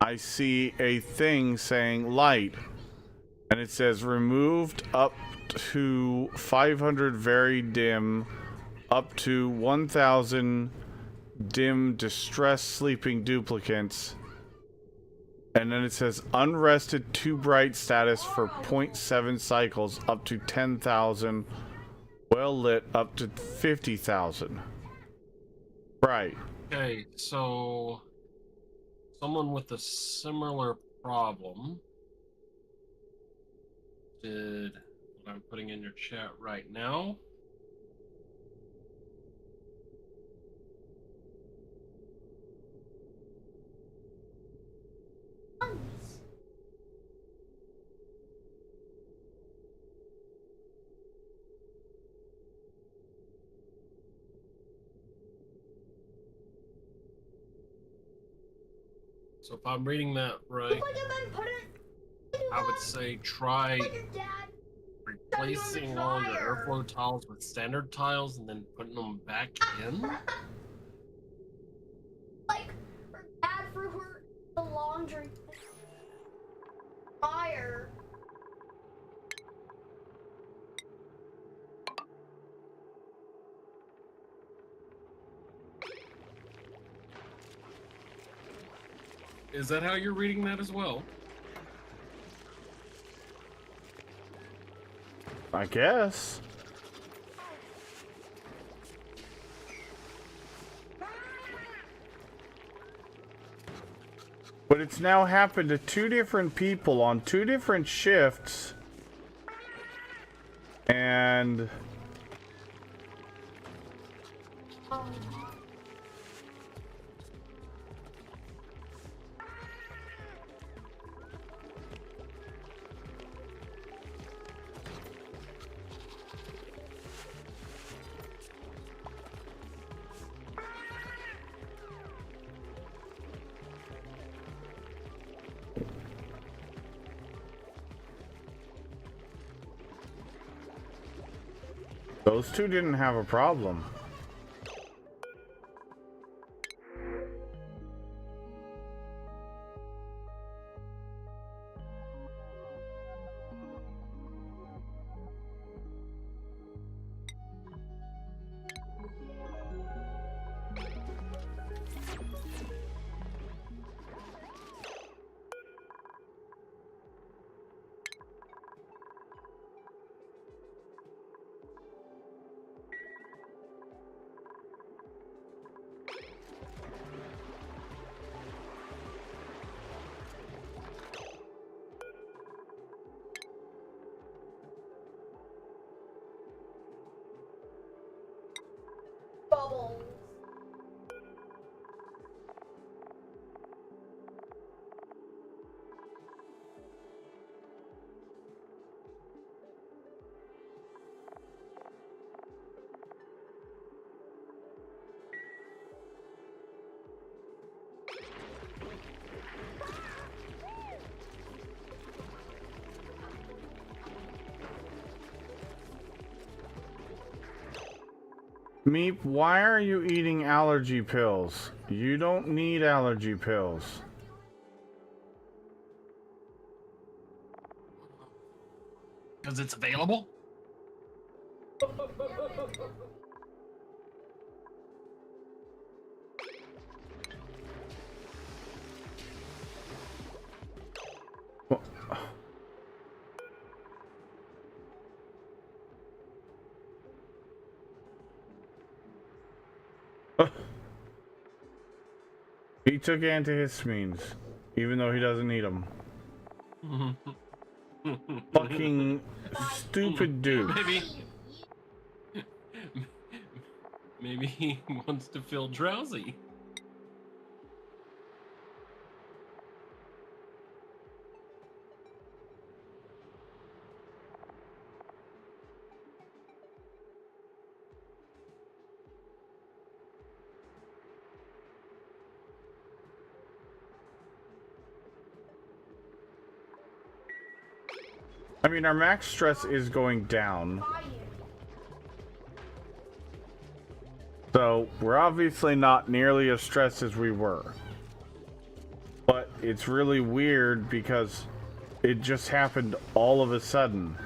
I see a thing saying light, and it says removed up to 500 very dim, up to 1000 dim distress sleeping duplicates. And then it says unrested too bright status for 0.7 cycles up to 10,000, well lit up to 50,000. Right. Okay, so someone with a similar problem did what I'm putting in your chat right now. So if I'm reading that right, I would say try replacing all your airflow tiles with standard tiles and then putting them back in. Like, her dad threw her the laundry fire. Is that how you're reading that as well? I guess. But it's now happened to two different people on two different shifts. And those two didn't have a problem. Bubbles. Meep, why are you eating allergy pills? You don't need allergy pills. Because it's available? He took antihistamines, even though he doesn't need them. Fucking stupid dude. Maybe he wants to feel drowsy. I mean, our max stress is going down. So, we're obviously not nearly as stressed as we were. But it's really weird because it just happened all of a sudden.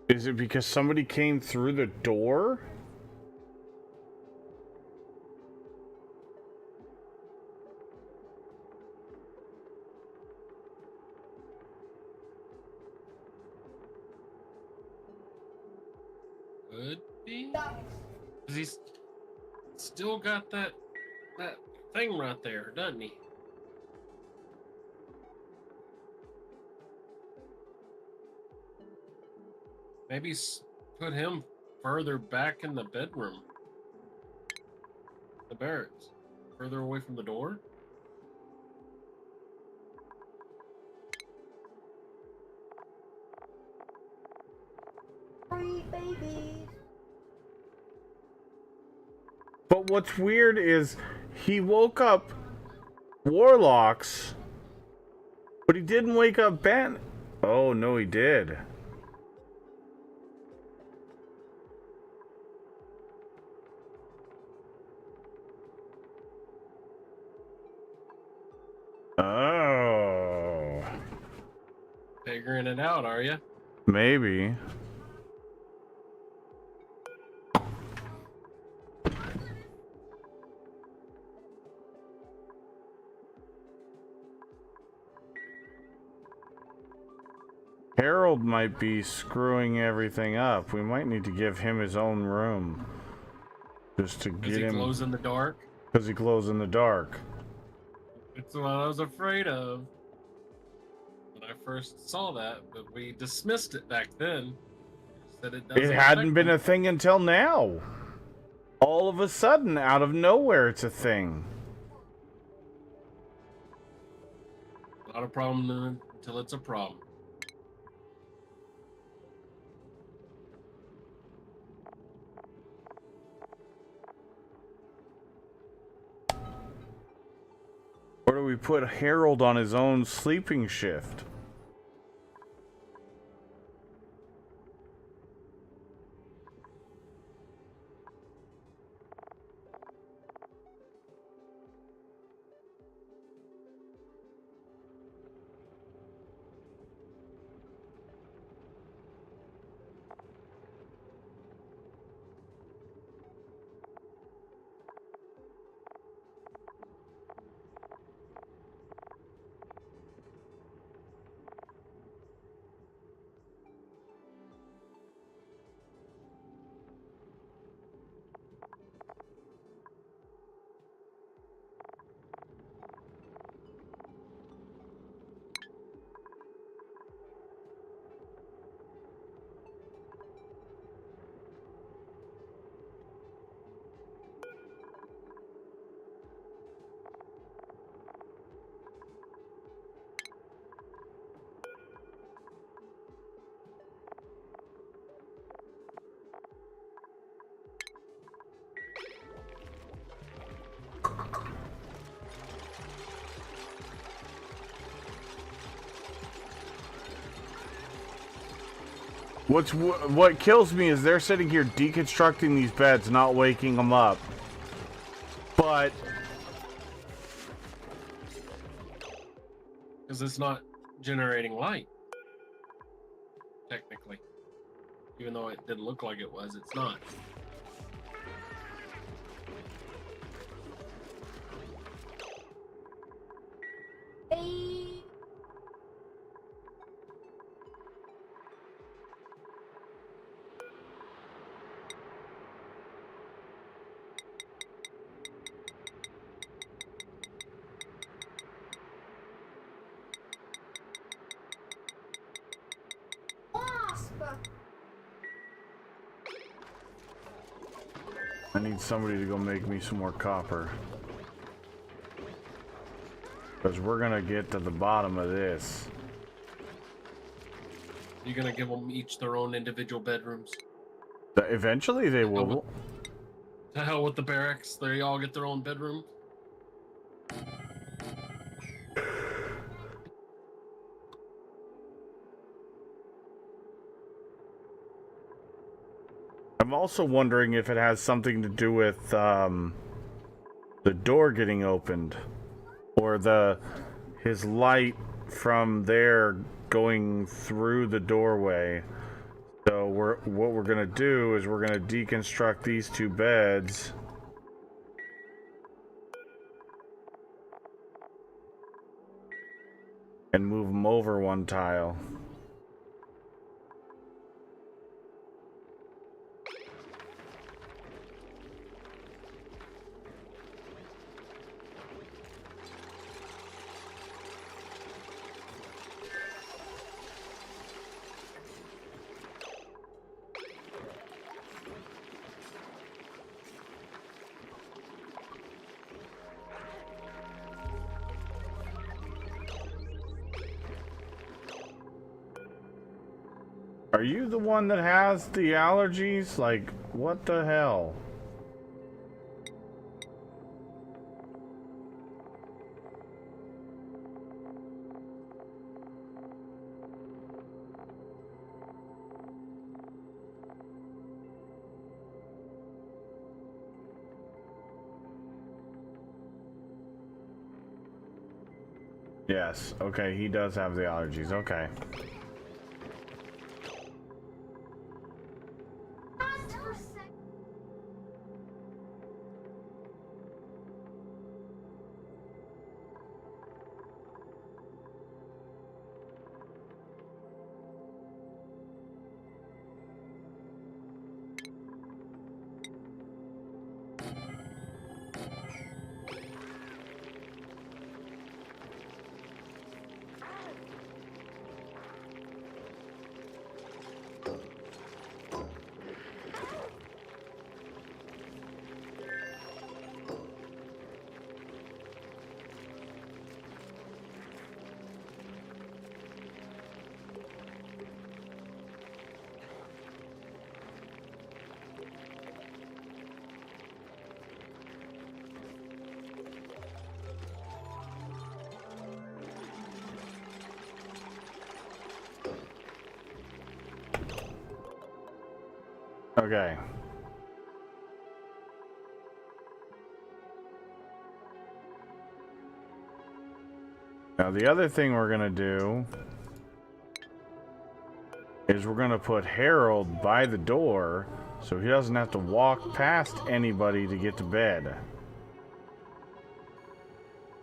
Is it because somebody came through the door? Could be. 'Cause he's still got that thing right there, doesn't he? Maybe put him further back in the bedroom. The barracks. Further away from the door? Free babies. But what's weird is he woke up Warlocks, but he didn't wake up Ben. Oh, no, he did. Oh. Figuring it out, are you? Maybe. Harold might be screwing everything up. We might need to give him his own room. Just to get him... Because he glows in the dark? Because he glows in the dark. It's what I was afraid of when I first saw that, but we dismissed it back then. Said it doesn't It hadn't affect been him. a thing until now. All of a sudden, out of nowhere, it's a thing. Not a problem until it's a problem. Or do we put Harold on his own sleeping shift? What kills me is they're sitting here deconstructing these beds, not waking them up. But Because it's not generating light. Technically. Even though it didn't look like it was, it's not. Hey. Wasp. I need somebody to go make me some more copper. Because we're going to get to the bottom of this. You're gonna give them each their own individual bedrooms. Eventually they will. To hell with the barracks. They all get their own bedroom. I'm also wondering if it has something to do with the door getting opened. Or his light from there going through the doorway. So what we're gonna do is we're gonna deconstruct these two beds. And move them over one tile. Are you the one that has the allergies? Like, what the hell? Yes, okay, he does have the allergies, okay. Okay. Now the other thing we're gonna do is we're gonna put Harold by the door so he doesn't have to walk past anybody to get to bed.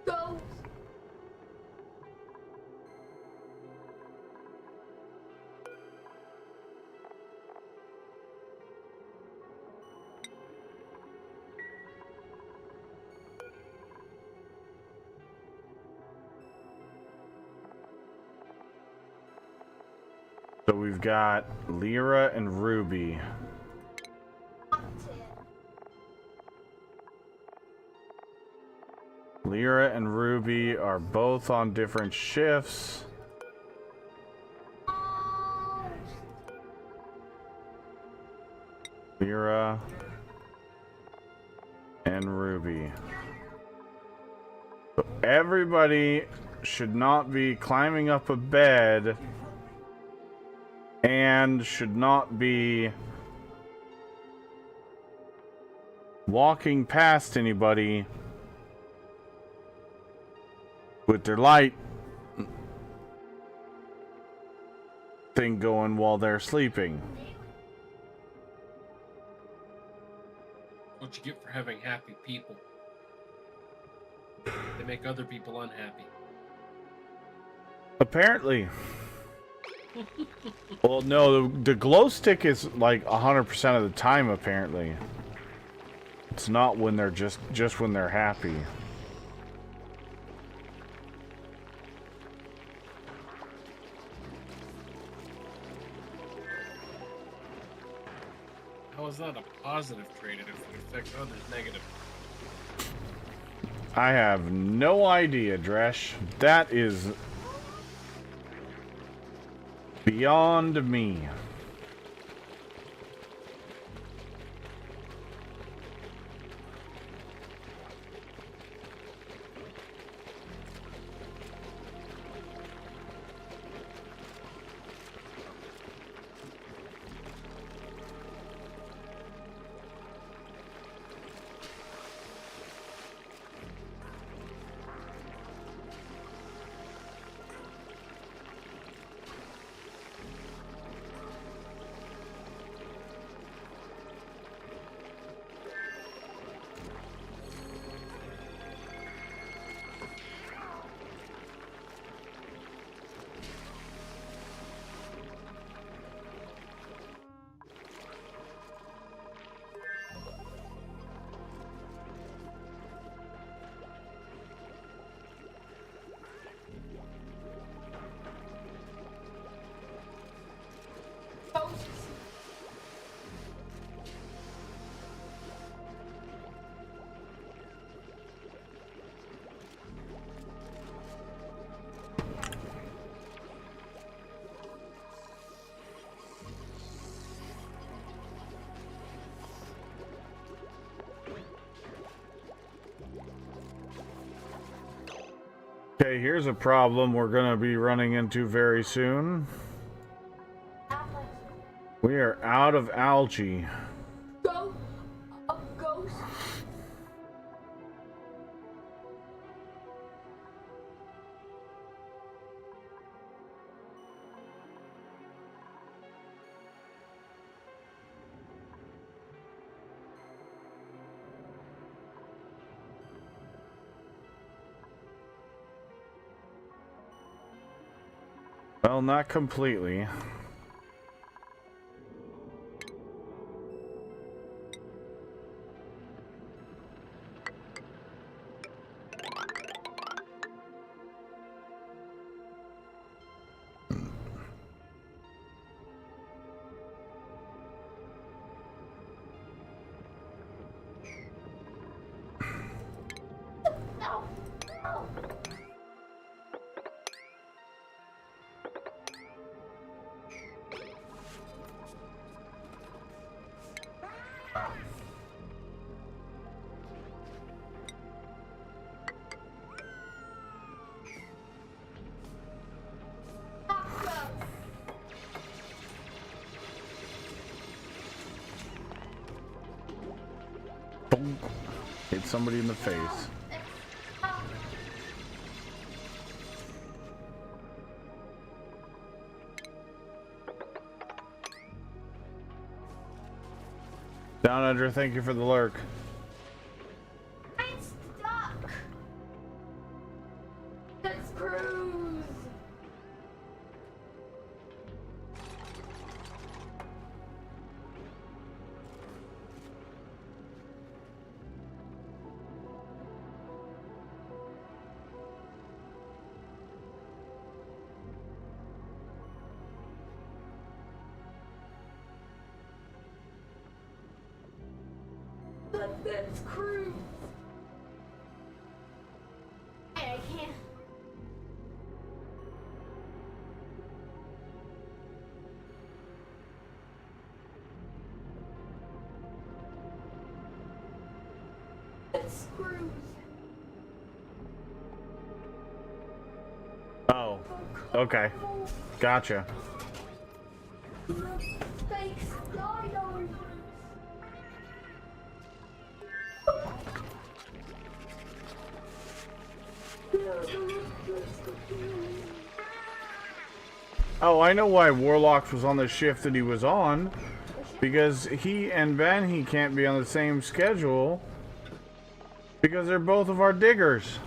Ghost. So we've got Lyra and Ruby. Lyra and Ruby are both on different shifts. Lyra and Ruby. So everybody should not be climbing up a bed and should not be walking past anybody with their light thing going while they're sleeping. What you get for having happy people. They make other people unhappy. Apparently. Well, no, the glow stick is like 100% of the time, apparently. It's not when they're just when they're happy. How is that a positive trait if it affects others negatively? I have no idea, Dresh. That is beyond me. Okay, here's a problem we're gonna be running into very soon. We are out of algae. Go. A ghost. Well, not completely. No. No. Bonk. Hit somebody in the face. Down Under, thank you for the lurk. I'm stuck. Let's cruise. Let's cruise. Hey, I can't. Let's cruise. Oh, okay. Gotcha. Thanks, Dino. Oh, I know why Warlocks was on the shift that he was on. Because he and Ben, he can't be on the same schedule. Because they're both of our diggers.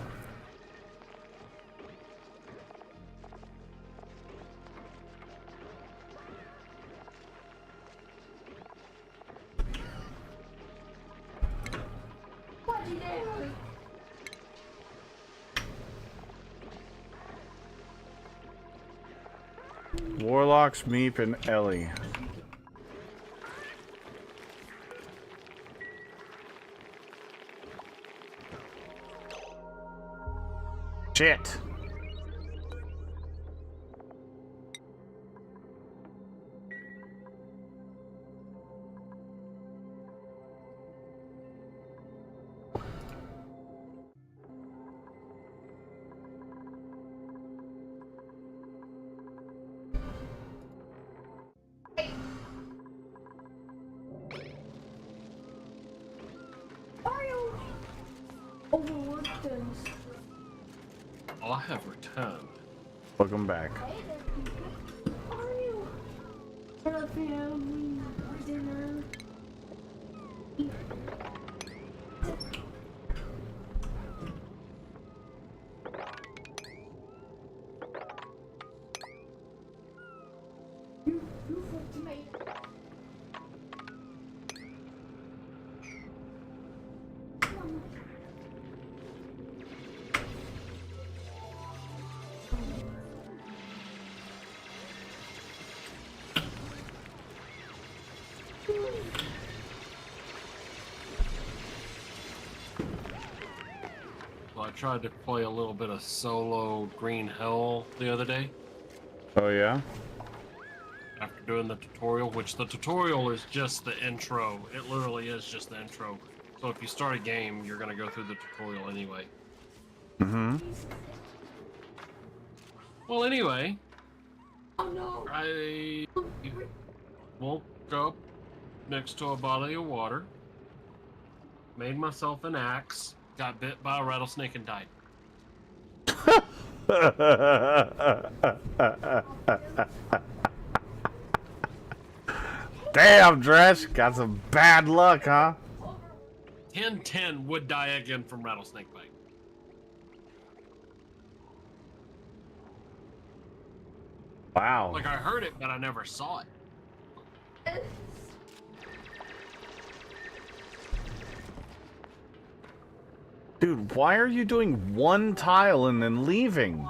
What'd you do? Warlocks, Meep, and Ellie. Shit. Mario overworked us. I have returned. Welcome back. Hey there, people. Mario. For the family dinner. You fucked me. Well, I tried to play a little bit of solo Green Hell the other day Oh, yeah? after doing the tutorial, which the tutorial is just the intro. It literally is just the intro. So if you start a game, you're going to go through the tutorial anyway. Mm-hmm. Well, anyway, Oh no. I woke up next to a body of water, made myself an axe, got bit by a rattlesnake and died. Damn, Dresh. Got some bad luck, huh? 10-10 would die again from rattlesnake bite. Wow. Like, I heard it, but I never saw it. Dude, why are you doing one tile and then leaving?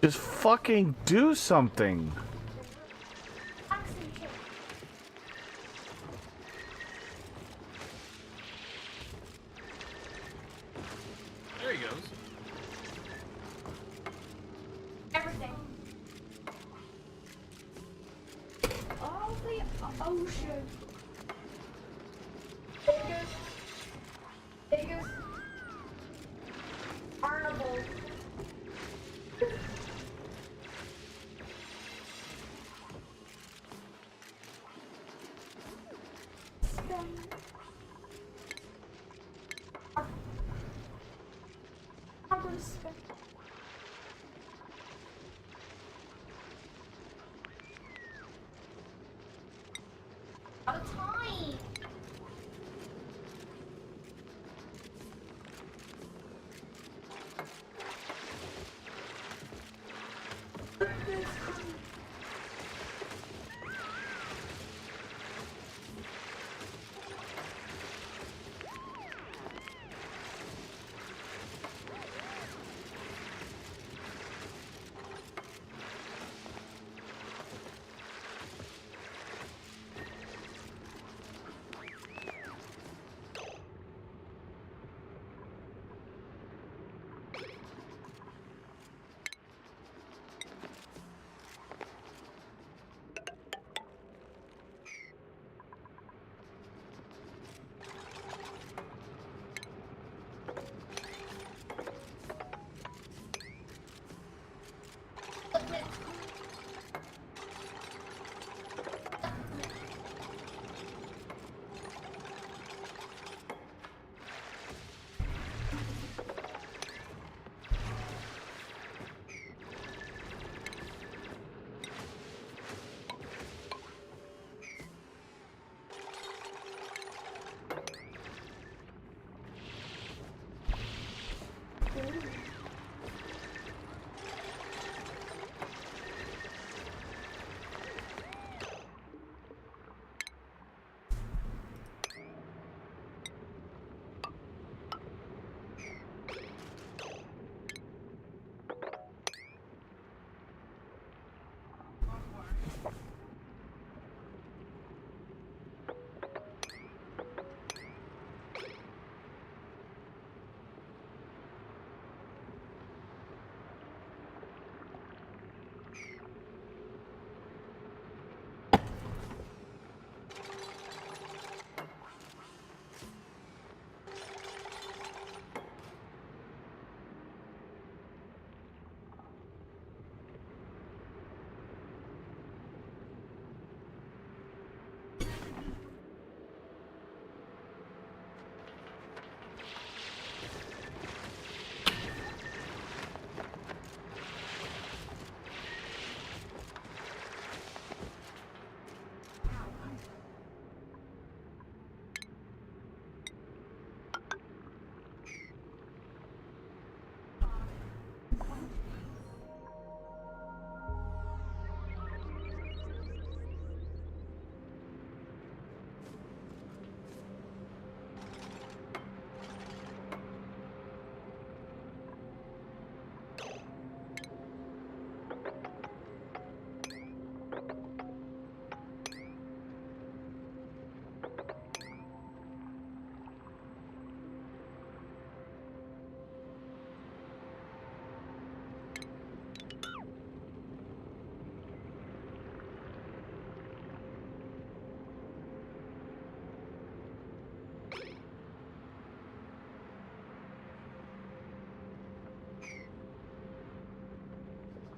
Just fucking do something. There he goes. Everything. All the ocean. Biggest carnival. Out of time.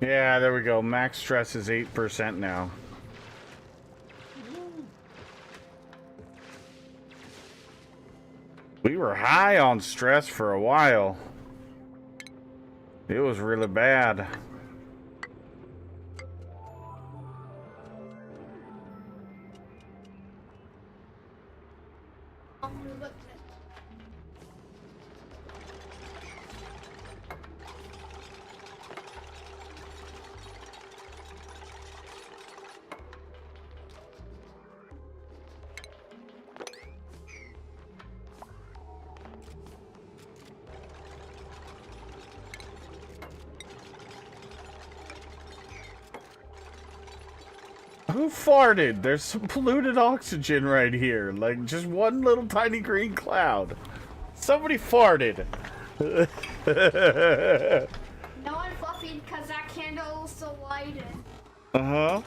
Yeah, there we go. Max stress is 8% now. We were high on stress for a while. It was really bad. Who farted? There's some polluted oxygen right here. Like, just one little tiny green cloud. Somebody farted. No one Fluffy because that candle is still lighted. Uh-huh.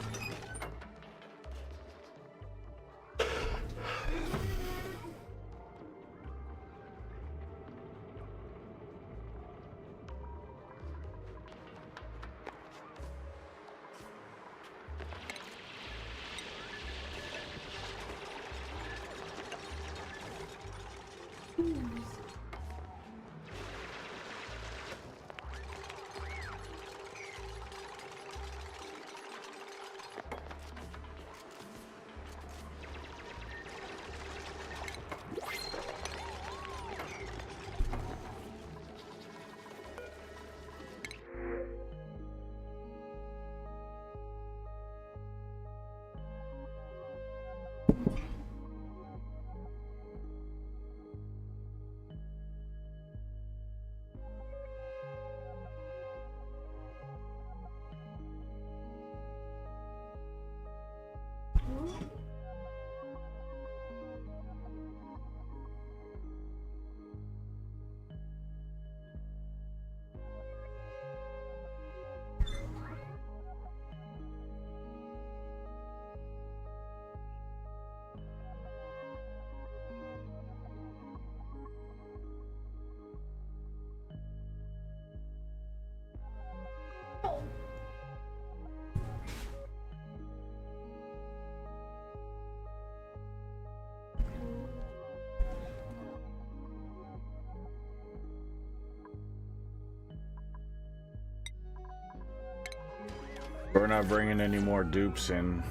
We're not bringing any more dupes in.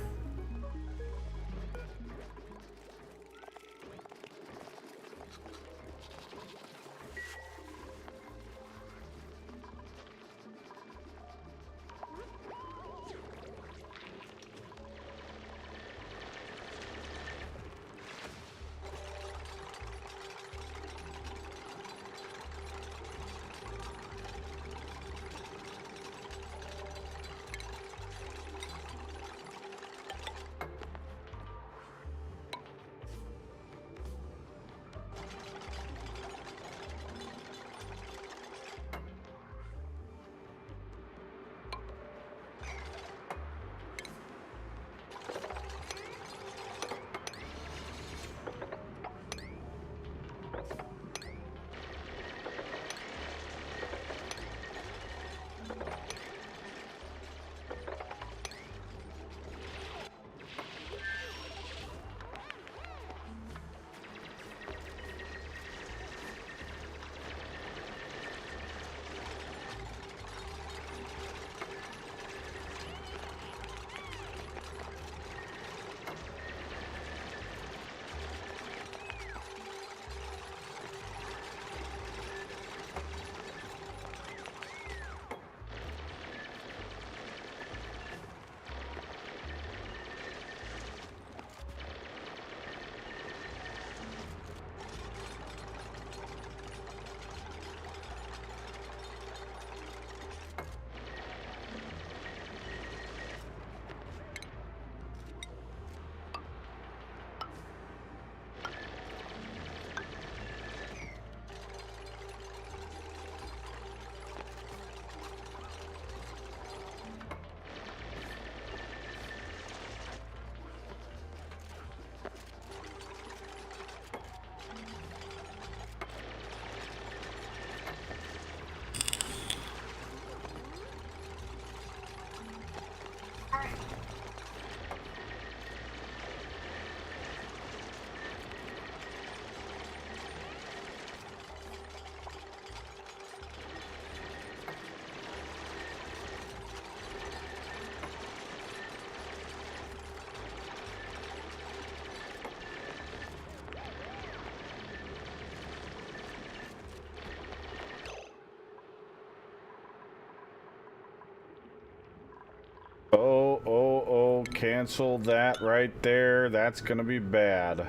Cancel that right there. That's gonna be bad.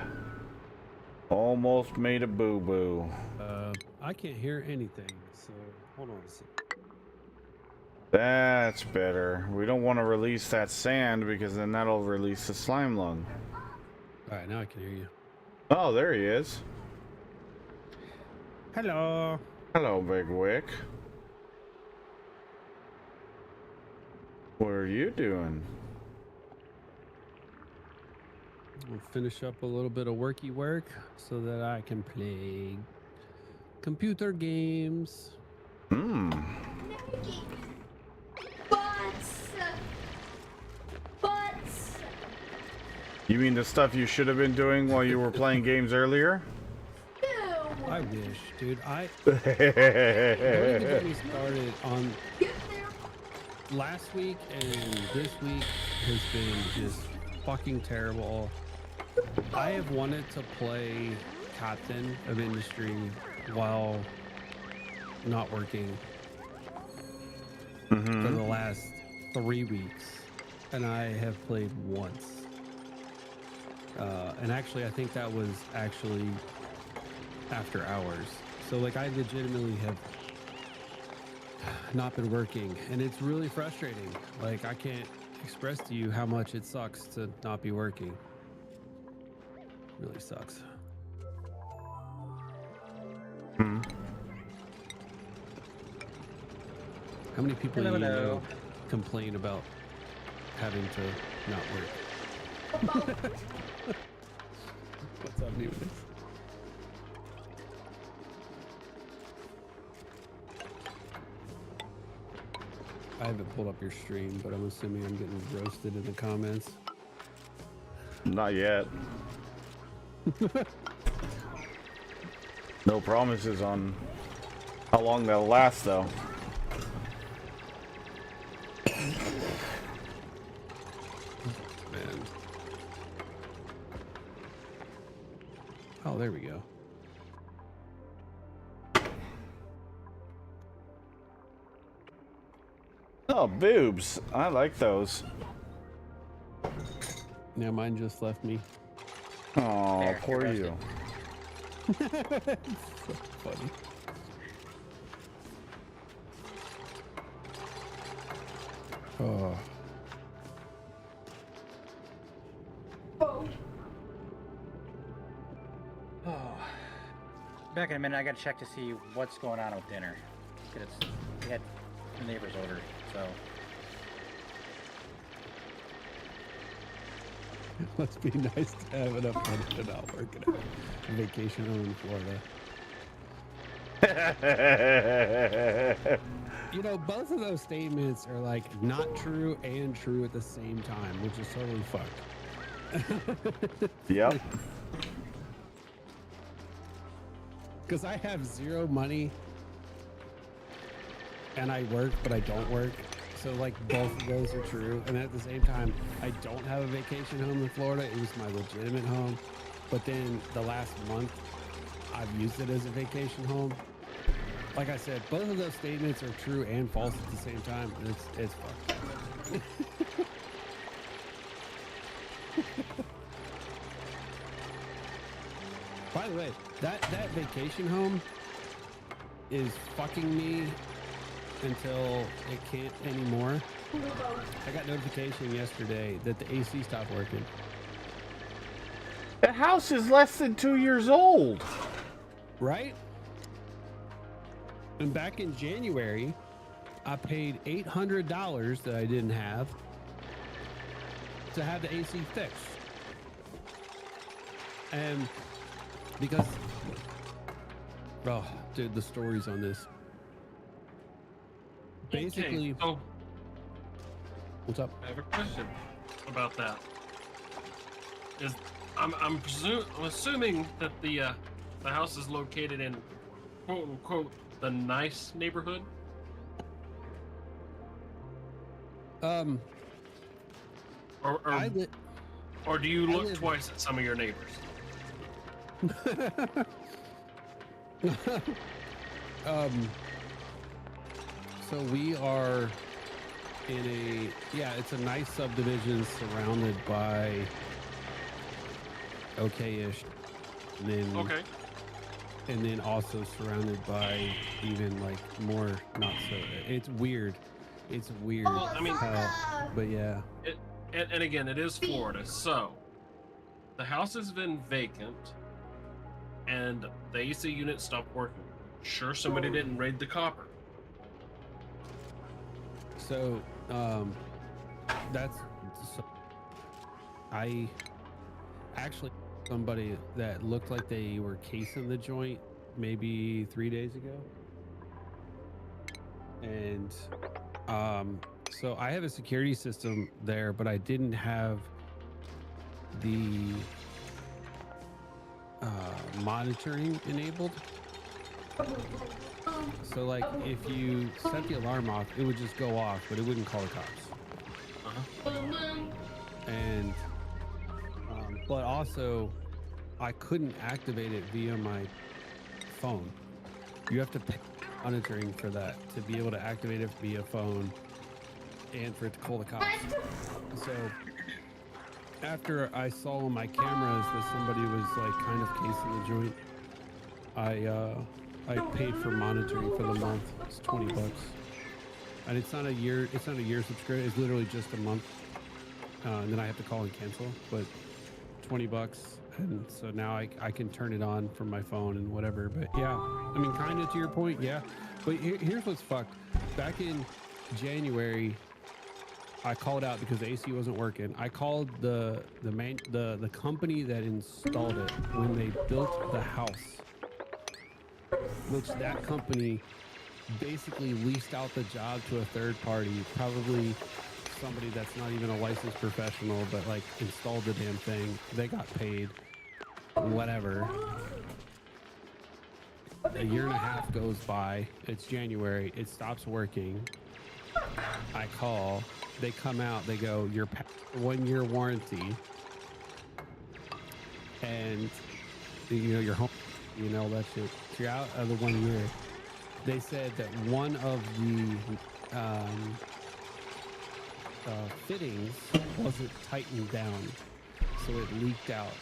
Almost made a boo-boo. I can't hear anything, so hold on a second. That's better. We don't want to release that sand because then that'll release the slime lung. Alright, now I can hear you. Oh, there he is. Hello. Hello, Big Wick. What are you doing? We'll finish up a little bit of worky work so that I can play computer games. Hmm. Butts. You mean the stuff you should have been doing while you were playing games earlier? Ew. I wish, dude. Don't even get me started on Get there. last week, and this week has been just fucking terrible. I have wanted to play Captain of Industry while not working for the last 3 weeks, and I have played once. And actually, I think that was actually after hours. So, like, I legitimately have not been working, and it's really frustrating. Like, I can't express to you how much it sucks to not be working. Really sucks. Hmm. How many people Hello, do you hello. know complain about having to not work? What's up, Newness? I haven't pulled up your stream, but I'm assuming I'm getting roasted in the comments. Not yet. No promises on how long that'll last, though. there we go. Oh, boobs. I like those. Now mine just left me. Oh, There, poor you're you. So funny. Oh. Oh, Oh. Back in a minute, I gotta check to see what's going on with dinner. 'Cause we had the neighbors over, so. Must be nice to have enough money to not work at a vacation home in Florida. You know, both of those statements are like not true and true at the same time, which is totally fucked. Yep. Because I have zero money and I work, but I don't work. So like both of those are true. And at the same time, I don't have a vacation home in Florida. It was my legitimate home. But then the last month, I've used it as a vacation home. Like I said, both of those statements are true and false at the same time. And it's fucked. By the way, that vacation home is fucking me until it can't anymore. I got notification yesterday that the AC stopped working. The house is less than 2 years old. Right? And back in January, I paid $800 that I didn't have to have the AC fixed. And because, oh, dude, the stories on this. Basically, Okay, so what's up? I have a question about that. Is I'm assuming that the house is located in quote unquote the nice neighborhood. Um, Or or do you I look live- twice at some of your neighbors? So we are in it's a nice subdivision surrounded by okay-ish, and then Okay. and then also surrounded by even like more not so. It's weird. It's weird. Well, I mean- but yeah. And again, it is Florida, so the house has been vacant, and the AC unit stopped working. Sure, somebody didn't raid the copper. So, that's so I actually somebody that looked like they were casing the joint maybe 3 days ago, and so I have a security system there, but I didn't have the monitoring enabled. So like if you set the alarm off, it would just go off, but it wouldn't call the cops. And but also I couldn't activate it via my phone. You have to pay monitoring for that to be able to activate it via phone and for it to call the cops. So after I saw on my cameras that somebody was like kind of casing the joint, I paid for monitoring for the month. It's $20, and it's not a year subscription. It's literally just a month, and then I have to call and cancel. But $20, and so now I can turn it on from my phone and whatever. But yeah, I mean, kind of to your point, yeah. But here's what's fucked. Back in January, I called out because the AC wasn't working. I called the company that installed it when they built the house, which that company basically leased out the job to a third party, probably somebody that's not even a licensed professional, but like installed the damn thing. They got paid, whatever. A year and a half goes by. It's January. It stops working. I call. They come out. They go, "You're past 1 year warranty." And your home, all that shit. So you're out of the 1 year. They said that one of the fittings wasn't tightened down, so it leaked out,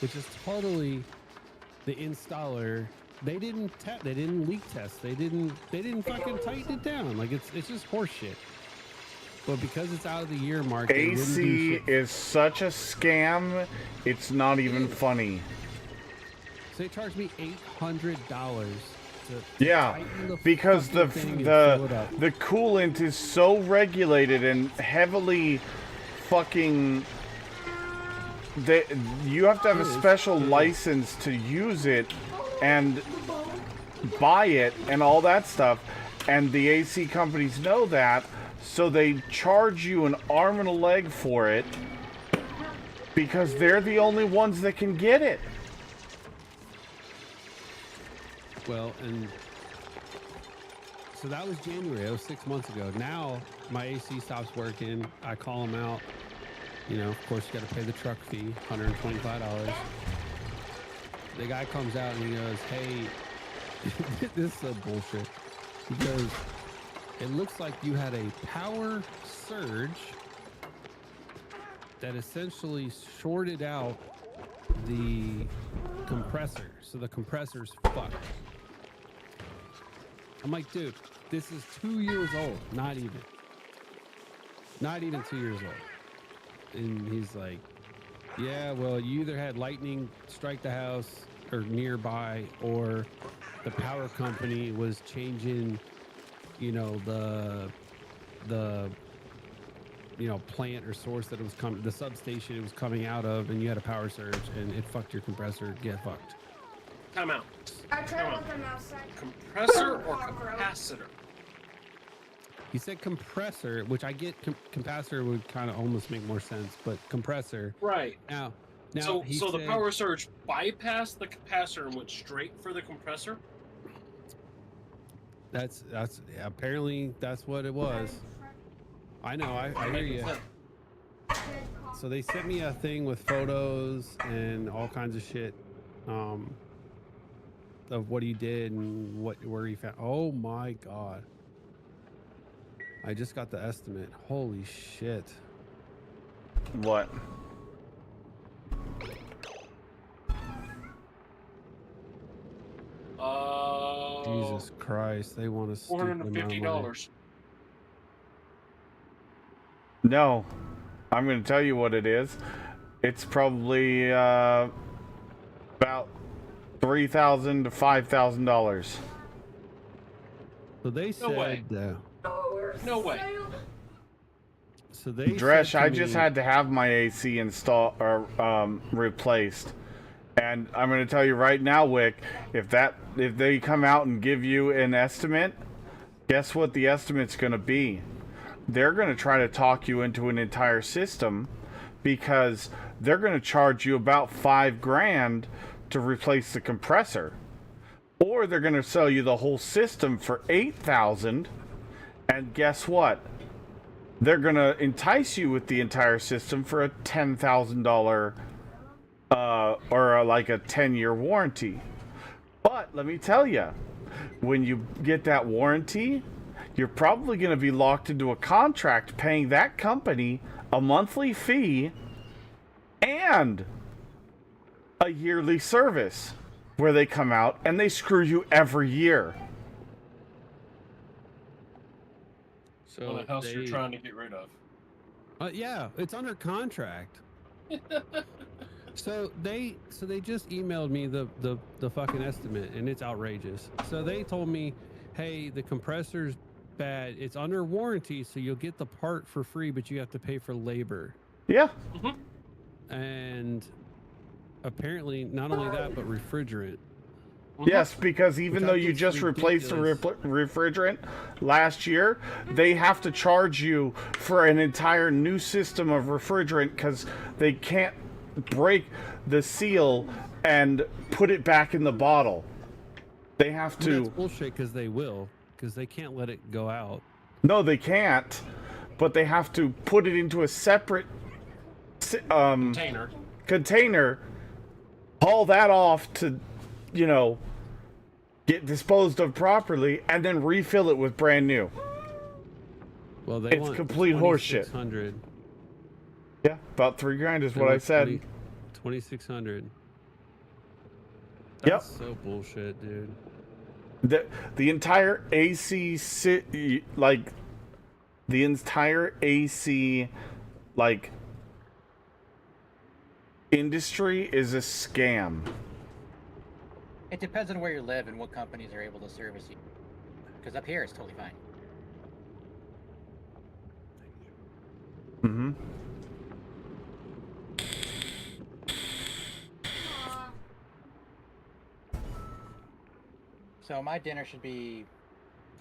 which is totally the installer. They didn't leak test. They didn't fucking tighten it down. Like it's just horse shit. But because it's out of the year mark, they wouldn't do AC shit. is such a scam. It's not even funny. So they charged me $800 to Yeah, tighten the because the fucking thing and fill it up. the coolant is so regulated and heavily fucking. You have to have a special license to use it and buy it and all that stuff, and the AC companies know that, so they charge you an arm and a leg for it because they're the only ones that can get it. Well, and so that was January. That was 6 months ago. Now my AC stops working. I call them out. Of course, you got to pay the truck fee, $125. The guy comes out and he goes, "Hey, this is so bullshit." He goes, "It looks like you had a power surge that essentially shorted out the compressor. So the compressor's fucked." I'm like, dude, this is 2 years old. Not even 2 years old. And he's like, "Yeah, well, you either had lightning strike the house or nearby, or the power company was changing, the plant or source that it was coming, the substation it was coming out of, and you had a power surge and it fucked your compressor. Get fucked." Time out. I tried with them outside. Compressor or capacitor? He said compressor, which I get. Capacitor would kind of almost make more sense, but compressor. Right. Now So he the said- power surge bypassed the capacitor and went straight for the compressor? That's apparently that's what it was. I know. I hear you. So they sent me a thing with photos and all kinds of shit, of what he did and where he found. Oh my god! I just got the estimate. Holy shit! What? Jesus Christ! They want us $450. No, I'm going to tell you what it is. It's probably about $3,000 to $5,000. So they said. way. No way. So they. Dresh, said to I just me- had to have my AC installed or replaced, and I'm going to tell you right now, Wick. If they come out and give you an estimate, guess what the estimate's going to be? They're going to try to talk you into an entire system, because they're going to charge you about $5,000 to replace the compressor, or they're going to sell you the whole system for $8,000, and guess what? They're going to entice you with the entire system for a $10,000 or like a 10-year warranty. But let me tell you, when you get that warranty, you're probably going to be locked into a contract paying that company a monthly fee and a yearly service where they come out and they screw you every year. So On a house you're trying to get rid of. Yeah, it's under contract. So they just emailed me the fucking estimate, and it's outrageous. So they told me, "Hey, the compressor's bad. It's under warranty, so you'll get the part for free, but you have to pay for labor." Yeah. And apparently, not only that, but refrigerant. Yes, because even Which I though you think's just replaced the ridiculous. refrigerant last year, they have to charge you for an entire new system of refrigerant because they can't break the seal and put it back in the bottle. They have And to. that's bullshit, because they can't let it go out. No, they can't. But they have to put it into a separate Container. container haul that off to, you know, get disposed of properly, and then refill it with brand new. Well, they It's want complete horseshit. 2,600. Yeah, about $3,000 is They what I want said. 2,600. Yep. That's so bullshit, dude. The entire AC like the entire AC like industry is a scam. It depends on where you live and what companies are able to service you. Because up here, it's totally fine. Mm-hmm. So my dinner should be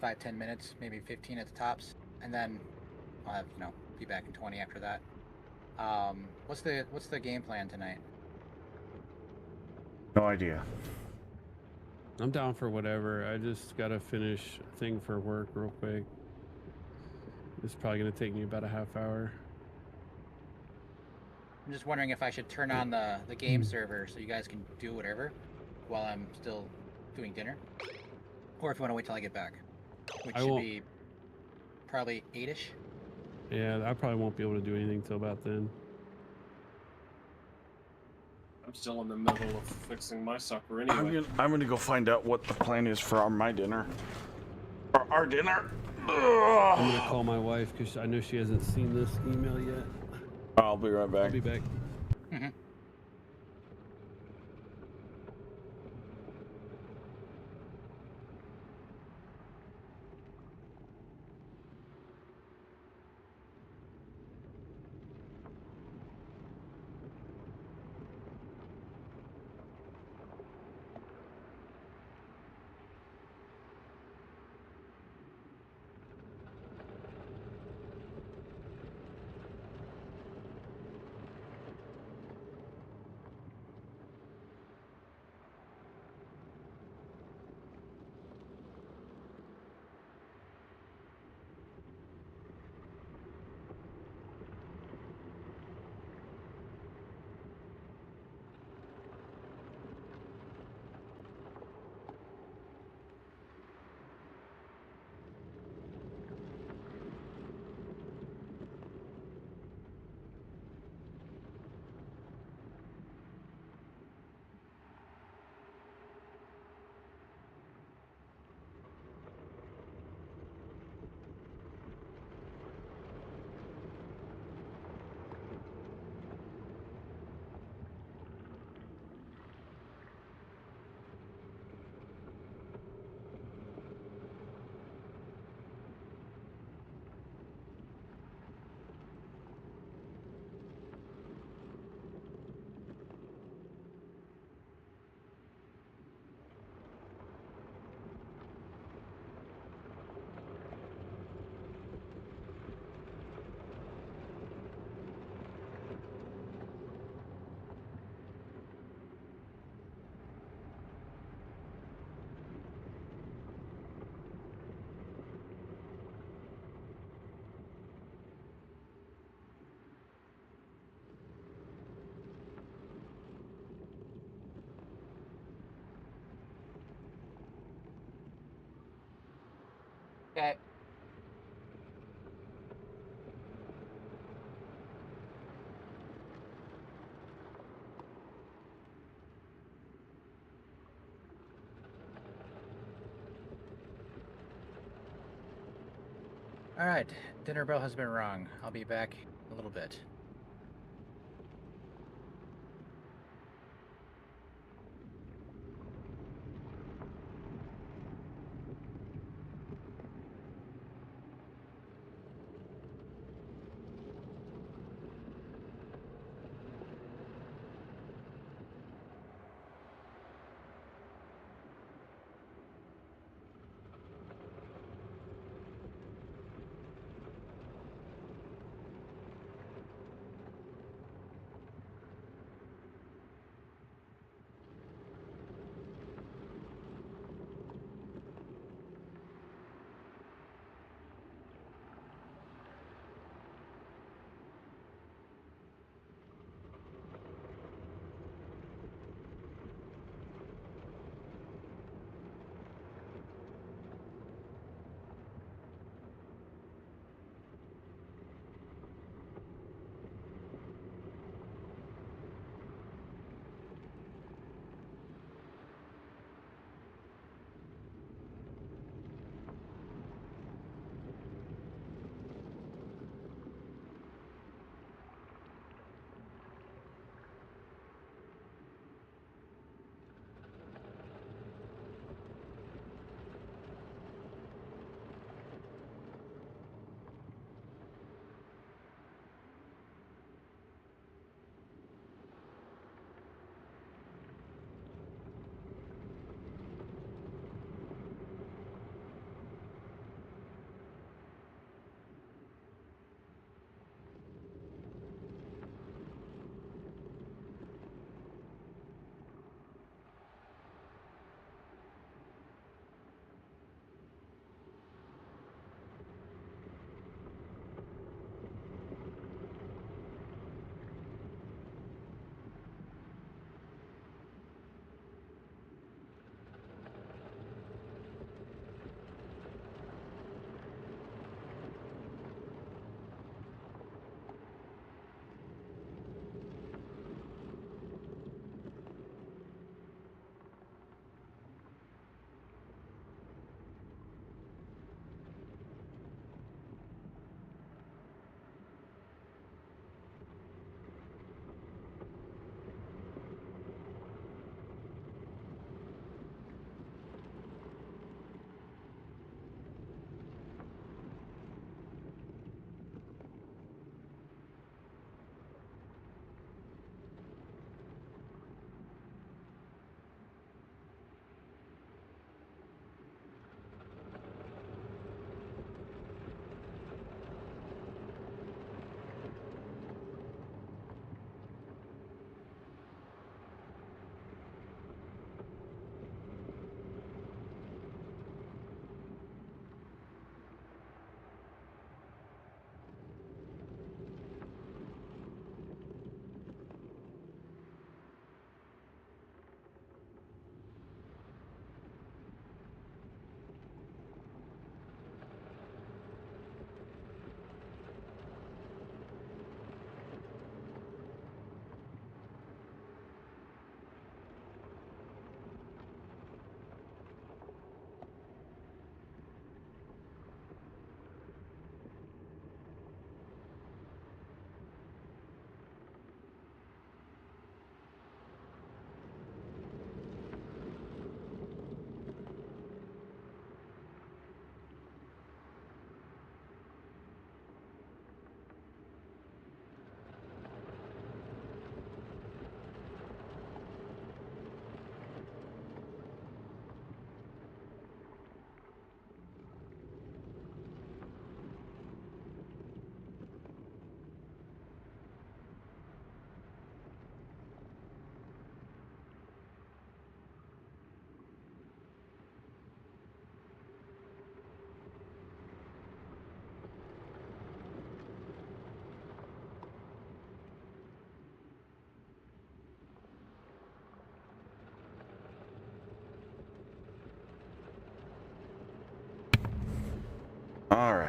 5-10 minutes, maybe 15 at the tops, and then I'll have be back in 20 after that. What's the game plan tonight? No idea. I'm down for whatever. I just gotta finish a thing for work real quick. It's probably gonna take me about a half hour. I'm just wondering if I should turn on the game server so you guys can do whatever while I'm still doing dinner, or if you want to wait till I get back, which should be probably 8ish. Yeah, I probably won't be able to do anything till about then. I'm still in the middle of fixing my supper anyway. I'm gonna go find out what the plan is for my dinner. Or our dinner. Ugh. I'm gonna call my wife because I know she hasn't seen this email yet. I'll be right back. I'll be back. Mm-hmm. Okay. All right, dinner bell has been rung. I'll be back in a little bit.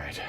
right.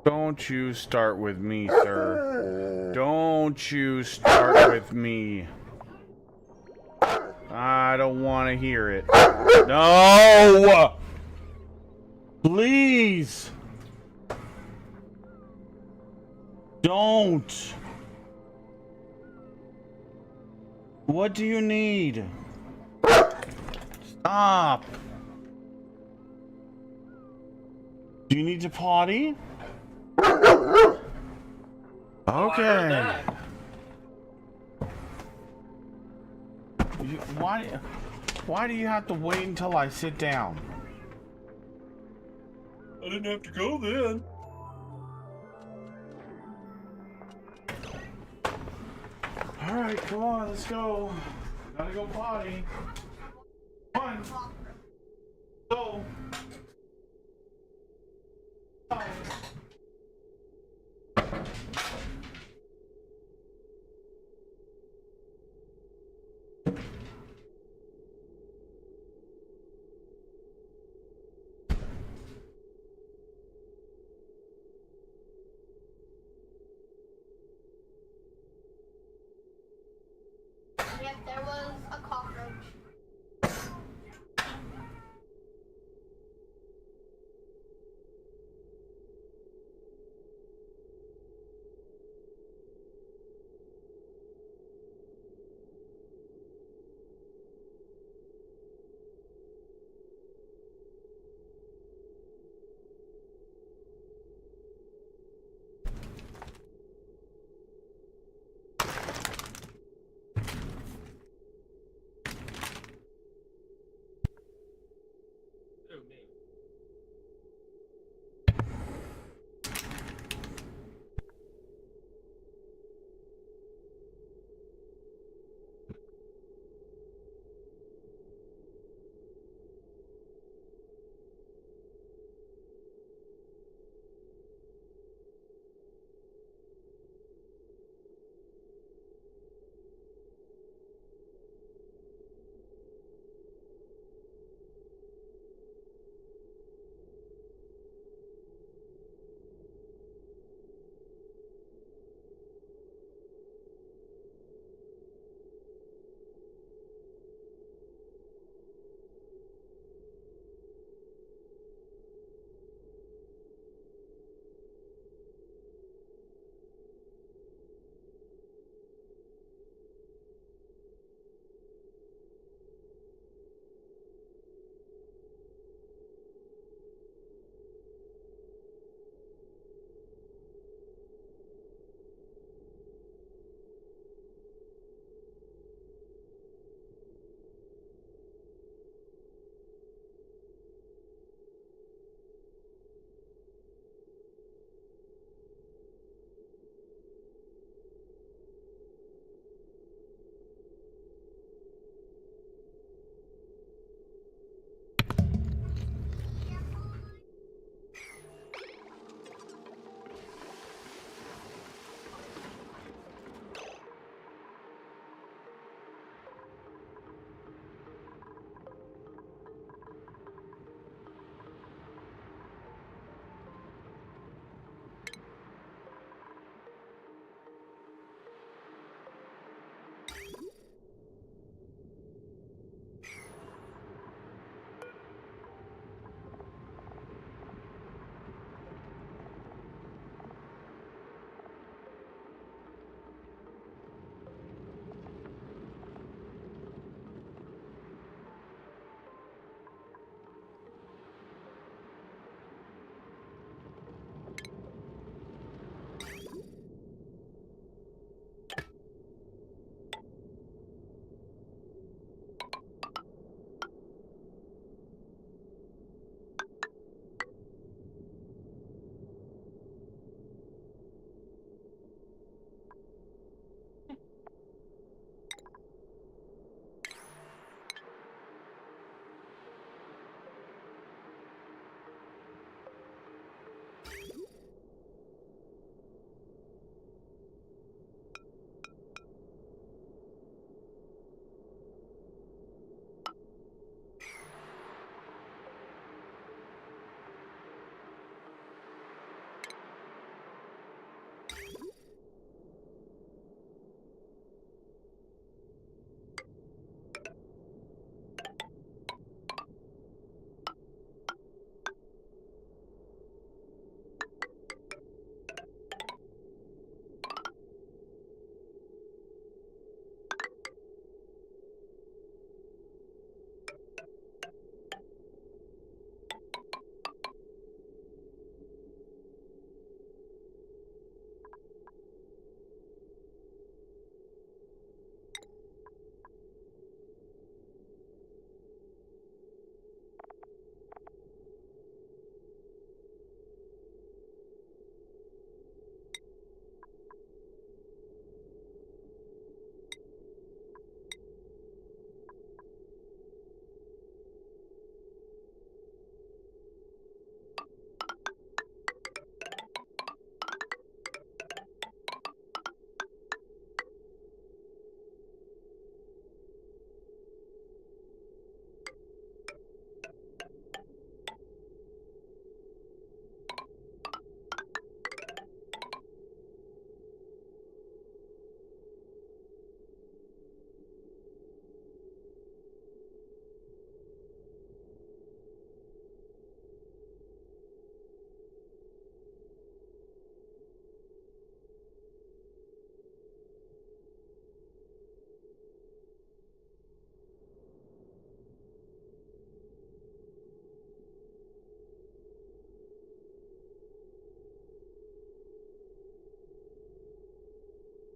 Don't you start with me, sir. Don't you start with me. I don't want to hear it. No! Please! Don't! What do you need? Stop! Do you need to potty? Okay. Why do you have to wait until I sit down? I didn't have to go then. Alright, come on, let's go. Gotta go potty. One. Go. Yep, there was a cockroach.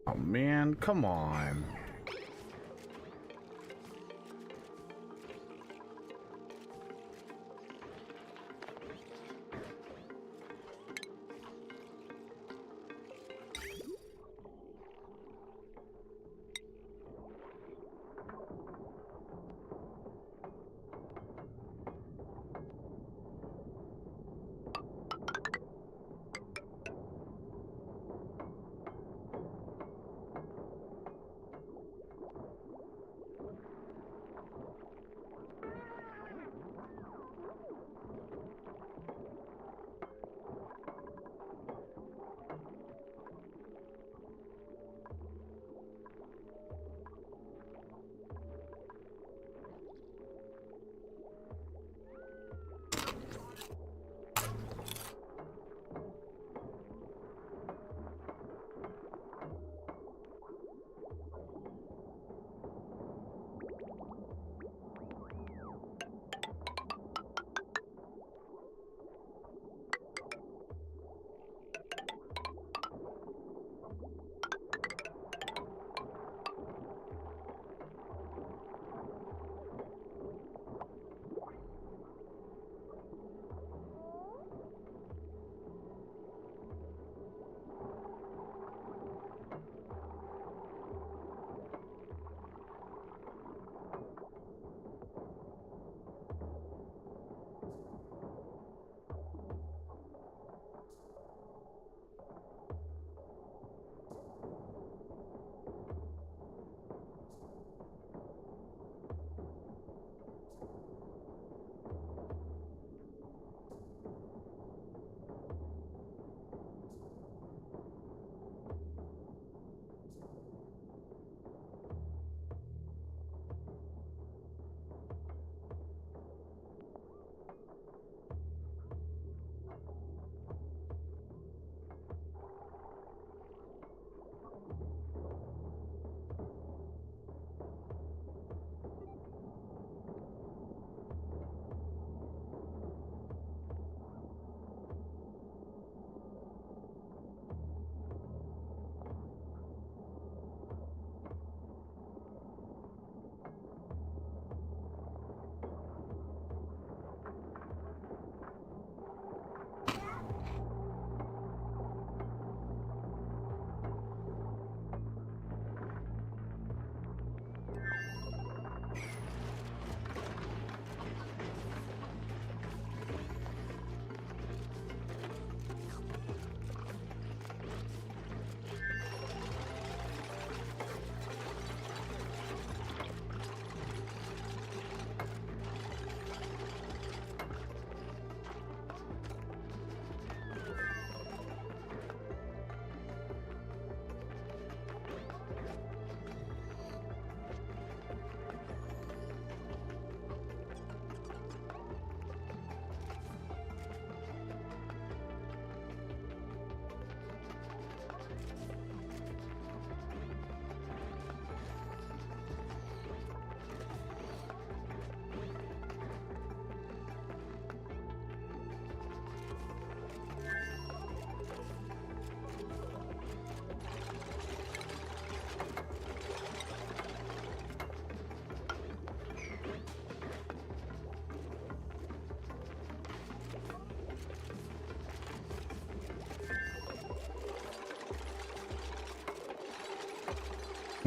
Oh man, come on.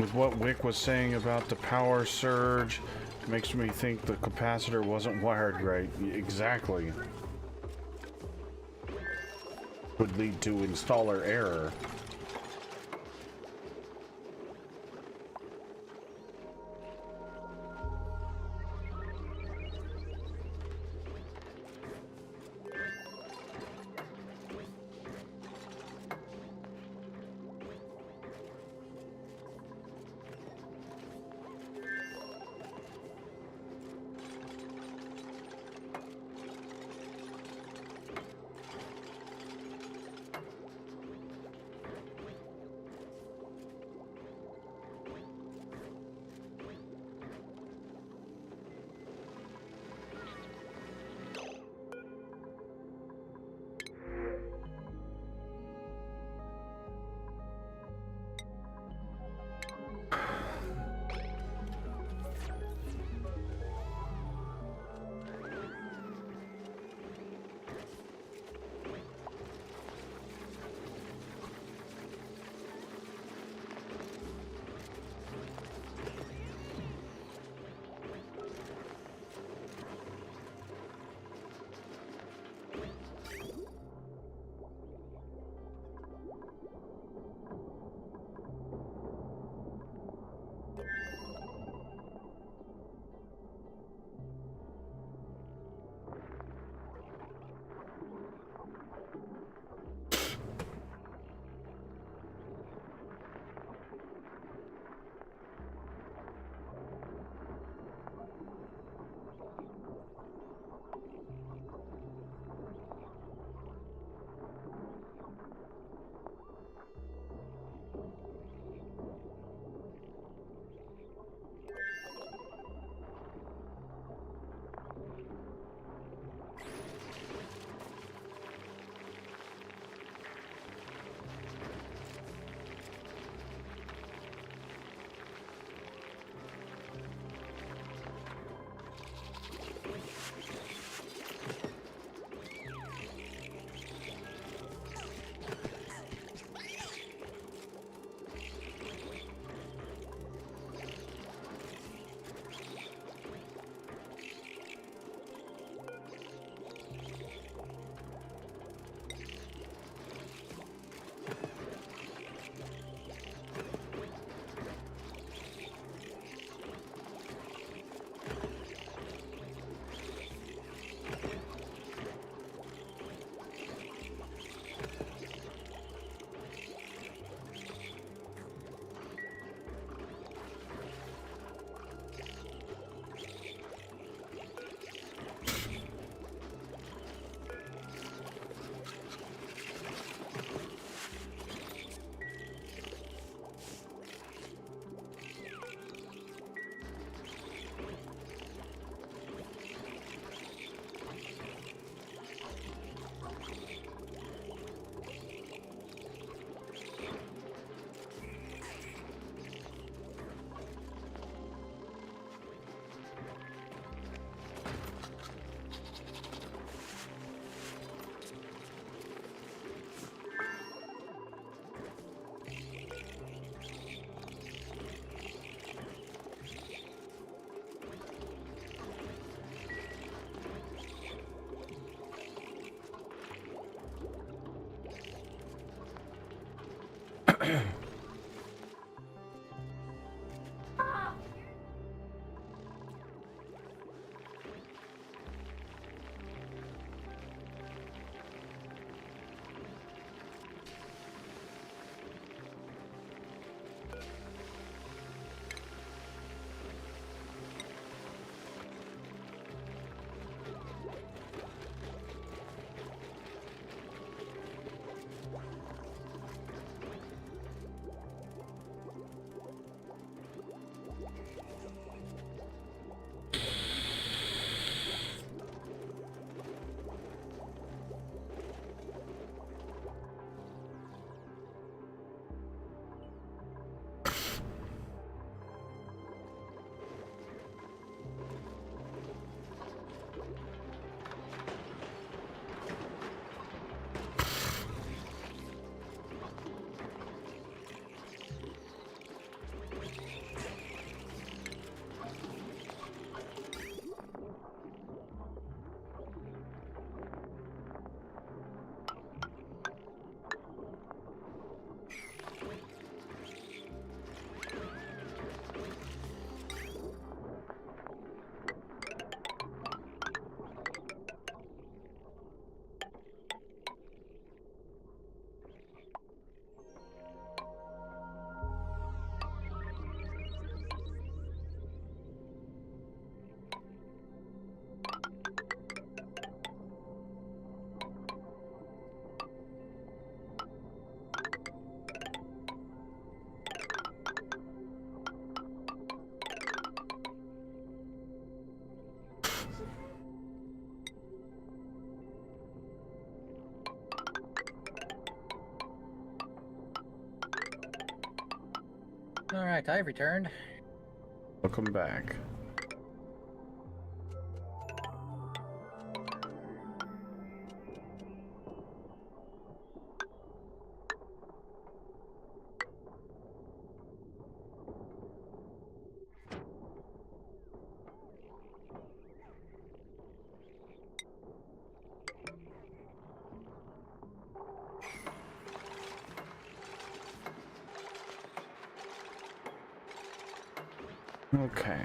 With what Wick was saying about the power surge, makes me think the capacitor wasn't wired right. Exactly. Would lead to installer error. All right, I've returned. Welcome back. Okay.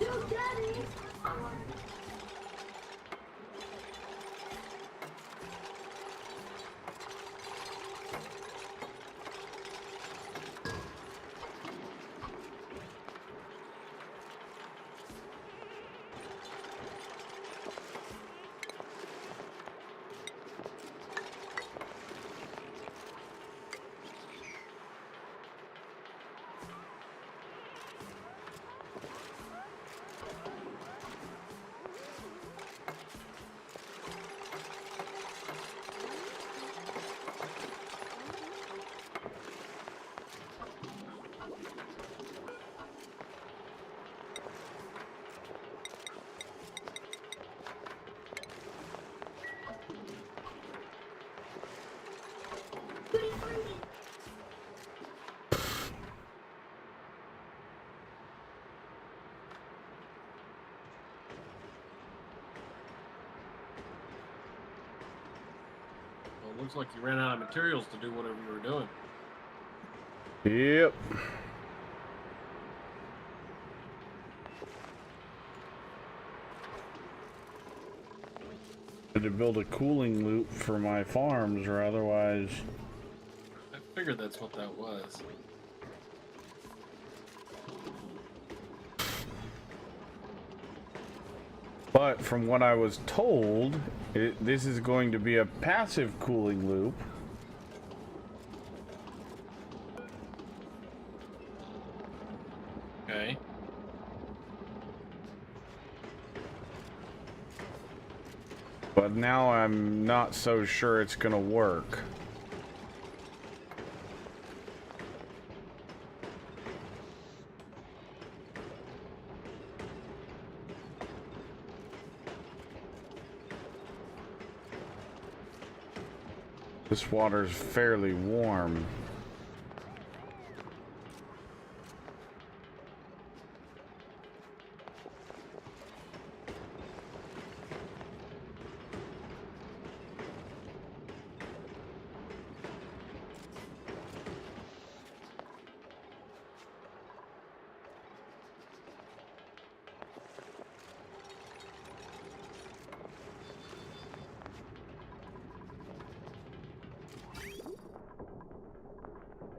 Yo, Daddy. Well, it looks like you ran out of materials to do whatever you were doing. Yep. Had to build a cooling loop for my farms, or otherwise. I figured that's what that was. But from what I was told, this is going to be a passive cooling loop. Okay. But now I'm not so sure it's gonna work. This water's fairly warm.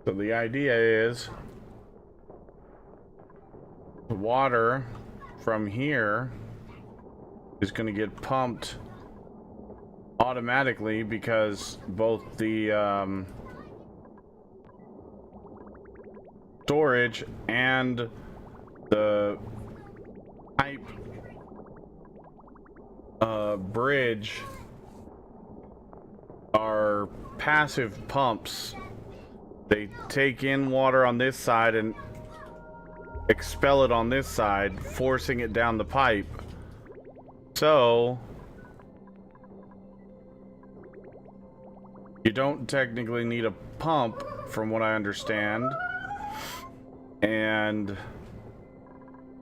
So the idea is the water from here is going to get pumped automatically because both the storage and the pipe bridge are passive pumps. They take in water on this side and expel it on this side, forcing it down the pipe. So you don't technically need a pump, from what I understand. And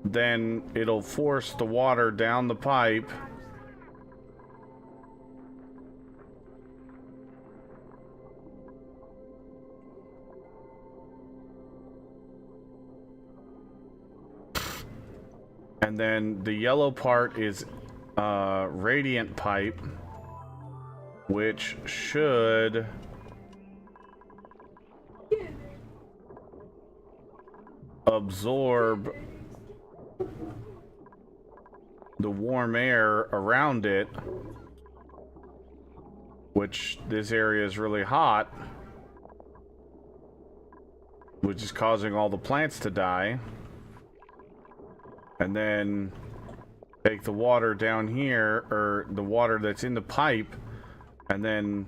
then it'll force the water down the pipe. And then the yellow part is radiant pipe, which should absorb the warm air around it, which this area is really hot, which is causing all the plants to die. And then take the water down here, or the water that's in the pipe, and then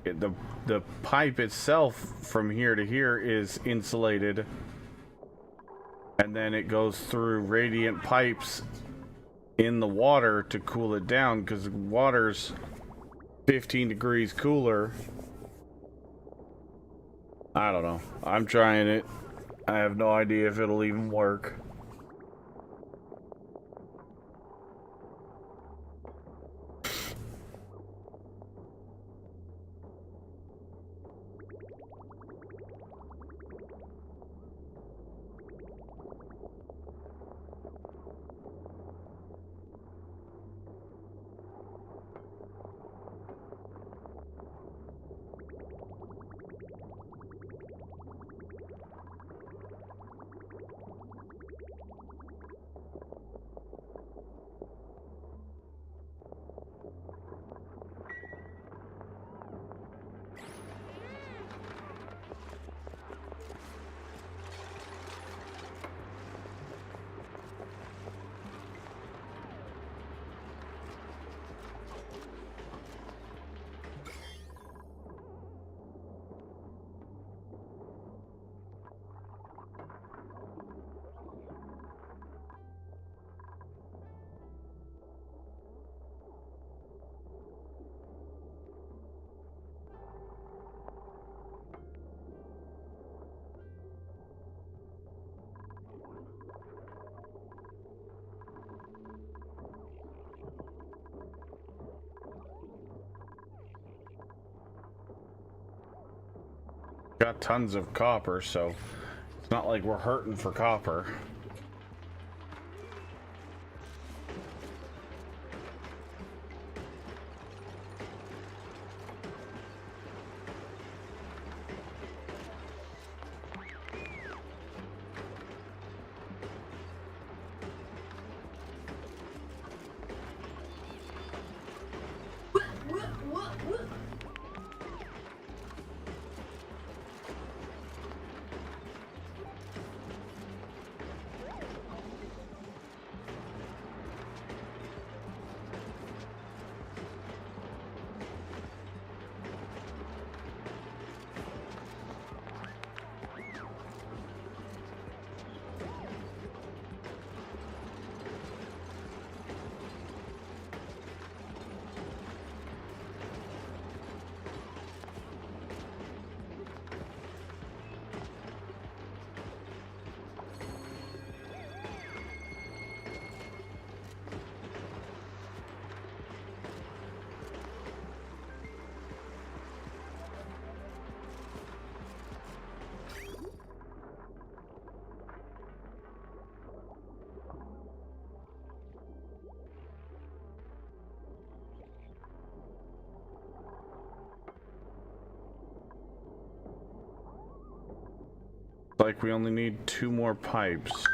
the pipe itself from here to here is insulated, and then it goes through radiant pipes in the water to cool it down, because the water's 15 degrees cooler. I don't know. I'm trying it. I have no idea if it'll even work. Got tons of copper, so it's not like we're hurting for copper. like we only need 2 more pipes.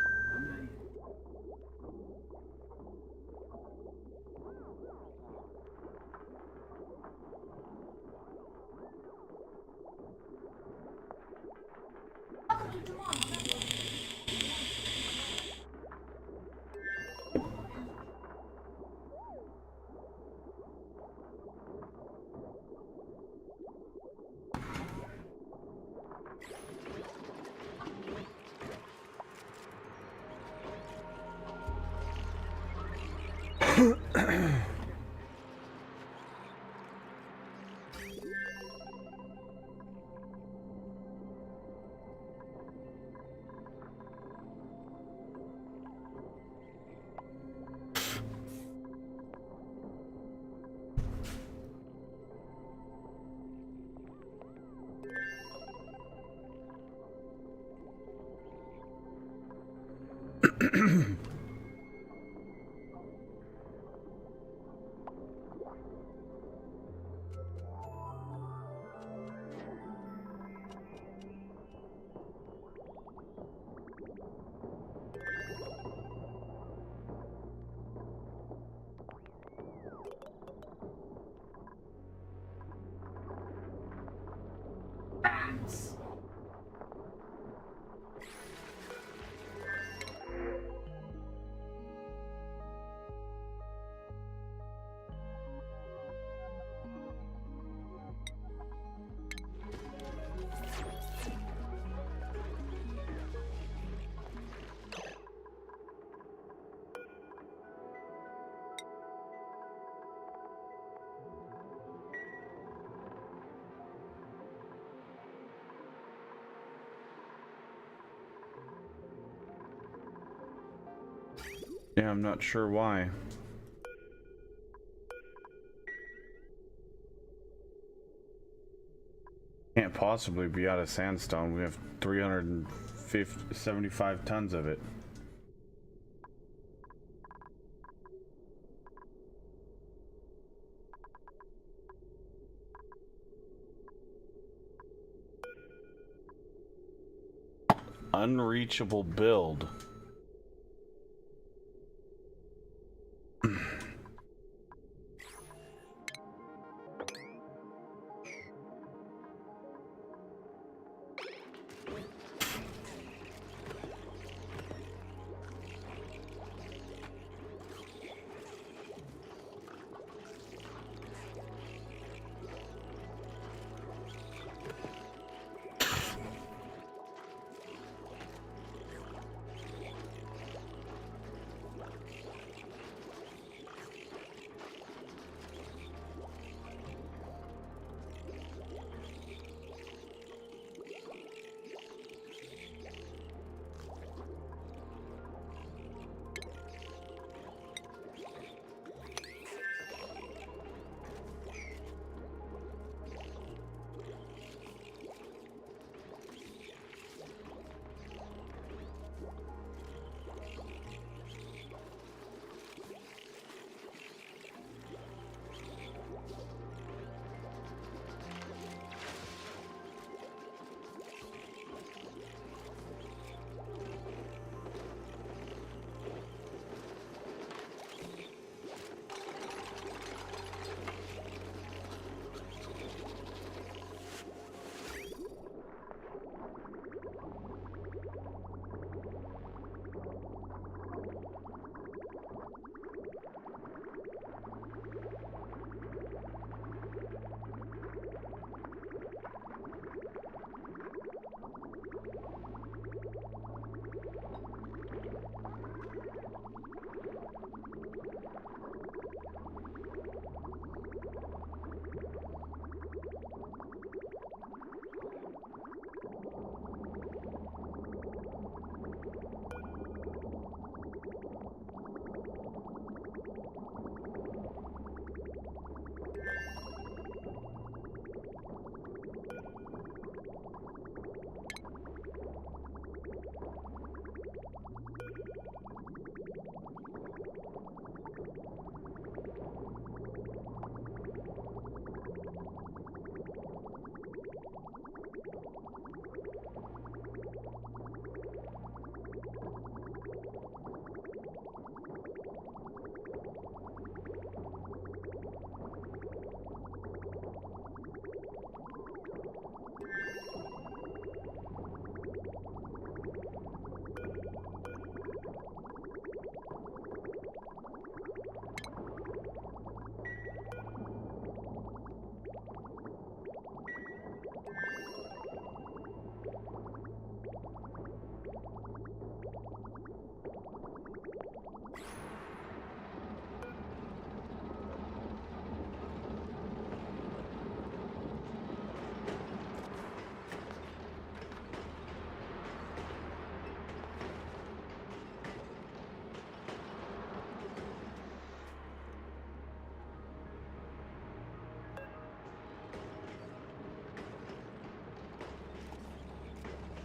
Bats. Yeah, I'm not sure why. Can't possibly be out of sandstone. We have 375 tons of it. Unreachable build.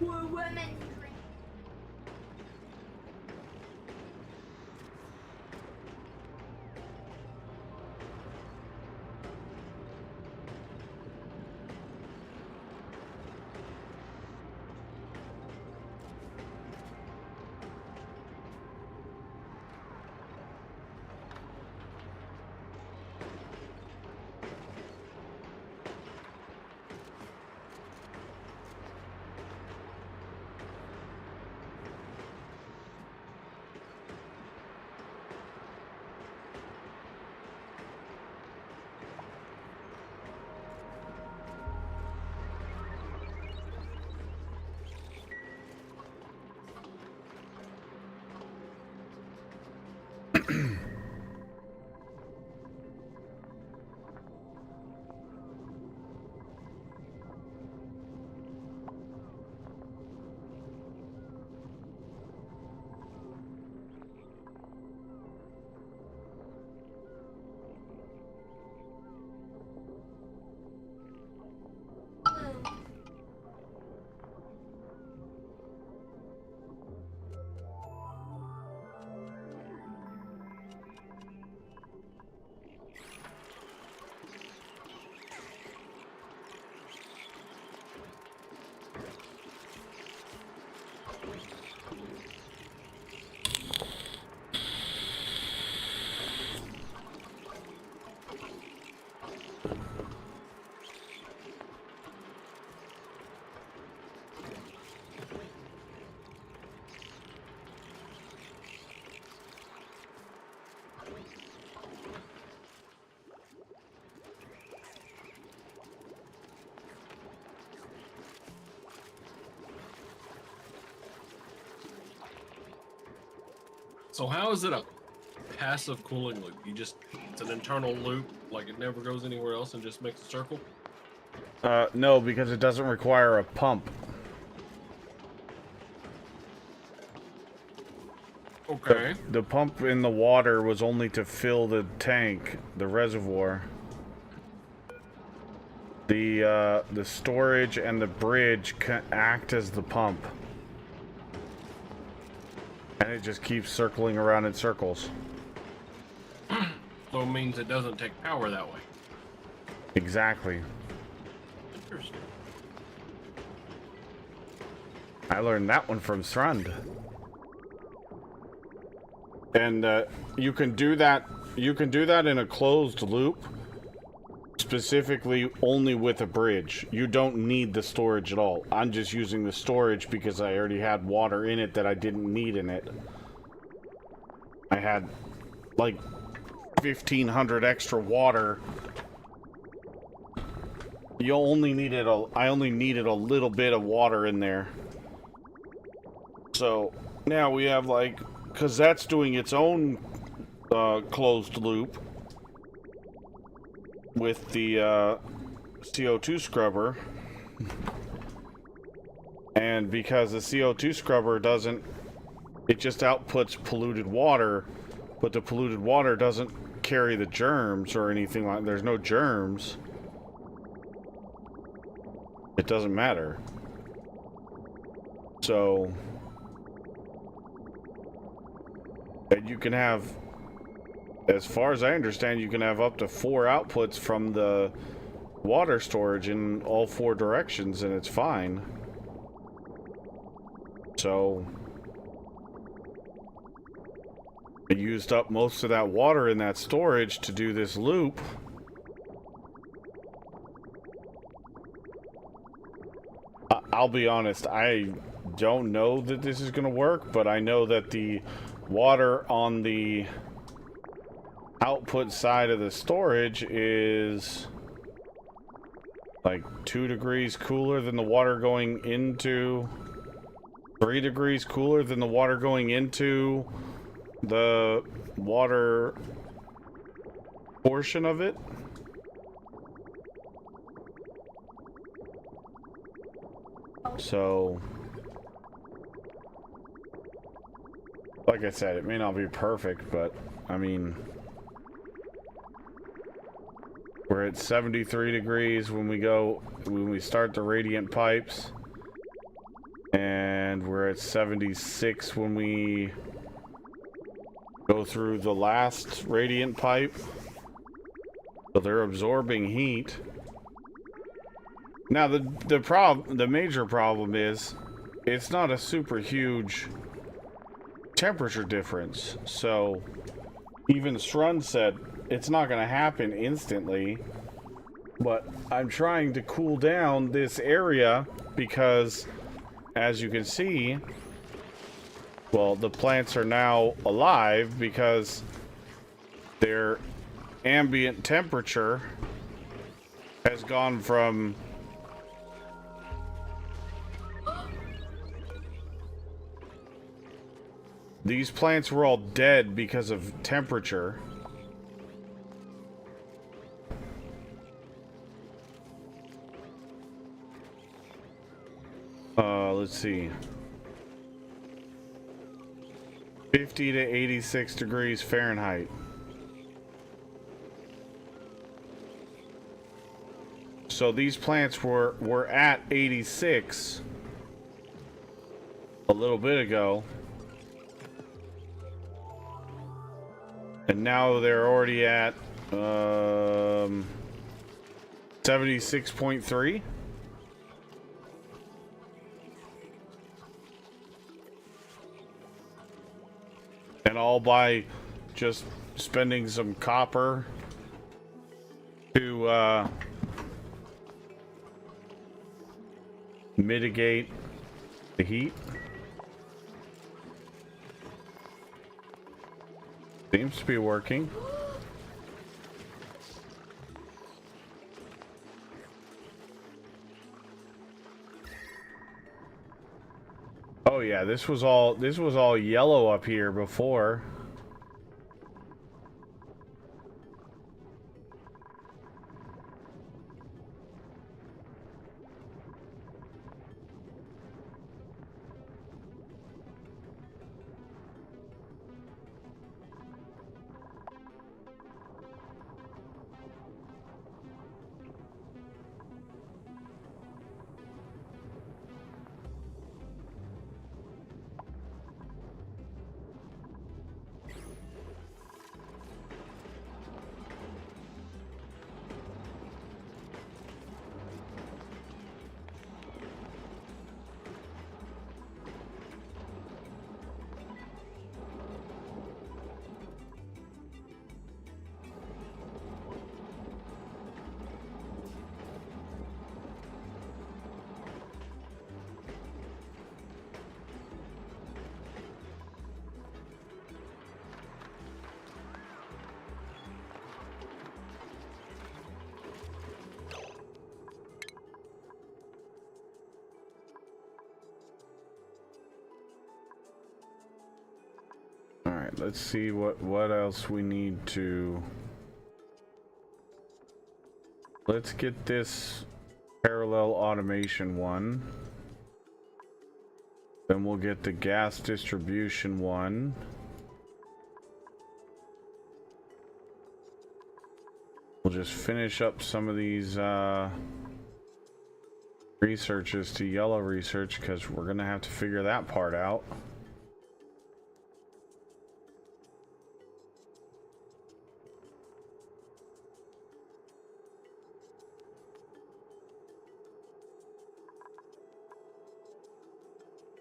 women. So how is it a passive cooling loop? It's an internal loop, like it never goes anywhere else and just makes a circle? No, because it doesn't require a pump. Okay. The pump in the water was only to fill the tank, the reservoir. The storage and the bridge can act as the pump. And it just keeps circling around in circles. So it means it doesn't take power that way. Exactly. Interesting. I learned that one from Thrund. And you can do that. You can do that in a closed loop, specifically only with a bridge. You don't need the storage at all. I'm just using the storage because I already had water in it that I didn't need in it. I had like 1,500 extra water. I only needed a little bit of water in there. So now we have like, because that's doing its own closed loop with the CO2 scrubber. And because the CO2 scrubber doesn't, it just outputs polluted water, but the polluted water doesn't carry the germs or anything like, there's no germs. It doesn't matter. So, and you can have, as far as I understand, you can have up to 4 outputs from the water storage in all 4 directions, and it's fine. So, I used up most of that water in that storage to do this loop. I'll be honest, I don't know that this is going to work, but I know that the water on the output side of the storage is like 2 degrees cooler than the water going into, 3 degrees cooler than the water going into the water portion of it. So, like I said, it may not be perfect, but I mean, we're at 73 degrees when we start the radiant pipes, and we're at 76 when we go through the last radiant pipe. So they're absorbing heat. Now the major problem is it's not a super huge temperature difference. So even Shrun said it's not going to happen instantly, but I'm trying to cool down this area because, as you can see, well, the plants are now alive because their ambient temperature has gone from these plants were all dead because of temperature. Let's see. 50 to 86 degrees Fahrenheit. So these plants were at 86 a little bit ago. And now they're already at 76.3. And all by just spending some copper to mitigate the heat. Seems to be working. Oh yeah, this was all yellow up here before. Let's see what else we need to. Let's get this parallel automation one. Then we'll get the gas distribution one. We'll just finish up some of these researches to yellow research because we're gonna have to figure that part out.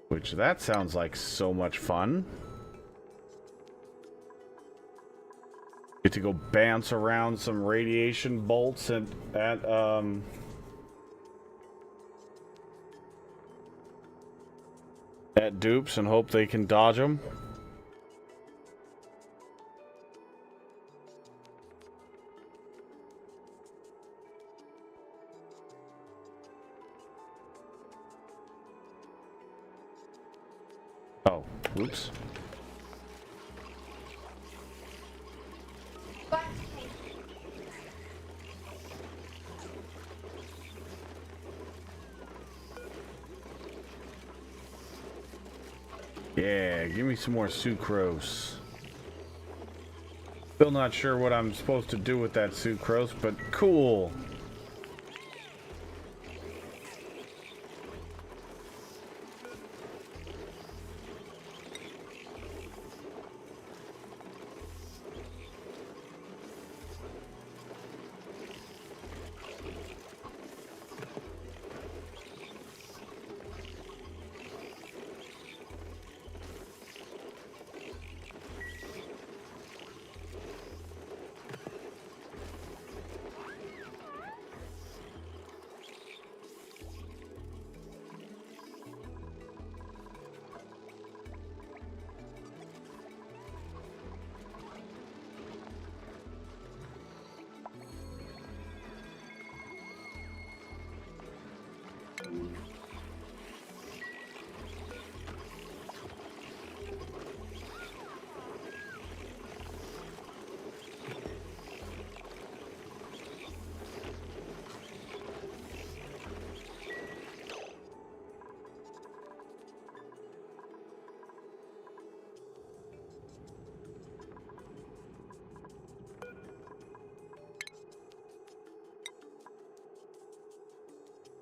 Which that sounds like so much fun. Get to go bounce around some radiation bolts at dupes and hope they can dodge them. Oh, oops. Yeah, give me some more sucrose. Still not sure what I'm supposed to do with that sucrose, but cool.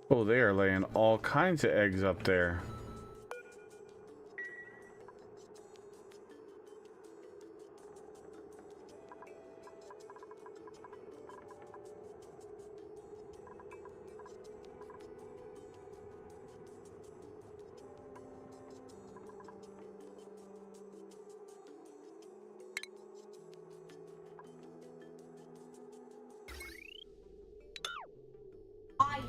Oh, they are laying all kinds of eggs up there. I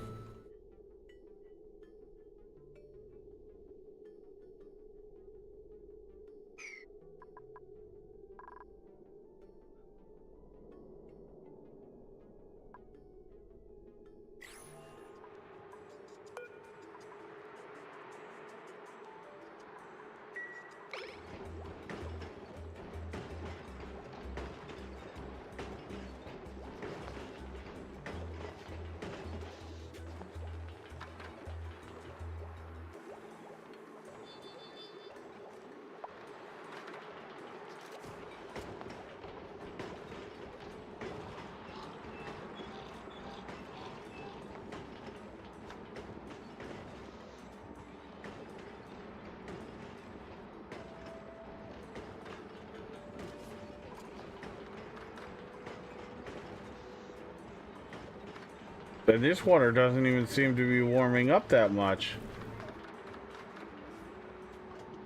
And this water doesn't even seem to be warming up that much.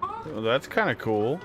Well, that's kind of cool.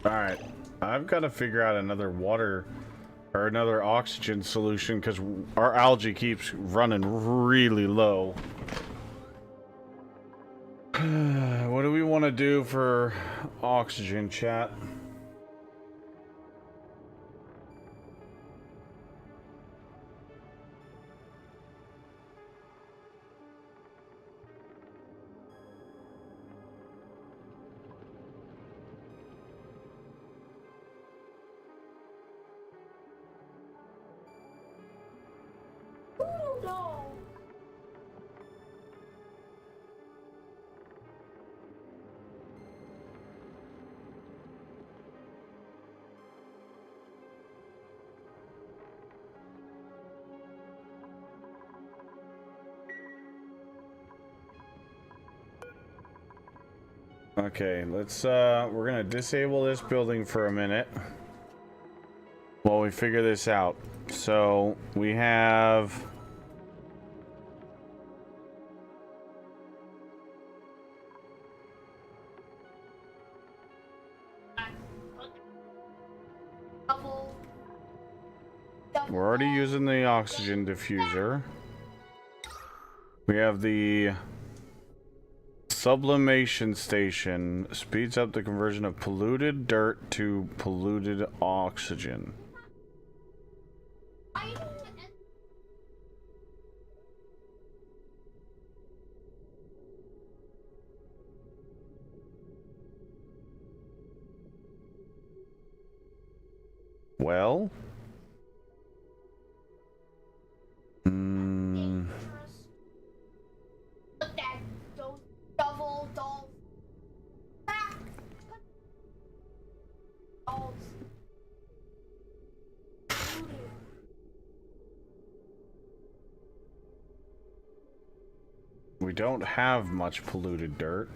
Alright, I've got to figure out another water or another oxygen solution because our algae keeps running really low. What do we want to do for oxygen, chat? don't know. Okay, let's we're gonna disable this building for a minute while we figure this out. So we have Double. we're already using the oxygen diffuser. We have the sublimation station, speeds up the conversion of polluted dirt to polluted oxygen. I don't. Well, Look at those double dolls. Ah! Dolls. we we don't have much polluted dirt.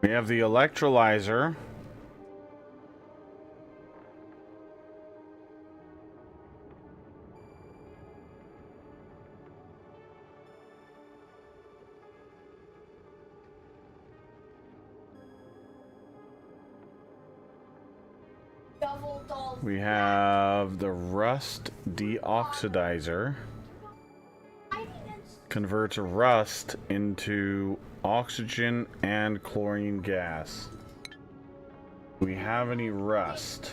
We have the electrolyzer. Double dolls. We have the rust deoxidizer. Converts rust into oxygen and chlorine gas. Do we have any rust?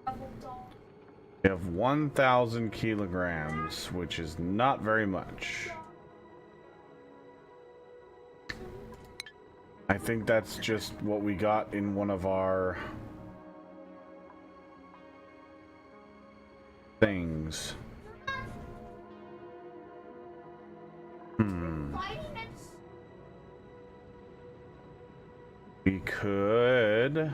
Double dolls. We have 1,000 kilograms, which is not very much. I think that's just what we got in one of our things. We could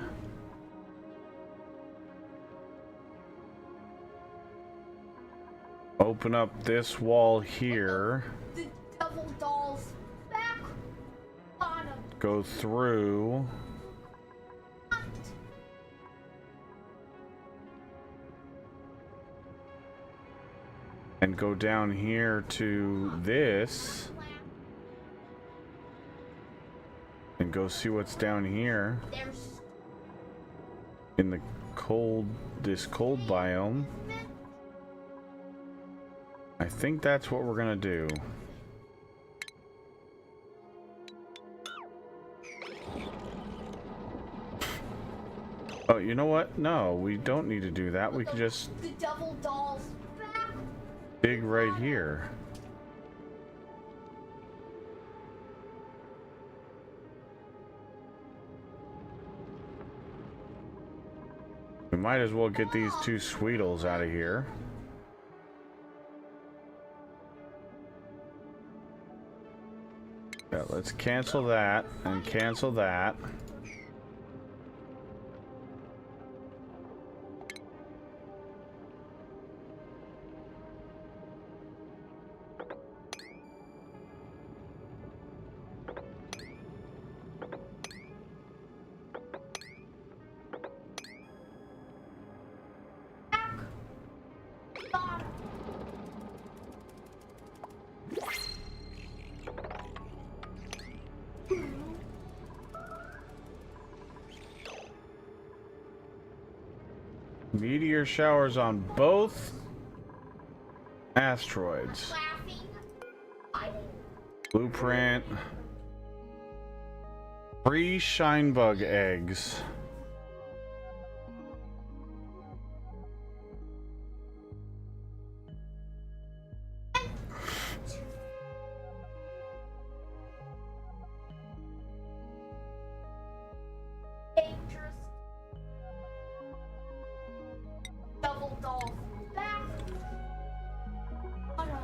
open up this wall here. The double dolls back bottom. Go through. And go down here to this. And go see what's down here. There's In the cold, this cold biome. I think that's what we're gonna do. Oh, you know what? No, we don't need to do that. We can just the double dolls back. dig right here. We might as well get these two Sweetles out of here. Yeah, let's cancel that and cancel that. Bottom. Meteor showers on both asteroids. Laughing. Hiding. Blueprint. Free shinebug eggs. Dangerous. Double dolls back. Bottom.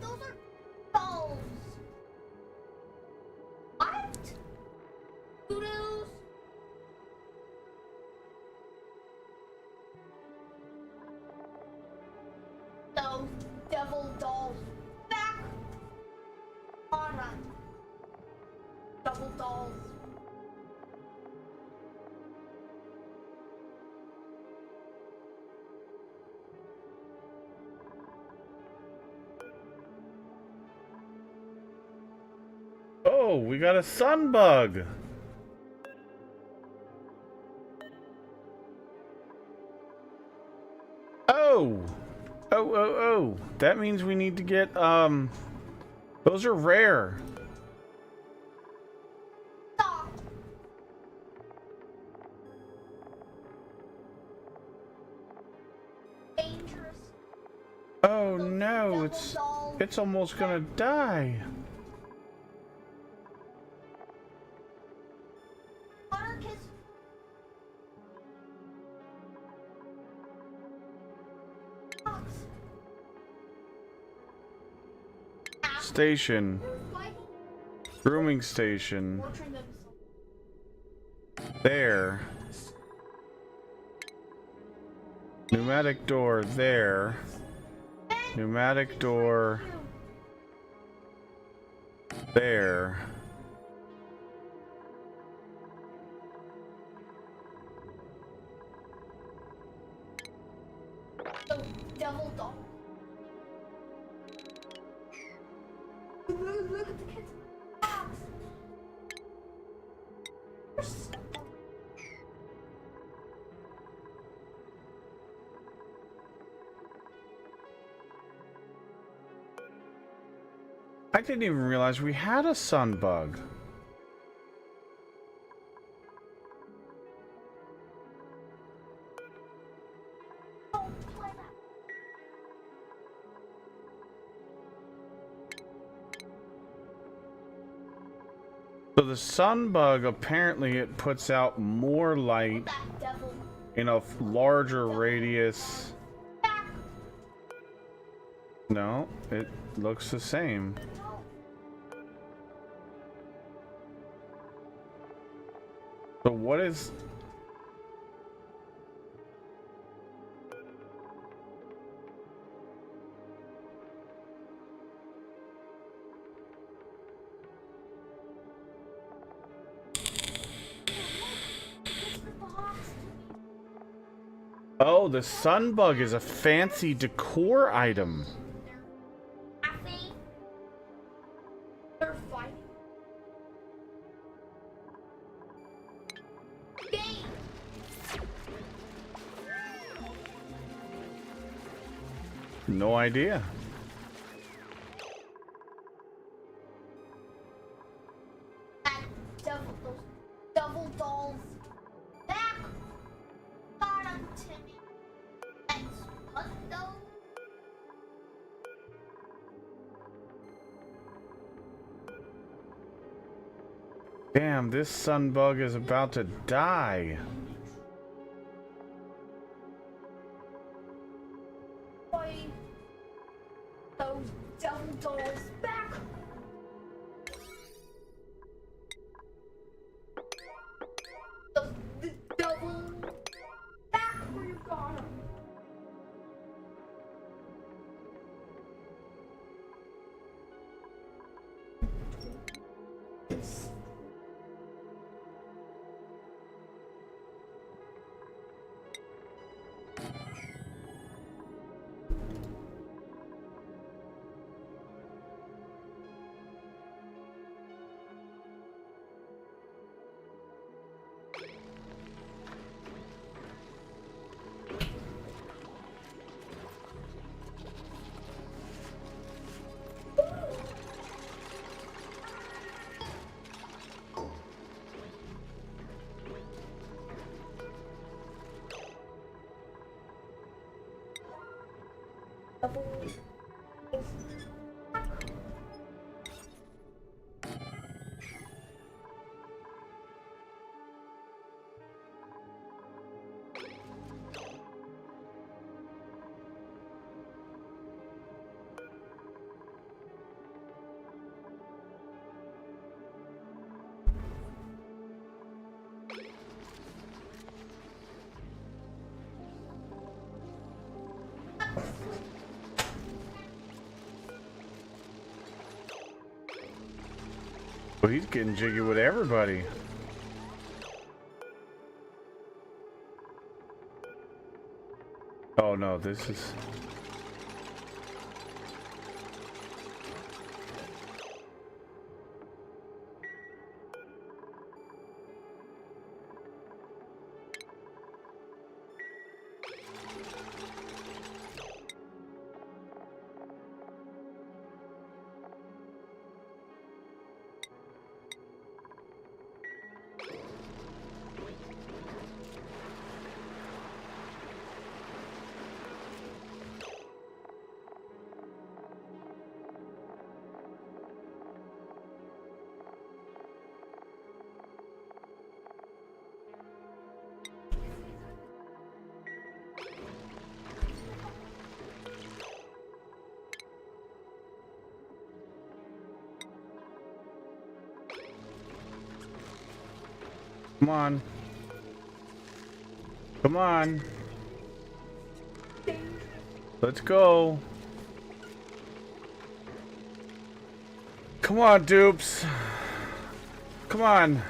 Those are dolls. What? Kudos. Those devil dolls back. Bottom. Double dolls. Oh, we got a sun bug. Oh. Oh. That means we need to get, those are rare. Oh no, it's almost gonna die. Station. Grooming station. There. Pneumatic door there. Pneumatic door there. Devil dog. Look at the kid's box. I didn't even realize we had a sun bug. So the sun bug, apparently it puts out more light in a larger radius. No, it looks the same. So what is... Oh, the sun bug is a fancy decor item. They're fighting. No idea. Those devil dolls back. Got 'em, Timmy. Let's put those. Damn, this sun bug is about to die. Boy, those devil dolls back. The devil back where you got 'em. Well, he's getting jiggy with everybody. Oh no, this is... Come on. Come on. Let's go. Come on, dupes. Come on.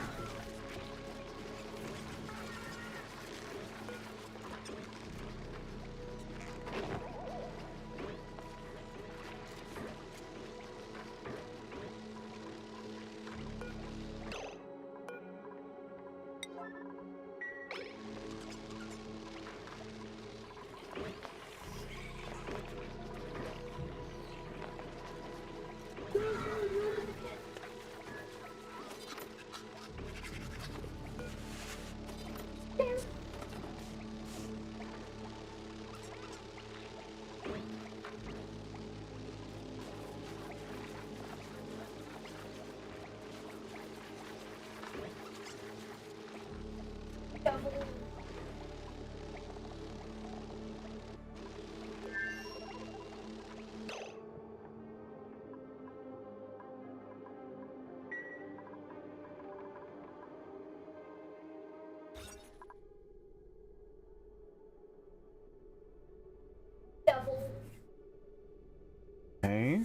Okay.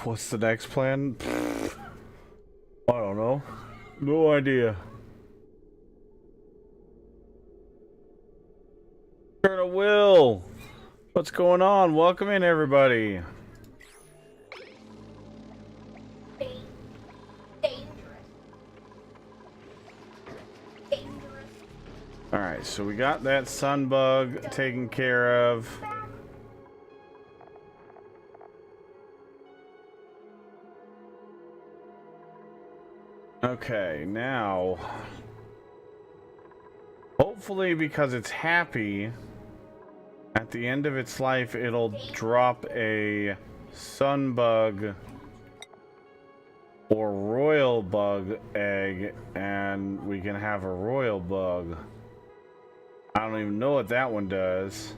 What's the next plan? I don't know. No idea. Colonel Will! What's going on? Welcome in, everybody. Alright, so we got that sun bug taken care of. Okay, now hopefully because it's happy, at the end of its life it'll drop a sun bug or royal bug egg and we can have a royal bug. I don't even know what that one does.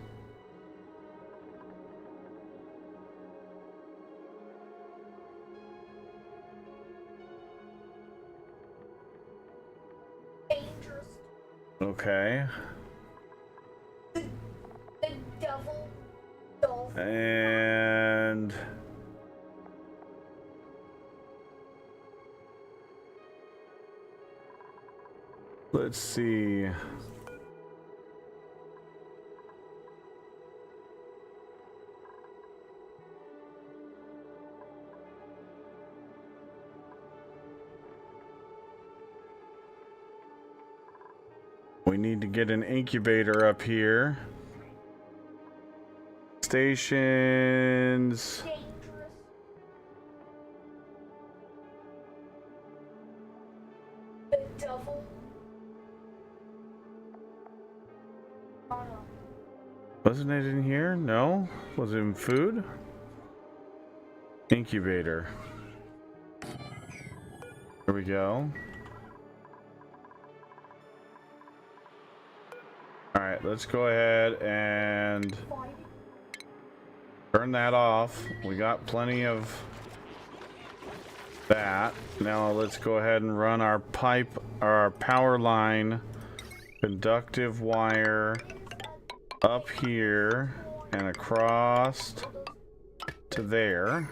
Okay. The devil. And let's see. We need to get an incubator up here. Stations. The devil. Wasn't it in here? No? Was it in food? Incubator. There we go. Alright, let's go ahead and turn that off. We got plenty of that. Now let's go ahead and run our pipe, or our power line, conductive wire up here and across to there.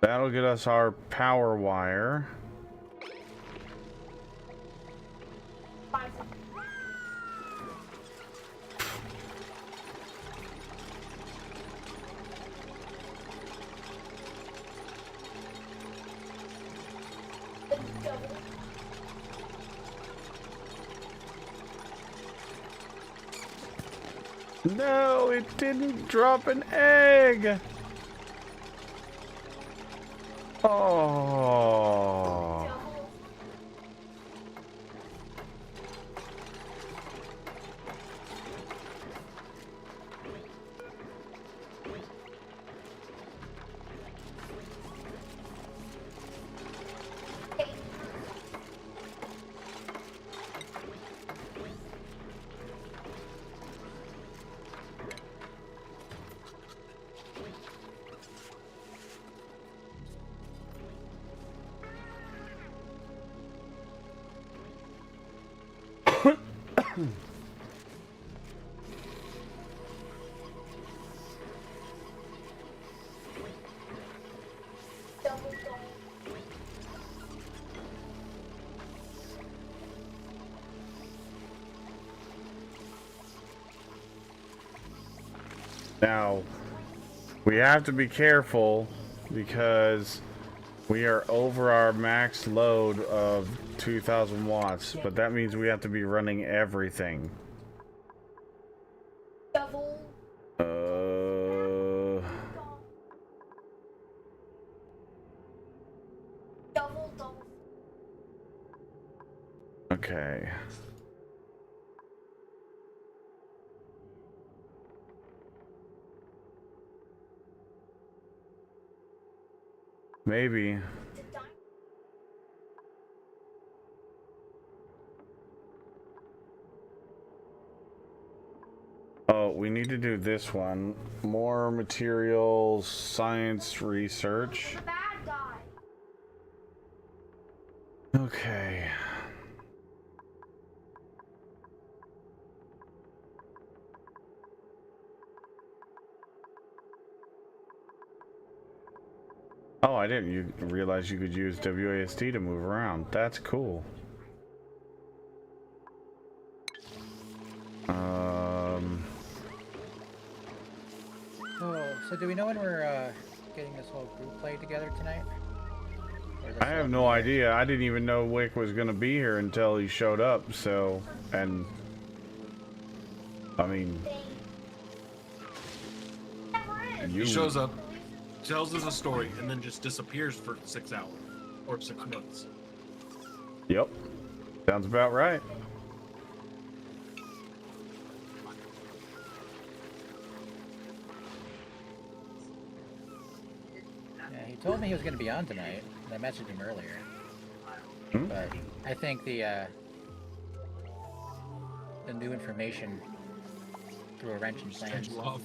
That'll get us our power wire. No, it didn't drop an egg. Oh. Double dog. Now, we have to be careful because we are over our max load of 2,000 watts, but that means we have to be running everything. Double Uh, double double. okay. Maybe. Oh, we need to do this one. More materials, science research. The bad guy. Okay. Oh, I didn't realize you could use WASD to move around. That's cool. So do we know when we're getting this whole group play together tonight? Or is it I still have up in no the air? idea. I didn't even know Wick was gonna be here until he showed up, so, and, I mean, you... He shows up, tells us a story, and then just disappears for 6 hours or 6 months. Yep. Sounds about right. Yeah, he told me he was going to be on tonight, and I messaged him earlier. Hmm? But I think the new information threw a wrench in plans. Strange love.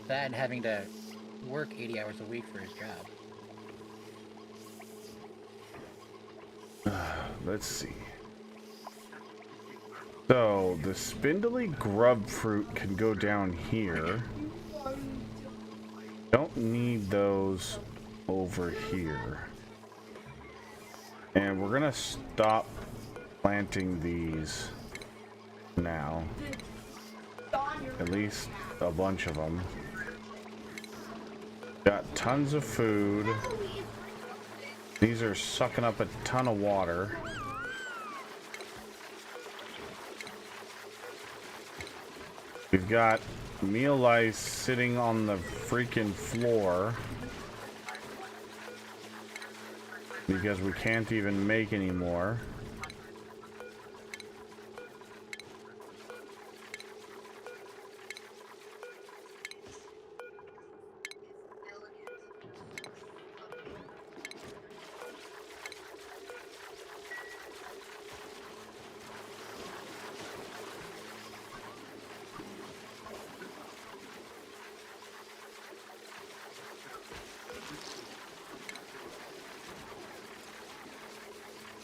That and having to work 80 hours a week for his job. Let's see. So, the spindly grub fruit can go down here. Don't need those over here. And we're gonna stop planting these now. At least a bunch of them. Got tons of food. These are sucking up a ton of water. We've got meal ice sitting on the freaking floor because we can't even make any more.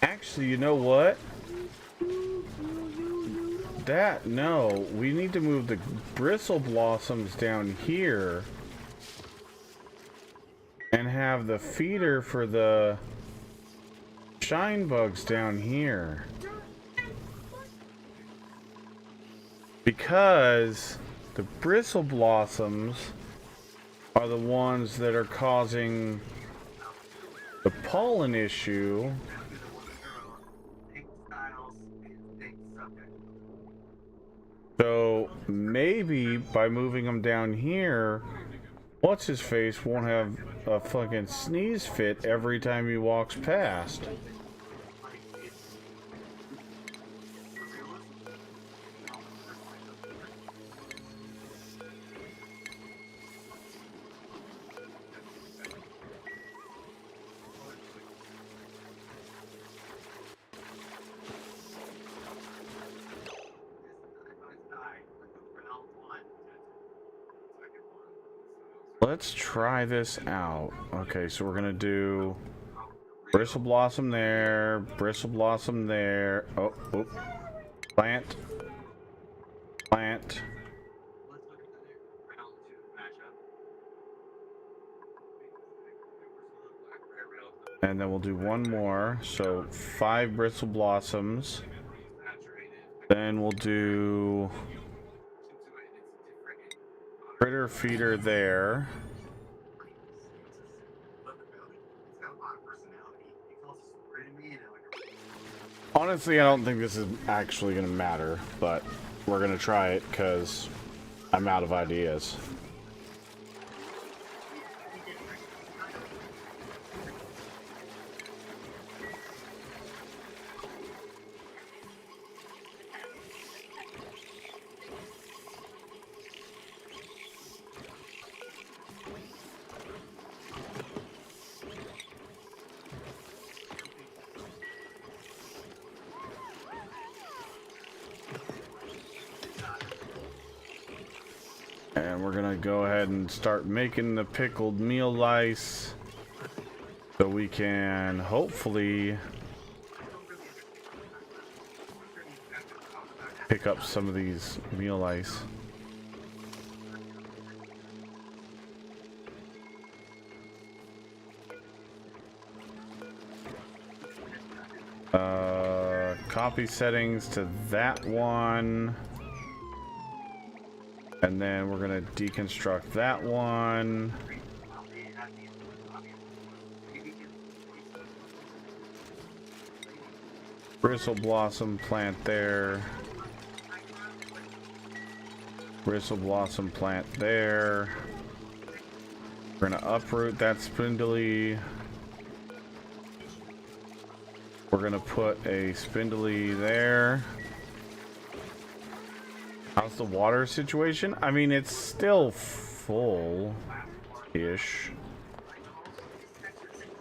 Actually, you know what? No, we need to move the bristle blossoms down here and have the feeder for the shine bugs down here. Because the bristle blossoms are the ones that are causing the pollen issue. So maybe by moving them down here, what's his face won't have a fucking sneeze fit every time he walks past. Let's try this out. Okay, so we're gonna do Bristle blossom there. Bristle blossom there. Oh, oh. Plant. Plant. And then we'll do one more. So 5 bristle blossoms. Then we'll do critter feeder there. Honestly, I don't think this is actually going to matter, but we're going to try it because I'm out of ideas. And we're gonna go ahead and start making the pickled meal lice so we can hopefully pick up some of these meal lice. Copy settings to that one. And then we're gonna deconstruct that one. Bristle blossom plant there. Bristle blossom plant there. We're gonna uproot that spindly. We're gonna put a spindly there. How's the water situation? I mean, it's still full-ish.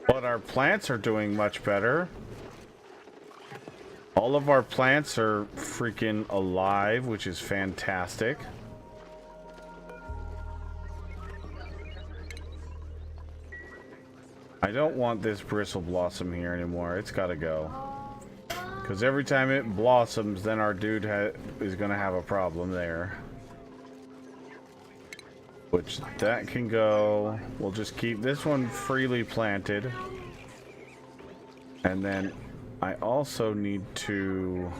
But our plants are doing much better. All of our plants are freaking alive, which is fantastic. I don't want this bristle blossom here anymore. It's gotta go. Because every time it blossoms, then our dude is going to have a problem there. Which, that can go. We'll just keep this one freely planted. And then I also need to...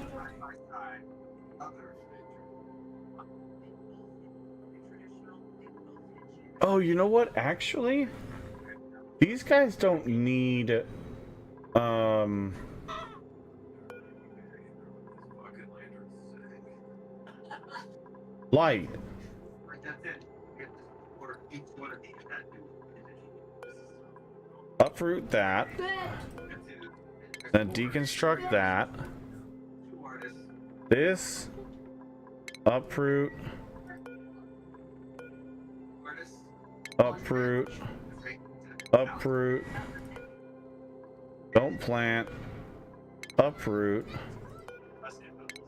Oh, you know what? Actually, these guys don't need... light. Uproot that. Then deconstruct that. This. Uproot. Uproot. Uproot. Don't plant. Uproot.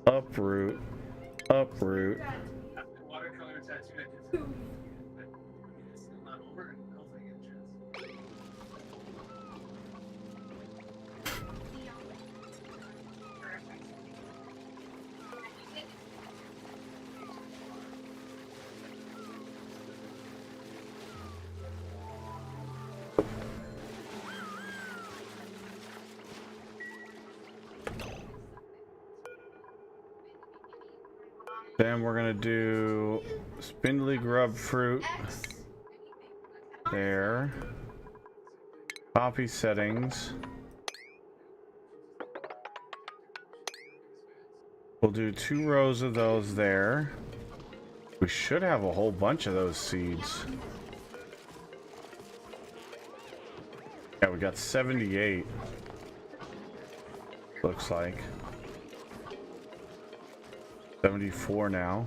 Uproot. Uproot. Then we're gonna do spindly grub fruit there. Copy settings. We'll do 2 rows of those there. We should have a whole bunch of those seeds. Yeah, we got 78. Looks like. 74 now.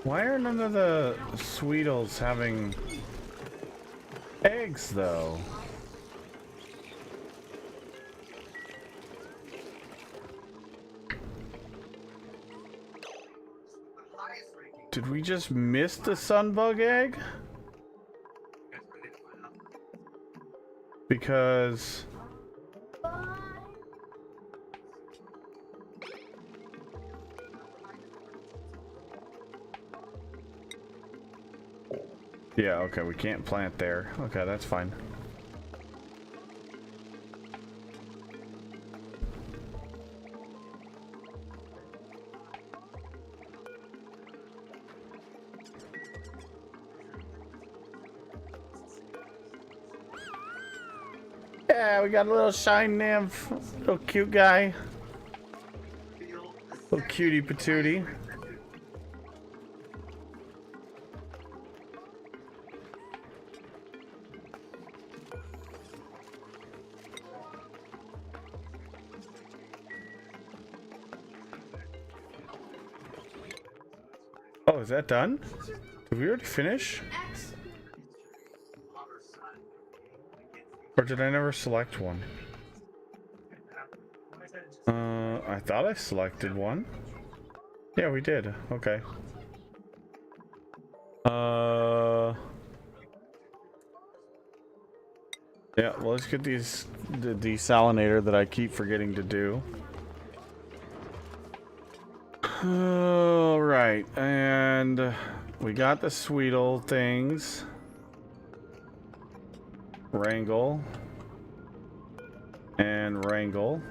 Why are none of the Sweetles having eggs, though? Did we just miss the sunbug egg? Because... yeah, okay, we can't plant there. Okay, that's fine. Yeah, we got a little shine nymph. Little cute guy. Little cutie patootie. Oh, is that done? Did we already finish? Or did I never select one? I thought I selected one. Yeah, we did. Okay. Yeah, well, let's get the desalinator that I keep forgetting to do. Alright, and we got the Sweetle things. Wrangle. And wrangle.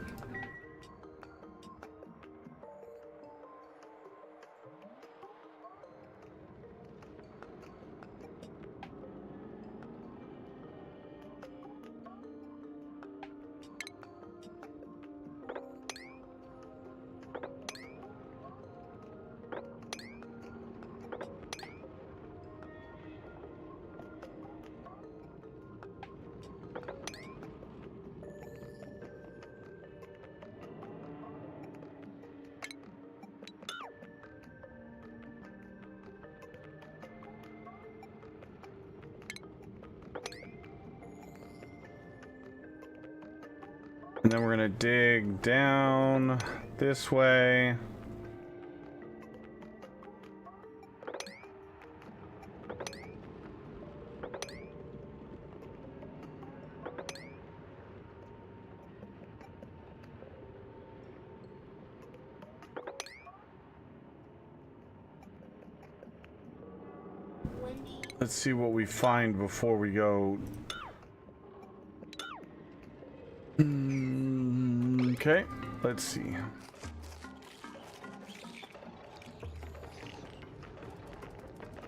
And then we're gonna dig down this way. Let's see what we find before we go. Okay, let's see.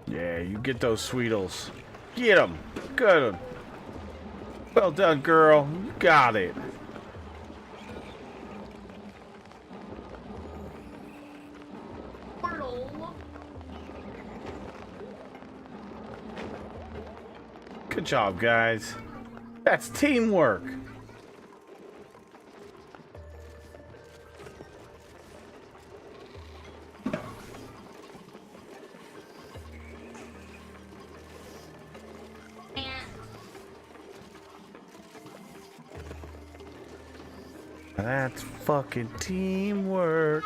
Yeah, you get those Sweetles. Get them. Good. Well done, girl. You got it. Good job, guys. That's teamwork. That's fucking teamwork.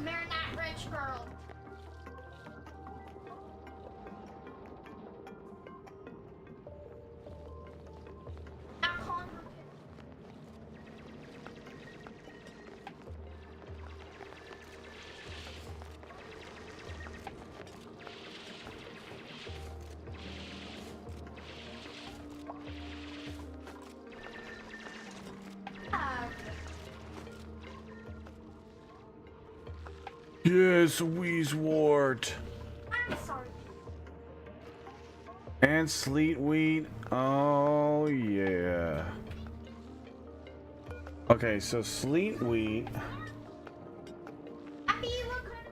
Marry that rich girl. Not calling her. Yes, Wheezewort. I'm sorry. And sleet wheat. Oh, yeah. Okay, so sleet wheat. Happy, what kind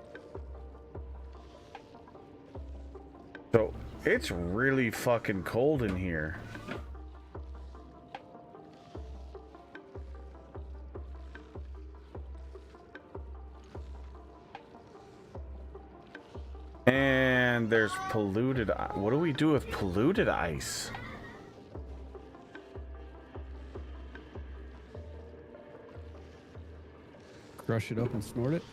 So it's really fucking cold in here. And there's polluted. What do we do with polluted ice? Crush it up and snort it.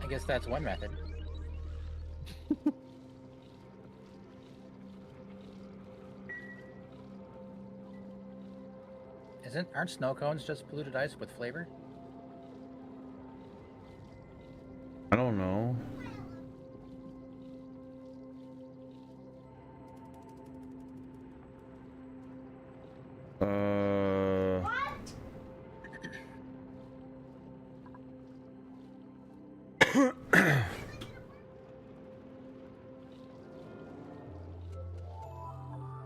I guess that's one method. Aren't snow cones just polluted ice with flavor? I don't know.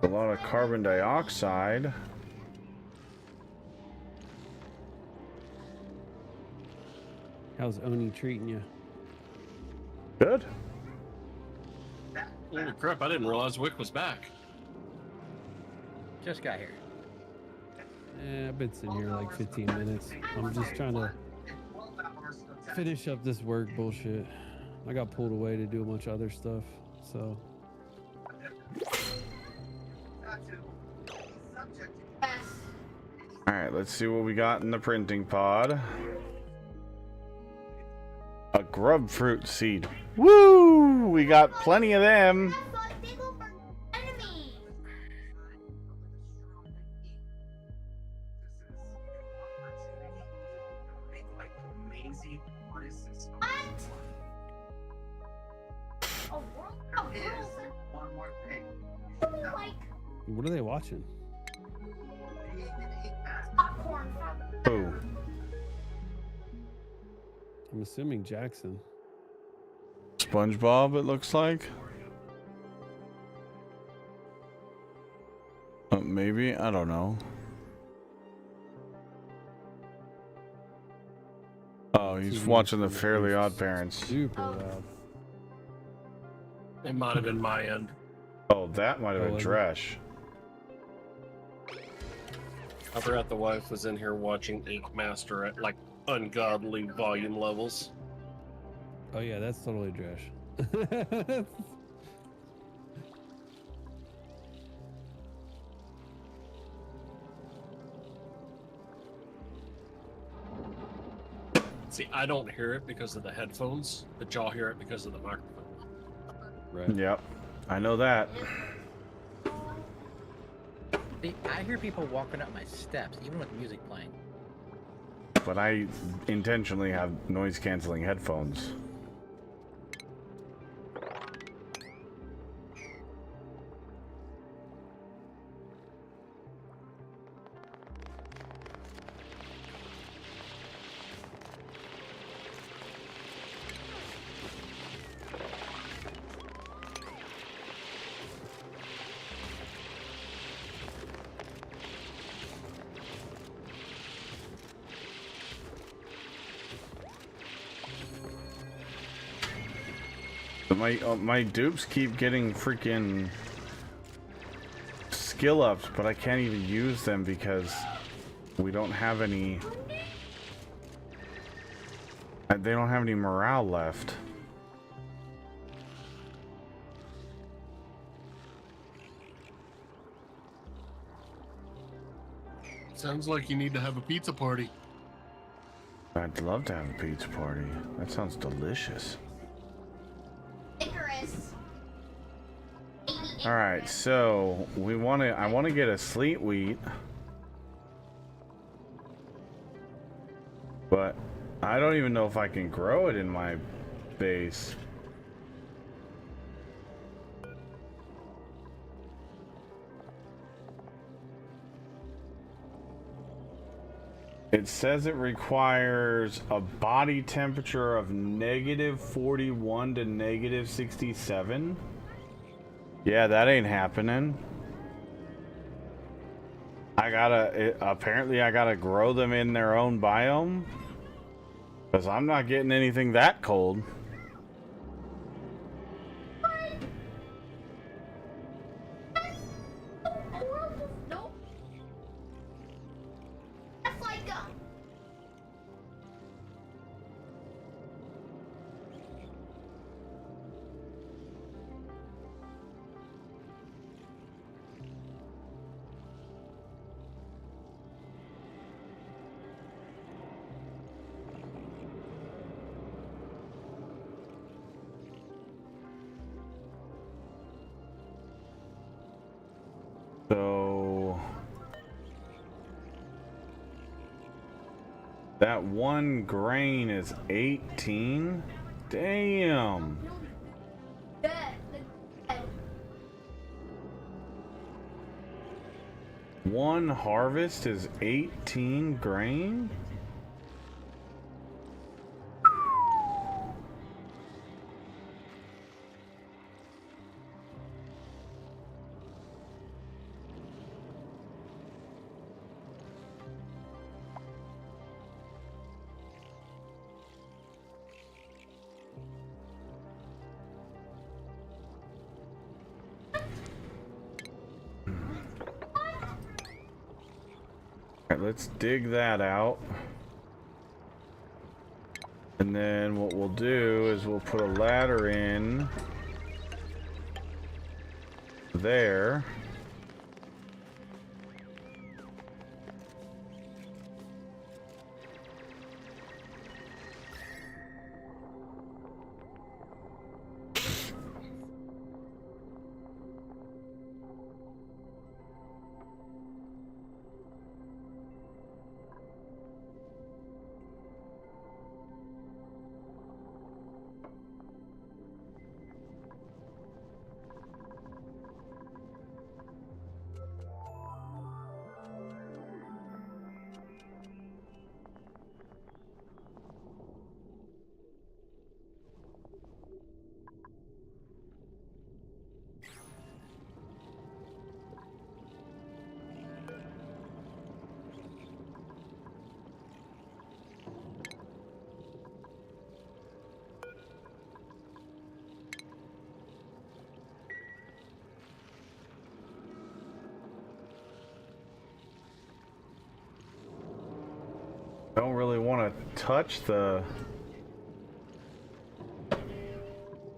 A lot of carbon dioxide. How's Oni treating you? Good. Holy crap! I didn't realize Wick was back. Just got here. I've been sitting here like 15 minutes. I'm just trying to finish up this work bullshit. I got pulled away to do a bunch of other stuff, so. Alright, let's see what we got in the printing pod. A grub fruit seed. Woo! We got plenty of them. they go for enemy? What? A world of rules. One more thing. Like What are they watching? popcorn from Oh. I'm assuming Jackson. SpongeBob, it looks like. Maybe, I don't know. Oh, he's TV watching the shows Fairly are Odd Parents. Super loud. It might have been my end. Oh, that might have been Oh, Dresh. I forgot the wife was in here watching Ink Master at like ungodly volume levels. Oh yeah, that's totally Dresh. See, I don't hear it because of the headphones, but y'all hear it because of the microphone. Right. Yep, I know that. See, I hear people walking up my steps, even with music playing. But I intentionally have noise canceling headphones. But my dupes keep getting freaking skill ups, but I can't even use them because we don't have any. They don't have any morale left. Sounds like you need to have a pizza party. I'd love to have a pizza party. That sounds delicious. Icarus. All right, so I want to get a sleet wheat, but I don't even know if I can grow it in my base. It says it requires a body temperature of -41 to -67. Yeah, that ain't happening. Apparently I gotta grow them in their own biome. Because I'm not getting anything that cold. Nope. That's like So that one grain is 18. Damn. dead. One harvest is 18 grain? Alright, let's dig that out. And then what we'll do is we'll put a ladder in there. Don't really want to touch the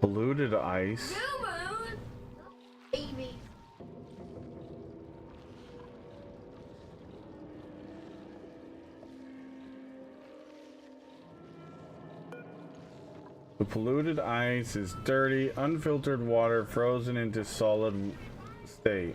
polluted ice. New moon. Baby. The polluted ice is dirty, unfiltered water frozen into solid state.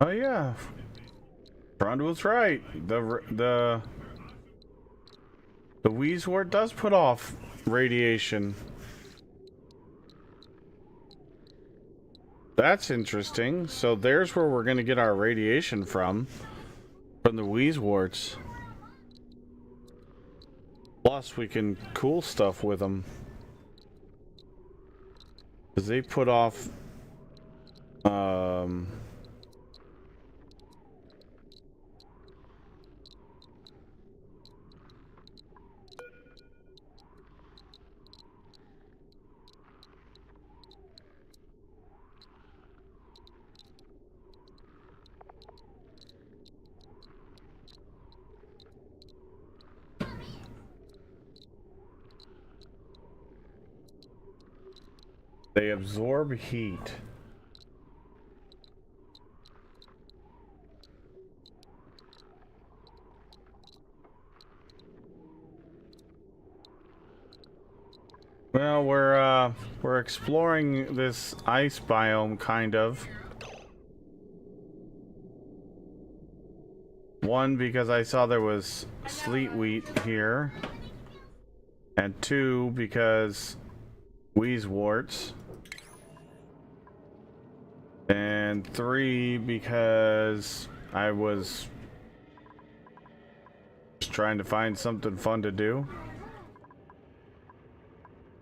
Oh yeah, Frond was right. The Wheezewort does put off radiation. That's interesting. So there's where we're gonna get our radiation from the Wheezeworts. Plus, we can cool stuff with them. Because they put off... they absorb heat. Well, we're exploring this ice biome, kind of. One, because I saw there was sleet wheat here. And two, because wheezeworts. And three, because I was just trying to find something fun to do.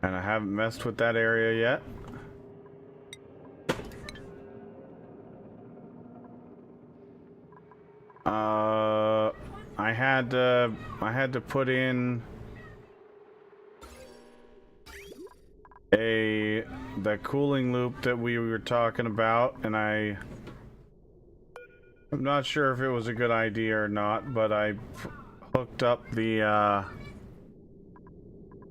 And I haven't messed with that area yet. I had to put in the cooling loop that we were talking about, and I'm not sure if it was a good idea or not, but I hooked up the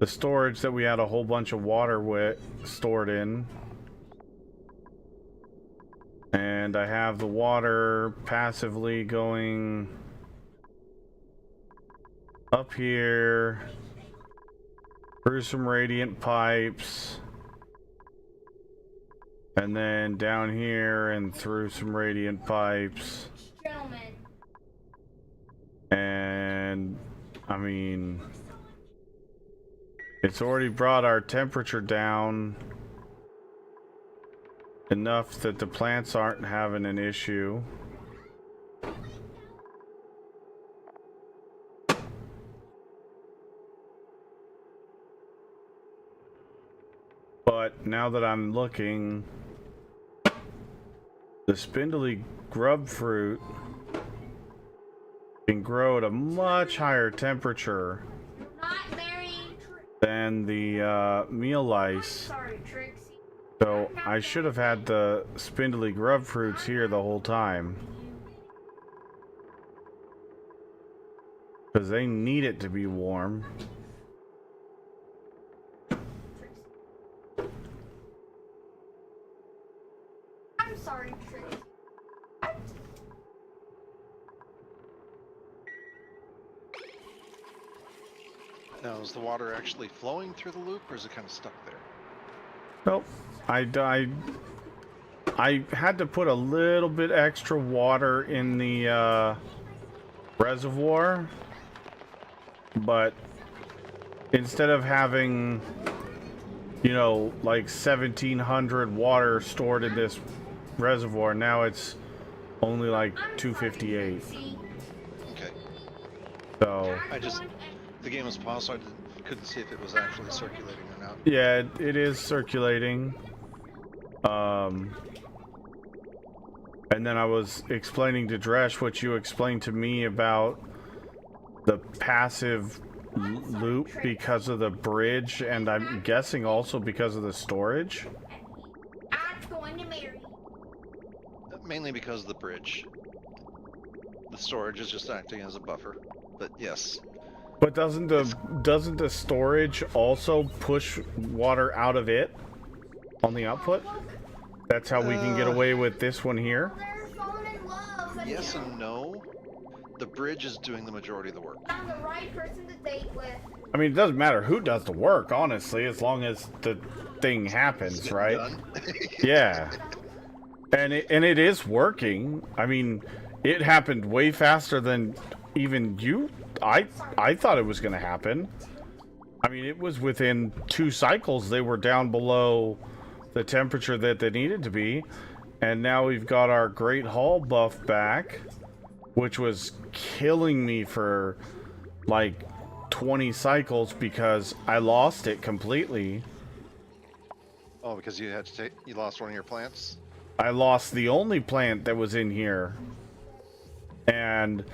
storage that we had a whole bunch of water stored in. And I have the water passively going up here through some radiant pipes, and then down here and through some radiant pipes. Gentlemen. And I mean, it's already brought our temperature down enough that the plants aren't having an issue. But now that I'm looking, the spindly grub fruit can grow at a much higher temperature Not marrying than the meal lice. Sorry, Trixie. So I should have had the spindly grub fruits here the whole time, because they need it to be warm. I'm sorry, Trixie. Now, is the water actually flowing through the loop, or is it kind of stuck there? Nope. I had to put a little bit extra water in the reservoir, but instead of having, you know, like 1,700 water stored in this reservoir, now it's only like 258. Okay. So The game was paused, so I couldn't see if it was actually circulating or not. yeah, it is circulating. And then I was explaining to Dresh what you explained to me about the passive loop because of the bridge, and I'm guessing also because of the storage. I'm going to marry. Mainly because of the bridge. The storage is just acting as a buffer, but yes. But doesn't the storage also push water out of it on the output? That's how we can get away with this one here. They're falling in love. Yes and no. The bridge is doing the majority of the work. I'm the right person to date with. I mean, it doesn't matter who does the work, honestly, as long as the thing happens, right? Yeah. And it is working. I mean, it happened way faster than even you. I thought it was going to happen. I mean, it was within 2 cycles they were down below the temperature that they needed to be. And now we've got our Great Hall buff back, which was killing me for like 20 cycles because I lost it completely. Oh, because you had to take, you lost one of your plants? I lost the only plant that was in here. And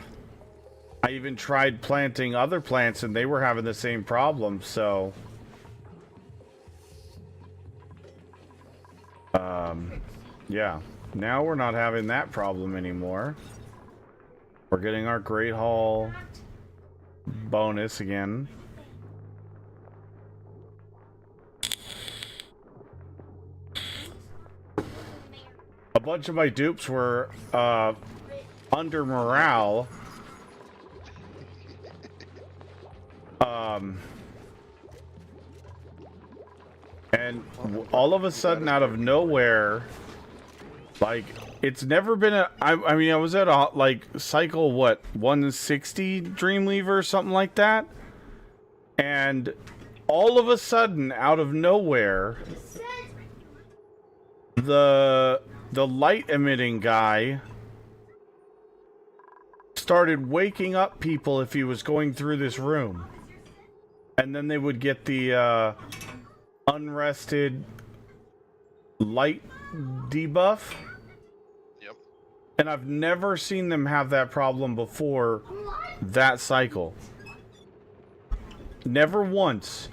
I even tried planting other plants and they were having the same problem, so... yeah. Now we're not having that problem anymore. We're getting our Great Hall bonus again. A bunch of my dupes were under morale. And all of a sudden, out of nowhere, like, it's never been a... I mean, I was at a, like, cycle, what, 160 Dreamweaver or something like that? And all of a sudden, out of nowhere, the light emitting guy started waking up people if he was going through this room. And then they would get the unrested light debuff. Yep. And I've never seen them have that problem before that cycle. Never once.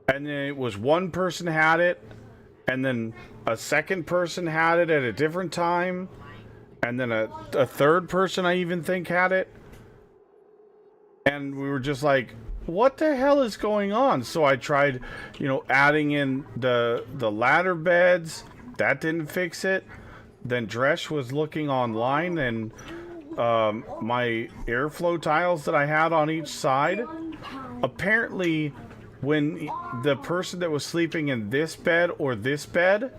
And then it was one person had it, and then a second person had it at a different time, and then a third person I even think had it. And we were just like, what the hell is going on? So I tried, you know, adding in the ladder beds. That didn't fix it. Then Dresh was looking online, and my airflow tiles that I had on each side, apparently when the person that was sleeping in this bed or this bed,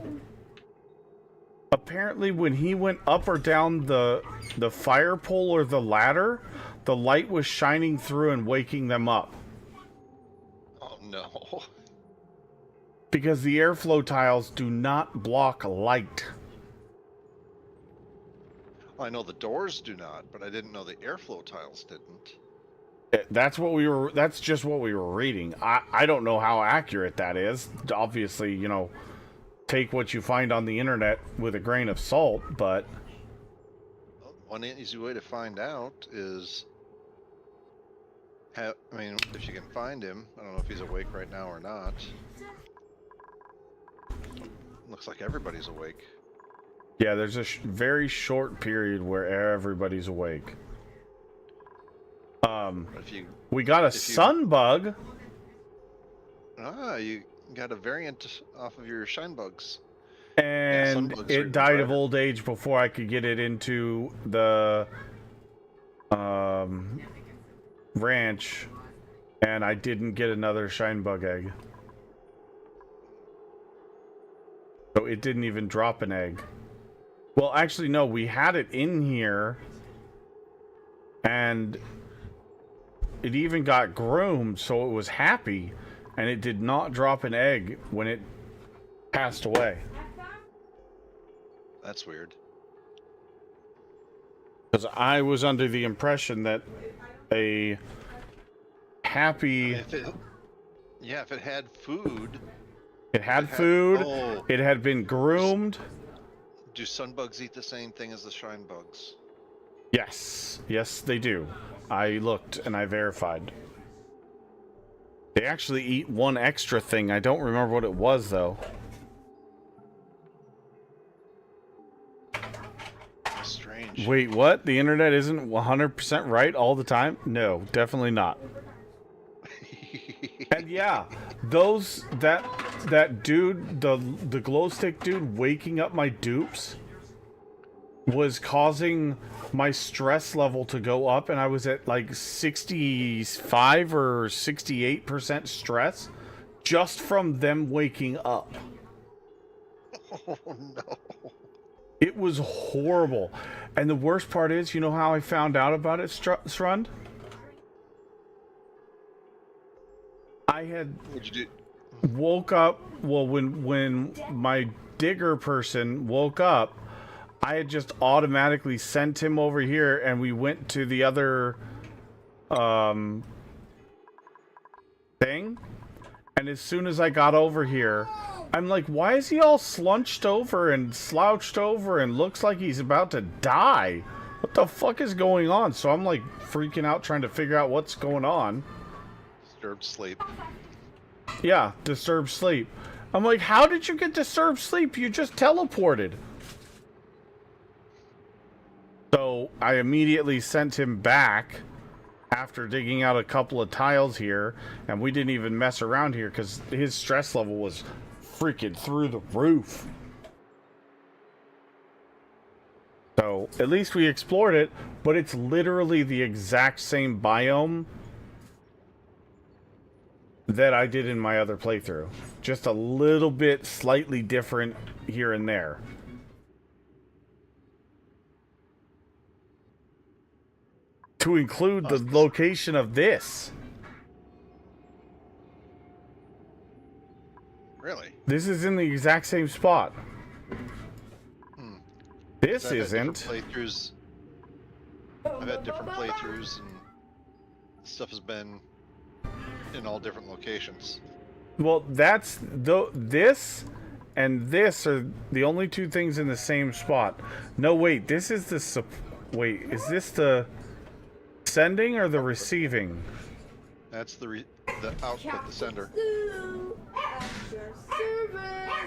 apparently when he went up or down the fire pole or the ladder, the light was shining through and waking them up. Oh no. Because the airflow tiles do not block light. I know the doors do not, but I didn't know the airflow tiles didn't. That's just what we were reading. I don't know how accurate that is. Obviously, you know, take what you find on the internet with a grain of salt, but One easy way to find out is I mean, if you can find him. I don't know if he's awake right now or not. Looks like everybody's awake. yeah, there's a very short period where everybody's awake. We got a sun bug. Ah, you got a variant off of your shine bugs. And sunbugs are it even died of brighter. old age before I could get it into the ranch, and I didn't get another shine bug egg. So it didn't even drop an egg. Well, actually, no, we had it in here, and it even got groomed, so it was happy, and it did not drop an egg when it passed away. That's weird. Because I was under the impression that a happy... If it had food. It had food, Oh, it had been groomed. do sunbugs eat the same thing as the shine bugs? Yes. Yes, they do. I looked and I verified. They actually eat one extra thing. I don't remember what it was, though. Strange. Wait, what? The internet isn't 100% right all the time? No, definitely not. And yeah, that dude, the glow stick dude waking up my dupes was causing my stress level to go up, and I was at like 65 or 68% stress just from them waking up. Oh no. It was horrible. And the worst part is, you know how I found out about it, Srund? I had What'd you do? woke up, well, when my digger person woke up, I had just automatically sent him over here, and we went to the other thing. And as soon as I got over here, I'm like, why is he all slunched over and slouched over and looks like he's about to die? What the fuck is going on? So I'm like freaking out trying to figure out what's going on. Disturbed sleep. Yeah, disturbed sleep. I'm like, how did you get disturbed sleep? You just teleported. So I immediately sent him back after digging out a couple of tiles here, and we didn't even mess around here because his stress level was freaking through the roof. So at least we explored it, but it's literally the exact same biome that I did in my other playthrough. Just a little bit slightly different here and there. To include the location of this. Really? This is in the exact same spot. This I've had isn't. different playthroughs. I've had different playthroughs, and stuff has been in all different locations. Well, that's this and this are the only two things in the same spot. No, wait, this is the wait, is this the sending or the receiving? That's the output, the sender. At your service.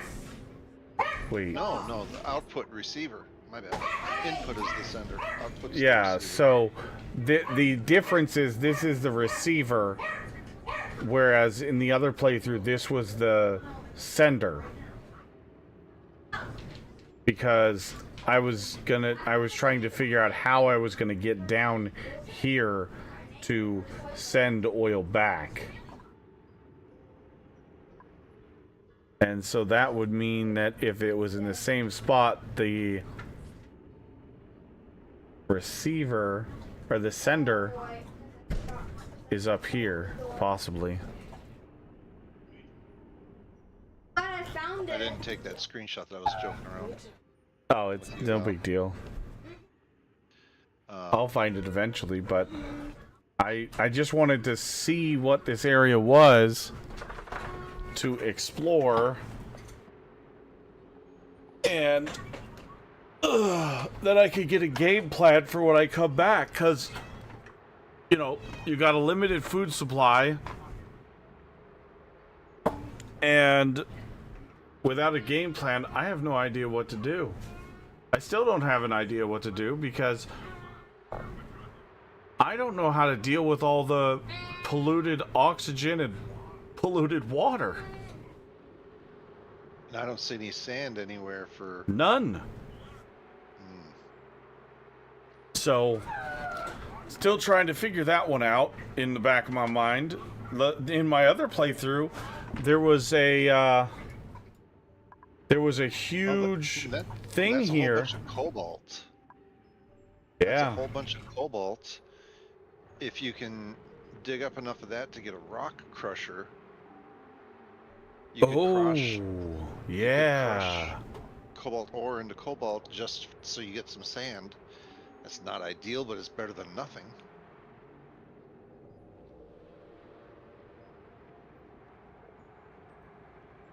Wait. No, the output receiver. My bad. Input is the sender. Output is Yeah, the receiver. so the difference is this is the receiver, whereas in the other playthrough this was the sender. Because I was trying to figure out how I was gonna get down here to send oil back. And so that would mean that if it was in the same spot, the receiver or the sender is up here, possibly. I found I it. didn't take that screenshot that I was joking around. Oh, it's no big deal. I'll find it eventually, but I just wanted to see what this area was to explore, and that I could get a game plan for when I come back, because you know, you got a limited food supply, and without a game plan, I have no idea what to do. I still don't have an idea what to do because I don't know how to deal with all the polluted oxygen and polluted water. And I don't see any sand anywhere for... None. So, still trying to figure that one out in the back of my mind. In my other playthrough, there was a huge thing that's here. A whole bunch of cobalt. Yeah. That's a whole bunch of cobalt. If you can dig up enough of that to get a rock crusher, you could crush yeah. cobalt ore into cobalt just so you get some sand. That's not ideal, but it's better than nothing.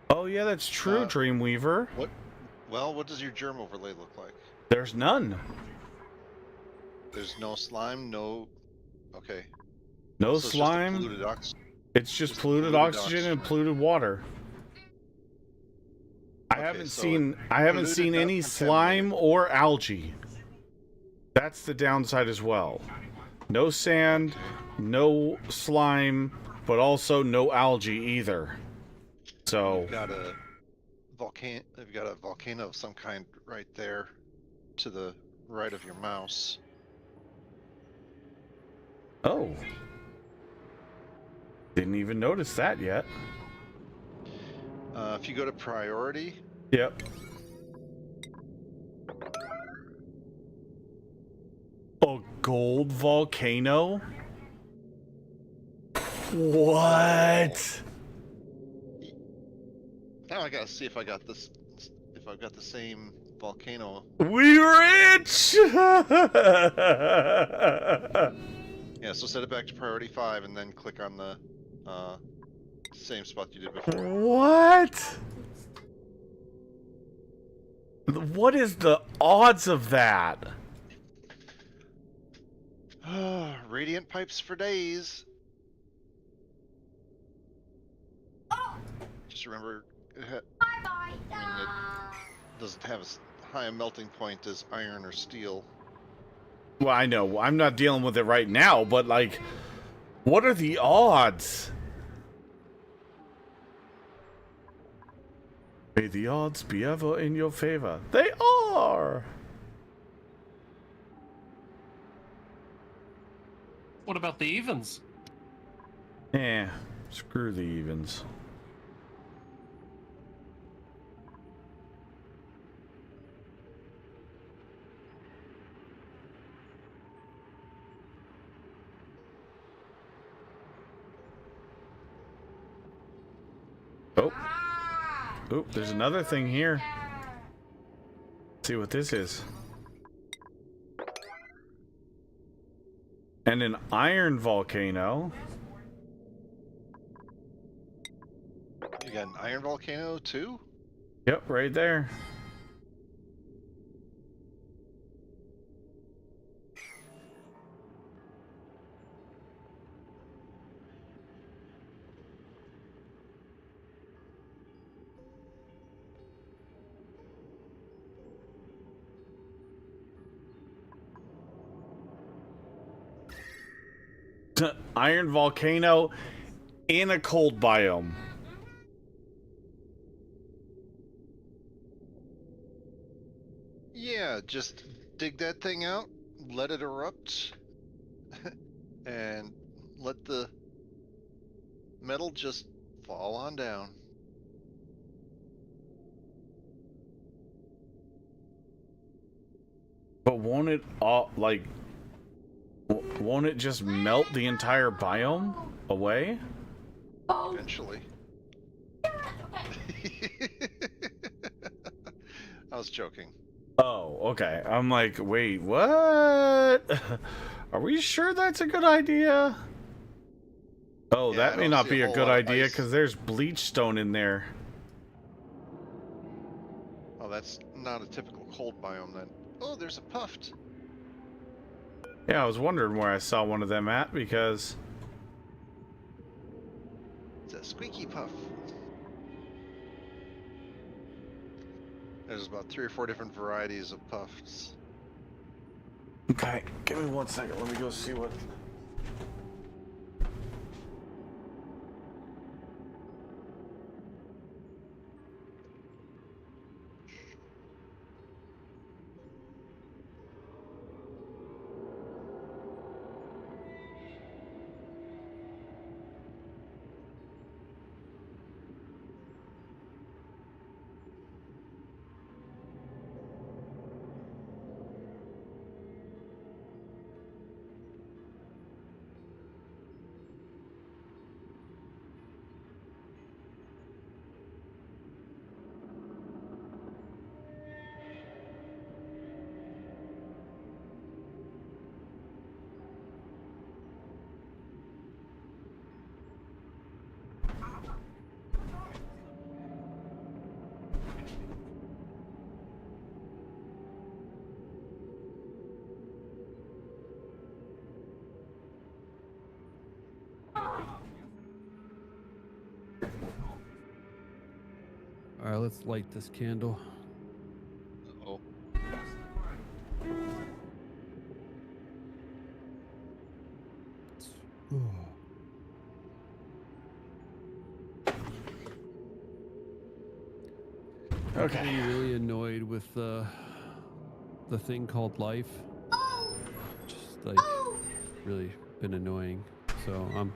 Oh yeah, that's true, Dreamweaver. What does your germ overlay look like? There's none. There's no slime, no... Okay. No So slime. It's just polluted oxygen. It's just polluted oxygen and polluted water. I haven't seen polluted, any not slime or algae. That's the downside as well. No sand, no slime, but also no algae either. So You've got a volcano of some kind right there to the right of your mouse. oh. Didn't even notice that yet. If you go to priority, Yep. A gold volcano? What? now I gotta see if I got this. If I've got the same volcano. We rich! Yeah, so set it back to priority 5 and then click on the same spot you did before. What? What is the odds of that? Radiant pipes for days. Just remember, Bye-bye. doesn't have as high a melting point as iron or steel. Well, I know. I'm not dealing with it right now, but, like, what are the odds? May the odds be ever in your favor. They are! What about the evens? Eh, screw the evens. Oh. Oh, there's another thing here. Let's see what this is. And an iron volcano. You got an iron volcano too? Yep, right there. Iron volcano in a cold biome. Yeah, just dig that thing out, let it erupt, and let the metal just fall on down. But won't it all, like, won't it just melt the entire biome away? Eventually. I was joking. Oh, okay. I'm like, wait, what? Are we sure that's a good idea? Oh, Yeah, that I may don't not see be a a whole good lot of idea ice. because there's bleach stone in there. Oh, that's not a typical cold biome then. Oh, there's a puffed. Yeah, I was wondering where I saw one of them at because It's a squeaky puff. There's about 3 or 4 different varieties of puffs. Okay, give me 1 second. Let me go see what. All right, let's light this candle. Oh, Okay. I'm really annoyed with the thing called life. Just like really been annoying. So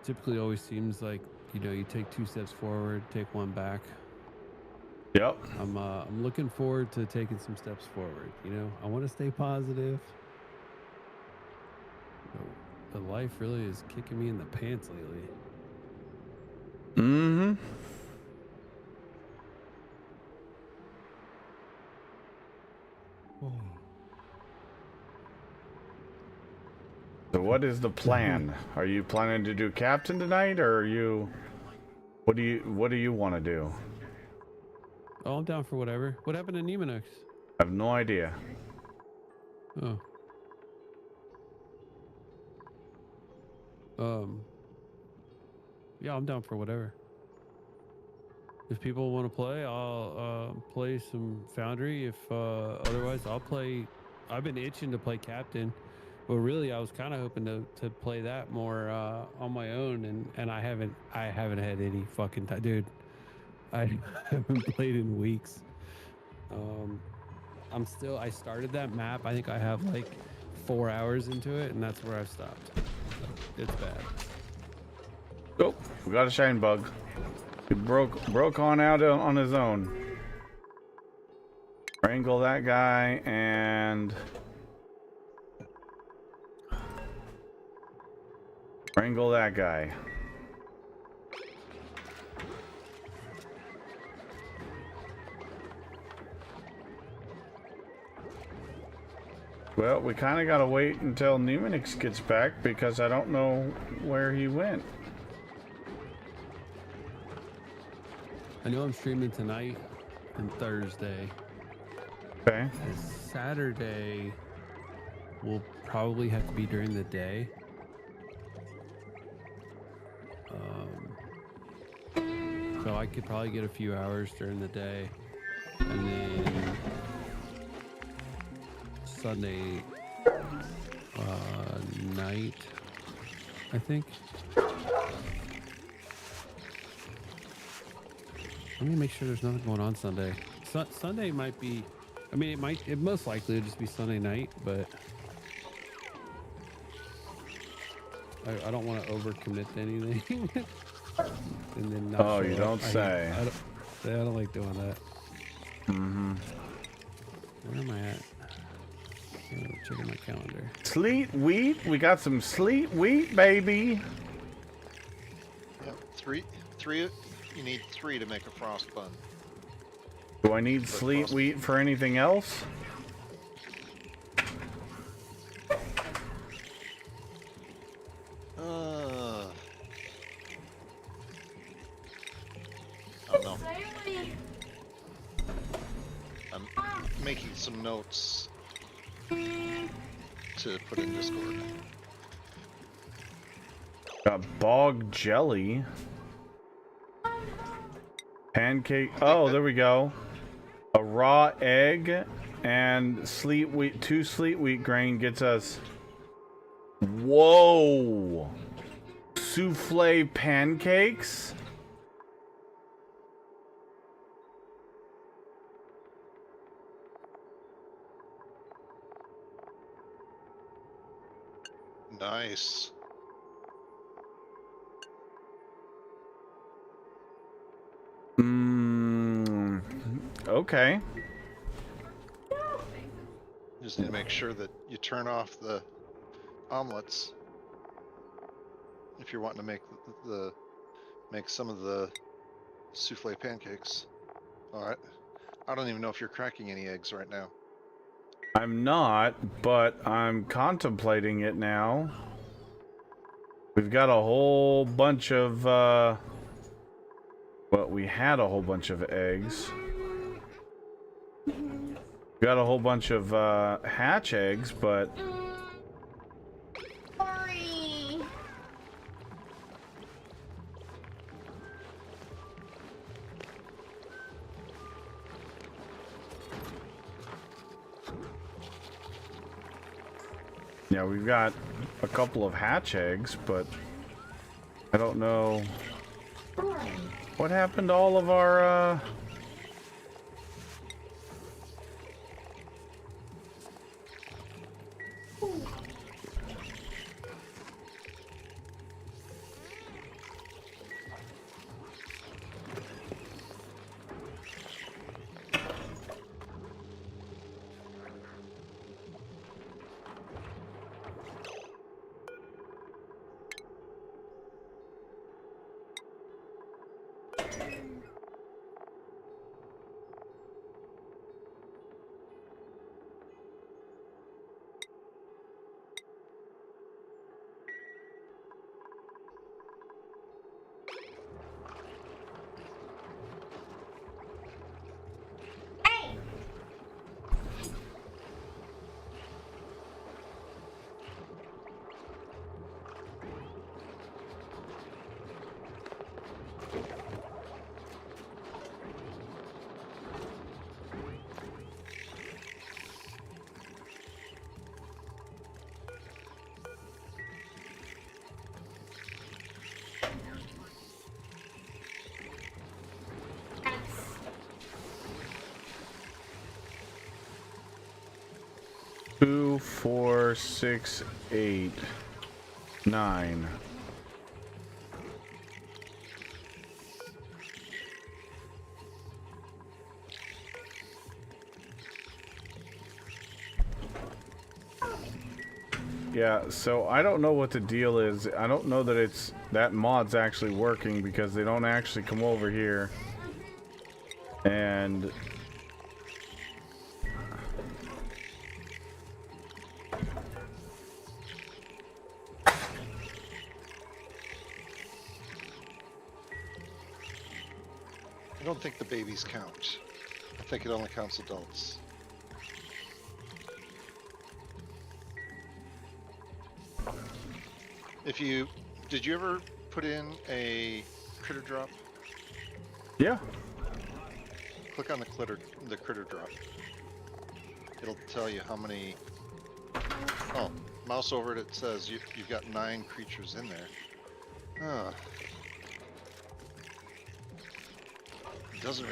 typically always seems like, you know, you take 2 steps forward, take 1 back. Yep. I'm looking forward to taking some steps forward. You know, I want to stay positive. But the life really is kicking me in the pants lately. Mm-hmm. So what is the plan? Are you planning to do captain tonight, or are you? What do you want to do? Oh, I'm down for whatever. What happened to Nemonix? I have no idea. Oh. Yeah, I'm down for whatever. If people want to play, I'll play some Foundry. If otherwise, I'll play. I've been itching to play Captain. Well, really, I was kind of hoping to play that more on my own, and I haven't had any fucking time, dude. I haven't played in weeks. I started that map. I think I have like 4 hours into it, and that's where I've stopped. So it's bad. Oh, we got a shine bug. He broke on out on his own. Wrangle that guy and wrangle that guy. Well, we kind of got to wait until Numenix gets back because I don't know where he went. I know I'm streaming tonight and Thursday. Okay. Saturday will probably have to be during the day. So I could probably get a few hours during the day, and then Sunday night, I think. Let me make sure there's nothing going on Sunday. Sunday might be, I mean, it most likely will just be Sunday night, but I don't want to overcommit to anything. And then not Oh, show you up. don't say. I don't like doing that. Mm-hmm. Where am I at? Checking my calendar. Sleet wheat. We got some sleet wheat, baby. Yep, three. You need 3 to make a frost bun. Do I need sleet wheat for anything else? I don't know. I'm making some notes to put in Discord. Got bog jelly. Pancake. Oh, there we go. A raw egg and sleet wheat. 2 sleet wheat grain gets us. Whoa! Souffle pancakes? Nice. Okay. Just need to make sure that you turn off the omelets if you're wanting to make some of the souffle pancakes. All right. I don't even know if you're cracking any eggs right now. I'm not, but I'm contemplating it now. We've got a whole bunch of, well, we had a whole bunch of eggs. We got a whole bunch of, hatch eggs, but... Sorry. Yeah, we've got a couple of hatch eggs, but I don't know what happened to all of our, 2, 4, 6, 8, 9. Yeah, so I don't know what the deal is. I don't know that that mod's actually working because they don't actually come over here. And I don't think the babies count. I think it only counts adults. Did you ever put in a critter drop? yeah. Click on the critter drop. It'll tell you how many. Oh, mouse over it. It says you've got 9 creatures in there. Ah. It doesn't.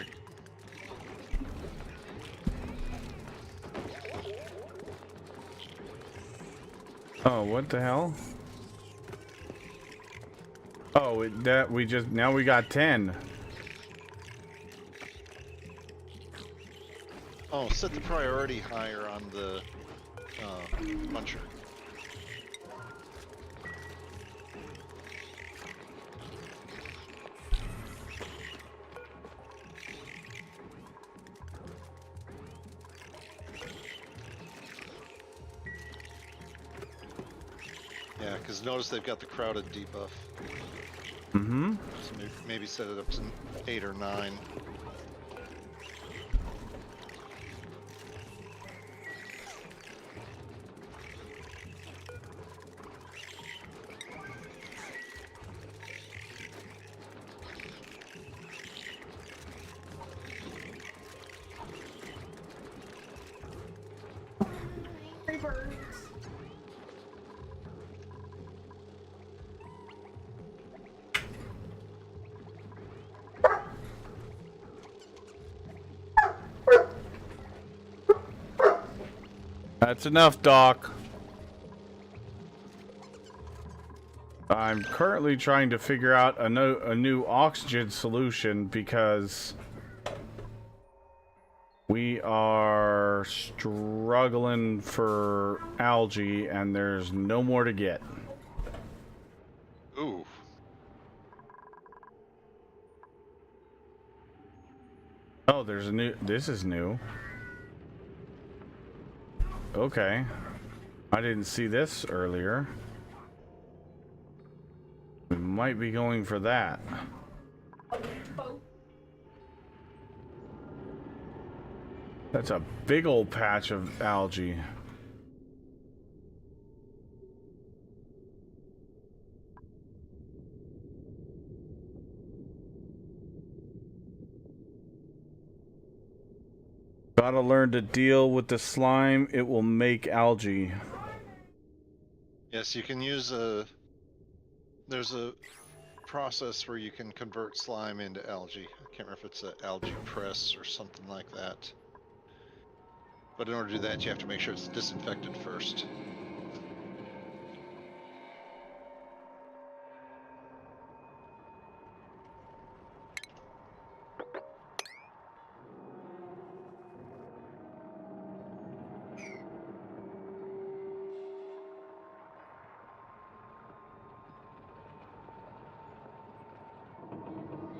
Oh, what the hell? Oh, now we got 10. Oh, set the priority higher on the muncher. Yeah, because notice they've got the crowded debuff. Mm-hmm. So maybe set it up to 8 or 9. Angry birds. That's enough, Doc. I'm currently trying to figure out a new oxygen solution because we are struggling for algae and there's no more to get. Ooh. Oh, there's a new. This is new. Okay. I didn't see this earlier. We might be going for that. That's a big old patch of algae. Gotta learn to deal with the slime. It will make algae. Yes, you can use there's a process where you can convert slime into algae. I can't remember if it's an algae press or something like that. But in order to do that, you have to make sure it's disinfected first.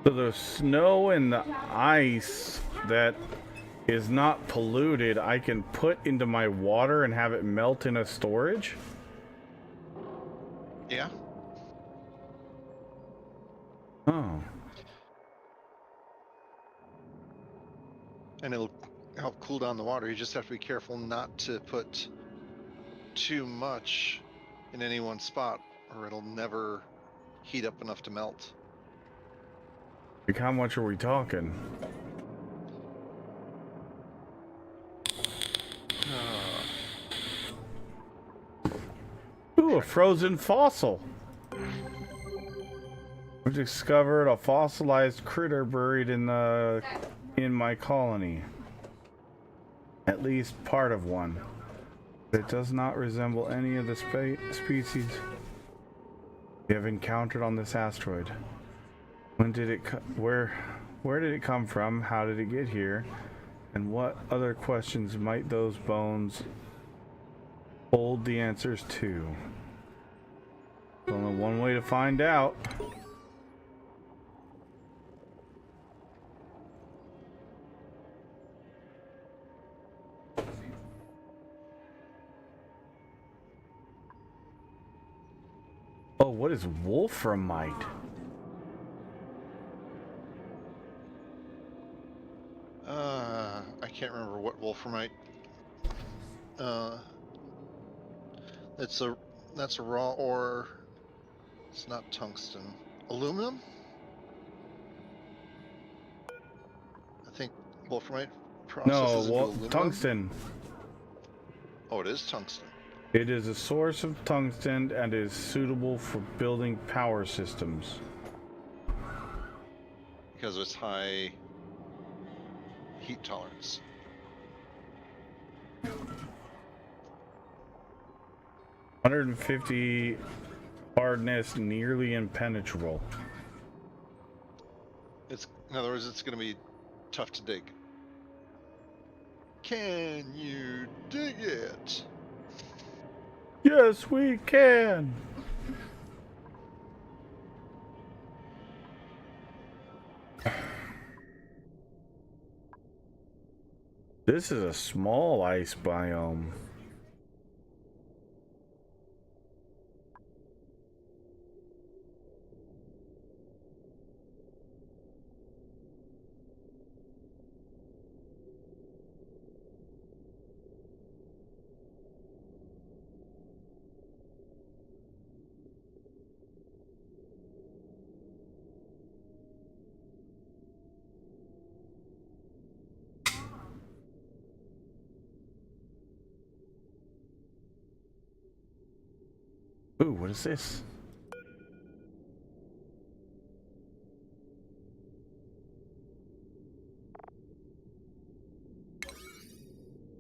So the snow and the ice that is not polluted, I can put into my water and have it melt in a storage? Yeah. Oh. And it'll help cool down the water. You just have to be careful not to put too much in any one spot or it'll never heat up enough to melt. Like, how much are we talking? Ooh, a frozen fossil. We've discovered a fossilized critter buried in my colony. At least part of one. It does not resemble any of the species we have encountered on this asteroid. When did it where did it come from? How did it get here? And what other questions might those bones hold the answers to? There's only one way to find out. Oh, what is wolframite? I can't remember what wolframite. It's a that's a raw ore. It's not tungsten. Aluminum? I think wolframite processes into aluminum. Tungsten. Oh, it is tungsten. It is a source of tungsten and is suitable for building power systems. Because of its high heat tolerance. $150 hardness, nearly impenetrable. In other words, it's going to be tough to dig. Can you dig it? Yes, we can. This is a small ice biome. Ooh, what is this?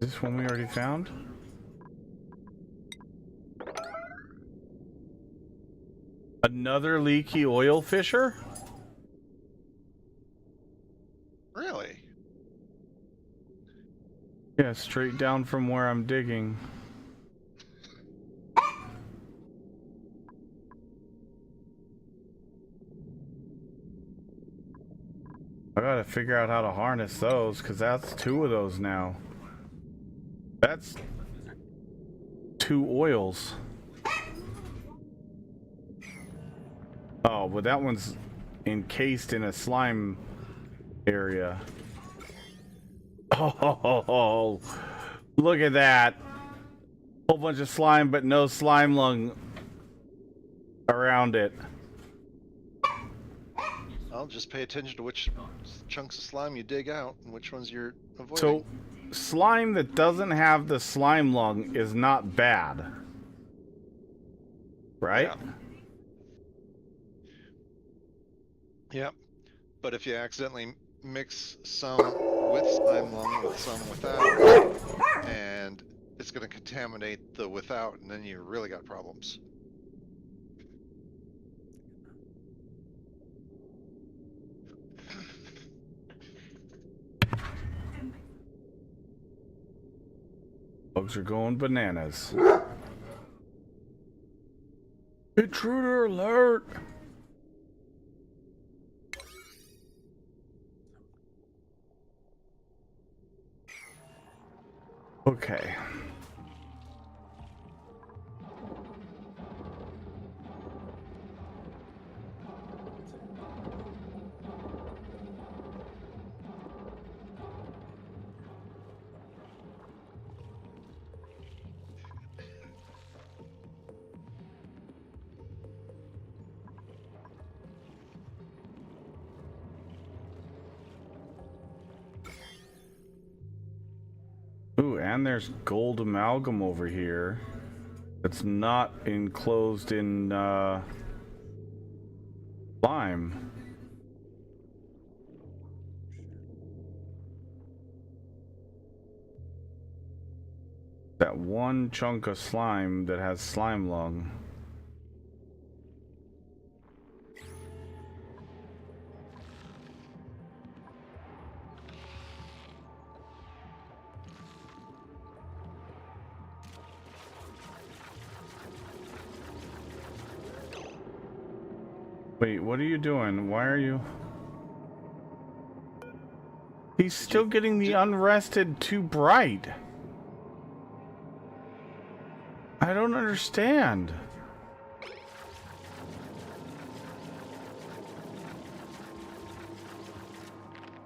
Is this one we already found? Another leaky oil fissure? Really? Yeah, straight down from where I'm digging. I gotta figure out how to harness those, because that's 2 of those now. That's 2 oils. Oh, but that one's encased in a slime area. Oh, look at that. Whole bunch of slime, but no slime lung around it. I'll just pay attention to which chunks of slime you dig out and which ones you're avoiding. So, slime that doesn't have the slime lung is not bad. Right? Yep. But if you accidentally mix some with slime lung with some without, and it's going to contaminate the without, and then you really got problems. Bugs are going bananas. Intruder alert! Okay. Ooh, and there's gold amalgam over here. It's not enclosed in lime. That one chunk of slime that has slime lung. Wait, what are you doing? Why are you... He's still getting the unrested too bright. I don't understand.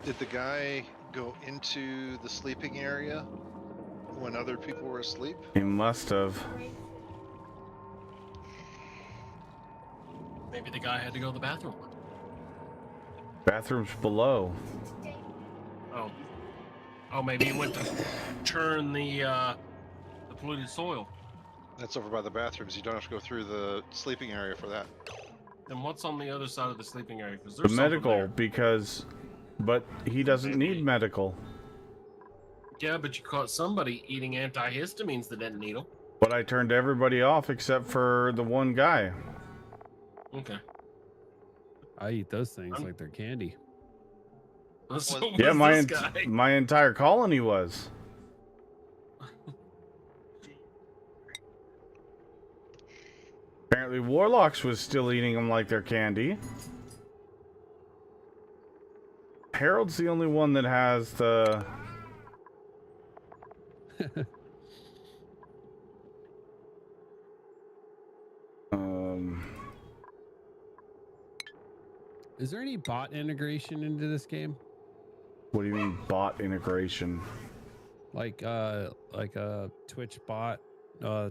Did the guy go into the sleeping area when other people were asleep? He must have. Maybe the guy had to go to the bathroom. Bathroom's below. Oh. Oh, maybe he went to churn the polluted soil. That's over by the bathrooms. You don't have to go through the sleeping area for that. Then what's on the other side of the sleeping area? Because The there's something medical, there. because... But he doesn't need medical. Yeah, but you caught somebody eating antihistamines that didn't need them. But I turned everybody off except for the one guy. Okay. I eat those things like they're candy. So Yeah, was this guy. my entire colony was. Apparently Warlocks was still eating them like they're candy. Harold's the only one that has the... Is there any bot integration into this game? What do you mean bot integration? Like a Twitch bot,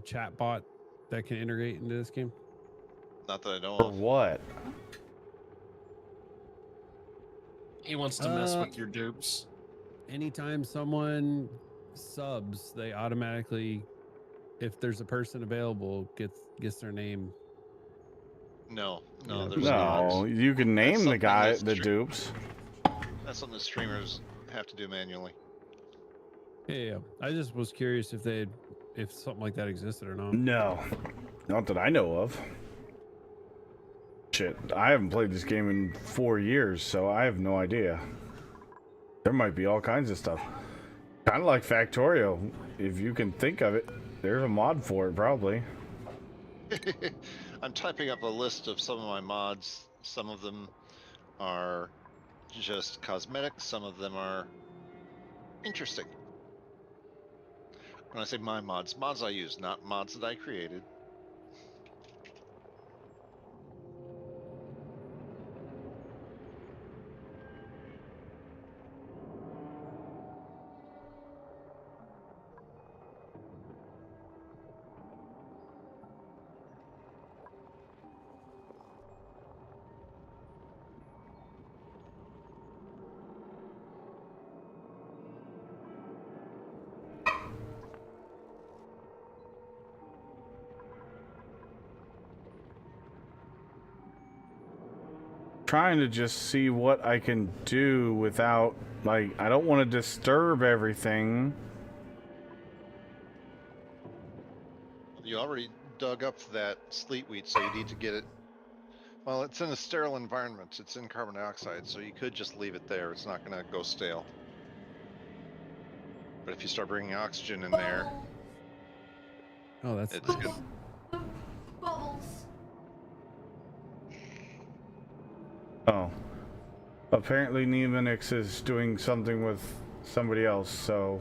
chat bot that can integrate into this game? Not that I know For of. what? He wants to mess with your dupes. Anytime someone subs, they automatically, if there's a person available, gets their name. No, Yeah. there's No, not. you can name the something guy, that's the true. dupes. That's something the streamers have to do manually. Yeah. I just was curious if something like that existed or not. No, not that I know of. Shit, I haven't played this game in 4 years, so I have no idea. There might be all kinds of stuff. Kind of like Factorio. If you can think of it, there's a mod for it, probably. I'm typing up a list of some of my mods. Some of them are just cosmetic, some of them are interesting. When I say my mods, mods I use, not mods that I created. Trying to just see what I can do without, like, I don't want to disturb everything. You already dug up that sleet wheat, so you need to get it. Well, it's in a sterile environment. It's in carbon dioxide, so you could just leave it there. It's not going to go stale. But if you start bringing oxygen in there, Oh, that's it's nice. good. Bubbles. Oh. Apparently Nemonix is doing something with somebody else, so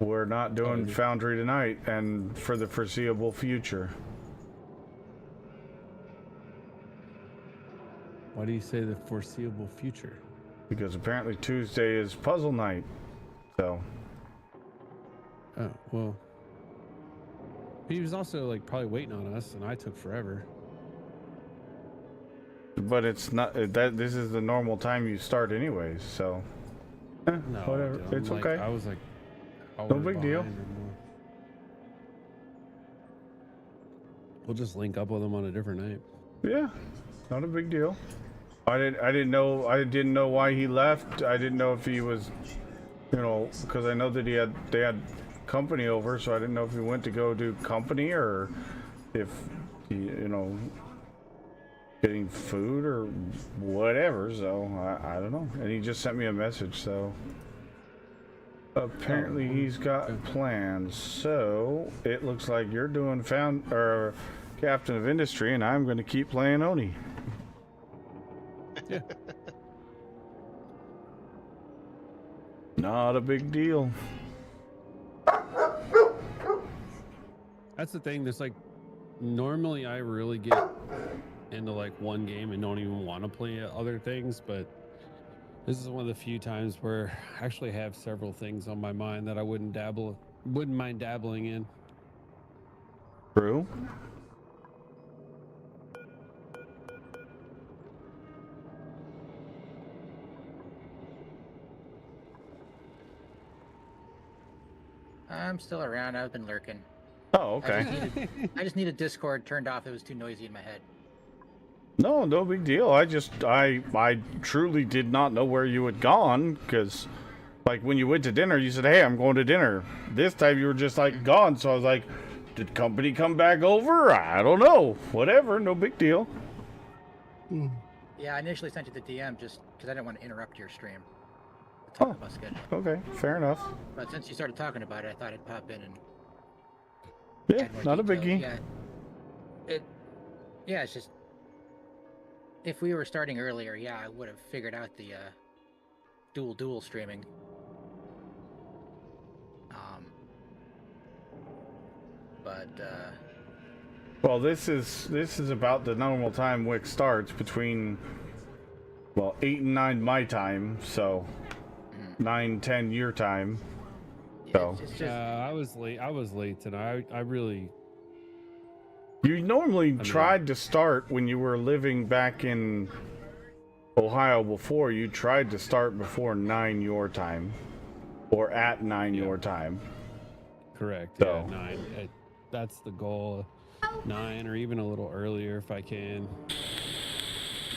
we're not doing Foundry tonight and for the foreseeable future. Why do you say the foreseeable future? Because apparently Tuesday is puzzle night. So Oh, well. He was also like probably waiting on us, and I took forever. but it's not that this is the normal time you start anyways, so No, whatever. dude, I'm It's like- okay. I was like, No hours big deal. behind or more. We'll just link up with him on a different night. Yeah, not a big deal. I didn't know why he left. I didn't know if he was, because I know that they had company over, so I didn't know if he went to go do company or if you know, getting food or whatever. So I don't know. And he just sent me a message. So apparently he's got plans. So it looks like you're doing captain of industry, and I'm going to keep playing Oni. Yeah. Not a big deal. That's the thing. There's like, normally I really get into like one game and don't even want to play other things, but this is one of the few times where I actually have several things on my mind that I wouldn't mind dabbling in. True. I'm still around. I've been lurking. Oh, okay. I just needed Discord turned off. It was too noisy in my head. No big deal. I truly did not know where you had gone, because like when you went to dinner, you said, "Hey, I'm going to dinner." This time you were just like gone, so I was like, "Did company come back over?" I don't know. Whatever, no big deal. Yeah, I initially sent you the DM just because I didn't want to interrupt your stream. Talk about schedule. Okay, fair enough. But since you started talking about it, I thought I'd pop in and Yeah, add more not a details. biggie. Yeah, it's just if we were starting earlier, yeah, I would have figured out the dual streaming. Well, this is about the normal time Wick starts, between 8 and 9 my time, so 9-10 your time. Yeah, So it's just I was late tonight. I really. you normally tried to start when you were living back in Ohio before. You tried to start before 9 your time, or at 9 your time. Correct. So. Yeah, 9. That's the goal. 9 or even a little earlier if I can.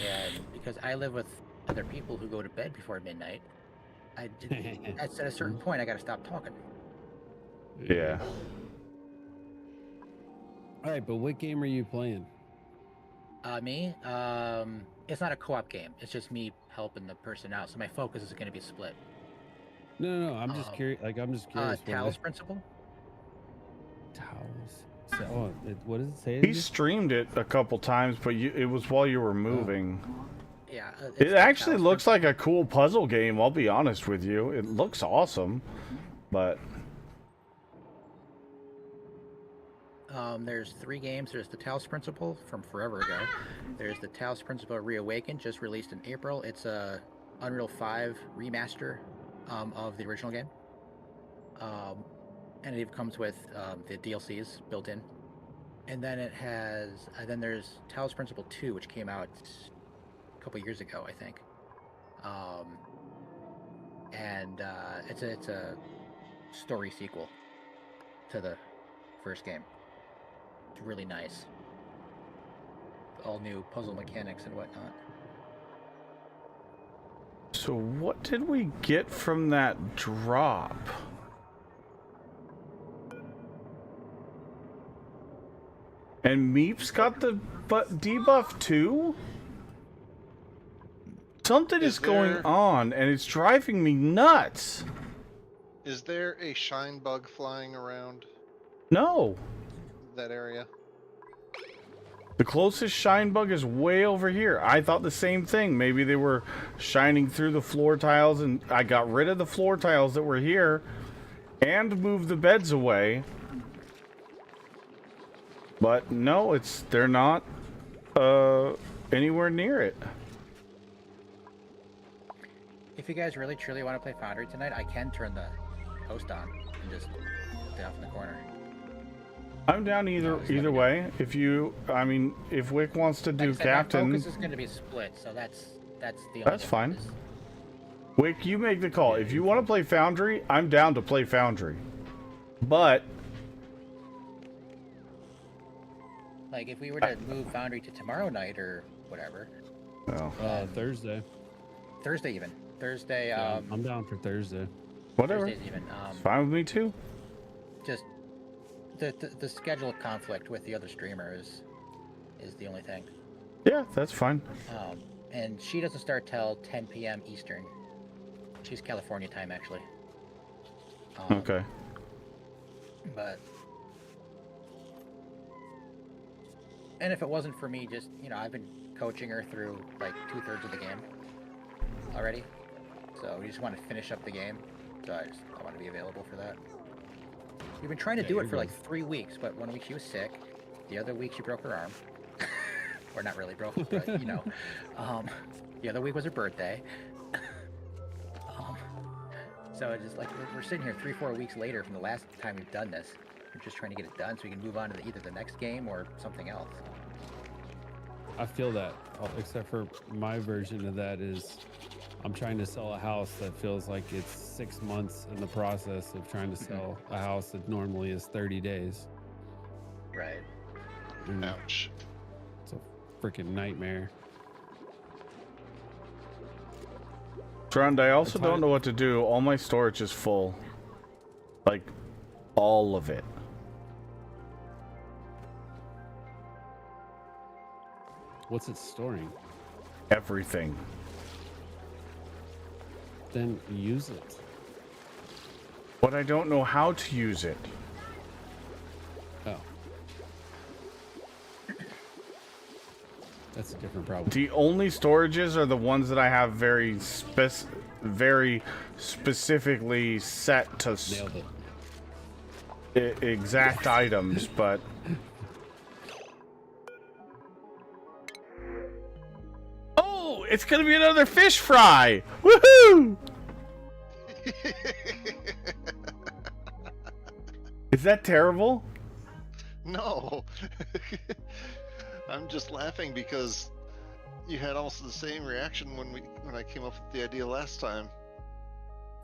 yeah, because I live with other people who go to bed before midnight. At a certain point, I got to stop talking. Yeah. All right, but what game are you playing? Me, it's not a co-op game. It's just me helping the person out. So my focus is going to be split. No. I'm just curious. Like, I'm just curious. Talos Principle. Towels. So, what does it say? He streamed it a couple times, but it was while you were moving. Yeah. It actually looks like a cool puzzle game, I'll be honest with you. It looks awesome, but... There's 3 games. There's the Talos Principle from forever ago. There's the Talos Principle Reawakened, just released in April. It's a Unreal 5 remaster of the original game. And it comes with the DLCs built in. And then it has... then there's Talos Principle 2, which came out a couple years ago, I think. It's a story sequel to the first game. It's really nice. All new puzzle mechanics and whatnot. So what did we get from that drop? And Meep's got the debuff too? Something is going on, and it's driving me nuts. Is there a shine bug flying around No. that area? The closest shine bug is way over here. I thought the same thing. Maybe they were shining through the floor tiles, and I got rid of the floor tiles that were here and moved the beds away. But no, they're not anywhere near it. If you guys really truly want to play Foundry tonight, I can turn the host on and just stay off in the corner. I'm down either way. If Wick wants to do Like I said, captain, my focus is going to be split, so that's the. That's fine. Wick, you make the call. If you want to play Foundry, I'm down to play Foundry. But Like if we were to move Foundry to tomorrow night or whatever. Thursday. Thursday even. Thursday. Yeah, I'm down for Thursday. Whatever. Thursdays even. It's fine with me too. just the schedule conflict with the other streamer is the only thing. Yeah, that's fine. And she doesn't start till 10 p.m. Eastern. She's California time, actually. Okay. But... And if it wasn't for me, just, you know, I've been coaching her through, like, 2/3 of the game already. So we just want to finish up the game. So I want to be available for that. We've been trying to do it for, like, 3 weeks, but 1 week she was sick. The other week she broke her arm. Or not really broke, but, you know. The other week was her birthday. So it's just like we're sitting here 3-4 weeks later from the last time we've done this. We're just trying to get it done so we can move on to either the next game or something else. I feel that, except for my version of that is I'm trying to sell a house that feels like it's 6 months in the process of trying to sell a house that normally is 30 days. Right. Ouch. It's a freaking nightmare. Trond, I also don't know what to do. All my storage is full. Like, all of it. What's it storing? Everything. Then use it. But I don't know how to use it. Oh. That's a different problem. The only storages are the ones that I have very specifically set to Nailed it. exact items, but oh, it's gonna be another fish fry! Woohoo! Is that terrible? No. I'm just laughing because you had almost the same reaction when I came up with the idea last time.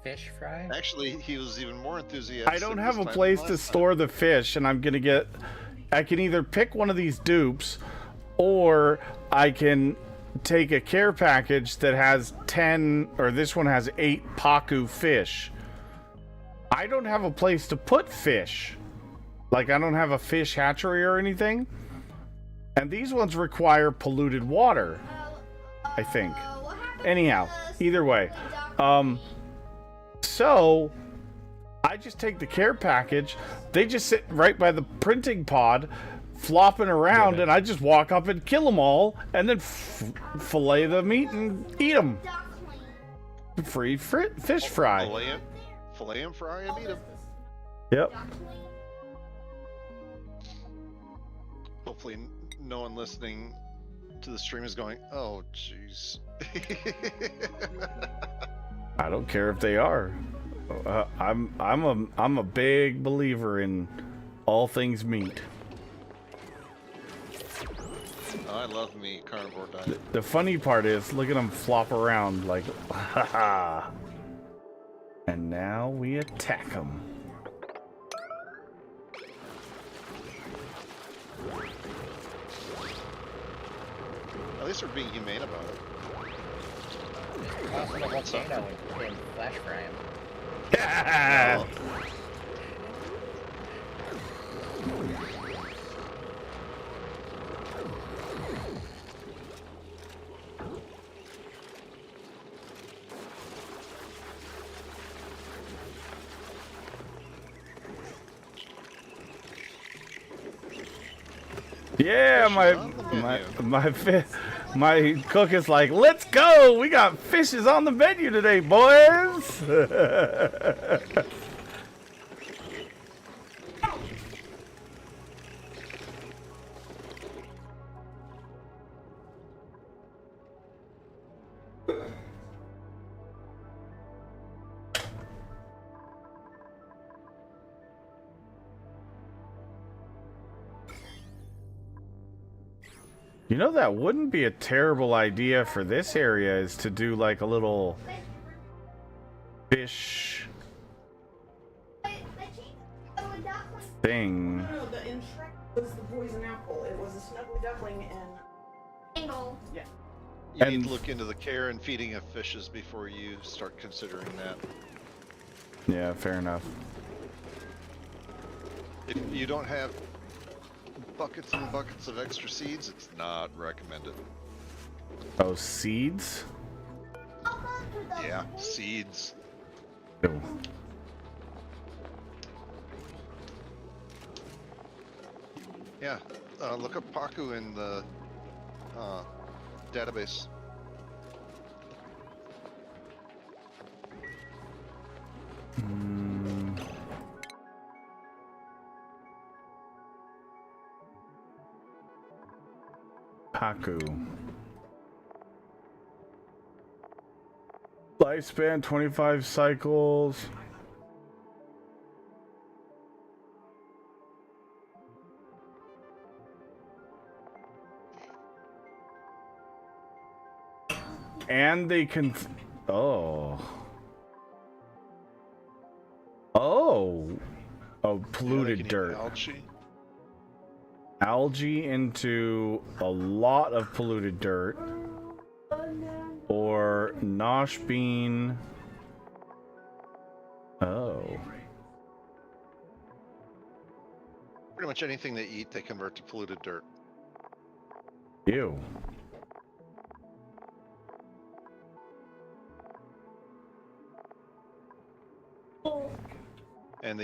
Fish fry? Actually, he was even more enthusiastic. I don't have this a time place than to last store the fish, and I'm gonna get. I can either pick one of these dupes, or I can take a care package that has 10, or this one has 8 Pacu fish. I don't have a place to put fish. Like, I don't have a fish hatchery or anything. And these ones require polluted water, I think. Anyhow, either way. So, I just take the care package. They just sit right by the printing pod, flopping around, and I just walk up and kill them all, and then fillet the meat and eat them. Free fish fry. Fillet and fry and eat them. Yep. Hopefully no one listening to the stream is going, oh jeez. I don't care if they are. I'm a big believer in all things meat. Oh, I love meat, carnivore diet. The funny part is, look at them flop around like, haha. And now we attack them. At least we're being humane about it. Also, the volcano in flash fry him. Yeah. Yeah, my cook is like, let's go. We got fishes on the menu today, boys. You know, that wouldn't be a terrible idea for this area, is to do like a little fish thing. No, the in Shrek was the poison apple. It was a snuggly duckling and angle. Yeah. You need And- to look into the care and feeding of fishes before you start considering that. Yeah, fair enough. If you don't have buckets and buckets of extra seeds, it's not recommended. Oh, seeds? Yeah, seeds. No. Yeah, look up Paku in the database. Paku. Lifespan 25 cycles. And they can. Oh. Oh. Oh, polluted Like dirt. Algae. Algae into a lot of polluted dirt. Or nosh bean. Oh. Pretty much anything they eat, they convert to polluted dirt. Ew. And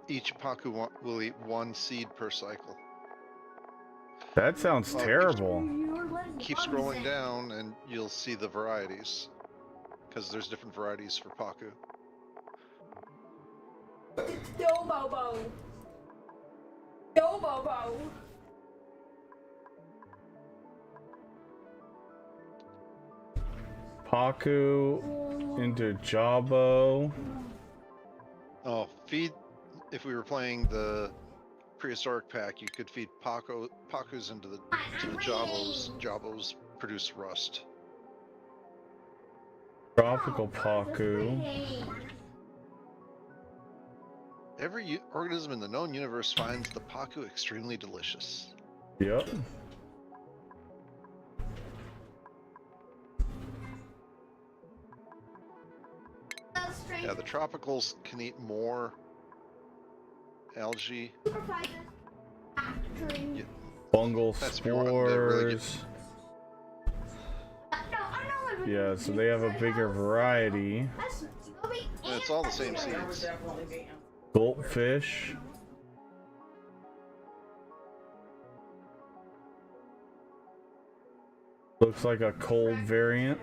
each Paku will eat 1 seed per cycle. That sounds terrible. Keep scrolling down and you'll see the varieties. Because there's different varieties for Paku. Yo, Bobo. Yo, Bobo. Paku into Jabo. Oh, feed. If we were playing the prehistoric pack, you could feed Pakus into the Jabos. Jabos produce rust. Tropical Paku. Every organism in the known universe finds the Paku extremely delicious. Yep. Yeah, the tropicals can eat more algae. Yeah, Fungal that's if you want them to really spores. Yeah, so they have a bigger variety. and it's all the same seeds. Goldfish. Looks like a cold variant.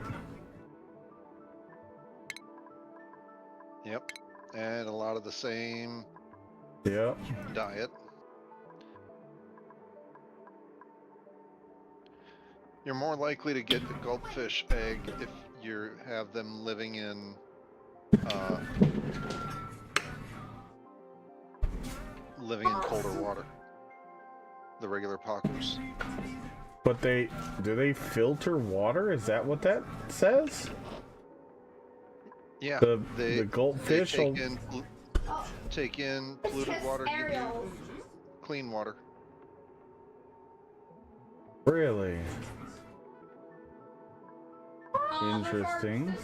Yep, and a lot of the same Yep. diet. You're more likely to get the goldfish egg if you have them living in colder water. The regular Pakus. But do they filter water? Is that what that says? Yeah, The goldfish they will... take in polluted water, give you clean water. Really? Interesting.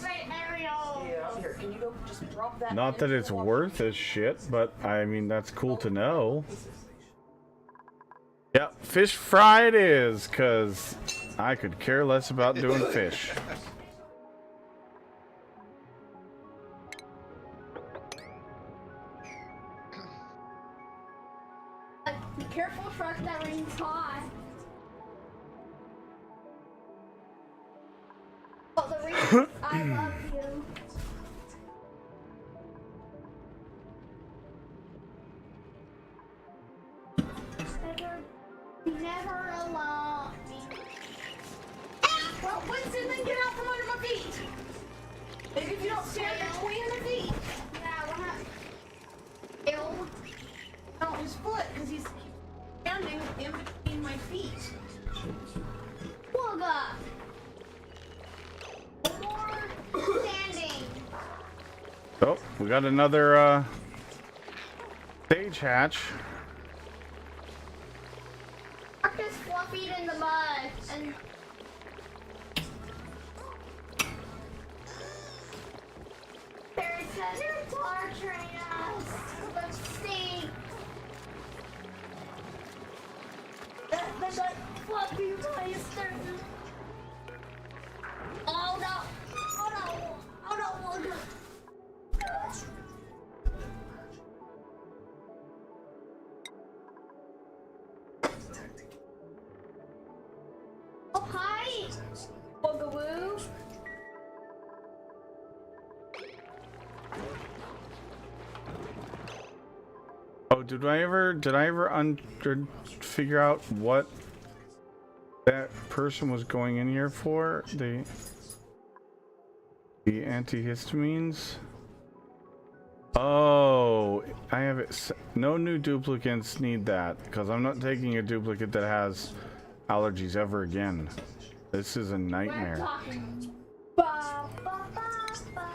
Not that it's worth a shit, but I mean, that's cool to know. Yeah, fish fry it is, because I could care less about doing fish. Be careful, shark, that rain's hot. Oh, the rain, I love you. Never alone. Well, Winston, then get out from under my feet. Maybe if you don't stand between the feet. Yeah, we're not. Ew. No, his foot, because he's standing in between my feet. Wugga. More standing. Oh, we got another stage hatch. Mark is 4 feet in the mud, and they're torturing us. Let's see. than that fucking bastard. Oh no! Oh no! Oh no! Oh no! Oh hi! Bugaboo! Oh, did I ever figure out what that person was going in here for? The antihistamines? Oh, I have it. No new duplicates need that, because I'm not taking a duplicate that has allergies ever again. This is a nightmare. We're talking. Ba, ba, ba, ba, ba, ba.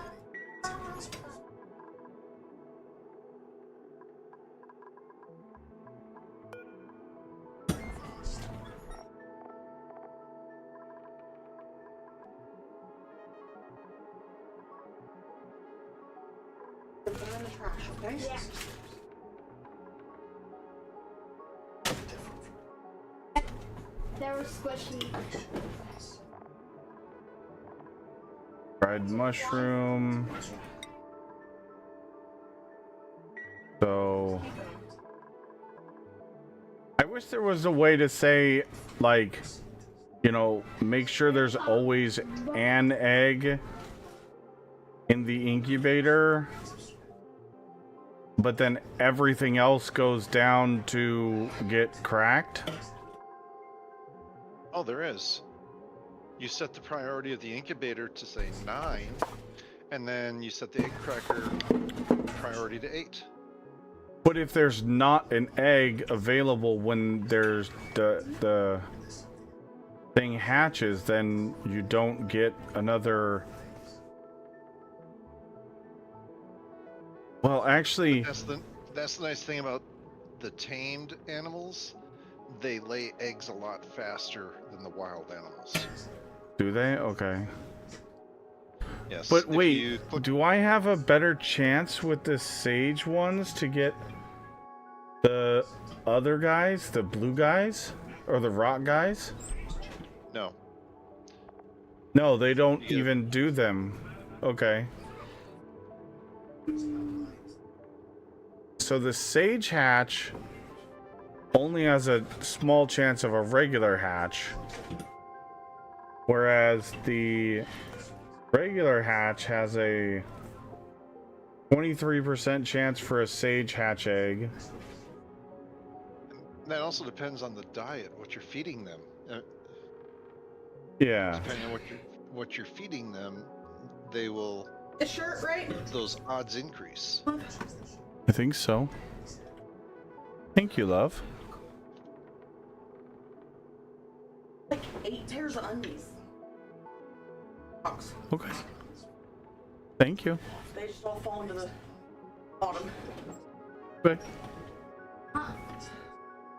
Put them in the trash, okay? Yeah. They were squishy. Fried mushroom. So I wish there was a way to say, like, you know, make sure there's always an egg in the incubator, but then everything else goes down to get cracked. Oh, there is. You set the priority of the incubator to say 9, and then you set the egg cracker priority to 8. But if there's not an egg available when there's the thing hatches, then you don't get another. Well, actually, That's the nice thing about the tamed animals. They lay eggs a lot faster than the wild animals. do they? Okay. Yes. But if wait, you click- do I have a better chance with the sage ones to get the other guys, the blue guys, or the rock guys? No. No, they don't Yeah. even do them. Okay. So the sage hatch only has a small chance of a regular hatch, whereas the regular hatch has a 23% chance for a sage hatch egg. That also depends on the diet, what you're feeding them. Yeah. Depending on what you're feeding them, they will The shirt, right? those odds increase. I think so. Thank you, love. Like 8 pairs of undies. Box. Okay. Thank you. They just all fall into the bottom. Okay.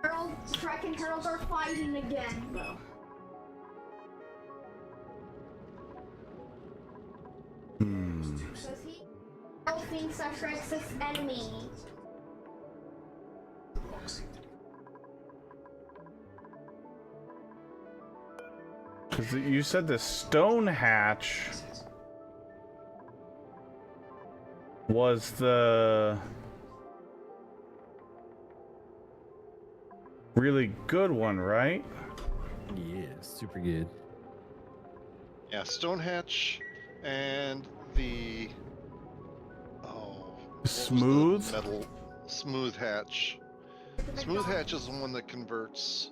Turtle, Shrek and Turtles are fighting again. No. Because Turtle thinks that Shrek's his enemy. Because you said the stone hatch was the really good one, right? Yeah, super good. Yeah, Stonehatch and the what was the Smooth? metal smooth hatch. Smooth hatch is the one that converts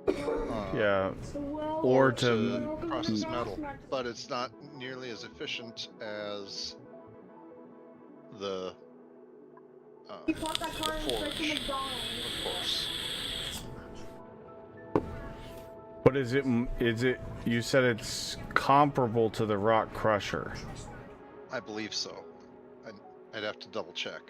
Yeah. Well, Or to to process metal, but it's not nearly as efficient as the you parked that car in forge, freaking McDonald's. of course. what is it? Is it? You said it's comparable to the rock crusher. I believe so. I'd have to double check.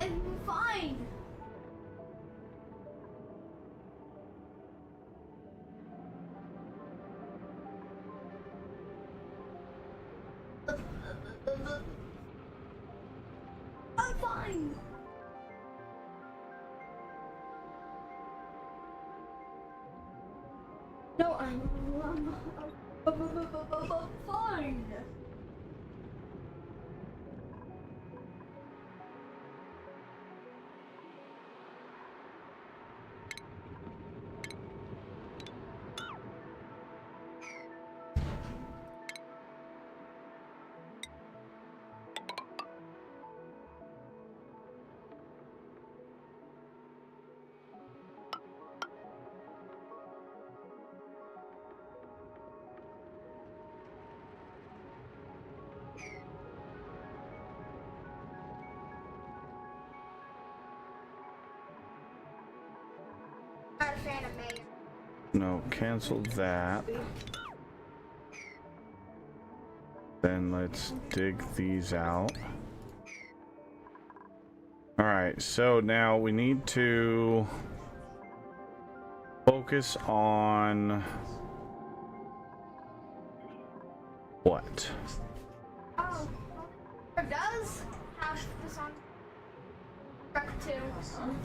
And fine. I'm fine. No, I'm fine. Not a fan of mayor. No, cancel that. Then let's dig these out. Alright, so now we need to focus on what? Oh, it does have this on track too. Oh.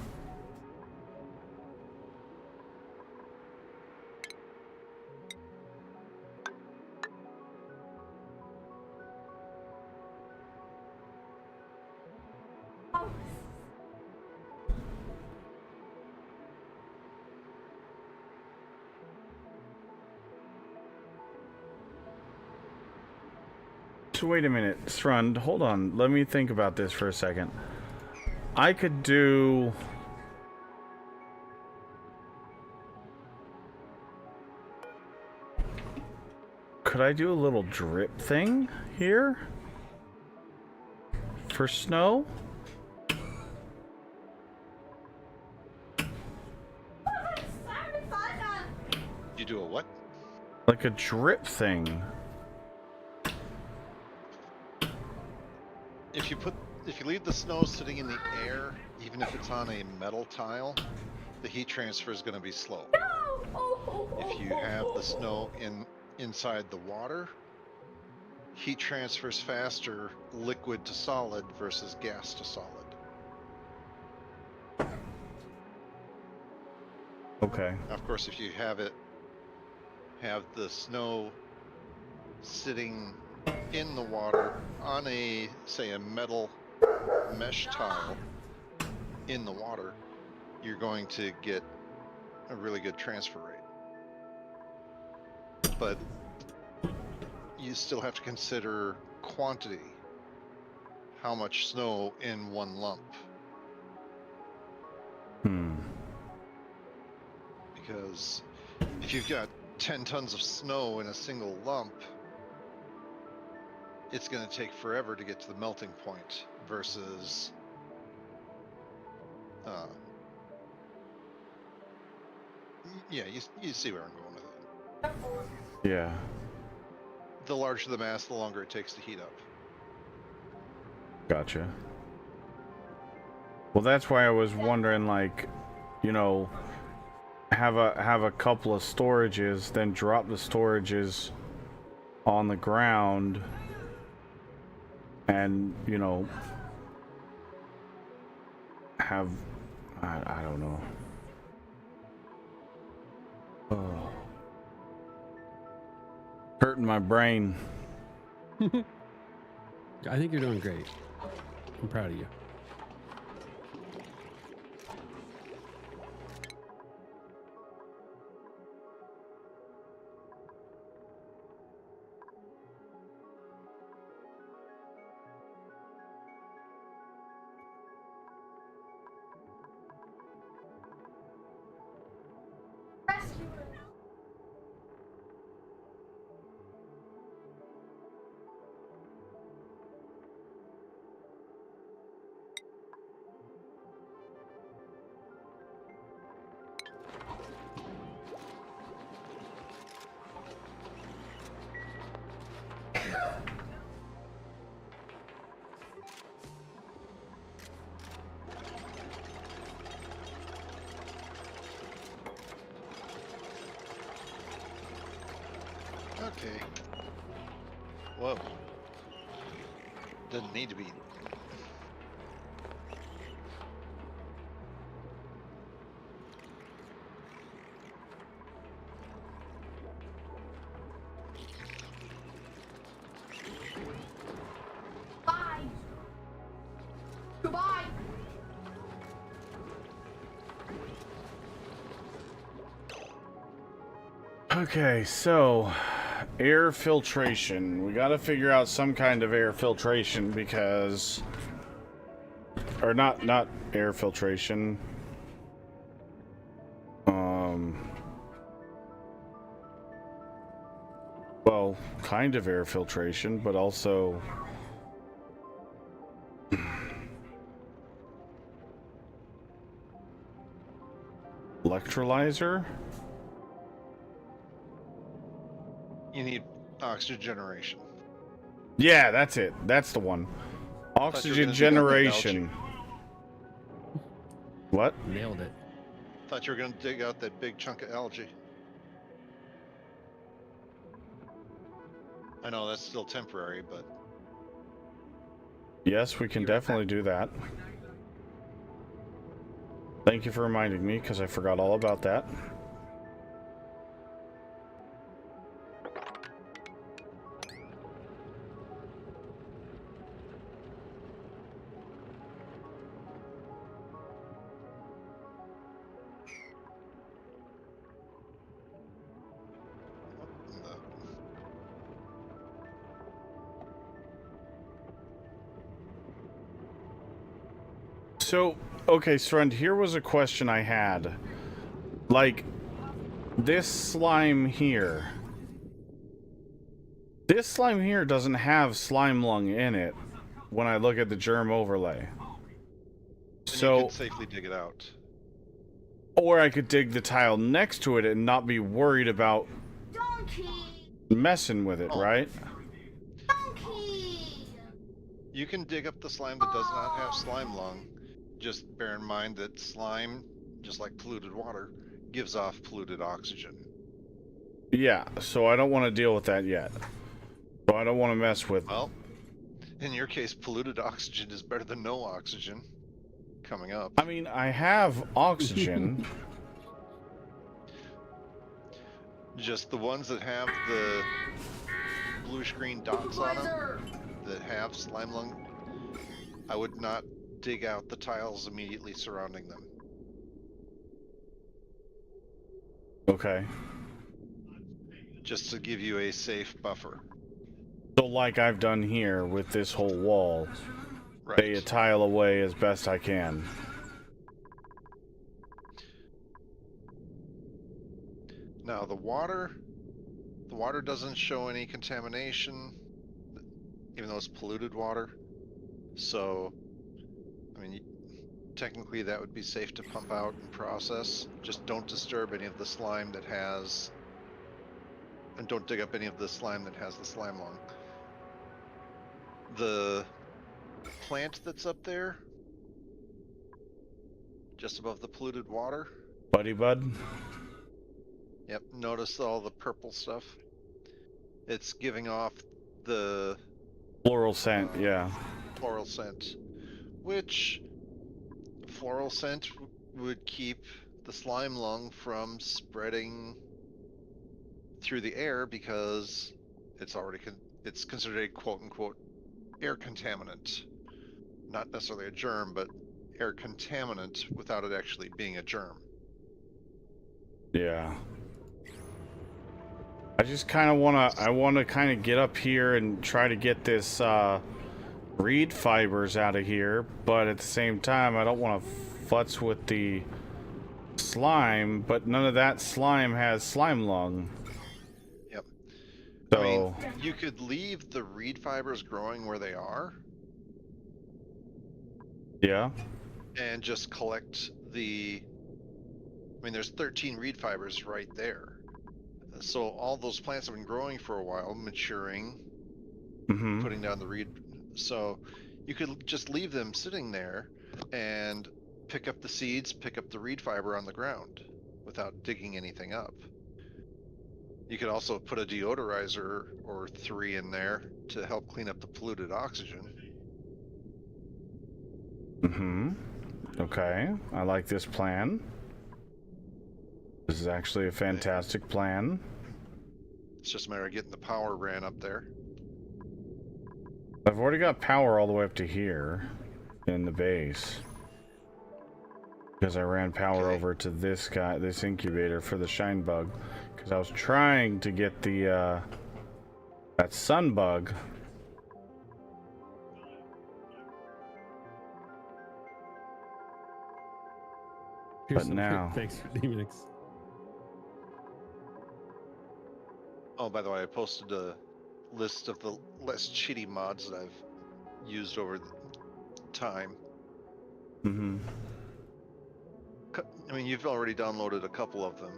So wait a minute, Thrund, hold on. Let me think about this for a second. I could do... Could I do a little drip thing here? For snow? You do a what? Like a drip thing. If you leave the snow sitting in the air, even if it's on a metal tile, the heat transfer is going to be slow. If you have the snow inside the water, heat transfers faster liquid to solid versus gas to solid. Okay. Of course, if you have the snow sitting in the water on say a metal mesh tile in the water, you're going to get a really good transfer rate. But you still have to consider quantity. How much snow in one lump? Because if you've got 10 tons of snow in a single lump, it's going to take forever to get to the melting point versus yeah, you see where I'm going with it. Yeah. The larger the mass, the longer it takes to heat up. Gotcha. Well, that's why I was wondering, like, you know, have a couple of storages, then drop the storages on the ground, and, you know, have I don't know. Oh. Hurting my brain. I think you're doing great. I'm proud of you. Okay. Whoa. Doesn't need to be. Bye. Goodbye. Okay, so air filtration. We got to figure out some kind of air filtration because, or not air filtration. Well, kind of air filtration, but also electrolyzer. You need oxygen generation. Yeah, that's it. That's the one. Oxygen gonna dig out that generation. What? Nailed it. Thought you were gonna dig out that big chunk of algae. I know that's still temporary, but Yes, we can definitely do that. Thank you for reminding me, because I forgot all about that. what in the... So, okay, friend, here was a question I had. Like, this slime here. This slime here doesn't have slime lung in it when I look at the germ overlay. you So, can safely dig it out. or I could dig the tile next to it and not be worried about Donkey. messing with it, Oh. right? Donkey. You can dig up the slime that does not have slime lung. Just bear in mind that slime, just like polluted water, gives off polluted oxygen. Yeah, so I don't want to deal with that yet. So I don't want to mess with... Well, in your case, polluted oxygen is better than no oxygen. Coming up. I mean, I have oxygen. Just the ones that have the bluish-green dots on them, that have slime lung, I would not dig out the tiles immediately surrounding them. Okay. Just to give you a safe buffer. So like I've done here with this whole wall, stay a Right. tile away as best I can. Now the water doesn't show any contamination, even though it's polluted water. So, I mean, technically that would be safe to pump out and process. Just don't disturb any of the slime that has, and don't dig up any of the slime that has the slime lung. The plant that's up there, just above the polluted water. Buddy bud? Yep, notice all the purple stuff. It's giving off the Floral scent, yeah. floral scent, which floral scent would keep the slime lung from spreading through the air because it's already it's considered a quote-unquote air contaminant. Not necessarily a germ, but air contaminant without it actually being a germ. Yeah. I just kind of want to kind of get up here and try to get this reed fibers out of here, but at the same time I don't want to futz with the slime, but none of that slime has slime lung. Yep. So, I mean, you could leave the reed fibers growing where they are yeah. and just collect the... I mean, there's 13 reed fibers right there. So all those plants have been growing for a while, maturing, Mm-hmm. putting down the reed. So you could just leave them sitting there and pick up the seeds, pick up the reed fiber on the ground without digging anything up. You could also put a deodorizer or 3 in there to help clean up the polluted oxygen. Mm-hmm. Okay, I like this plan. This is actually a fantastic plan. It's just a matter of getting the power ran up there. I've already got power all the way up to here in the base. Because I ran power over to this guy, this incubator for the shine bug. Because I was trying to get the, that sun bug. Here's But some now... Thanks for Demonix. Oh, by the way, I posted a list of the less cheaty mods that I've used over the time. Mm-hmm. I mean, you've already downloaded a couple of them.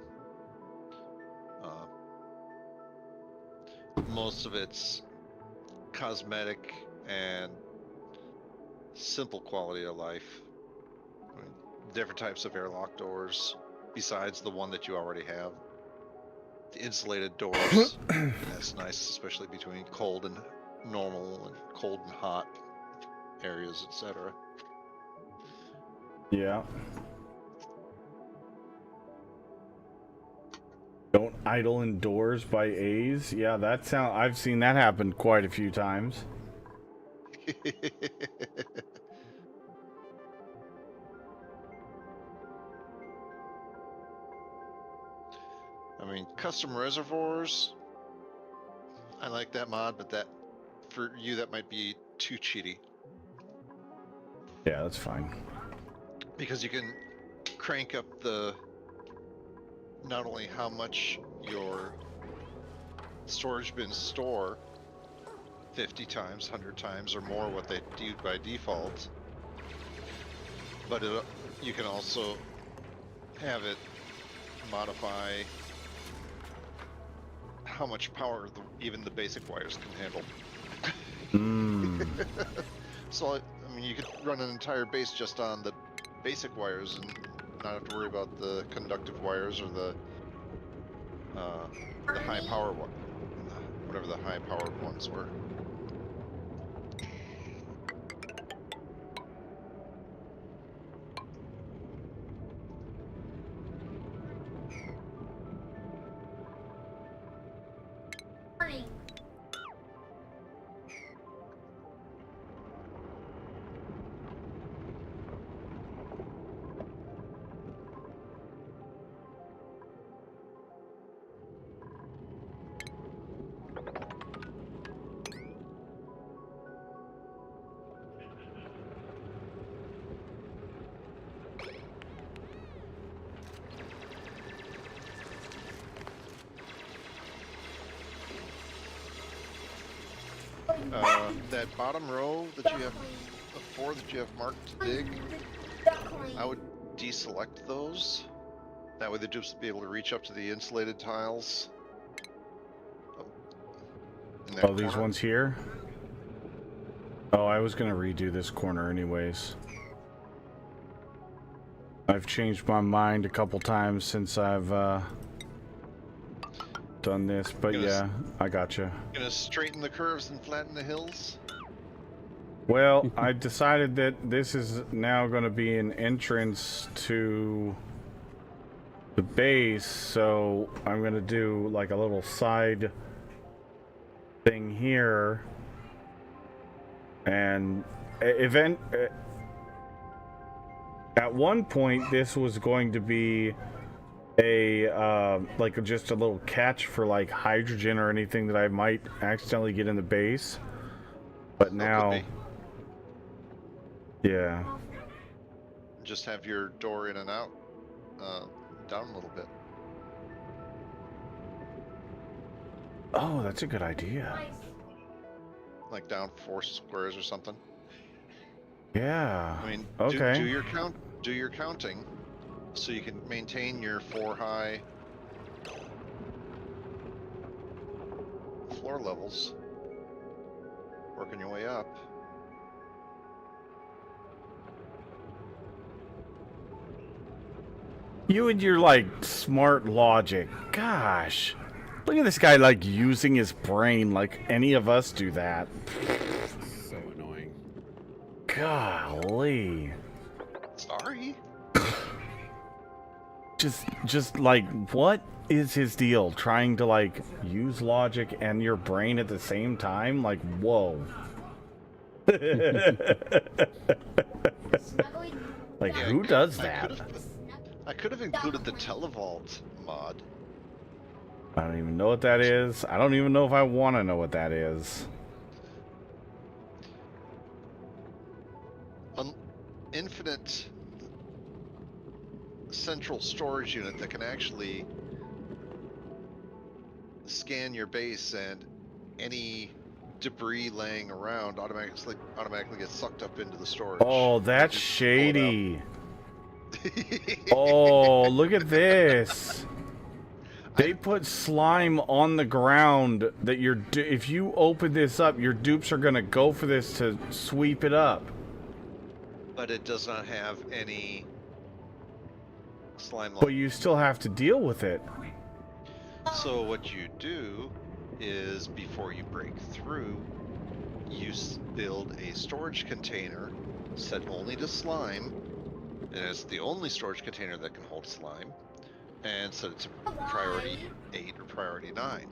Most of it's cosmetic and simple quality of life. I mean, different types of airlock doors, besides the one that you already have. The insulated doors, that's nice, especially between cold and normal and cold and hot areas, etc. Yeah. Don't idle indoors by A's. Yeah, that sound. I've seen that happen quite a few times. I mean, custom reservoirs, I like that mod, but that, for you, that might be too cheaty. Yeah, that's fine. Because you can crank up the, not only how much your storage bins store, 50 times, 100 times, or more what they do by default, but you can also have it modify how much power even the basic wires can handle. So, I mean, you could run an entire base just on the basic wires and not have to worry about the conductive wires or the high power one, whatever the high powered ones were. That bottom row that you have, the 4 that you have marked to dig, I would deselect those. That way they'd just be able to reach up to the insulated tiles. Oh, these ones here? Oh, I was gonna redo this corner anyways. I've changed my mind a couple times since I've done this, but yeah, I gotcha. Gonna straighten the curves and flatten the hills? Well, I decided that this is now going to be an entrance to the base, so I'm going to do like a little side thing here. And at one point this was going to be a like just a little catch for like hydrogen or anything that I might accidentally get in the base. But now, yeah. Just have your door in and out down a little bit. Oh, that's a good idea. Like down 4 squares or something. Yeah. I mean, okay. do your counting, so you can maintain your 4 high floor levels. Working your way up. You and your like smart logic. Gosh. Look at this guy like using his brain like any of us do that. So annoying. Golly. Sorry. Just like, what is his deal? Trying to like use logic and your brain at the same time? Like, whoa. Like, who does that? I could have included the televault mod. I don't even know what that is. I don't even know if I want to know what that is. An infinite central storage unit that can actually scan your base, and any debris laying around automatically gets sucked up into the storage. Oh, that's shady. Oh, look at this. They put slime on the ground that if you open this up, your dupes are gonna go for this to sweep it up. But it does not have any slime. But you still have to deal with it. So what you do is, before you break through, you build a storage container set only to slime, and it's the only storage container that can hold slime, and set it to priority 8 or priority 9.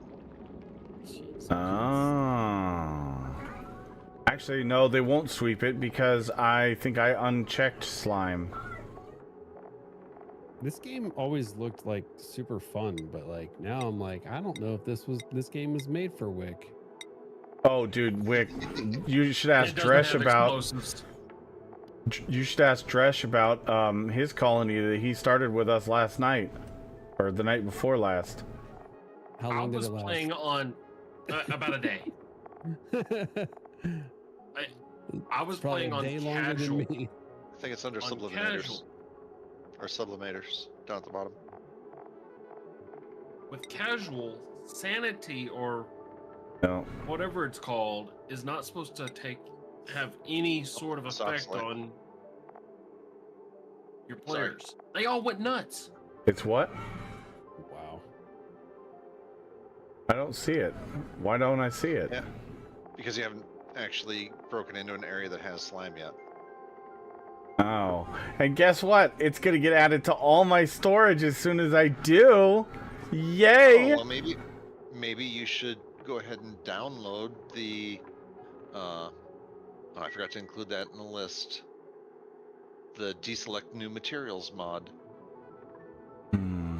Oh. Actually, no, they won't sweep it because I think I unchecked slime. This game always looked like super fun, but like now I'm like, I don't know if this game was made for Wick. Oh, dude, Wick, you should ask It doesn't Dresh have about. explosives. You should ask Dresh about his colony that he started with us last night, or the night before last. How I long did was it last? playing on about a day. I was Probably playing a on day longer casual. than me. I think it's under On sublimators. casual. Or sublimators, down at the bottom. With casual, sanity or No. whatever it's called is not supposed to have any sort of Soft effect slate. on your Sorry. players. They all went nuts. It's what? Wow. I don't see it. Why don't I see it? Yeah. Because you haven't actually broken into an area that has slime yet. Oh. And guess what? It's gonna get added to all my storage as soon as I do. Yay! Oh, well, maybe you should go ahead and download the. Oh, I forgot to include that in the list. The deselect new materials mod. Hmm.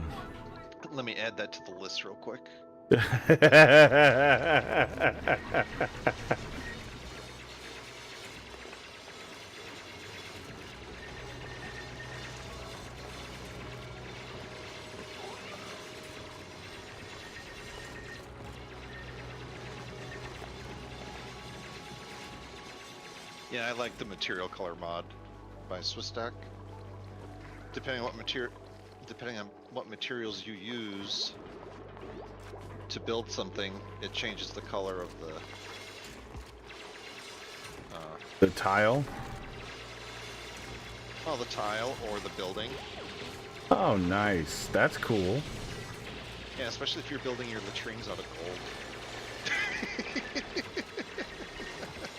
Let me add that to the list real quick. Yeah, I like the material color mod by SwissStack. Depending on what materials you use to build something, it changes the color of The tile? the tile or the building. Oh, nice. That's cool. Yeah, especially if you're building your latrines out of gold.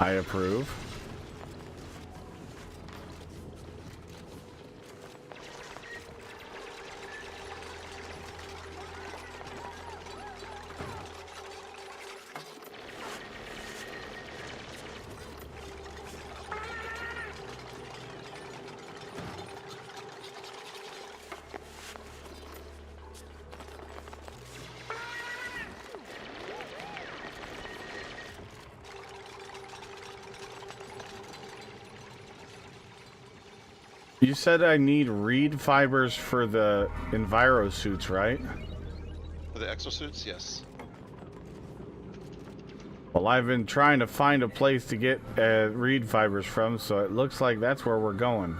I approve. You said I need reed fibers for the Enviro suits, right? For the exosuits, yes. Well, I've been trying to find a place to get reed fibers from, so it looks like that's where we're going.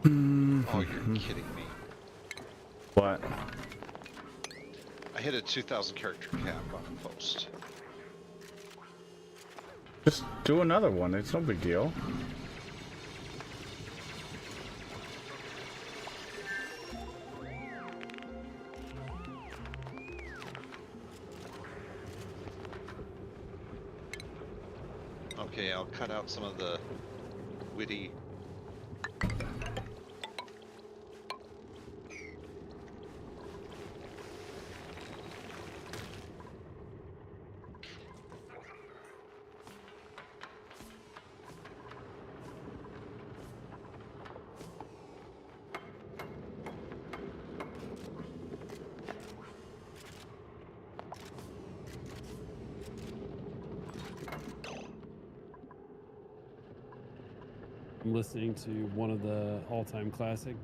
Oh, you're kidding me. What? I hit a 2,000 character cap on a post. Just do another one. It's no big deal. Okay, I'll cut out some of the witty. I'm listening to one of the all-time classic,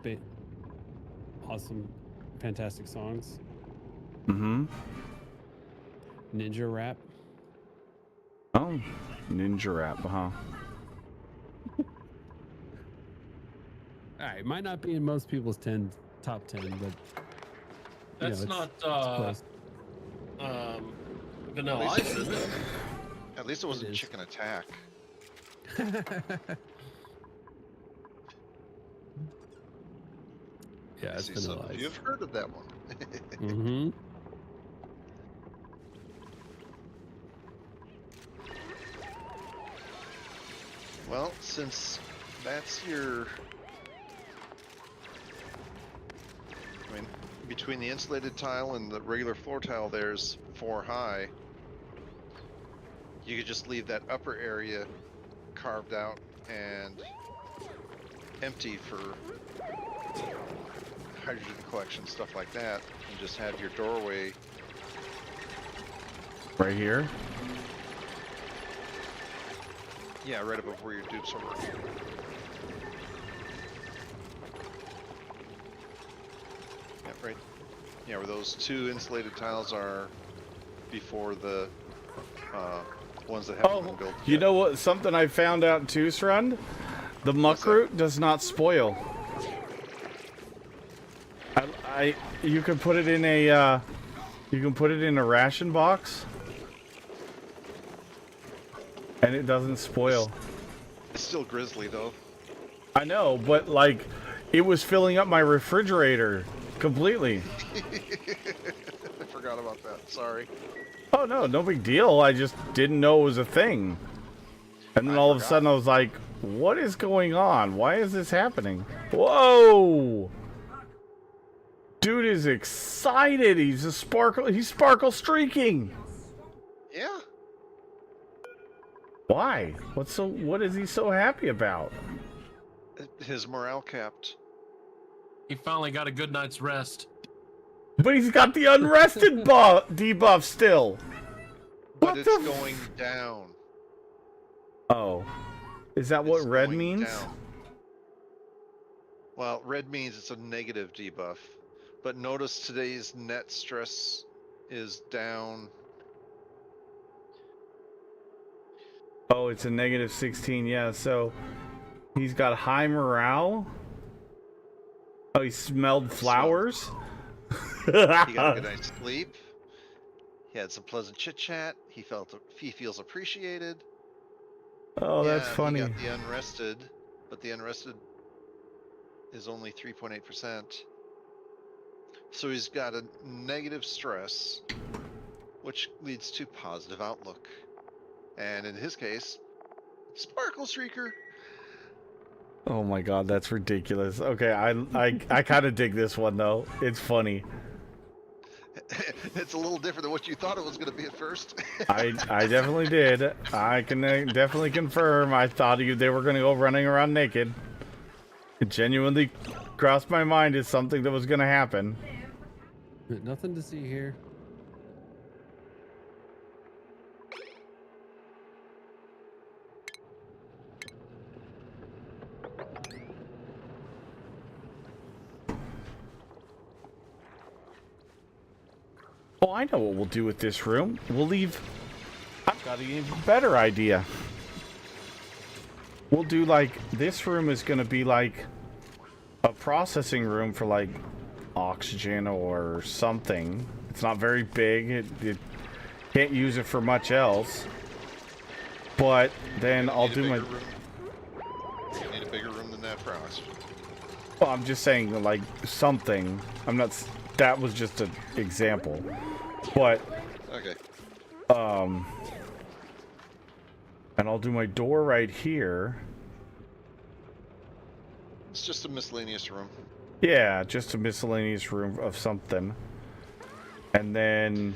awesome, fantastic songs. Mm-hmm. Ninja rap. Oh, ninja rap, huh? All right, might not be in most people's top 10, but That's it's not close. Vanilla At least- Ice, is it? At least it wasn't is. Chicken Attack. Yeah, it's See, some Vanilla of Ice. you have heard of that one. Mm-hmm. Well, since that's your... I mean, between the insulated tile and the regular floor tile, there's 4 high. You could just leave that upper area carved out and empty for hydrogen collection, stuff like that, and just have your doorway. Right here. Yeah, right above where your dupes are working. Yeah, right. Yeah, where those 2 insulated tiles are before the ones that haven't been built You yet. know what? Something I found out too, Srund? The What's that? muckroot does not spoil. You can put it in a ration box, and it doesn't spoil. It's still grizzly though. I know, but like, it was filling up my refrigerator completely. I forgot about that. Sorry. Oh no, no big deal. I just didn't know it was a thing. And then I all of a forgot. sudden I was like, what is going on? Why is this happening? Whoa! Dude is excited. He's sparkle streaking. Yeah. Why? What is he so happy about? His morale capped. He finally got a good night's rest. But he's got the unrested debuff still. But What it's the f- going down. Oh. Is that what It's red going means? down. Well, red means it's a negative debuff. But notice today's net stress is down. Oh, it's a negative 16, yeah, so he's got high morale. Oh, he smelled flowers? He got a good night's sleep. He had some pleasant chit chat. He feels appreciated. Oh, that's Yeah, funny. He got the unrested, but the unrested is only 3.8%. So he's got a negative stress, which leads to positive outlook. And in his case, Sparkle Streaker. Oh my god, that's ridiculous. Okay, I kind of dig this one though. It's funny. It's a little different than what you thought it was going to be at first. I definitely did. I can definitely confirm. I thought they were going to go running around naked. It genuinely crossed my mind as something that was going to happen. Nothing to see here. Oh, I know what we'll do with this room. We'll leave... I've got an even better idea. We'll do like... This room is going to be like... a processing room for like oxygen or something. It's not very big. It can't use it for much else. But then I'll do my. You need a bigger room than that for oxygen. Well, I'm just saying like something. I'm not. That was just an example. But Okay. and I'll do my door right here. It's just a miscellaneous room. Yeah, just a miscellaneous room of something. And then...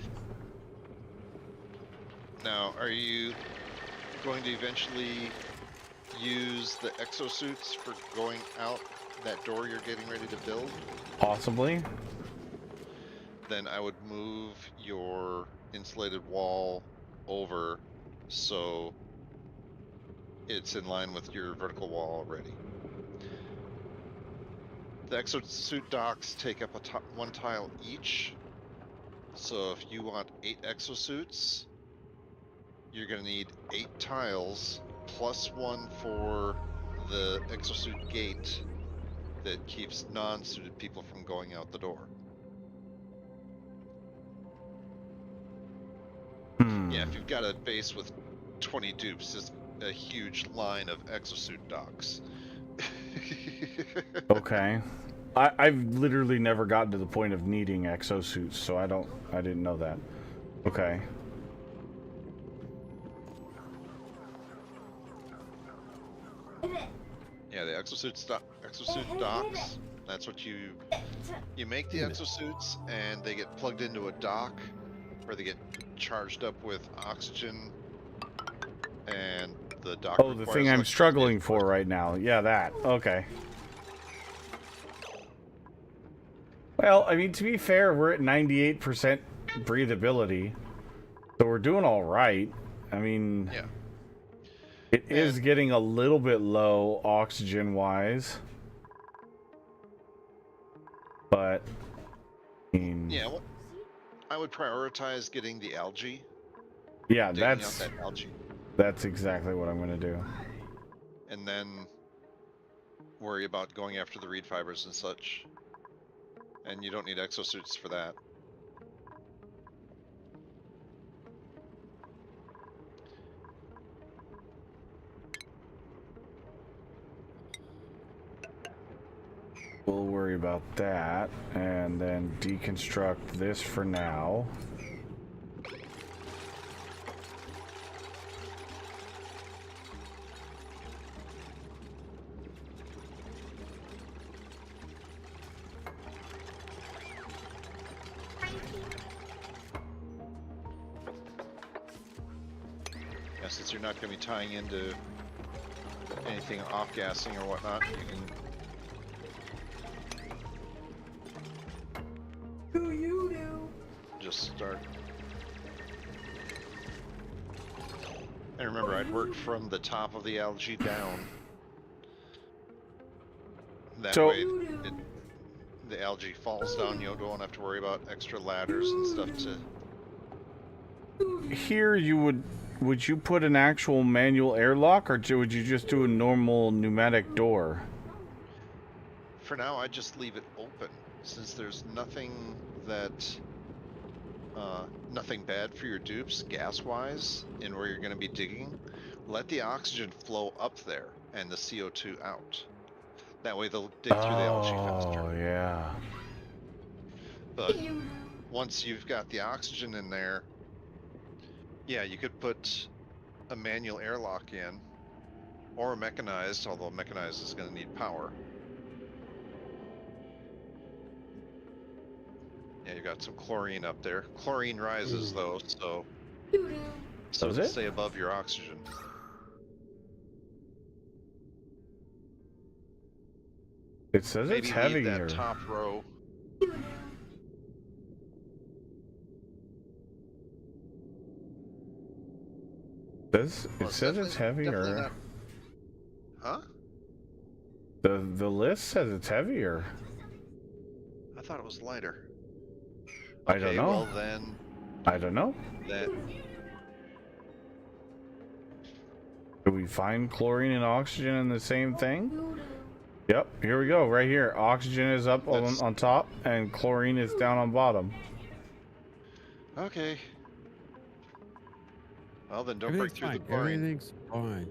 Now, are you going to eventually use the exosuits for going out that door you're getting ready to build? Possibly. Then I would move your insulated wall over so it's in line with your vertical wall already. The exosuit docks take up one tile each. So if you want 8 exosuits, you're going to need 8 tiles plus 1 for the exosuit gate that keeps non-suited people from going out the door. Yeah, if you've got a base with 20 dupes, it's a huge line of exosuit docks. Okay. I've literally never gotten to the point of needing exosuits, so I didn't know that. Okay. Yeah, the exosuit docks, that's what you make the exosuits and they get plugged into a dock where they get charged up with oxygen and the dock Oh, the thing I'm struggling for right now. Yeah, that. Okay. Well, I mean, to be fair, we're at 98% breathability, so we're doing all right. I mean, yeah, it is getting a little bit low oxygen-wise, but I mean, yeah. Well, I would prioritize getting the algae. Yeah, digging out that's that algae, that's exactly what I'm gonna do. and then worry about going after the reed fibers and such. And you don't need exosuits for that. We'll worry about that, and then deconstruct this for now. Yeah, since you're not going to be tying into anything off-gassing or whatnot, you can... Who you do? just start. And remember, I'd work from the top of the algae down. That So- way, the algae falls down. You don't have to worry about extra ladders and stuff to... Here, would you put an actual manual airlock, or would you just do a normal pneumatic door? For now, I just leave it open, since there's nothing that... nothing bad for your dupes, gas-wise, in where you're going to be digging. Let the oxygen flow up there, and the CO2 out. That way they'll dig through the algae faster. Oh, yeah. But once you've got the oxygen in there, yeah, you could put a manual airlock in, or a mechanized, although mechanized is going to need power. Yeah, you got some chlorine up there. Chlorine rises though, so Does it'll it? stay above your oxygen. It says Maybe it's leave heavier. that top row. It Well, says it's definitely heavier. not- Huh? The list says it's heavier. I thought it was lighter. I don't know. Well then, I don't know. that Do we find chlorine and oxygen in the same thing? Yep, here we go, right here. Oxygen is up on top, and chlorine is down on bottom. Okay. Well, then don't break Everything's through the fine. bind. Everything's fine.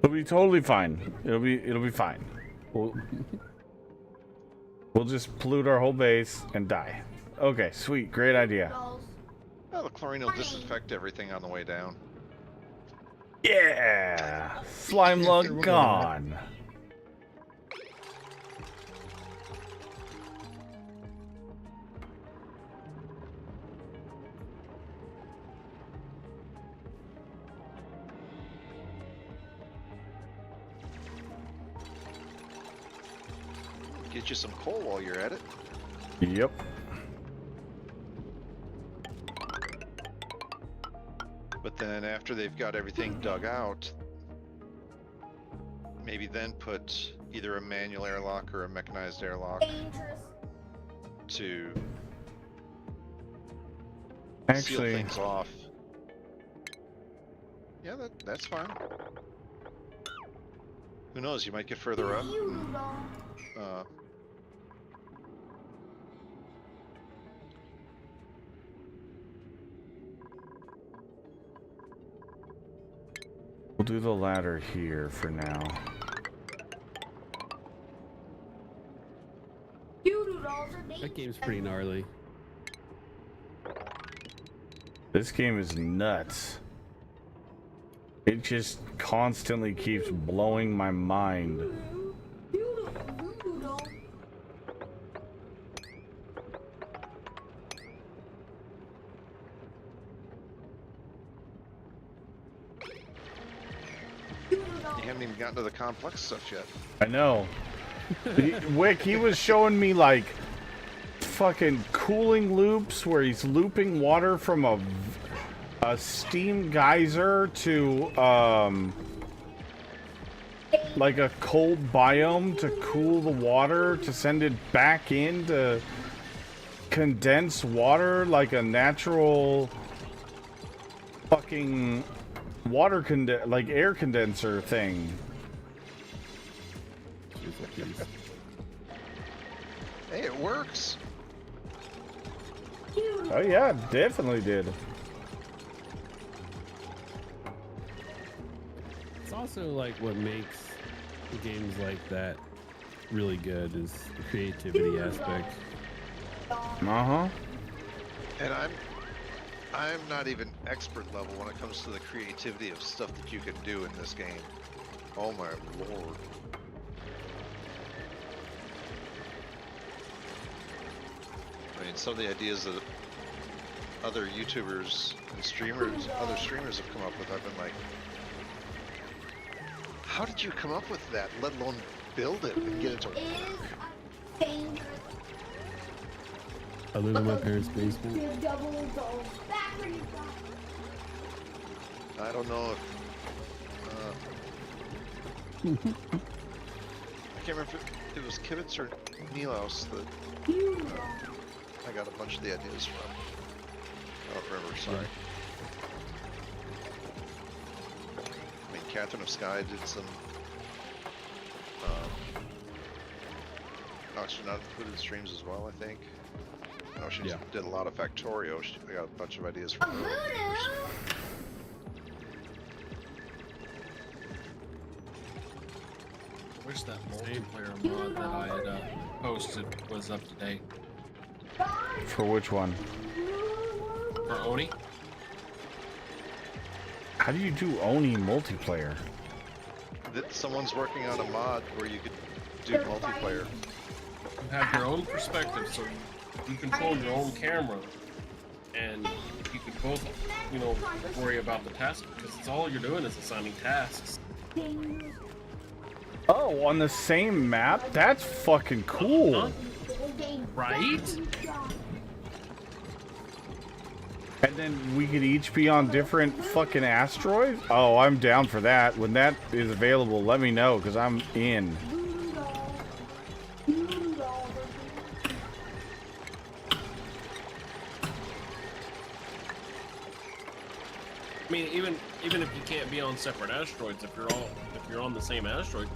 It'll be totally fine. It'll be fine. We'll just pollute our whole base and die. Okay, sweet, great idea. Well, the chlorine will disinfect everything on the way down. Yeah, slime lug gone. Get you some coal while you're at it. Yep. But then after they've got everything dug out, maybe then put either a manual airlock or a mechanized airlock to seal Actually, things off. Yeah, that's fine. Who knows? You might get further up. we'll do the ladder here for now. That game's pretty gnarly. This game is nuts. It just constantly keeps blowing my mind. You haven't even gotten to the complex stuff yet. I know. Wick, he was showing me like fucking cooling loops where he's looping water from a steam geyser to like a cold biome to cool the water to send it back in to condense water like a natural fucking water like air condenser thing. Hey, it works. Oh yeah, definitely did. It's also like what makes games like that really good is the creativity aspect. Uh-huh. And I'm not even expert level when it comes to the creativity of stuff that you can do in this game. Oh my lord. I mean, some of the ideas that other YouTubers and other streamers have come up with, I've been like, how did you come up with that, let alone build it and get it to work? I live in my parents' basement. I don't know if... I can't remember if it was Kivitz or Nilos that I got a bunch of the ideas from. I don't remember, sorry. I mean, Catherine of Sky did some Oxygen Not Included streams as well, I think. I know she did a lot of Factorio. I got a bunch of ideas from her. I wish that multiplayer mod that I had posted was up to date. For which one? For Oni? How do you do Oni multiplayer? That someone's working on a mod where you could do multiplayer. You have your own perspective, so you control your own camera, and you can both, you know, worry about the task, because it's all you're doing is assigning tasks. Oh, on the same map? That's fucking cool. Right? And then we could each be on different fucking asteroids? Oh, I'm down for that. When that is available, let me know, because I'm in. I mean, even if you can't be on separate asteroids, if you're on the same asteroid,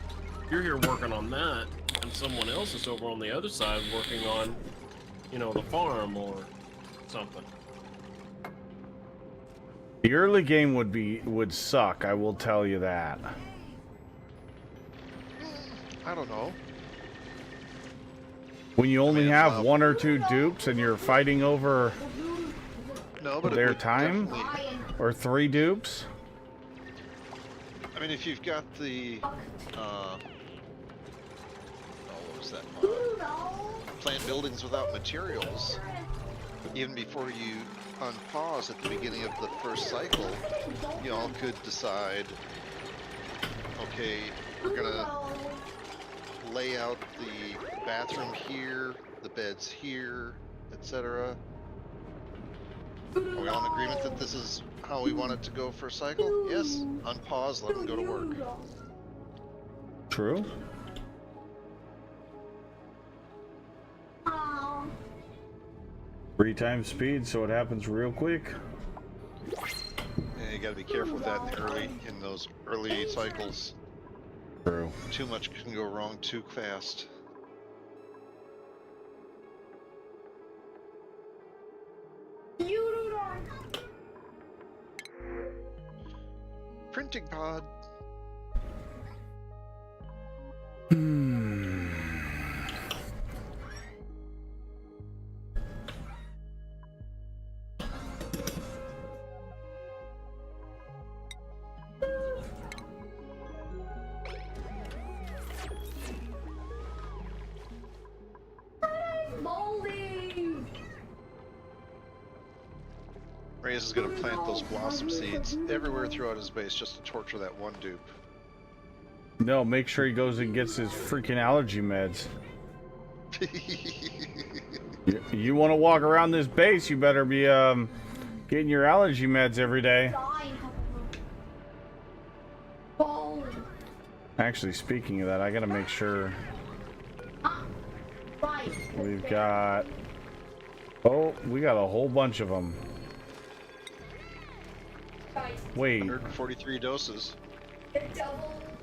You're here working on that, and someone else is over on the other side working on, you know, the farm or something. The early game would suck, I will tell you that. I don't know. When you only mean, have one or two dupes and you're fighting over No, but it their would time, definitely- or 3 dupes. I mean, if you've got the, oh, what was that? Plant buildings without materials. Even before you unpause at the beginning of the first cycle, y'all could decide, okay, we're gonna lay out the bathroom here, the beds here, etc. Are we all in agreement that this is how we want it to go for a cycle? Yes. Unpause, let them go to work. True. 3 times speed, so it happens real quick. Yeah, you gotta be careful with that in those early cycles. True. Too much can go wrong too fast. Printing pod. Reyes is going to plant those blossom seeds everywhere throughout his base just to torture that one dupe. No, make sure he goes and gets his freaking allergy meds. You want to walk around this base, you better be getting your allergy meds every day. Actually, speaking of that, I gotta make sure we've got... Oh, we got a whole bunch of them. Wait, 143 doses.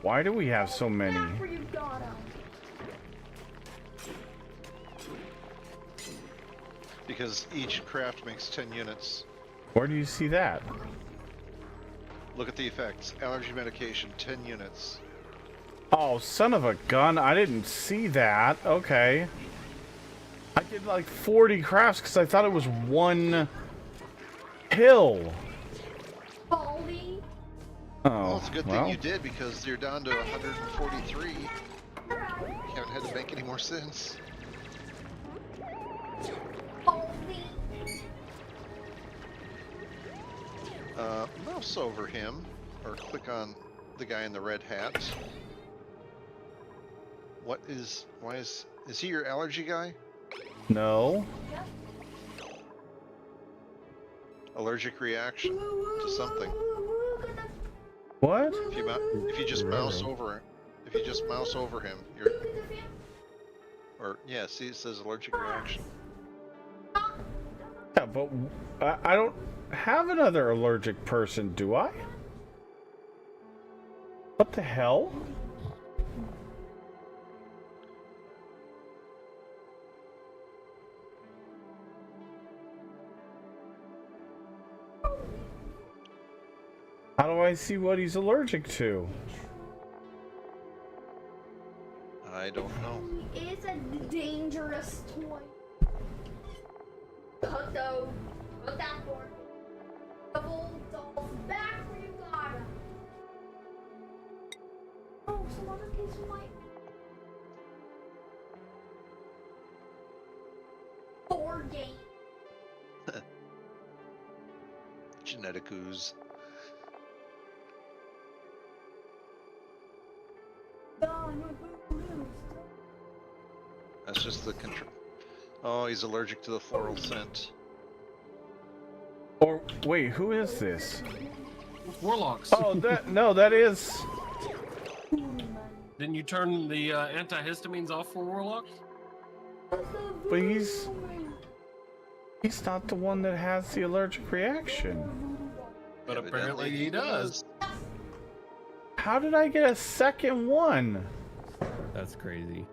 why do we have so many? Because each craft makes 10 units. Where do you see that? Look at the effects. Allergy medication, 10 units. Oh, son of a gun, I didn't see that. Okay. I did like 40 crafts because I thought it was one pill. Well, Oh, it's a good thing you did because you're down to 143. You haven't had to make any more since. Mouse over him, or click on the guy in the red hat. Why is he your allergy guy? No. Allergic reaction to something. What? If you just mouse over him, you're... Or, yeah, see, it says allergic reaction. Yeah, but I don't have another allergic person, do I? What the hell? How do I see what he's allergic to? I don't know. It's a dangerous toy. Cut those. Cut that for me. Double dolls back where you got 'em. Oh, some other kids might. 4 games. Genetic ooze. That's just the control. Oh, he's allergic to the floral scent. Or wait, who is this? Warlocks. Oh, that is. Didn't you turn the antihistamines off for warlocks? But he's not the one that has the allergic reaction. But apparently he does. How did I get a second one? That's crazy.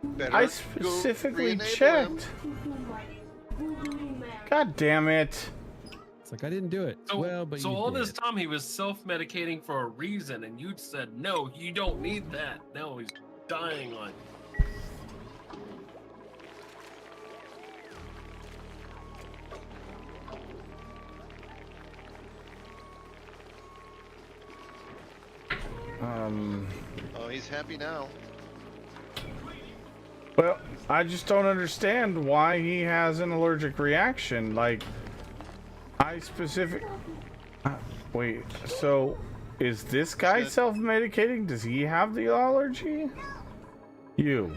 Better I go specifically re-enable him. checked. God damn it. It's like I didn't do it. So, Well, but so you all did. this time he was self-medicating for a reason, and you said no, you don't need that. No, he's dying on. Oh, he's happy now. Well, I just don't understand why he has an allergic reaction. Like, wait, so is this guy self-medicating? Does he have the allergy? You.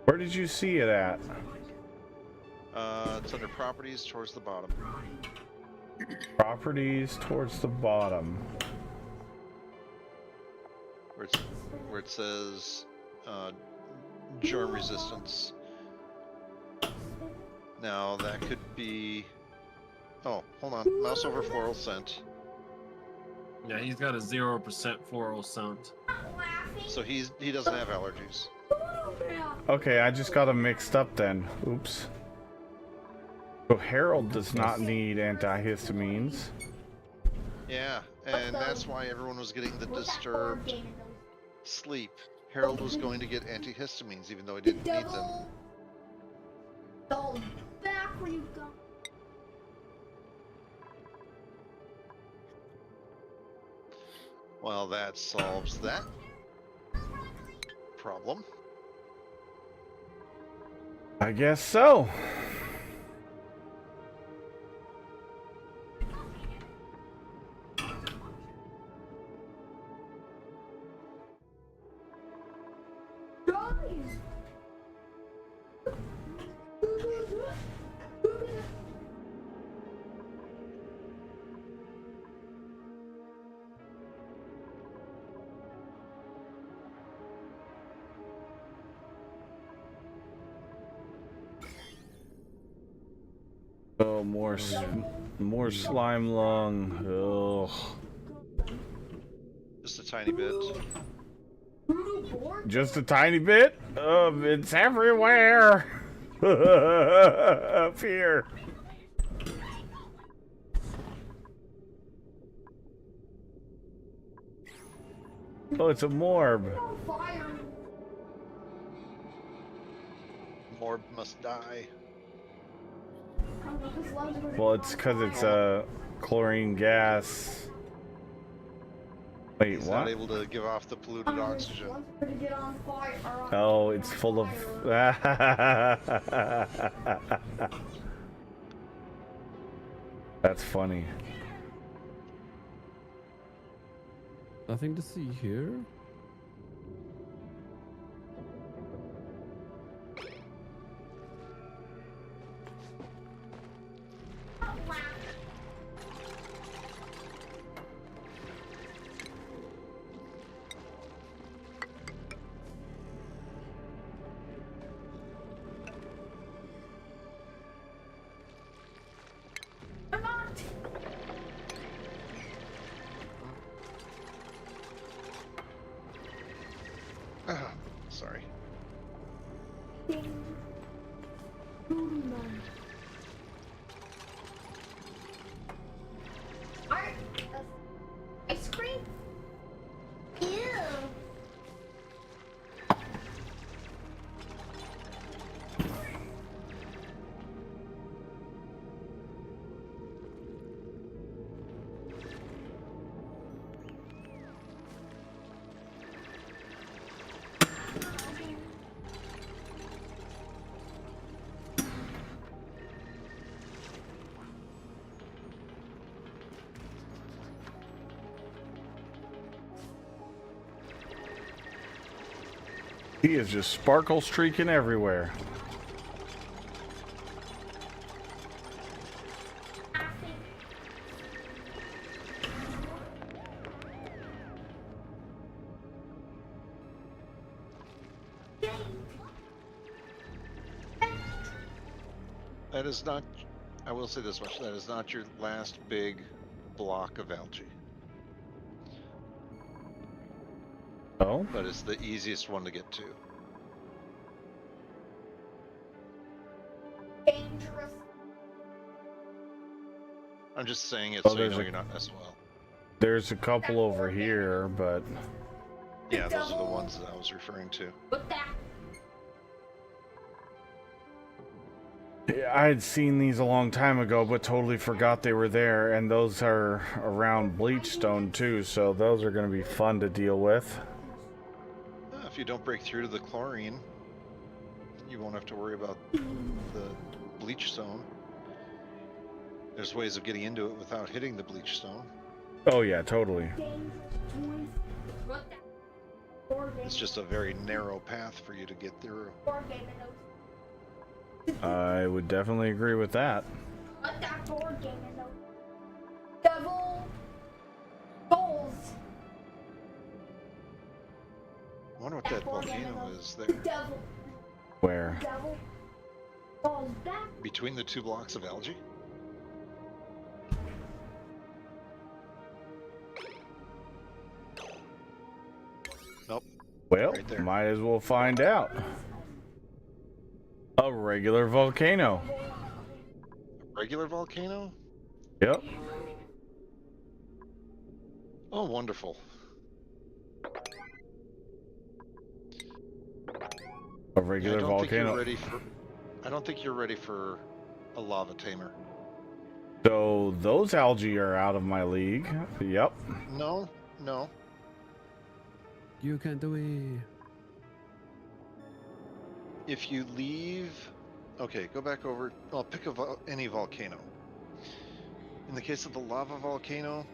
Where did you see it at? It's under properties towards the bottom. Properties towards the bottom. Where it says germ resistance. Now that could be. Oh, hold on. Mouse over floral scent. Yeah, he's got a 0% floral scent. So he doesn't have allergies. Okay, I just got him mixed up then. Oops. So Harold does not need antihistamines. Yeah, and that's why everyone was getting the disturbed sleep. Harold was going to get antihistamines even though he didn't need them. Go back where you go. Well, that solves that problem. I guess so. Oh, more slime lung. Ugh. Just a tiny bit. Just a tiny bit? It's everywhere. Up here. Oh, it's a morb. Morb must die. Well, it's because it's chlorine gas. Wait, He's what? not able to give off the polluted oxygen. Oh, it's full of. That's funny. Nothing to see here. Sorry. Ice cream? Ew. He is just sparkle streaking everywhere. That is not. I will say this much: that is not your last big block of algae, Oh, but it's the easiest one to get to. Dangerous. I'm just saying it Oh, so you there's know a- you're not messing well. there's a couple over here, but Yeah, those are the ones that I was referring to. What that? yeah, I had seen these a long time ago, but totally forgot they were there. And those are around bleachstone too, so those are going to be fun to deal with. If you don't break through to the chlorine, you won't have to worry about the bleach stone. There's ways of getting into it without hitting the bleach stone. Oh yeah, totally. What that? It's just a very narrow path for you to get through. I would definitely agree with that. What that board game is over. Devil Souls. I wonder what that volcano is there. Devil. Where? Devil Souls back. Between the two blocks of algae? Nope. Well, Right there. might as well find out. A regular volcano. Regular volcano? Yep. Oh, wonderful. A regular I don't think you're volcano. ready for. I don't think you're ready for a lava tamer. So those algae are out of my league. Yep. No, no. You can do it. If you leave, okay, go back over. I'll pick any volcano. In the case of the lava volcano,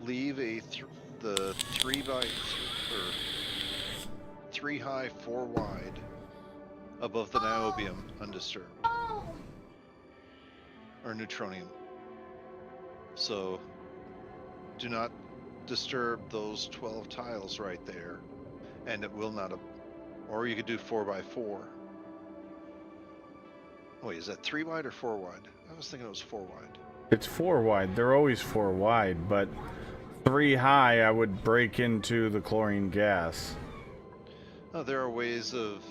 leave the 3 high, 4 wide above the niobium undisturbed, Oh. or neutronium. So do not disturb those 12 tiles right there, and it will not. Or you could do 4 by 4. Wait, is that 3 wide or 4 wide? I was thinking it was 4 wide. It's 4 wide. They're always 4 wide, but 3 high I would break into the chlorine gas. There are ways of.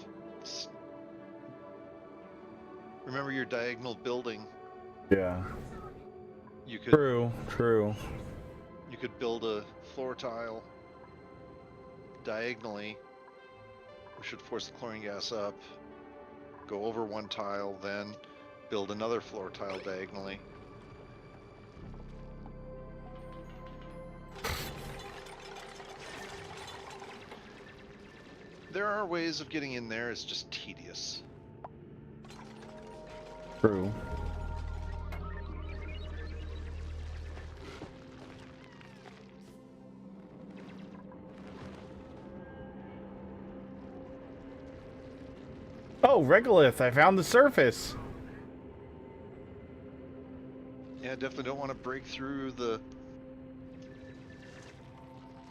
Remember your diagonal building. Yeah. You could True. You could build a floor tile diagonally, which should force the chlorine gas up. Go over one tile, then build another floor tile diagonally. There are ways of getting in there, it's just tedious. True. Oh, regolith, I found the surface. Yeah, definitely don't want to break through the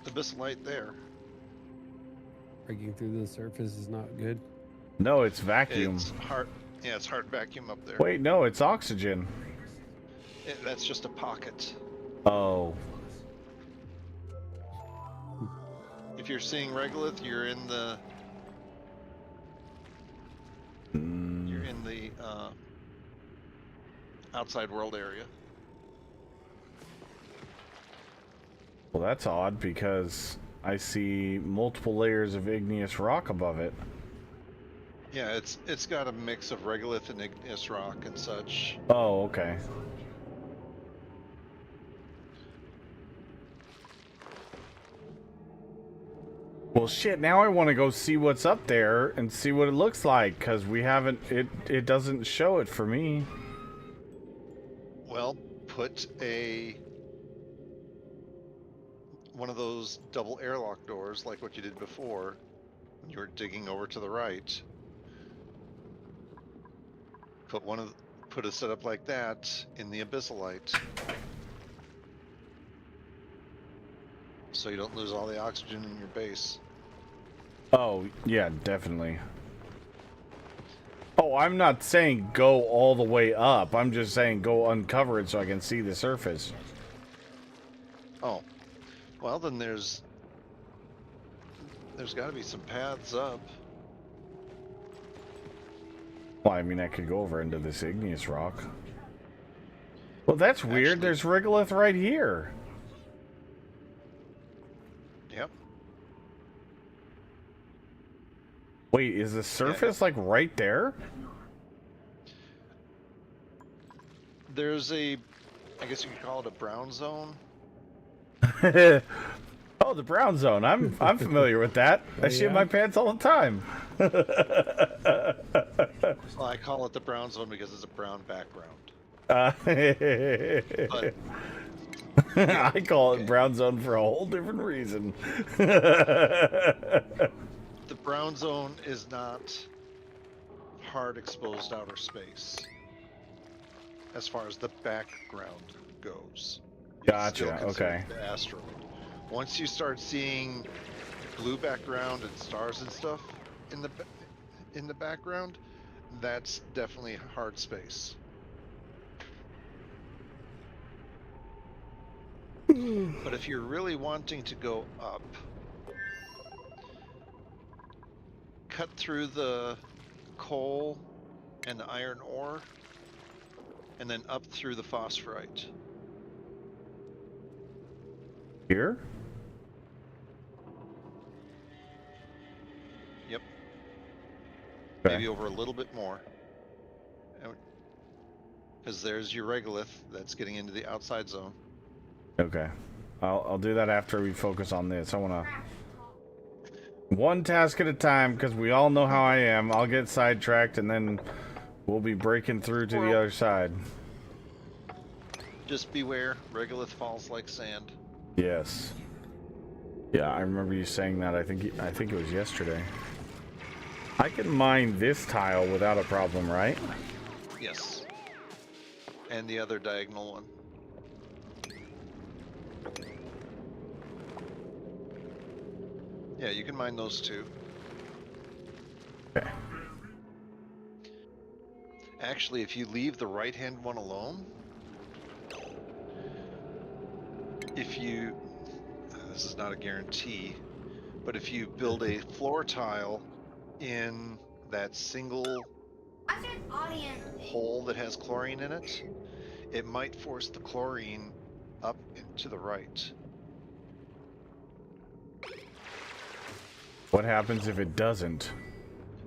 abyssalite there. Breaking through the surface is not good. No, it's vacuum. It's hard. Yeah, it's hard vacuum up there. Wait, no, it's oxygen. That's just a pocket. Oh. If you're seeing regolith, you're in the outside world area. Well, that's odd because I see multiple layers of igneous rock above it. Yeah, it's got a mix of regolith and igneous rock and such. Oh, okay. Well, shit, now I want to go see what's up there and see what it looks like, because we haven't, it doesn't show it for me. Well, put one of those double airlock doors like what you did before when you were digging over to the right. Put a setup like that in the abyssalite, so you don't lose all the oxygen in your base. Oh, yeah, definitely. Oh, I'm not saying go all the way up. I'm just saying go uncover it so I can see the surface. Oh, well then there's got to be some paths up. Well, I mean, I could go over into this igneous rock. Well, that's weird. Actually- There's regolith right here. Yep. Wait, is the surface like right there? There's a, I guess you could call it a brown zone. Oh, the brown zone. I'm familiar with that. I shit yeah? my pants all the time. Well, I call it the brown zone because it's a brown background. But I call it brown zone for a whole different reason. The brown zone is not hard exposed outer space as far as the background goes. It's still Gotcha. considered Okay. the asteroid. Once you start seeing blue background and stars and stuff in the background, that's definitely hard space. But if you're really wanting to go up, cut through the coal and the iron ore, and then up through the phosphorite. Here? Yep. Okay. Maybe over a little bit more. Because there's your regolith that's getting into the outside zone. Okay. I'll do that after we focus on this. I want to... One task at a time, because we all know how I am. I'll get sidetracked, and then we'll be breaking through to the other side. Just beware, regolith falls like sand. Yes. Yeah, I remember you saying that. I think it was yesterday. I can mine this tile without a problem, right? Yes. And the other diagonal one. Yeah, you can mine those two. Okay. Actually, if you leave the right-hand one alone, if you, this is not a guarantee, but if you build a floor tile in that single hole that has chlorine in it, it might force the chlorine up and to the right. What happens if it doesn't?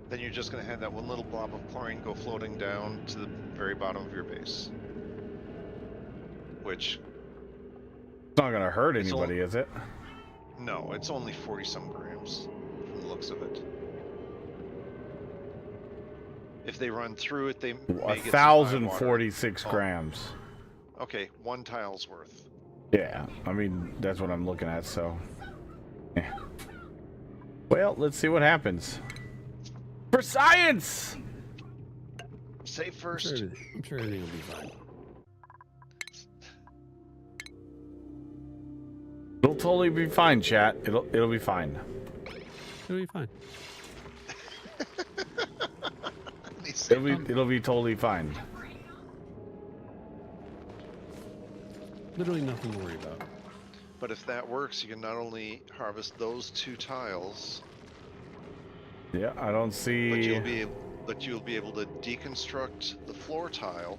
Then you're just going to have that one little blob of chlorine go floating down to the very bottom of your base. Which, It's not gonna hurt It's anybody, is it? no, it's only 40-some grams from the looks of it. If they run through it, they may get some high water. 1,046 Oh. grams. Okay, one tile's worth. Yeah, I mean, that's what I'm looking at, so... Yeah. Well, let's see what happens. For science! Save I'm first. sure everything will be fine. It'll totally be fine, chat. It'll be fine. It'll be fine. It'll be totally fine. Literally nothing to worry about. But if that works, you can not only harvest those two tiles, Yeah, I don't see... but you'll be able to deconstruct the floor tile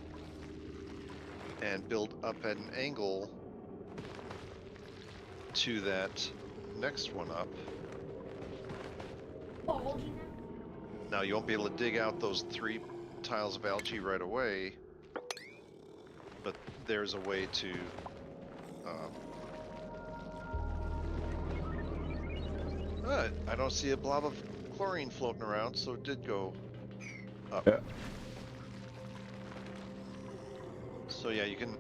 and build up at an angle to that next one up. Now you won't be able to dig out those 3 tiles of algae right away, but there's a way to I don't see a blob of chlorine floating around, so it did go up. Yeah. So yeah, you can.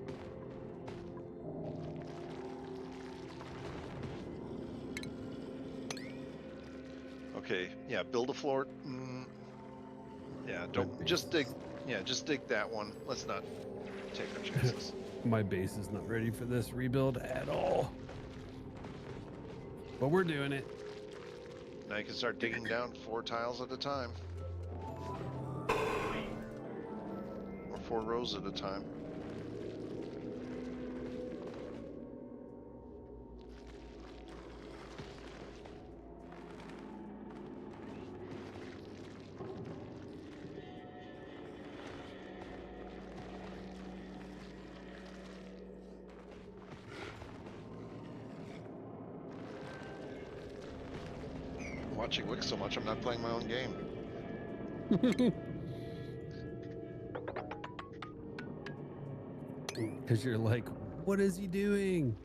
Okay, yeah, build a floor. Yeah, don't just dig. Yeah, just dig that one. Let's not take our chances. My base is not ready for this rebuild at all. But we're doing it. Now you can start digging down 4 tiles at a time. 4 rows at a time. I'm watching Wick so much, I'm not playing my own game. Because you're like, what is he doing?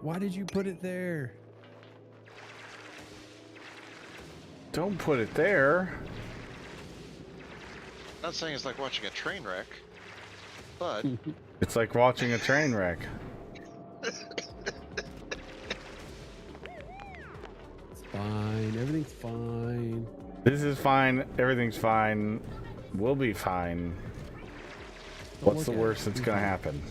Why did you put it there? Don't put it there. Not saying it's like watching a train wreck, but It's like watching a train wreck. It's fine. Everything's fine. This is fine. Everything's fine. We'll be fine. Don't What's the look at worst it. that's Be gonna fine. happen?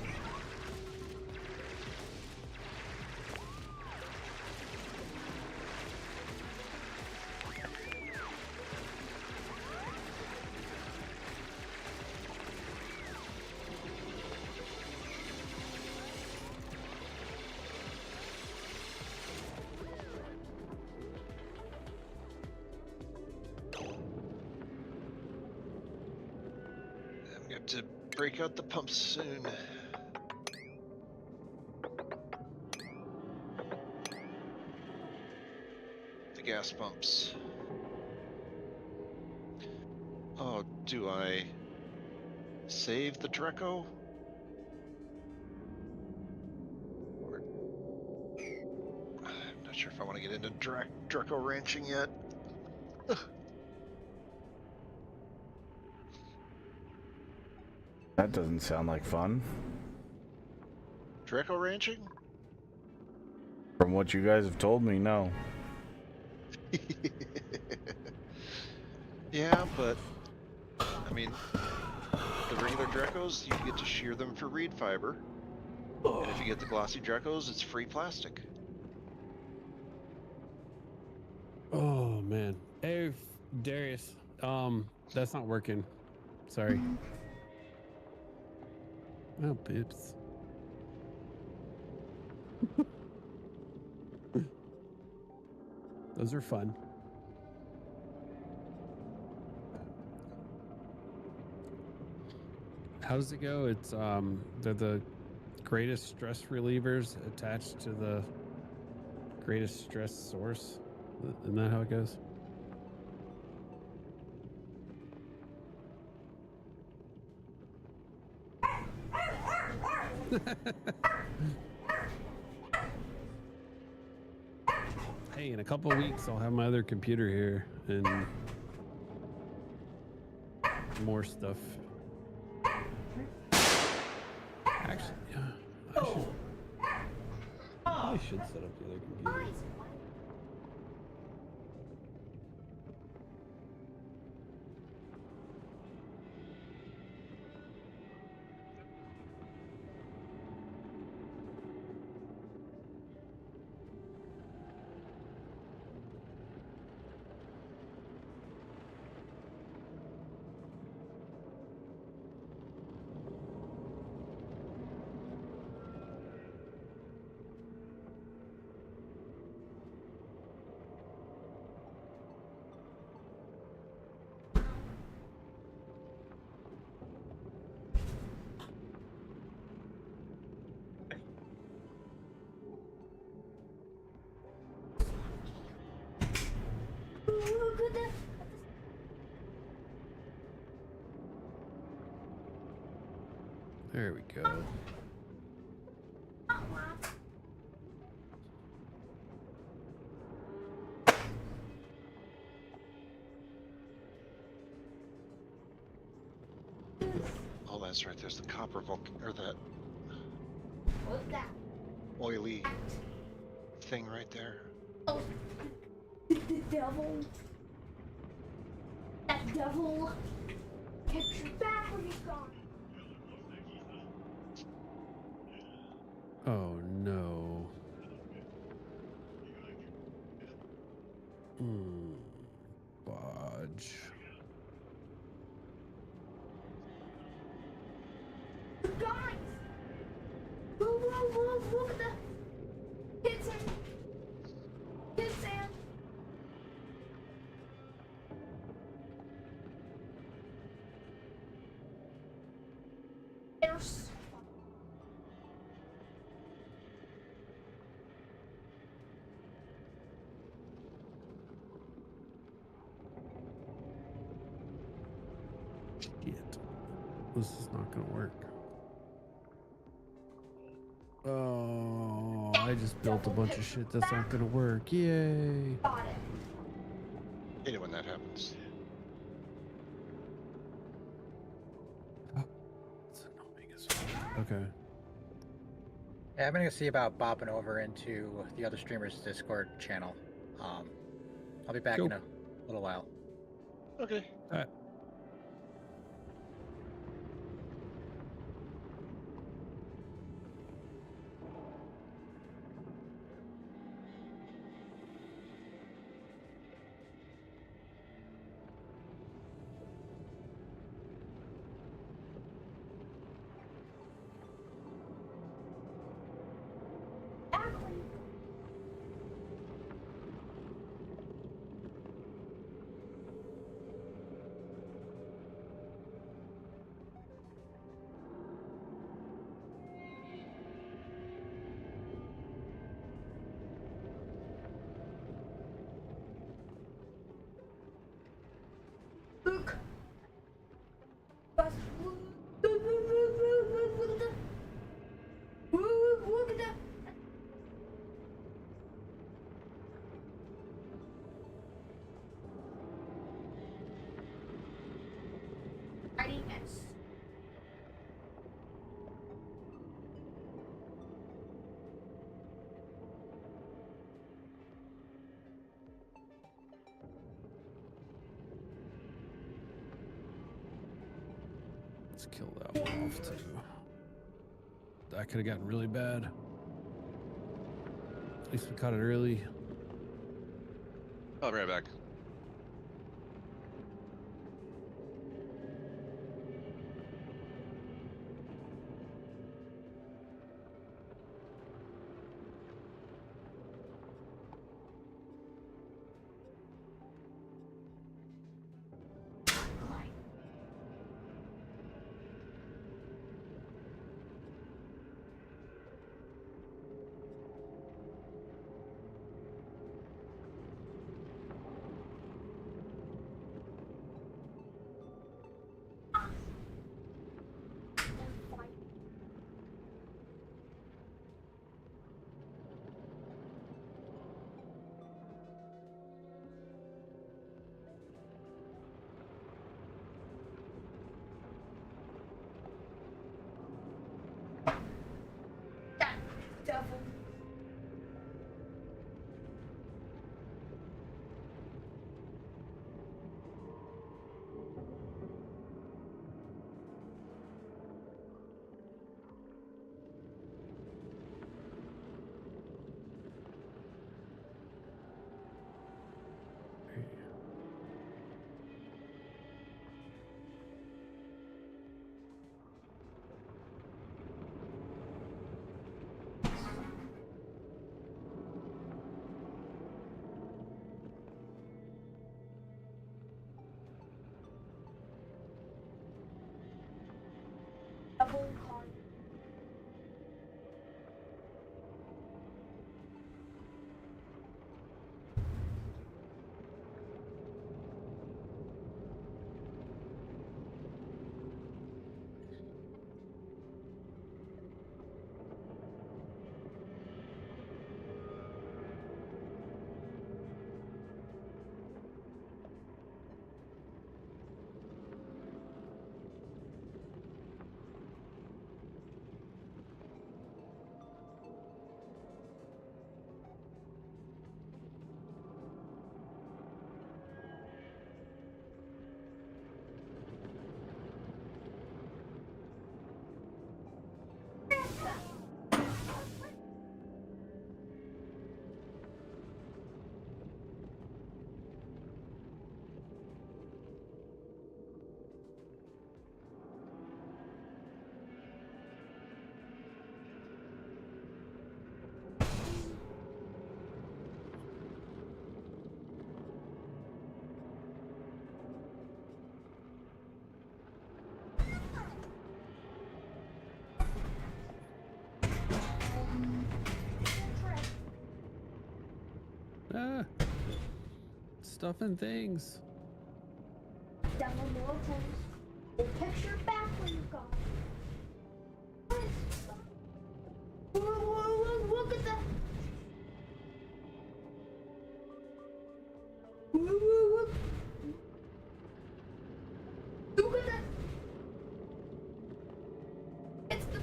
I'm going to break out the pumps soon. The gas pumps. Oh, do I save the Dreco? Or... I'm not sure if I want to get into Dreco ranching yet. That doesn't sound like fun. Dreco ranching? From what you guys have told me, no. Yeah, but I mean, the regular Drecos, you get to shear them for reed fiber, and if you get the glossy Drecos, it's free plastic. Oh man. Hey, Darius. That's not working. Sorry. Oh, pips. Those are fun. How does it go? It's they're the greatest stress relievers attached to the greatest stress source. Isn't that how it goes? Hey, in a couple of weeks, I'll have my other computer here and more stuff. Actually, yeah, I should set up the other computer. There we go. Oh, that's right. There's the copper or that What's that? oily thing right there. Oh, the devil. That devil. Catch your back when he's gone. Oh no. Bodge. look at the kids and there's Shit. This is not gonna work. Oh, I just built a bunch of shit that's not gonna work. Yay. got it. Hate it when that happens. It's annoying as fuck. Okay. Yeah, I'm gonna see about bopping over into the other streamer's Discord channel. I'll be back Cool. in a little while. Okay. All right. Exactly. Look. Guys, look at that. Fighting and Let's kill that one off too. That could have gotten really bad. At least we caught it early. I'll be right back. that devil. Double card. stuff and things. Download more photos. We'll picture back when you got it. Look at that. Look at that. It's the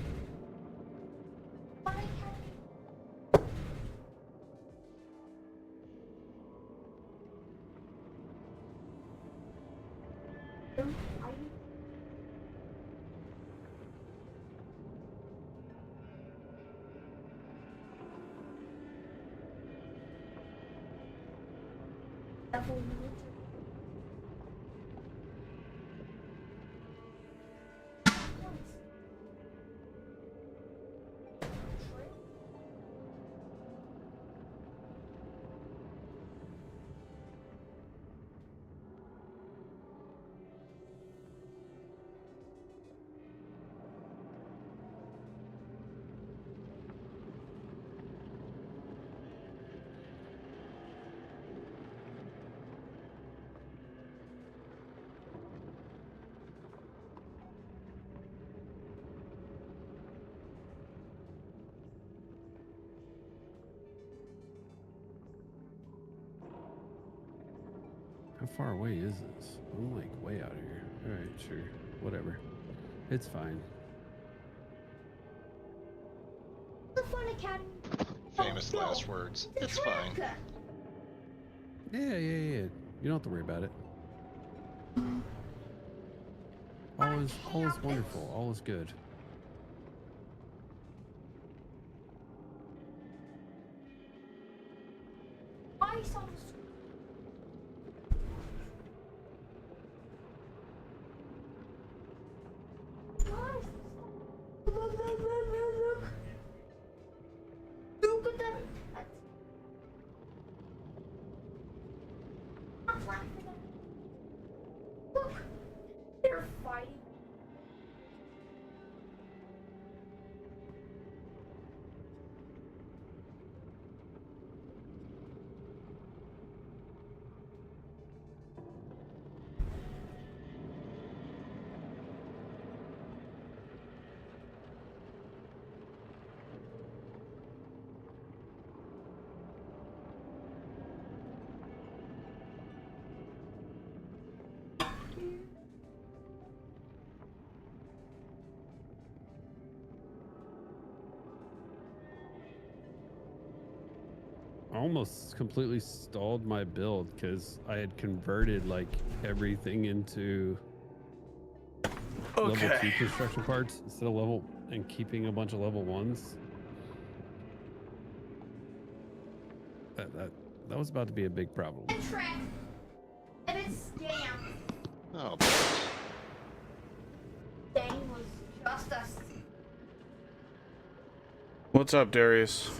my cat. How far away is this? I'm like way out here. All right, sure, whatever. It's fine. The Fun Academy. Famous last words. It's fine. Yeah. You don't have to worry about it. All is wonderful. All is good. I saw the guys. Look at that. I'm laughing at them. Look, they're fighting. I almost completely stalled my build because I had converted like everything into level 2 construction parts instead of level and keeping a bunch of level 1s. That was about to be a big problem. Track. And it's scam. Oh, Dang was just us. What's up, Darius?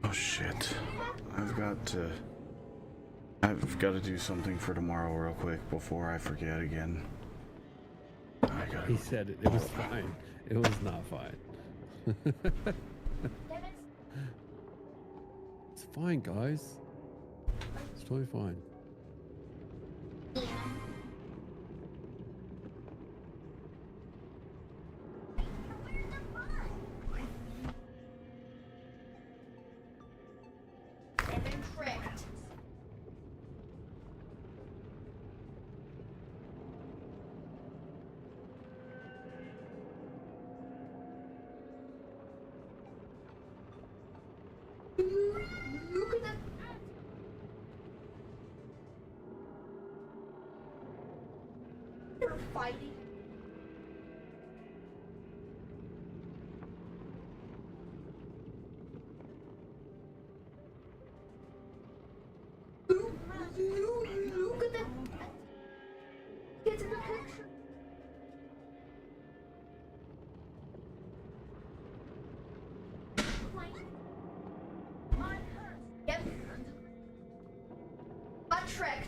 Oh shit. I've got to do something for tomorrow real quick before I forget again. He said it was fine. It was not fine. It's fine, guys. It's totally fine. I've been tricked. Look at that. They're fighting. Look at that. Get in the picture. Yep. Butt trick.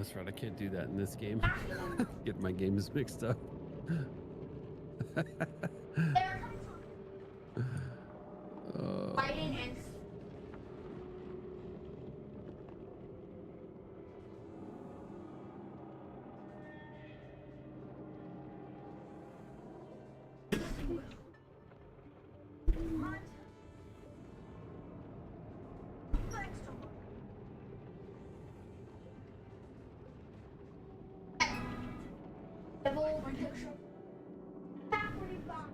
that's right. I can't do that in this game. Get my games mixed up. Fighting and devil picture. Back when he got.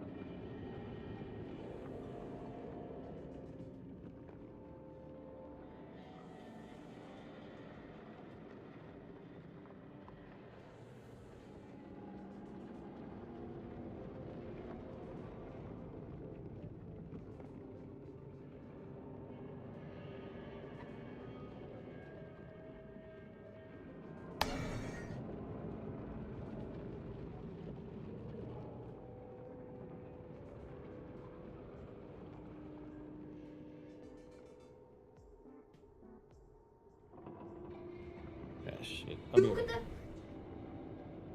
Yeah, shit. I'll be Look right at back.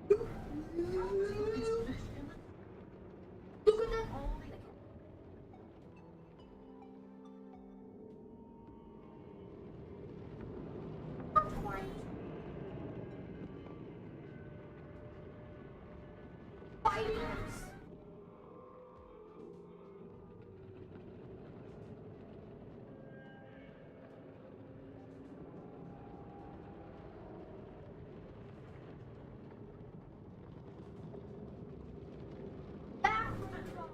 the. Look at the. Fightings. Back when he got.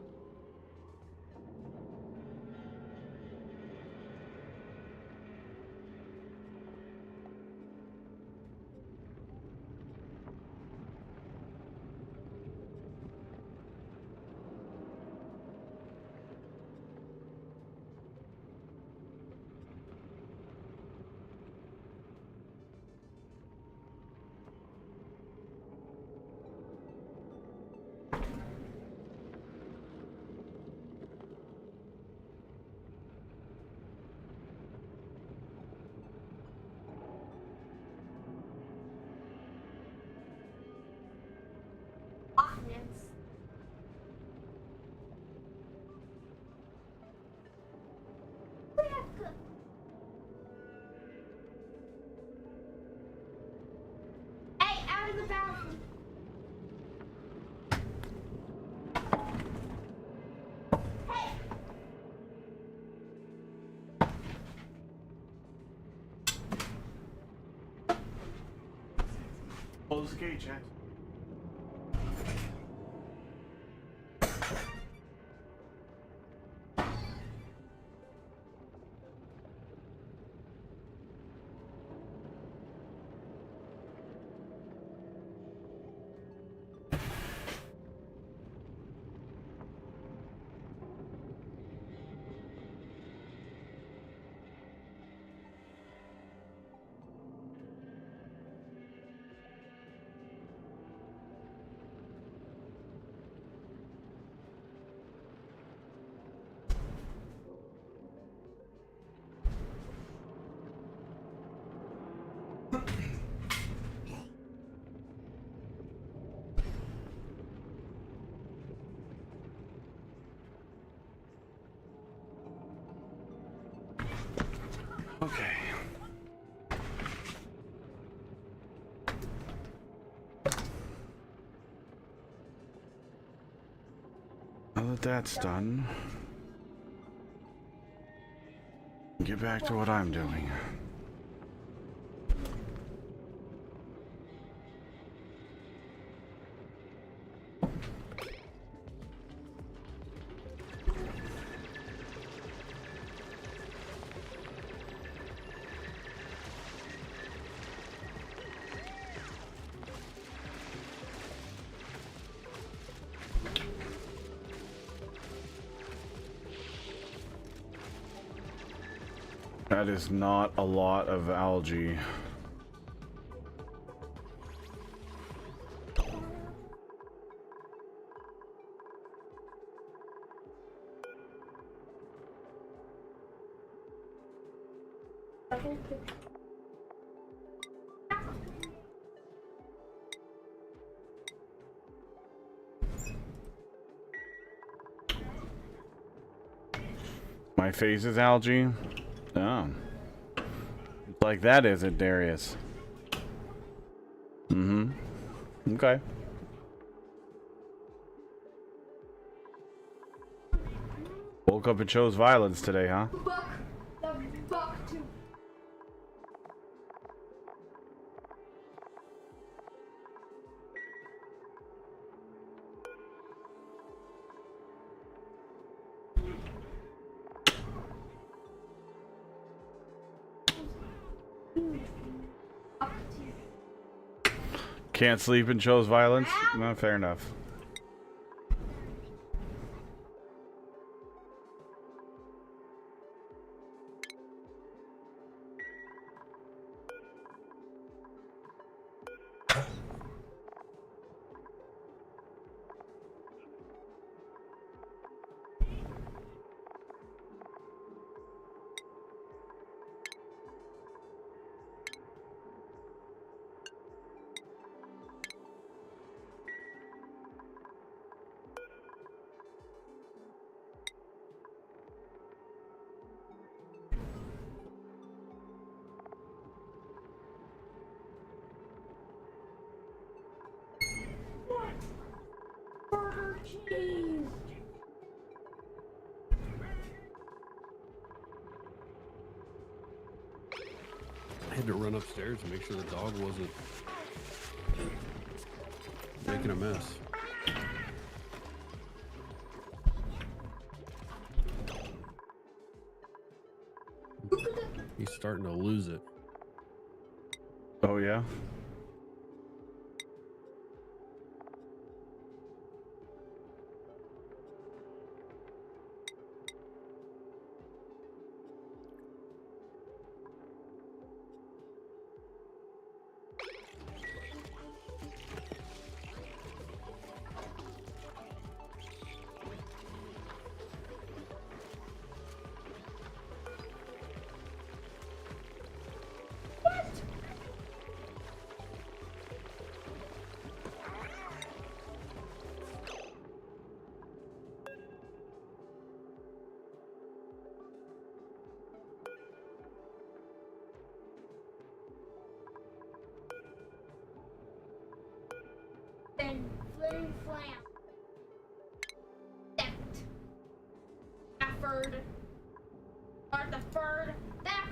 Offense. Hey, out of the bathroom. Hey. Close the gate, Chad. Okay. Now that that's done, get back to what I'm doing. That is not a lot of algae. Devil picture. My face is algae? Oh. Like that, is it, Darius? Mm-hmm. Okay. Woke up and chose violence today, huh? Buck, the buck too. Can't sleep and chose violence? No, fair enough. Burger cheese. I had to run upstairs and make sure the dog wasn't making a mess. He's starting to lose it. Oh, yeah? Then flim flam. That. Stafford. Or the bird. That.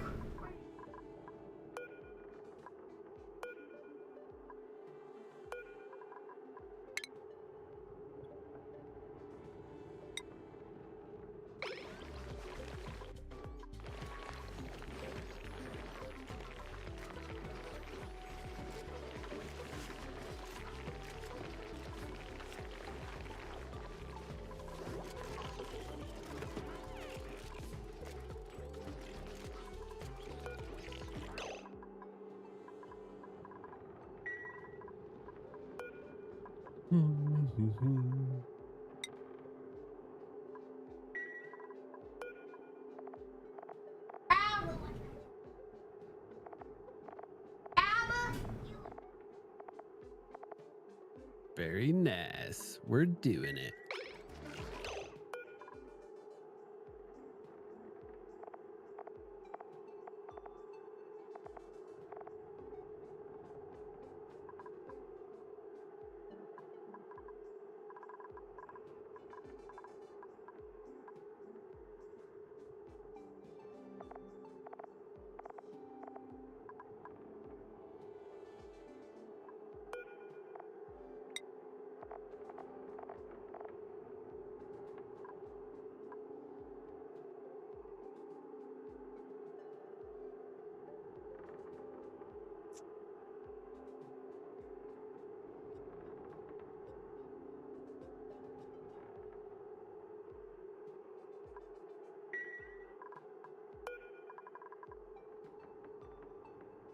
Abba. Abba. Very nice. We're doing it.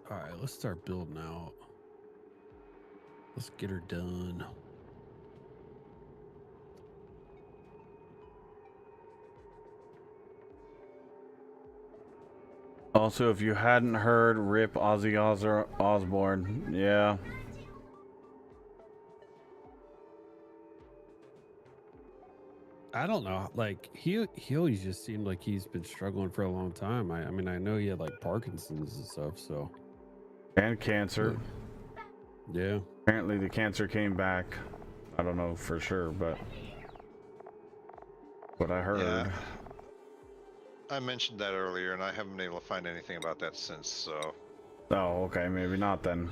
All right, let's start building out. Let's get her done. Also, if you hadn't heard, rip Ozzy Osbourne. Yeah. I don't know. Like he always just seemed like he's been struggling for a long time. I mean, I know he had like Parkinson's and stuff. So And cancer. yeah. Apparently the cancer came back. I don't know for sure, but what I heard. Yeah. I mentioned that earlier, and I haven't been able to find anything about that since, so... Oh, okay, maybe not then.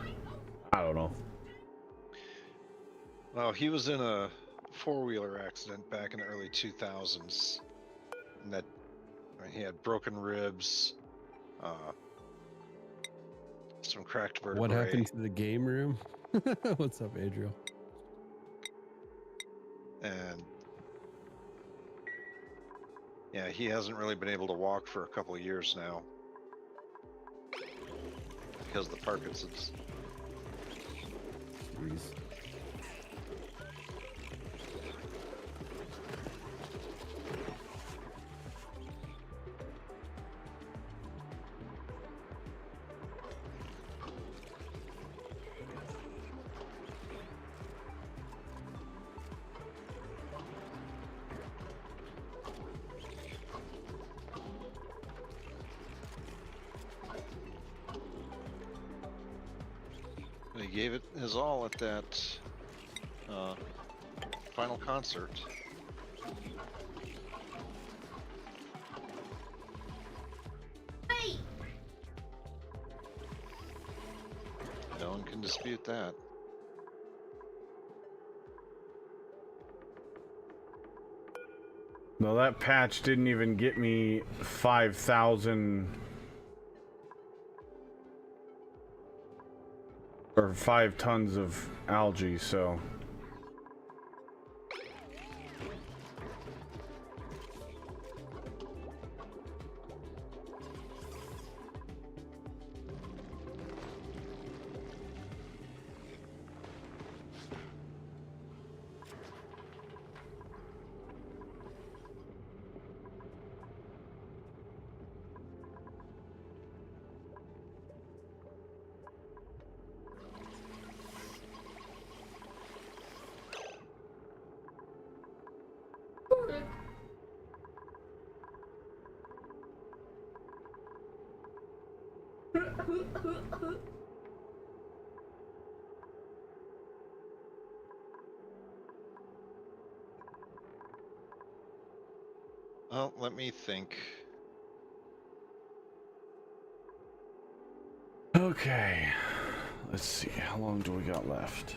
I don't know. Well, he was in a four-wheeler accident back in the early 2000s. And that... I mean, he had broken ribs, some cracked vertebrae. What happened to the game room? What's up, Adriel? And... yeah, he hasn't really been able to walk for a couple of years now. Because of the Parkinson's. Jeez. He gave it his all at that final concert. Hey! No one can dispute that. No, that patch didn't even get me 5,000 or 5 tons of algae, so Well, let me think. okay. Let's see, how long do we got left?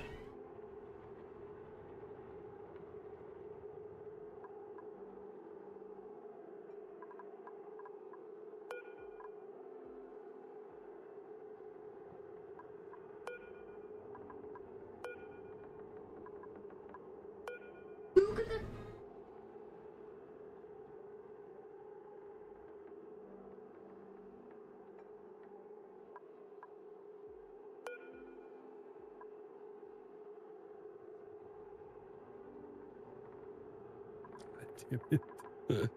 Damn it.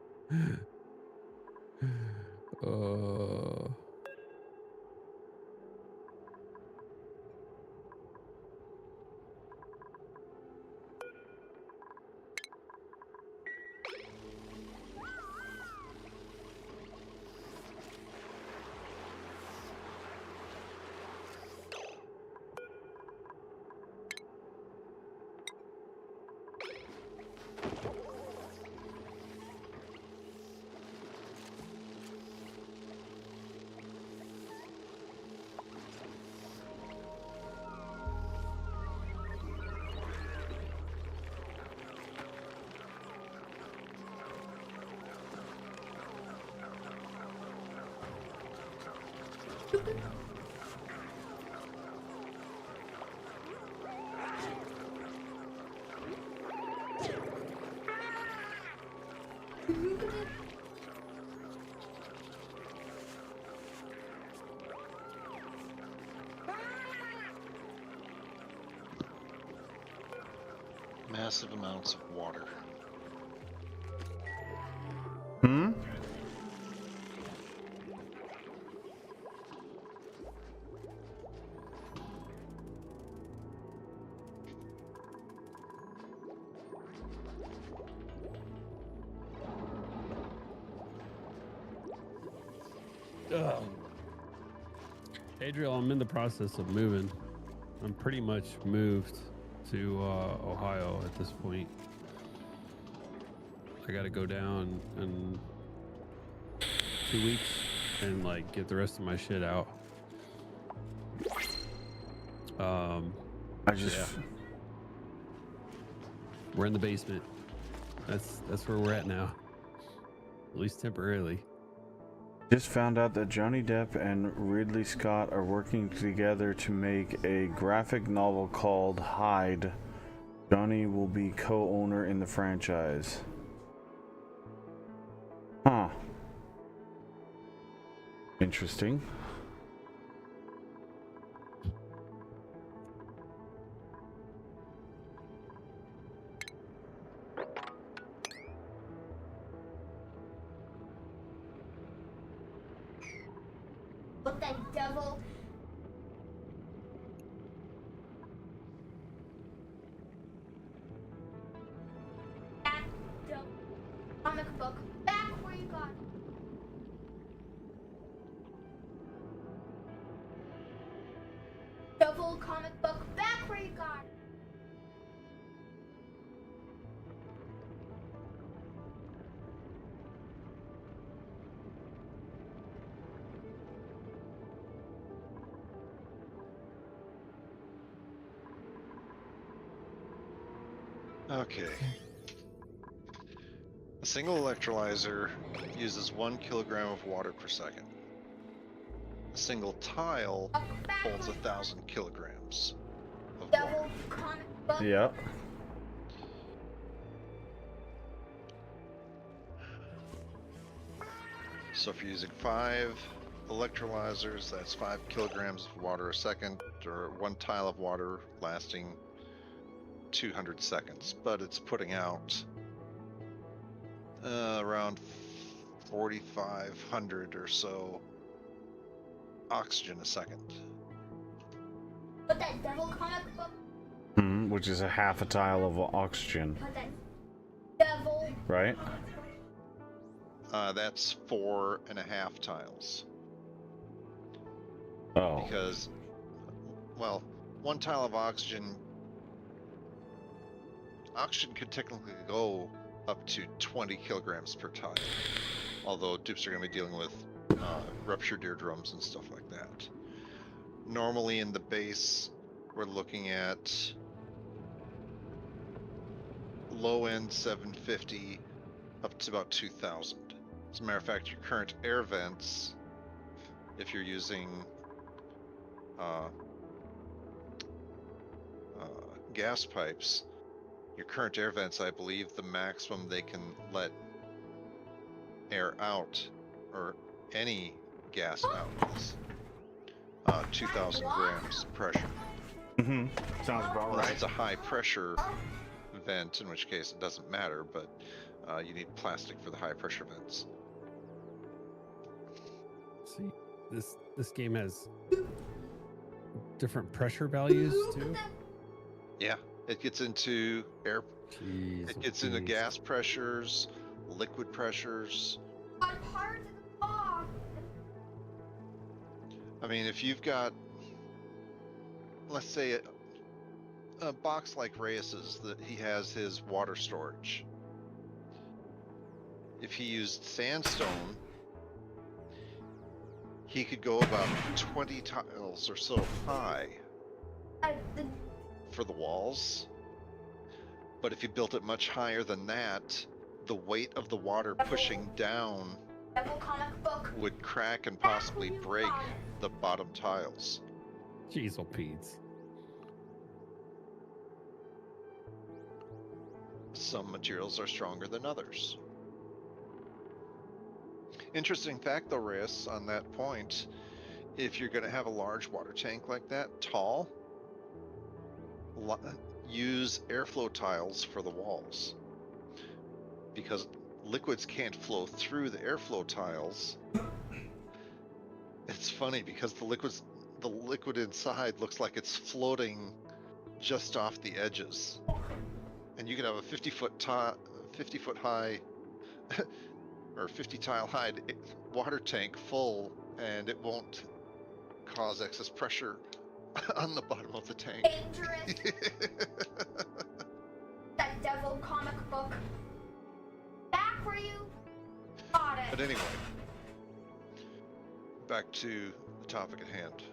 Massive amounts of water. Hmm? Adriel, I'm in the process of moving. I'm pretty much moved to Ohio at this point. I got to go down in 2 weeks and like get the rest of my shit out. I just Yeah. We're in the basement. That's where we're at now. At least temporarily. just found out that Johnny Depp and Ridley Scott are working together to make a graphic novel called Hyde. Johnny will be co-owner in the franchise. Huh. Interesting. What that devil? That devil comic book back where you got it. Devil comic book back where you got it. Okay. A single electrolyzer uses 1 kilogram of water per second. A single tile holds 1,000 kilograms of water. Devil comic book. Yep. So if you're using 5 electrolyzers, that's 5 kilograms of water a second, or 1 tile of water lasting 200 seconds. But it's putting out around 4,500 or so oxygen a second. What that devil comic book? Which is a half a tile of oxygen, What that devil? right? That's 4.5 tiles. Oh. Because, well, 1 tile of oxygen could technically go up to 20 kilograms per tile. Although dupes are going to be dealing with ruptured eardrums and stuff like that. Normally in the base, we're looking at low end 750 up to about 2,000. As a matter of fact, your current air vents, if you're using gas pipes, your current air vents, I believe the maximum they can let air out, or any gas out, is 2,000 grams pressure. Sounds about Unless right. it's a high pressure vent, in which case it doesn't matter, but you need plastic for the high pressure vents. See, this game has different pressure values too. Yeah, it gets into air, Jeez, it gets into gas pressures, liquid pressures. On parts of the box. I mean, if you've got, let's say, a box like Reyes's, that he has his water storage. If he used sandstone, he could go about 20 tiles or so high The for the walls. But if you built it much higher than that, the weight of the water pushing down devil comic book. would crack and possibly break the bottom tiles. Jeez, oh Pete's. Some materials are stronger than others. Interesting fact though, Reyes, on that point, if you're going to have a large water tank like that, tall, use airflow tiles for the walls. Because liquids can't flow through the airflow tiles. It's funny because the liquid inside looks like it's floating just off the edges. And you can have a 50 foot high or 50 tile high water tank full and it won't cause excess pressure on the bottom of the tank. Dangerous. That devil comic book. Back for you. Got it. But anyway, back to the topic at hand.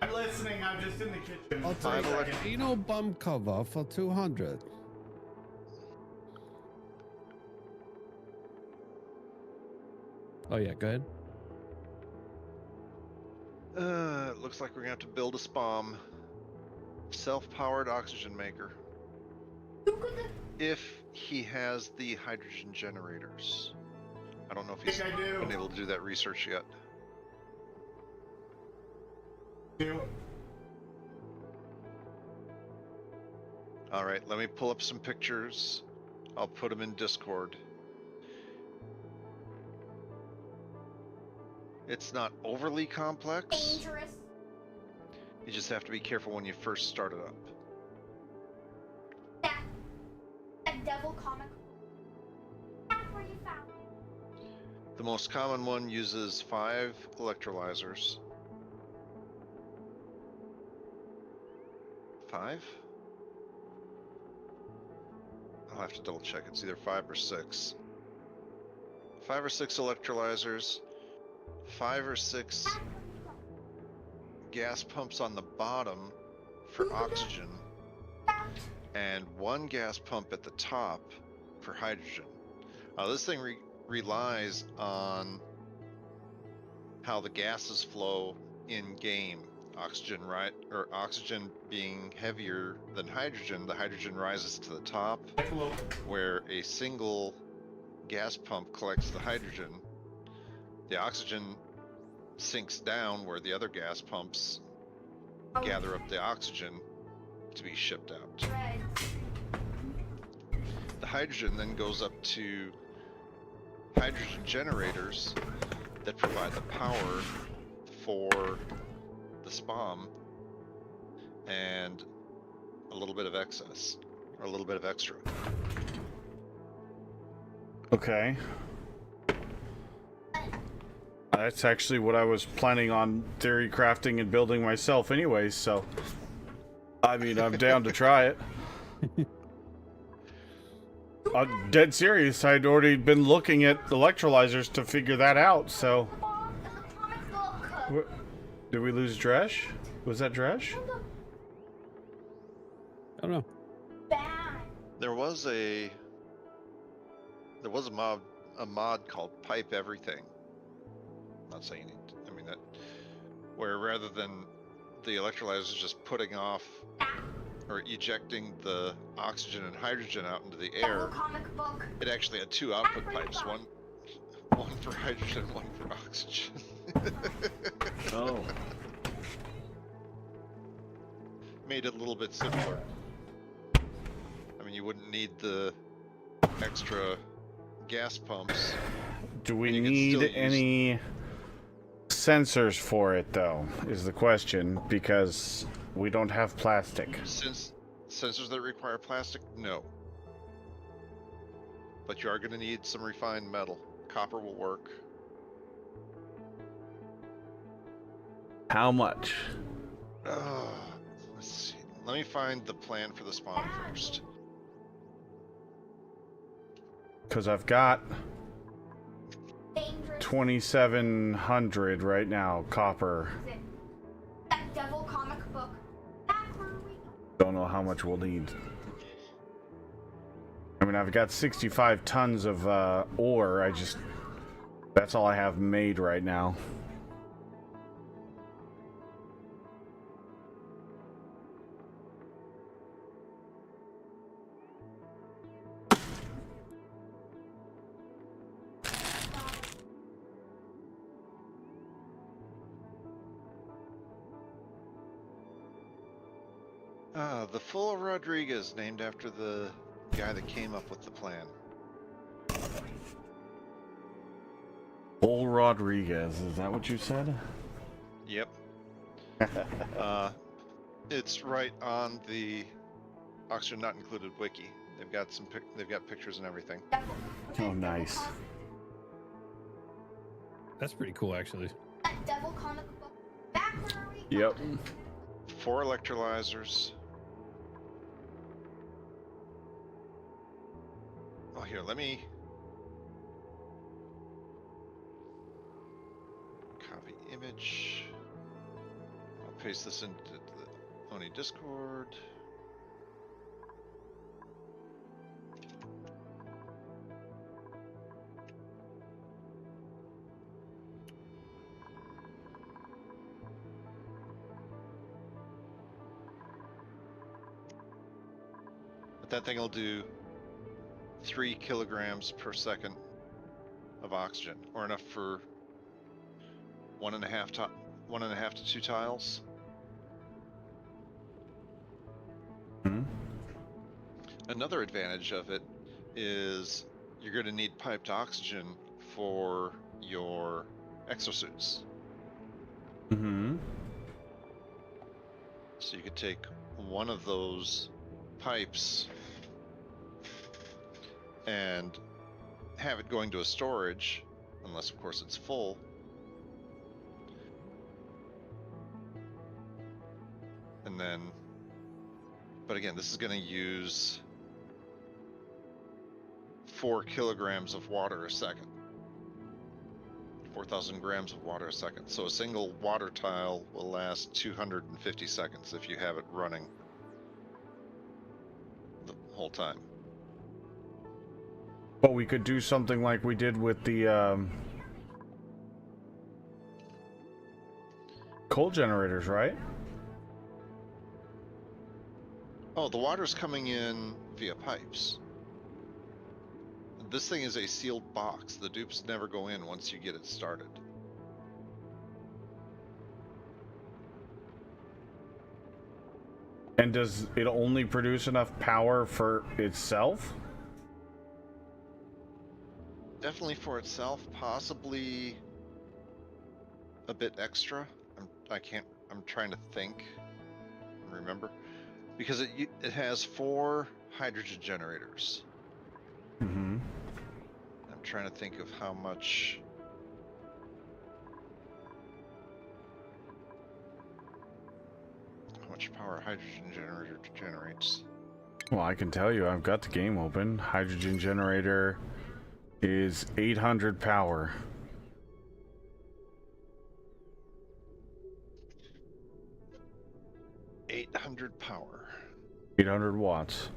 I'm listening. I'm just in the kitchen. I'll Five take elect- Anal bum cover for 200. Oh yeah, go ahead. Looks like we're gonna have to build a SPOM, self-powered oxygen maker, if he has the hydrogen generators. I don't know if he's I do. been able to do that research yet. All right, let me pull up some pictures. I'll put them in Discord. It's not overly complex. Dangerous. You just have to be careful when you first start it up. That devil comic. Back where you found. The most common one uses 5 electrolyzers. 5? I'll have to double check. It's either 5 or 6. 5 or 6 electrolyzers, 5 or 6 gas pumps on the bottom for oxygen, and 1 gas pump at the top for hydrogen. This thing relies on how the gases flow in game. Oxygen, right, or oxygen being heavier than hydrogen, the hydrogen rises to the top, where a single gas pump collects the hydrogen. The oxygen sinks down where the other gas pumps gather up the oxygen to be shipped out. The hydrogen then goes up to hydrogen generators that provide the power for the SPOM and a little bit of excess, or a little bit of extra. Okay. That's actually what I was planning on theory crafting and building myself anyways, so I mean, I'm down to try it. I'm dead serious. I'd already been looking at electrolyzers to figure that out, so did we lose Dresh? Was that Dresh? I don't know. There was a mod called Pipe Everything. Not saying it. I mean that, where rather than the electrolyzers just putting off or ejecting the oxygen and hydrogen out into the air, it actually had 2 output pipes, one for hydrogen, one for oxygen. Oh. Made it a little bit simpler. I mean, you wouldn't need the extra gas pumps. Do we You can need still use- any sensors for it, though, is the question, because we don't have plastic. Since sensors that require plastic, no. But you are going to need some refined metal. Copper will work. How much? Let's see. Let me find the plan for the SPOM first. Because I've got 2,700 right now, copper. That devil comic book. Back where we Don't know how much we'll need. I mean, I've got 65 tons of ore. That's all I have made right now. The Full Rodriguez, named after the guy that came up with the plan. Bull Rodriguez, is that what you said? Yep. It's right on the Oxygen Not Included wiki. They've got they've got pictures and everything. Oh, nice. That's pretty cool, actually. That devil comic book. Back where we Yep. 4 electrolyzers. Oh, here, let me copy image. I'll paste this into the Oni Discord. But that thing will do 3 kilograms per second of oxygen, or enough for 1.5 to 2 tiles. Hmm? Another advantage of it is you're going to need piped oxygen for your exosuits. Mm-hmm. So you could take one of those pipes and have it going to a storage, unless of course it's full. And then, but again, this is going to use 4 kilograms of water a second. 4,000 grams of water a second. So a single water tile will last 250 seconds if you have it running the whole time. But we could do something like we did with the coal generators, right? Oh, the water's coming in via pipes. This thing is a sealed box. The dupes never go in once you get it started. And does it only produce enough power for itself? Definitely for itself, possibly a bit extra. I'm trying to think and remember. Because it has 4 hydrogen generators. Mm-hmm. I'm trying to think of how much power a hydrogen generator generates. Well, I can tell you, I've got the game open. Hydrogen generator is 800 power. $800 power. 800 watts.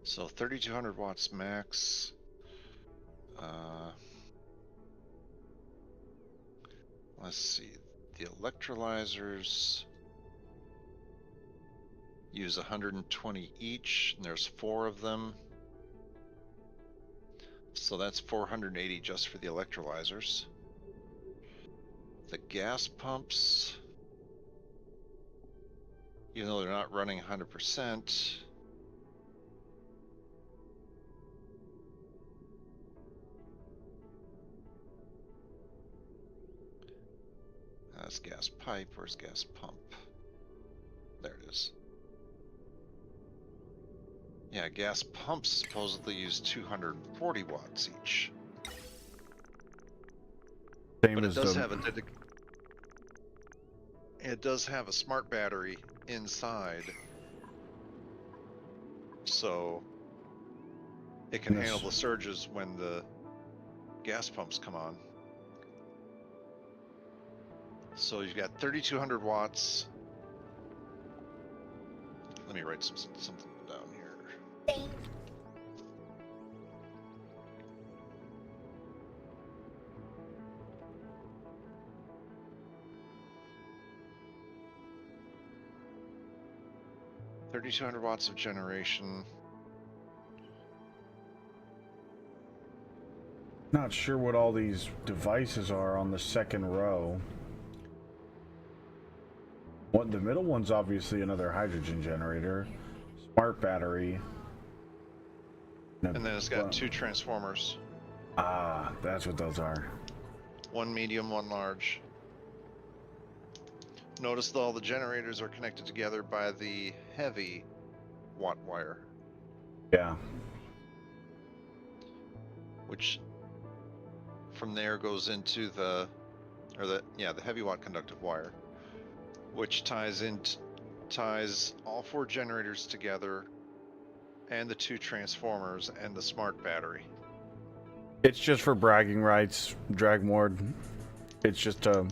So 3,200 watts max. Let's see. The electrolyzers use 120 each, and there's 4 of them. So that's 480 just for the electrolyzers. The gas pumps, even though they're not running 100%, that's gas pipe. Where's gas pump? There it is. Yeah, gas pumps supposedly use 240 watts each. Same But it as does the... have it does have a smart battery inside, so it can handle the surges when the gas pumps come on. So you've got 3,200 watts. Let me write something down here. 3,200 watts of generation. Not sure what all these devices are on the second row. What, the middle one's obviously another hydrogen generator, smart battery, And then it's got 2 transformers. Ah, that's what those are. 1 medium, 1 large. Notice that all the generators are connected together by the heavy watt wire, Yeah. which from there goes into the heavy watt conductive wire, which ties all 4 generators together, and the 2 transformers and the smart battery. It's just for bragging rights, Dragmord. It's just a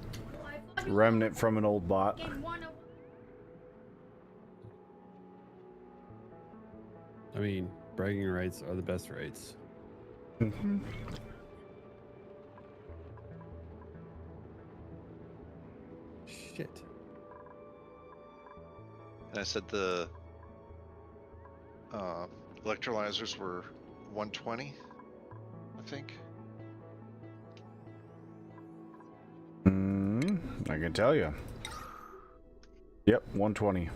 remnant from an old bot. I mean, bragging rights are the best rights. Mm-hmm. Shit. And I said the electrolyzers were 120, I think. I can tell you. Yep, 120.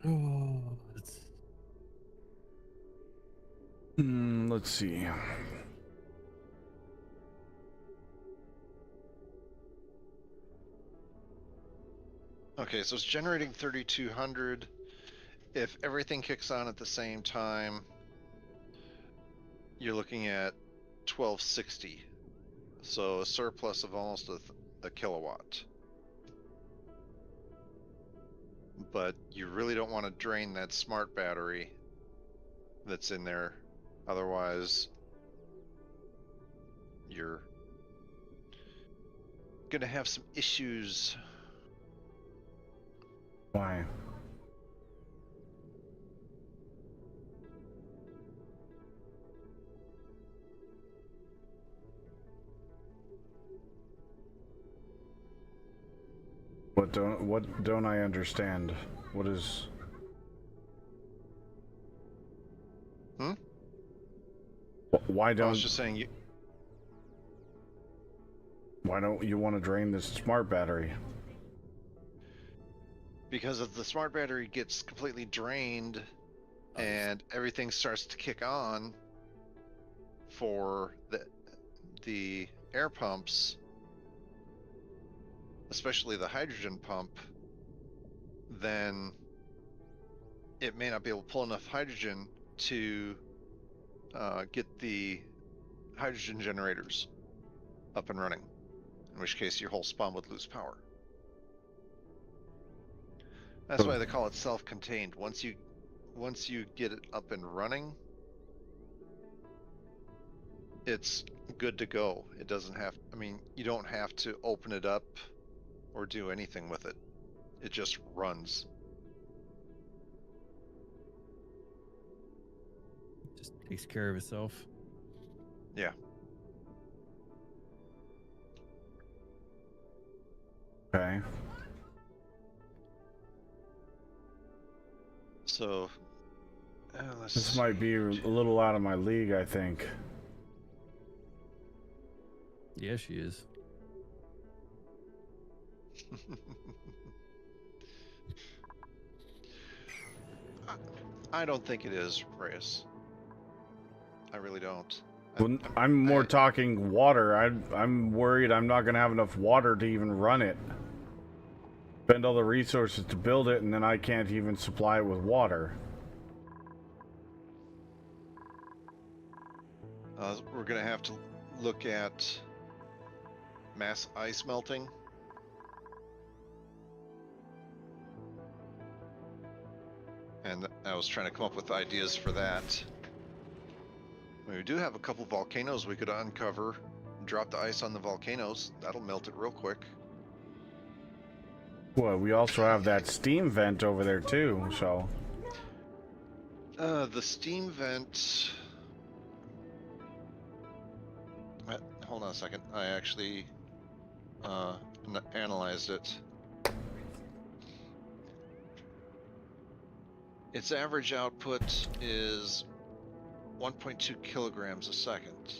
Oh, it's... Let's see. Okay, so it's generating 3,200. If everything kicks on at the same time, you're looking at 1260. So a surplus of almost a kilowatt. But you really don't want to drain that smart battery that's in there. Otherwise, you're going to have some issues. Why? What don't I understand? What is... Why I was don't just saying why don't you want to drain this smart battery? because if the smart battery gets completely drained and everything starts to kick on for the air pumps, especially the hydrogen pump, then it may not be able to pull enough hydrogen to get the hydrogen generators up and running, in which case your whole spawn would lose power. That's why they call it self-contained. Once you get it up and running, it's good to go. It doesn't have, I mean, you don't have to open it up or do anything with it. It just runs. Just takes care of itself. Yeah. Okay. So, This might be a little out of my league, I think. Yeah, she is. I don't think it is, Reyes. I really don't. Well, I'm more talking water. I'm worried I'm not gonna have enough water to even run it. Spend all the resources to build it, and then I can't even supply it with water. We're gonna have to look at mass ice melting. And I was trying to come up with ideas for that. We do have a couple volcanoes we could uncover, drop the ice on the volcanoes. That'll melt it real quick. Well, we also have that steam vent over there too, so... The steam vent... hold on a second. I actually analyzed it. Its average output is 1.2 kilograms a second.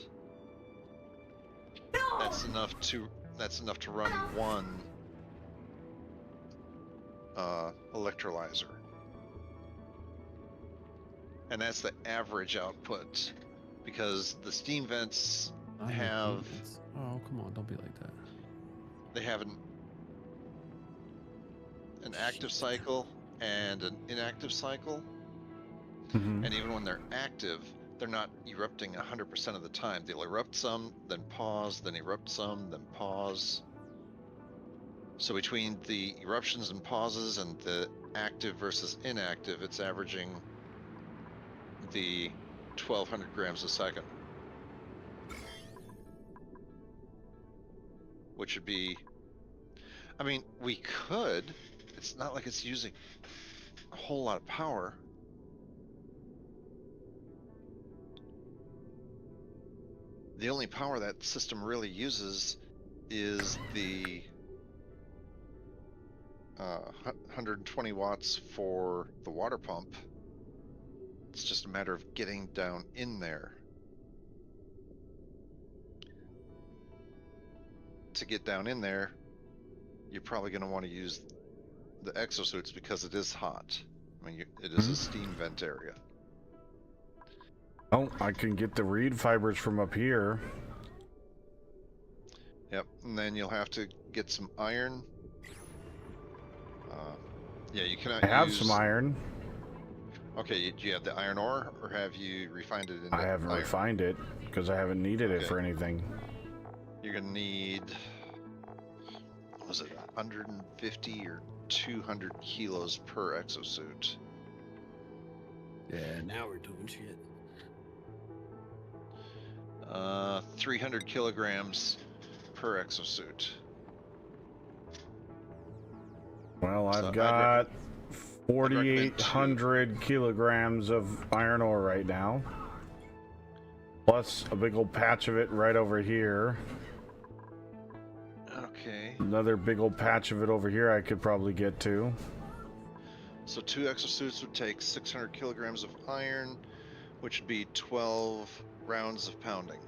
That's enough to run one electrolyzer. And that's the average output, because the steam vents have. Oh, come on! Don't be like that. They have an active cycle and an inactive cycle, and even when they're active, they're not erupting 100% of the time. They'll erupt some, then pause, then erupt some, then pause. So between the eruptions and pauses and the active versus inactive, it's averaging the 1,200 grams a second, which would be, I mean, we could, it's not like it's using a whole lot of power. The only power that system really uses is the 120 watts for the water pump. It's just a matter of getting down in there. To get down in there, you're probably going to want to use the exosuits because it is hot. I mean, it is a steam vent area. Oh, I can get the reed fibers from up here. Yep, and then you'll have to get some iron. Yeah, you cannot I have use... some iron. Okay, do you have the iron ore, or have you refined it into I haven't iron? refined it because I haven't needed it for anything. You're gonna need, was it 150 or 200 kilos per exosuit? Yeah, now we're doing shit. 300 kilograms per exosuit. Well, So I've got recommend 4,800 kilograms of iron ore right now. Plus a big old patch of it right over here. Okay. Another big old patch of it over here I could probably get to. So 2 exosuits would take 600 kilograms of iron, which would be 12 rounds of pounding.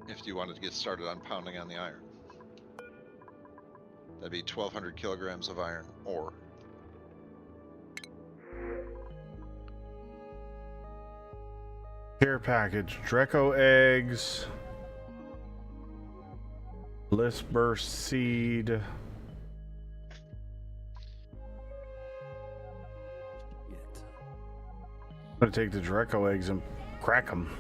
If you wanted to get started on pounding on the iron. That'd be 1,200 kilograms of iron ore. Care package, Dreco eggs, List burst seed. Shit. I'm gonna take the Dreco eggs and crack them.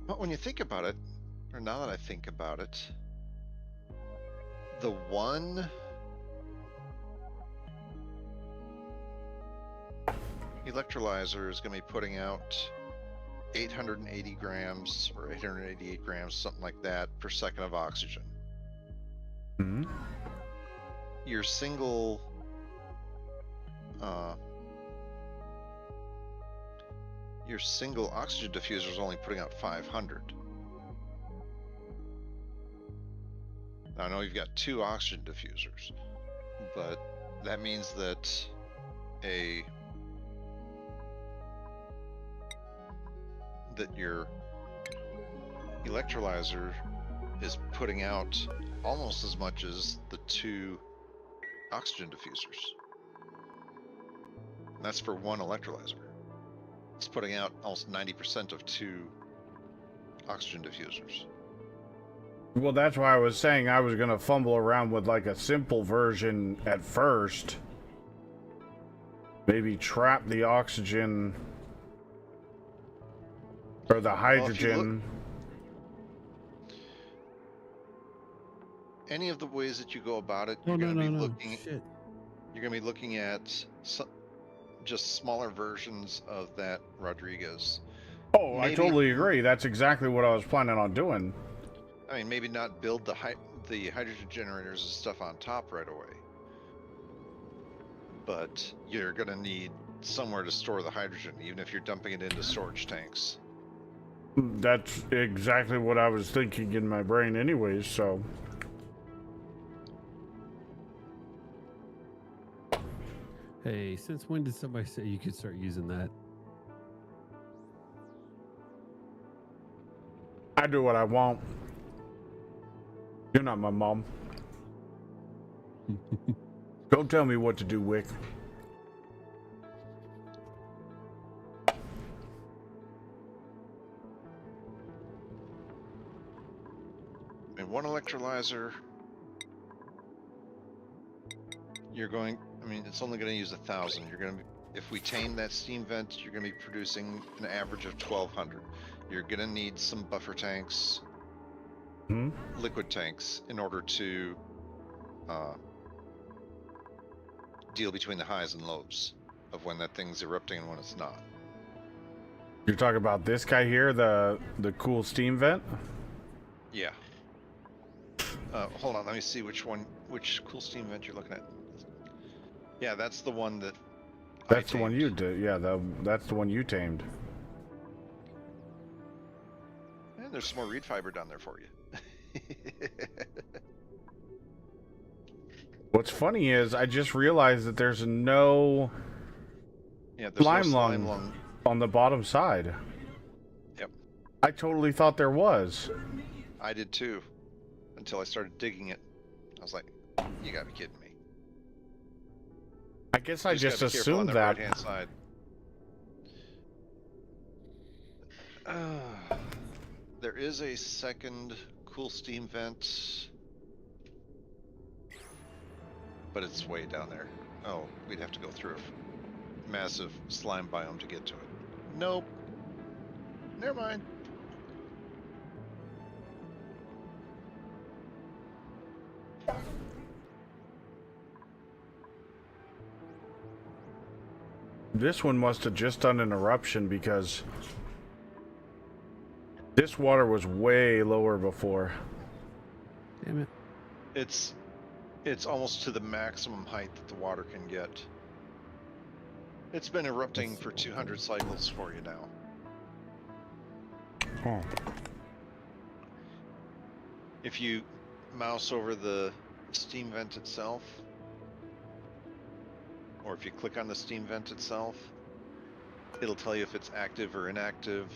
But when you think about it, or now that I think about it, the one electrolyzer is going to be putting out 880 grams or 888 grams, something like that, per second of oxygen. Mm-hmm. Your single oxygen diffuser is only putting out 500. Now, I know you've got 2 oxygen diffusers, but that means that your electrolyzer is putting out almost as much as the 2 oxygen diffusers. And that's for one electrolyzer. It's putting out almost 90% of 2 oxygen diffusers. Well, that's why I was saying I was gonna fumble around with like a simple version at first. Maybe trap the oxygen or the hydrogen. Any of the ways that you go about it, Oh, you're going to be no. looking. Shit. You're going to be looking at just smaller versions of that Rodriguez. Oh, I totally agree. That's exactly what I was planning on doing. I mean, maybe not build the hydrogen generators and stuff on top right away. But you're going to need somewhere to store the hydrogen, even if you're dumping it into storage tanks. That's exactly what I was thinking in my brain anyways, so... Hey, since when did somebody say you could start using that? I do what I want. You're not my mom. Don't tell me what to do, Wick. And one electrolyzer, you're going, I mean, it's only going to use 1,000. You're going to, if we tame that steam vent, you're going to be producing an average of 1,200. You're going to need some buffer tanks, liquid tanks, in order to deal between the highs and lows of when that thing's erupting and when it's not. You're talking about this guy here, the cool steam vent? Yeah. Hold on, let me see which cool steam vent you're looking at. Yeah, that's the one that That's the one you did. Yeah, that's the one you tamed. And there's some more reed fiber down there for you. What's funny is I just realized that there's no Yeah, there's slime no slime lung lung. on the bottom side. Yep. I totally thought there was. I did too, until I started digging it. I was like, you gotta be kidding me. I guess I just gotta be careful on assumed the that. right-hand side. There is a second cool steam vent, but it's way down there. Oh, we'd have to go through a massive slime biome to get to it. Nope. Never mind. This one must have just done an eruption because this water was way lower before. Damn it. It's almost to the maximum height that the water can get. It's been erupting for 200 cycles for you now. Oh. If you mouse over the steam vent itself, or if you click on the steam vent itself, it'll tell you if it's active or inactive.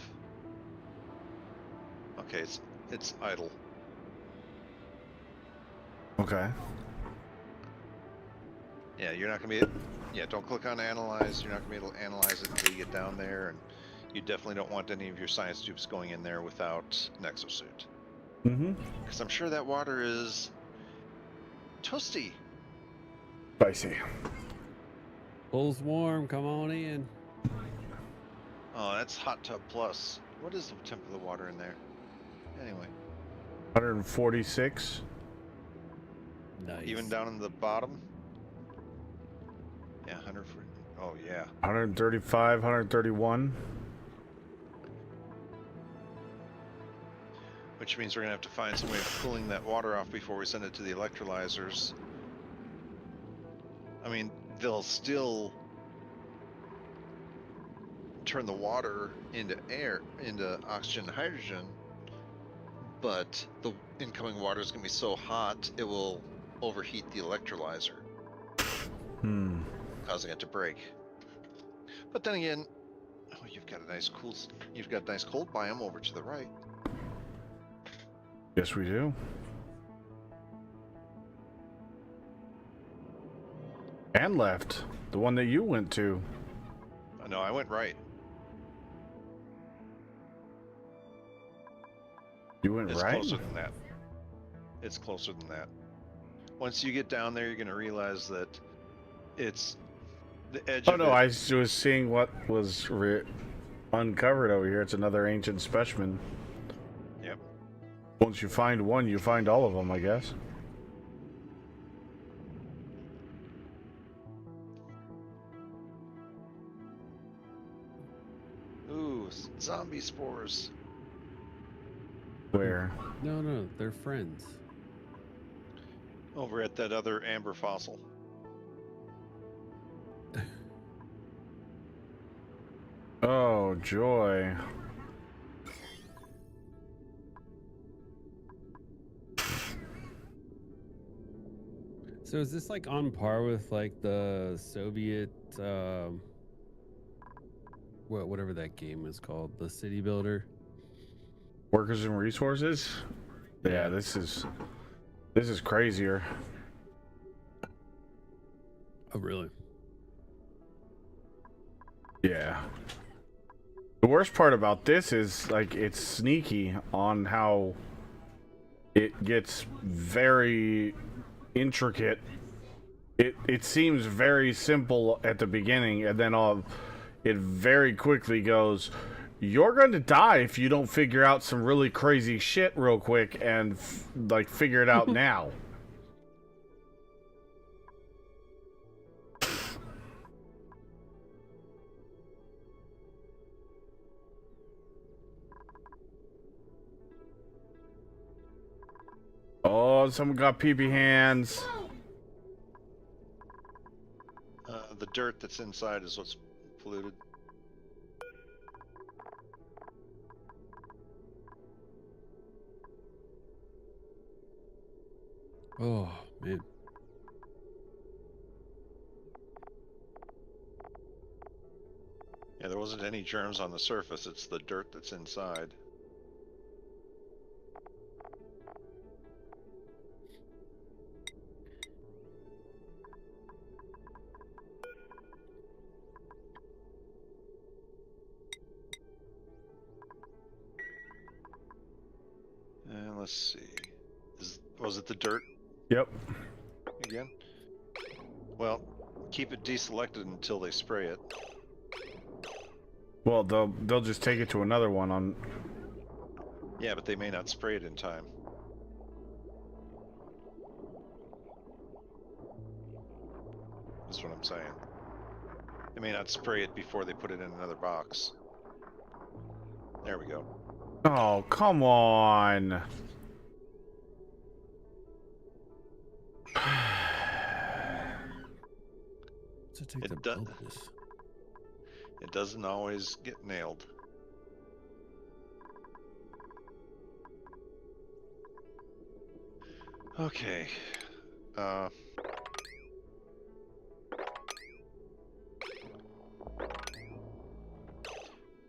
Okay, it's idle. Okay. Yeah, you're not gonna be. Yeah, don't click on analyze. You're not gonna be able to analyze it until you get down there, and you definitely don't want any of your science tubes going in there without an exosuit. Mm-hmm. Because I'm sure that water is toasty. Spicy. Pool's warm. Come on in. Oh, that's hot tub plus. What is the temp of the water in there? Anyway, 146. Nice. even down in the bottom. Yeah, 140. Oh yeah. 135, 131. Which means we're gonna have to find some way of cooling that water off before we send it to the electrolyzers. I mean, they'll still turn the water into air, into oxygen and hydrogen, but the incoming water is gonna be so hot it will overheat the electrolyzer, causing it to break. But then again, oh, you've got a nice cold biome over to the right. Yes, we do. And left. The one that you went to. No, I went right. You went It's right? closer than that. It's closer than that. Once you get down there, you're going to realize that it's the edge Oh of no, it. I was seeing what was uncovered over here. It's another ancient specimen. Yep. Once you find one, you find all of them, I guess. Ooh, zombie spores. Where? No, they're friends. Over at that other amber fossil. Oh, joy. So is this like on par with like the Soviet, whatever that game is called, the City Builder? Workers and resources? Yeah, this is crazier. Oh, really? Yeah. The worst part about this is like it's sneaky on how it gets very intricate. It seems very simple at the beginning, and then it very quickly goes, you're going to die if you don't figure out some really crazy shit real quick and like figure it out now. Oh, someone got pee-pee hands. The dirt that's inside is what's polluted. Oh, man. Yeah, there wasn't any germs on the surface. It's the dirt that's inside. And let's see. Was it the dirt Yep. again? Well, keep it deselected until they spray it. Well, they'll just take it to another one on. Yeah, but they may not spray it in time. That's what I'm saying. They may not spray it before they put it in another box. There we go. Oh, come on. What's it take to It build this? It doesn't always get nailed. Okay.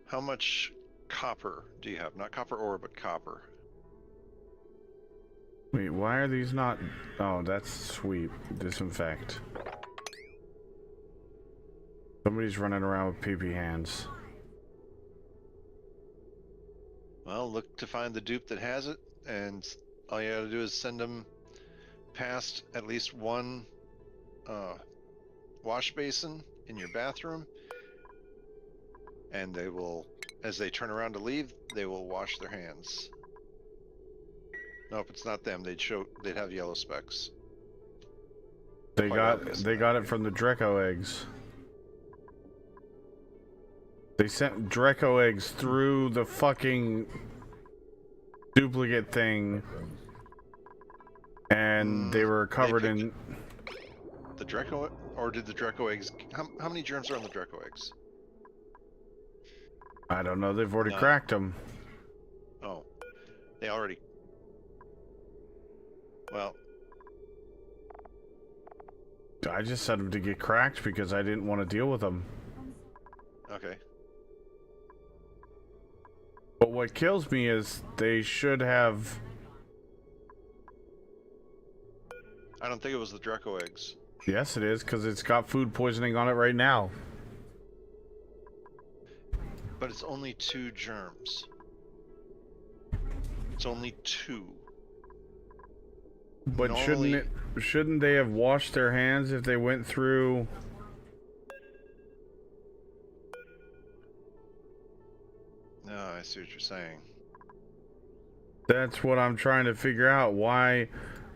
How much copper do you have? Not copper ore, but copper. Wait, why are these not? Oh, that's sweep. Disinfect. Somebody's running around with pee-pee hands. Well, look to find the dupe that has it, and all you gotta do is send them past at least one wash basin in your bathroom, and they will, as they turn around to leave, they will wash their hands. Nope, it's not them. They'd have yellow specks. They Quite got obvious in they that got it case. from the Draco eggs. They sent Draco eggs through the fucking duplicate thing, and they were covered in. The Draco, or did the Draco eggs? How many germs are on the Draco eggs? I don't know. They've already None. cracked them. Oh, they already. Well, I just set them to get cracked because I didn't want to deal with them. okay. But what kills me is they should have. I don't think it was the Draco eggs. Yes, it is, because it's got food poisoning on it right now. But it's only 2 germs. It's only 2. But Normally- shouldn't they have washed their hands if they went through? No, I see what you're saying. That's what I'm trying to figure out. Why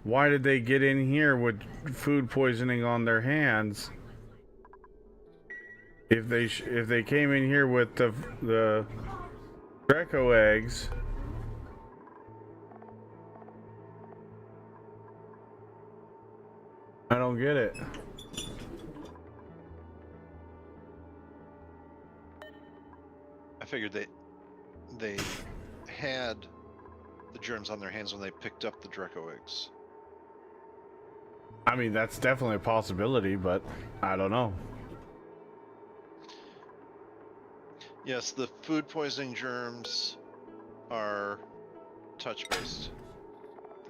did they get in here with food poisoning on their hands? If they came in here with the Draco eggs. I don't get it. I figured they had the germs on their hands when they picked up the Dreco eggs. I mean, that's definitely a possibility, but I don't know. Yes, the food poisoning germs are touch-based.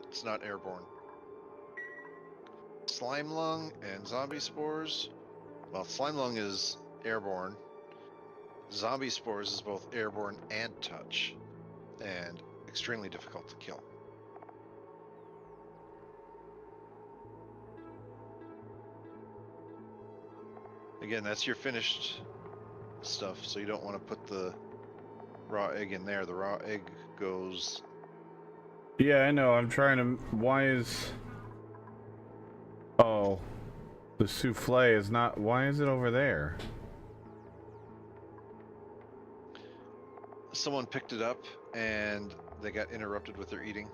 It's not airborne. Slime lung and zombie spores. Well, slime lung is airborne. Zombie spores is both airborne and touch, and extremely difficult to kill. Again, that's your finished stuff, so you don't want to put the raw egg in there. The raw egg goes... Yeah, I know. I'm trying to. Why is. Oh. The souffle is not. Why is it over there? Someone picked it up and they got interrupted with their eating.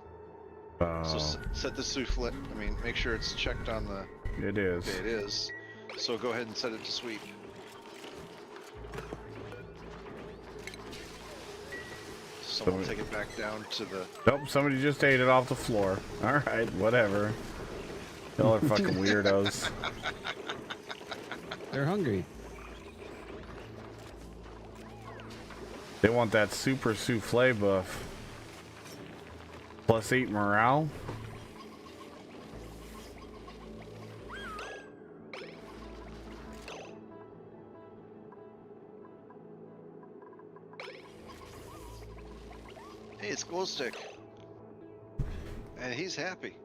Oh. So set the souffle. I mean, make sure it's checked on the. It is. Okay, it is. So go ahead and set it to sweep. Someone take it back down to the. Nope, somebody just ate it off the floor. Alright, whatever. Y'all are fucking weirdos. They're hungry. They want that super souffle buff. +8 morale. Hey, it's Glow Stick. And he's happy.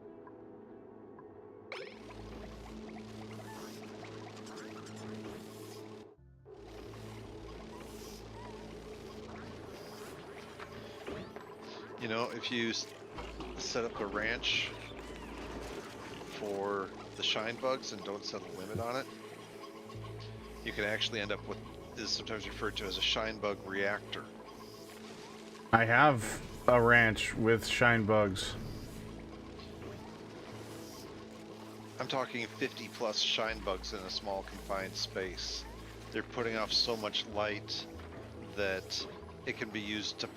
You know, if you set up a ranch for the shine bugs and don't set a limit on it, you can actually end up with is sometimes referred to as a shine bug reactor. I have a ranch with shine bugs. I'm talking 50 plus shine bugs in a small confined space. They're putting off so much light that it can be used to